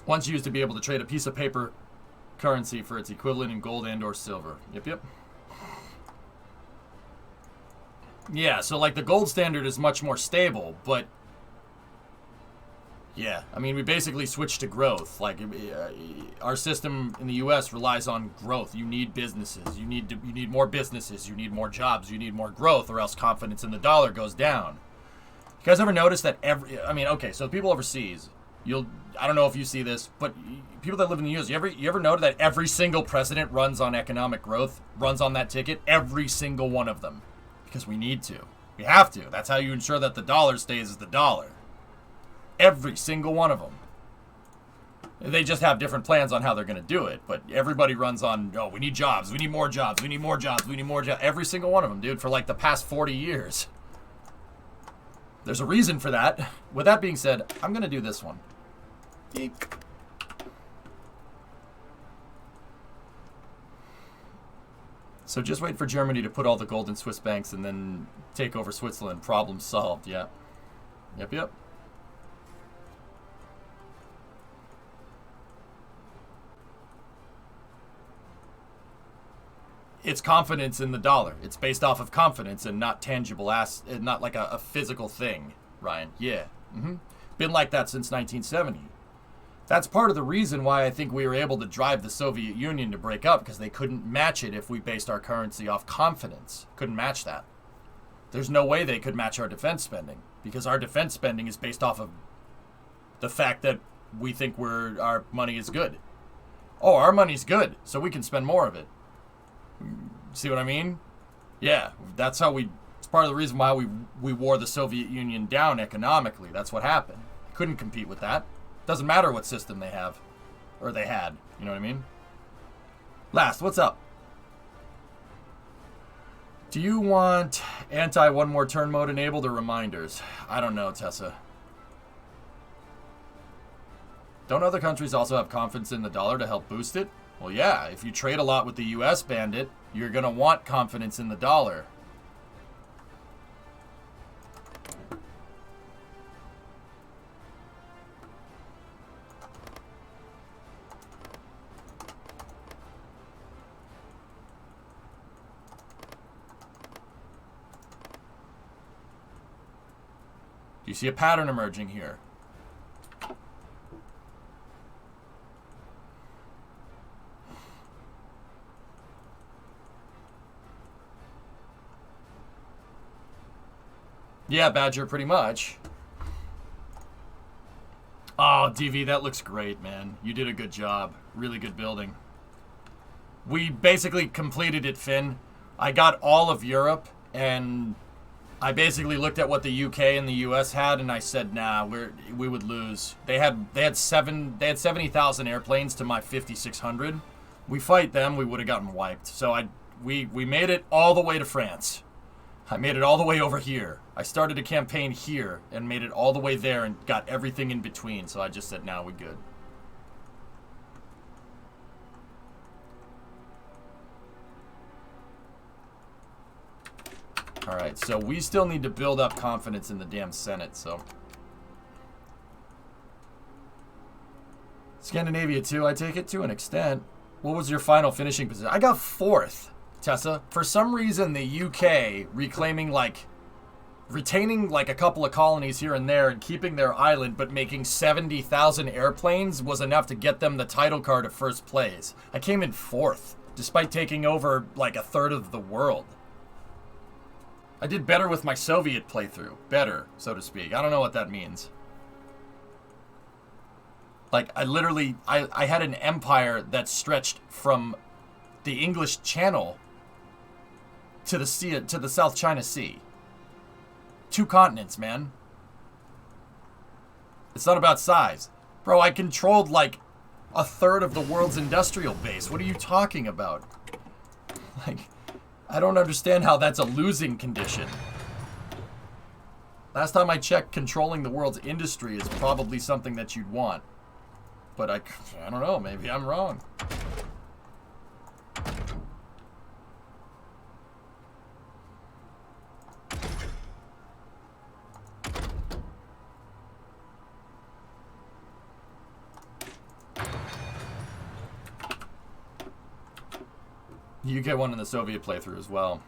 Once used to be able to trade a piece of paper currency for its equivalent in gold and or silver. Yep. Yeah, so like the gold standard is much more stable, but yeah, I mean, we basically switched to growth. Like our system in the U.S. relies on growth. You need businesses. You need more businesses. You need more jobs. You need more growth, or else confidence in the dollar goes down. You guys ever notice that okay, so people overseas, I don't know if you see this, but people that live in the U.S., you ever notice that every single president runs on economic growth, runs on that ticket? Every single one of them. Because we need to. We have to. That's how you ensure that the dollar stays as the dollar. Every single one of them. They just have different plans on how they're going to do it. But everybody runs on, we need jobs. We need more jobs. We need more jobs. We need more jobs. Every single one of them, dude, for like the past 40 years. There's a reason for that. With that being said, I'm going to do this one. Eek. So just wait for Germany to put all the gold in Swiss banks and then take over Switzerland. Problem solved, yeah. Yep. It's confidence in the dollar. It's based off of confidence and not tangible not like a physical thing, Ryan. Yeah. Been like that since 1970. That's part of the reason why I think we were able to drive the Soviet Union to break up, because they couldn't match it if we based our currency off confidence. Couldn't match that. There's no way they could match our defense spending, because our defense spending is based off of the fact that we think our money is good. Oh, our money's good, so we can spend more of it. See what I mean? Yeah, it's part of the reason why we wore the Soviet Union down economically. That's what happened. Couldn't compete with that. Doesn't matter what system they have, or they had. You know what I mean? Last, what's up? Do you want anti-one more turn mode enabled or reminders? I don't know, Tessa. Don't other countries also have confidence in the dollar to help boost it? Well, yeah, if you trade a lot with the US bandit, you're going to want confidence in the dollar. Do you see a pattern emerging here? Yeah, Badger, pretty much. Oh, DV, that looks great, man. You did a good job. Really good building. We basically completed it, Finn. I got all of Europe, and I basically looked at what the UK and the US had, and I said, nah, we would lose. They had 70,000 airplanes to my 5,600. We fight them, we would have gotten wiped. So we made it all the way to France. I made it all the way over here. I started a campaign here and made it all the way there and got everything in between. So I just said, nah, we're good. Alright, so we still need to build up confidence in the damn Senate, so. Scandinavia too, I take it, to an extent. What was your final finishing position? I got 4th, Tessa. For some reason, the UK reclaiming, like, retaining, like, a couple of colonies here and there and keeping their island, but making 70,000 airplanes was enough to get them the title card of first place. I came in 4th, despite taking over, like, a third of the world. I did better with my Soviet playthrough. Better, so to speak. I don't know what that means. Like, I literally, I had an empire that stretched from the English Channel to the sea, to the South China Sea. 2 continents, man. It's not about size. Bro, I controlled, like, a third of the world's industrial base. What are you talking about? Like, I don't understand how that's a losing condition. Last time I checked, controlling the world's industry is probably something that you'd want. But I don't know, maybe I'm wrong. You get one in the Soviet playthrough as well.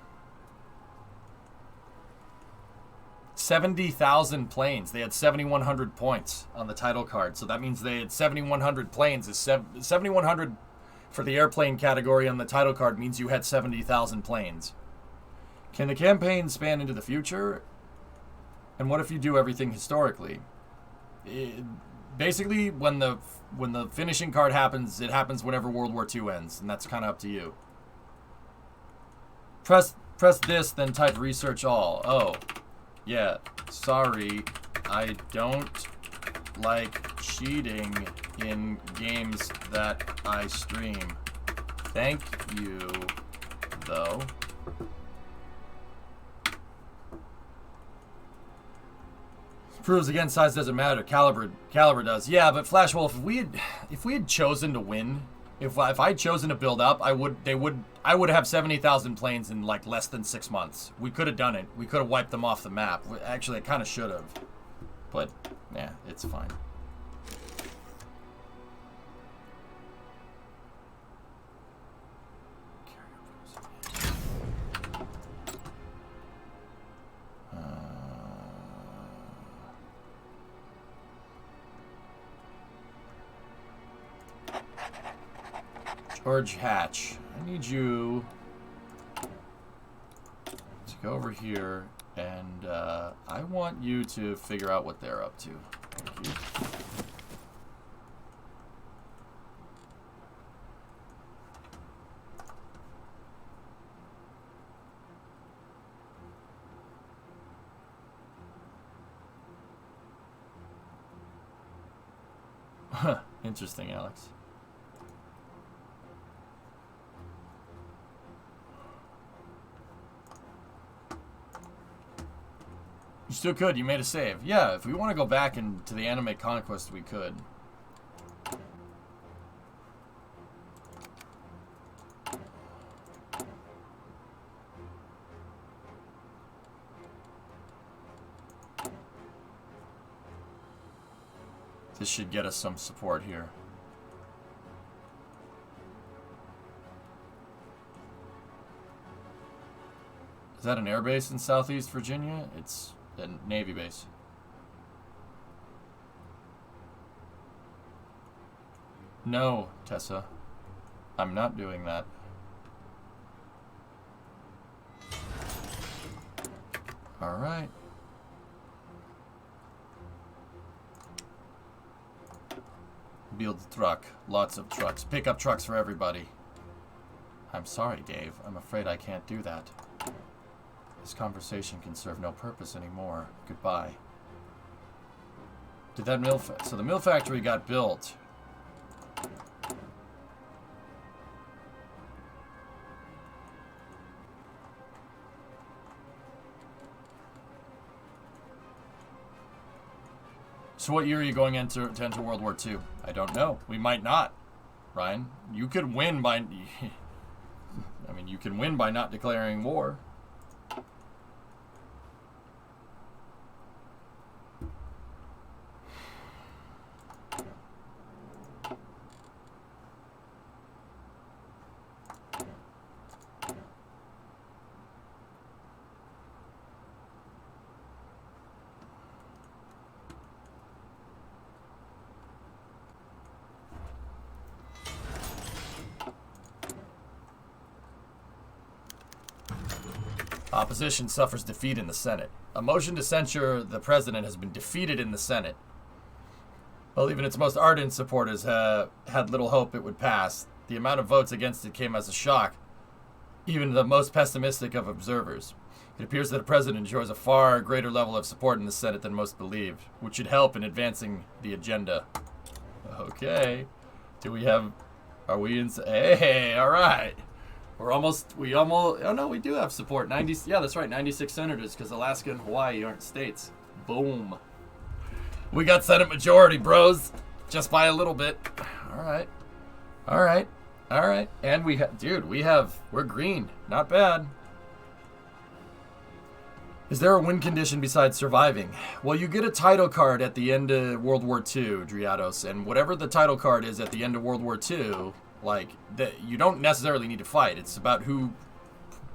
70,000 planes. They had 7,100 points on the title card. So that means they had 7,100 planes. 7,100 for the airplane category on the title card means you had 70,000 planes. Can the campaign span into the future? And what if you do everything historically? Basically, when the finishing card happens, it happens whenever World War II ends. And that's kind of up to you. Press this, then type research all. Oh, yeah. Sorry, I don't like cheating in games that I stream. Thank you, though. Proves again, size doesn't matter. Caliber does. Yeah, but Flash Wolf, if we had chosen to win, if I'd chosen to build up, I would have 70,000 planes in like less than 6 months. We could have done it. We could have wiped them off the map. Actually, I kind of should have. But, yeah, it's fine. George Hatch, I need you to go over here, and I want you to figure out what they're up to. Thank you. Interesting, Alex. You still could. You made a save. Yeah, if we want to go back into the Anime Conquest, we could. This should get us some support here. Is that an air base in Southeast Virginia? It's a Navy base. No, Tessa. I'm not doing that. All right. Build a truck. Lots of trucks. Pick up trucks for everybody. I'm sorry, Dave. I'm afraid I can't do that. This conversation can serve no purpose anymore. Goodbye. Did that mill... So the mill factory got built. So what year are you going to enter World War II? I don't know. We might not. Ryan, you could win by... I mean, you can win by not declaring war. Opposition suffers defeat in the Senate. A motion to censure the president has been defeated in the Senate. While even its most ardent supporters had little hope it would pass, the amount of votes against it came as a shock, even to the most pessimistic of observers. It appears that the president enjoys a far greater level of support in the Senate than most believed, which should help in advancing the agenda. Okay. Are we in? Hey, all right. Oh no, we do have support. 90, yeah, that's right, 96 senators, because Alaska and Hawaii aren't states. Boom. We got Senate majority, bros. Just by a little bit. All right. All right. All right. And we're green. Not bad. Is there a win condition besides surviving? Well, you get a title card at the end of World War II, Driados, and whatever the title card is at the end of World War II, you don't necessarily need to fight. It's about who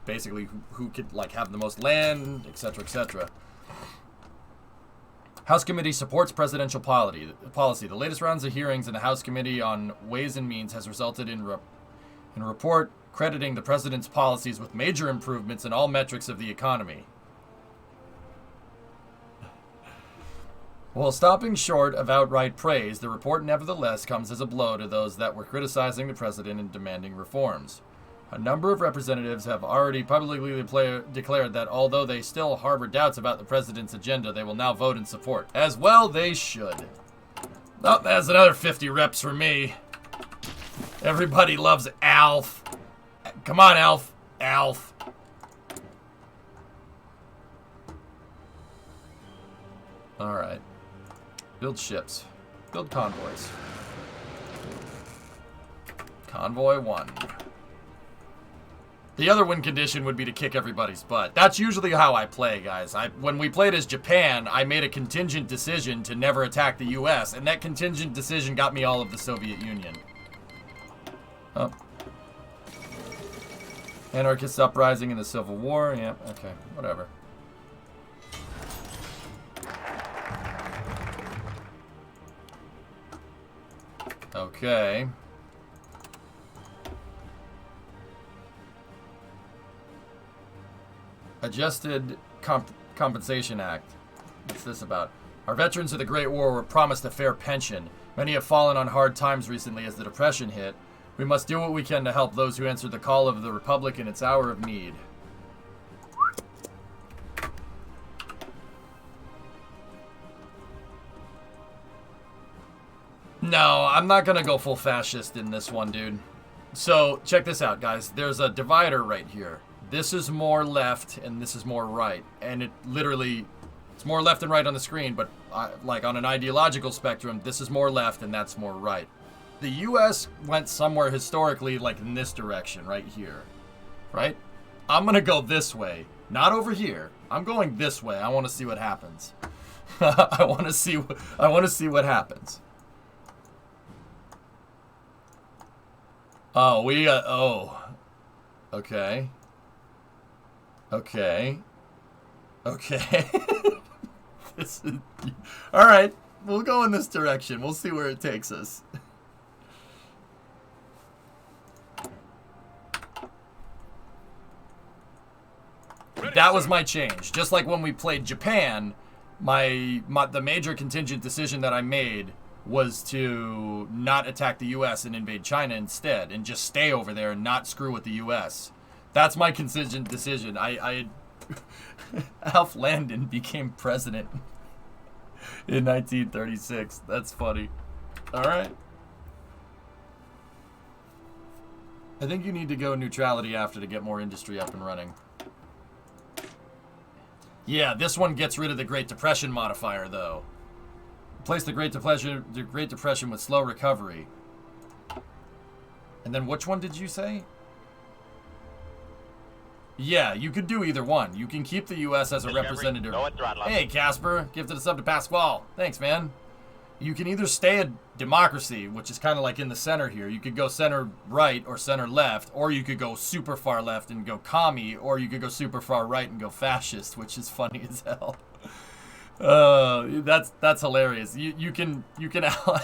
could have the most land, etc., etc. House Committee supports presidential policy. The latest rounds of hearings in the House Committee on Ways and Means has resulted in a report crediting the president's policies with major improvements in all metrics of the economy. While stopping short of outright praise, the report nevertheless comes as a blow to those that were criticizing the president and demanding reforms. A number of representatives have already publicly declared that although they still harbor doubts about the president's agenda, they will now vote in support. As well they should. Oh, that's another 50 reps for me. Everybody loves Alf. Come on, Alf. Alf. All right. Build ships. Build convoys. Convoy 1. The other win condition would be to kick everybody's butt. That's usually how I play, guys. When we played as Japan, I made a contingent decision to never attack the US, and that contingent decision got me all of the Soviet Union. Oh. Anarchist uprising in the Civil War. Yeah, okay, whatever. Okay. Adjusted Compensation Act. What's this about? Our veterans of the Great War were promised a fair pension. Many have fallen on hard times recently as the Depression hit. We must do what we can to help those who answered the call of the Republic in its hour of need. No, I'm not gonna go full fascist in this one, dude. So, check this out, guys. There's a divider right here. This is more left, and this is more right. And it literally, it's more left and right on the screen, but on an ideological spectrum, this is more left and that's more right. The U.S. went somewhere historically in this direction, right here. Right? I'm gonna go this way. Not over here. I'm going this way. I want to see what happens. I want to see what happens. Oh, okay. Okay. This is... All right, we'll go in this direction. We'll see where it takes us. That was my change. Just like when we played Japan, the major contingent decision that I made was to not attack the U.S. and invade China instead, and just stay over there and not screw with the U.S. That's my contingent decision. Alf Landon became president in 1936. That's funny. All right. I think you need to go neutrality after to get more industry up and running. Yeah, this one gets rid of the Great Depression modifier, though. Replace the Great Depression with slow recovery. And then which one did you say? Yeah, you could do either one. You can keep the U.S. as a representative. Hey, Casper. Gifted a sub to Pasquale. Thanks, man. You can either stay a democracy, which is kind of like in the center here. You could go center right or center left, or you could go super far left and go commie, or you could go super far right and go fascist, which is funny as hell. That's hilarious. You can ally.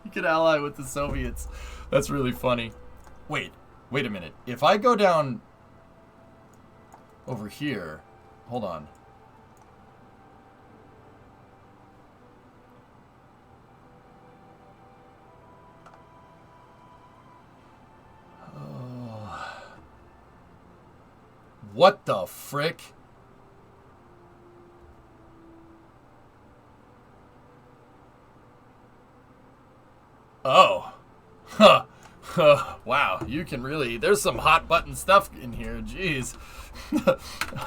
You can ally with the Soviets. That's really funny. Wait a minute. If I go down over here. Hold on. What the frick? Oh. Huh. Wow, you can really... There's some hot button stuff in here. Jeez.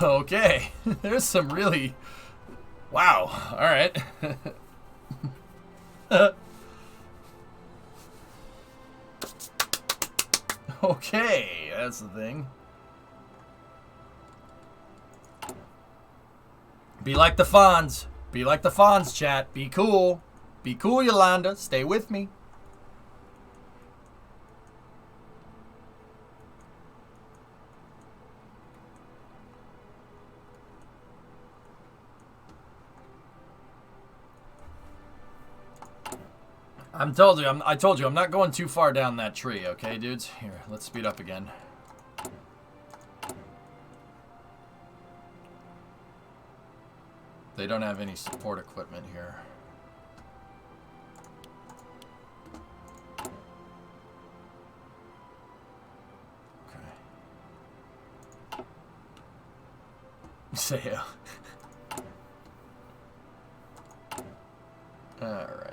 Okay. There's some really... Wow. All right. Okay, that's the thing. Be like the Fonz. Be like the Fonz, chat. Be cool. Be cool, Yolanda. Stay with me. I told you, I'm not going too far down that tree, okay, dudes? Here, let's speed up again. They don't have any support equipment here. Okay. Say yeah. All right.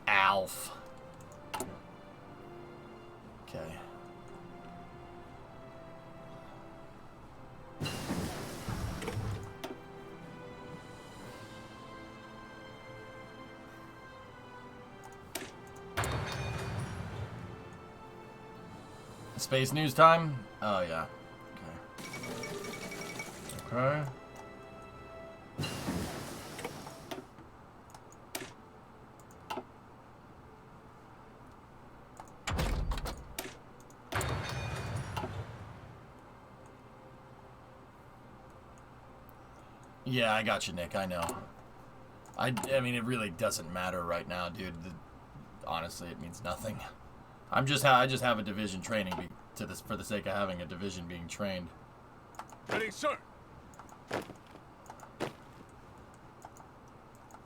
Alf. Okay. Space news time? Oh, yeah. Okay. Okay. Yeah, I got you, Nick. I know. I mean, it really doesn't matter right now, dude. Honestly, it means nothing. I just have a division training for the sake of having a division being trained. Ready, sir.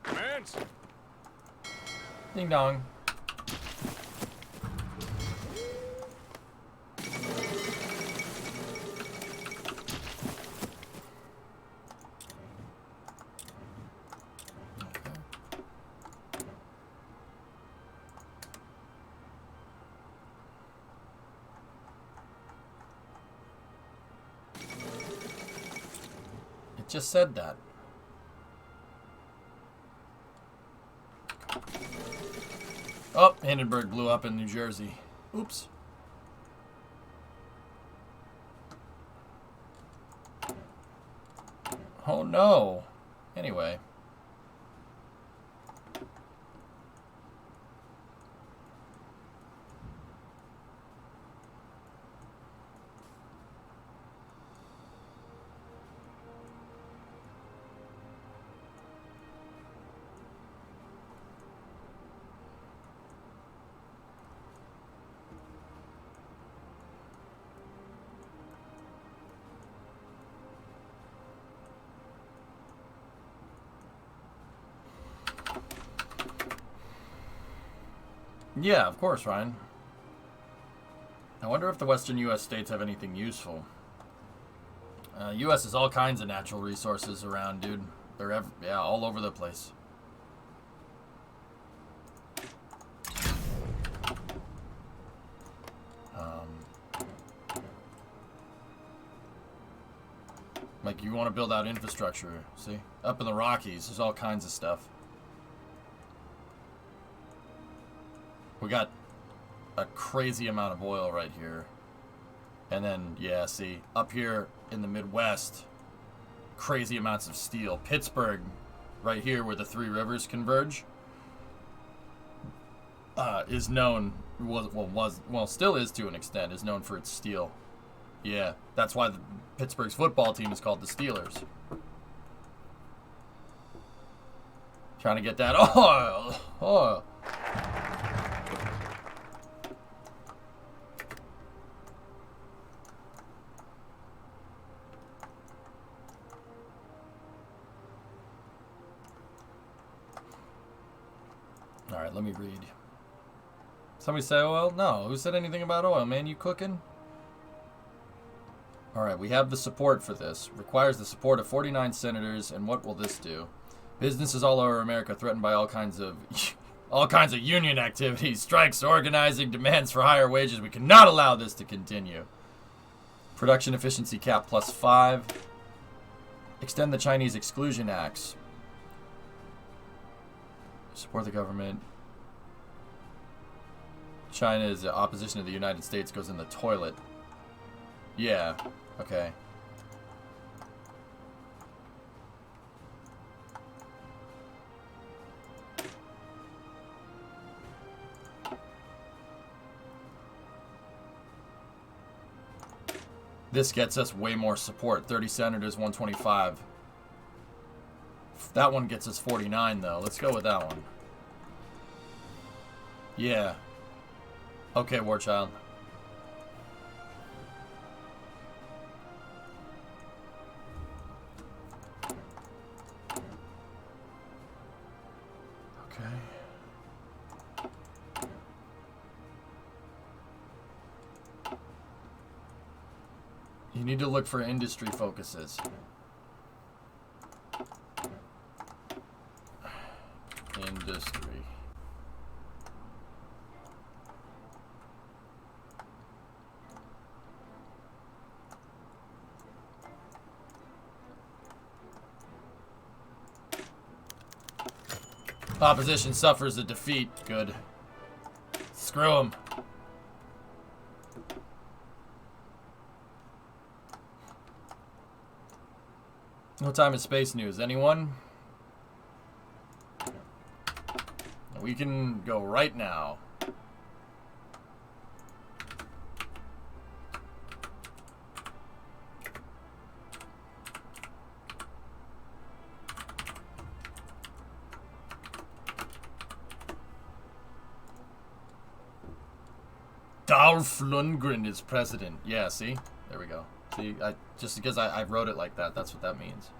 Commands. Ding dong. Just said that. Oh, Hindenburg blew up in New Jersey. Oops. Oh no. Anyway. Yeah, of course, Ryan. I wonder if the western U.S. states have anything useful. U.S. has all kinds of natural resources around, dude. They're all over the place. Like, you want to build out infrastructure, see? Up in the Rockies, there's all kinds of stuff. We got a crazy amount of oil right here. And then, yeah, see, up here in the Midwest, crazy amounts of steel. Pittsburgh, right here where the Three Rivers converge, is known, still is to an extent, is known for its steel. Yeah, that's why Pittsburgh's football team is called the Steelers. Trying to get that oil. Oil. All right, let me read. Somebody say oil? No. Who said anything about oil, man? You cooking? All right, we have the support for this. Requires the support of 49 senators, and what will this do? Businesses all over America threatened by all kinds of union activities, strikes, organizing, demands for higher wages. We cannot allow this to continue. Production efficiency cap +5. Extend the Chinese exclusion acts. Support the government. China's opposition to the United States goes in the toilet. Yeah, okay. This gets us way more support. 30 senators, 125. That one gets us 49, though. Let's go with that one. Yeah. Okay, Warchild. Okay. You need to look for industry focuses. Industry. Opposition suffers a defeat. Good. Screw him. What time is space news? Anyone? We can go right now. Dolph Lundgren is president. Yeah, see? There we go. See, just because I wrote it like that, that's what that means.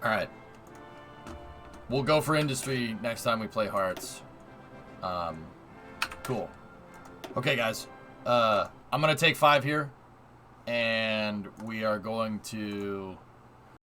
Alright. We'll go for industry next time we play Hearts. Cool. Okay, guys. I'm going to take 5 here. And we are going to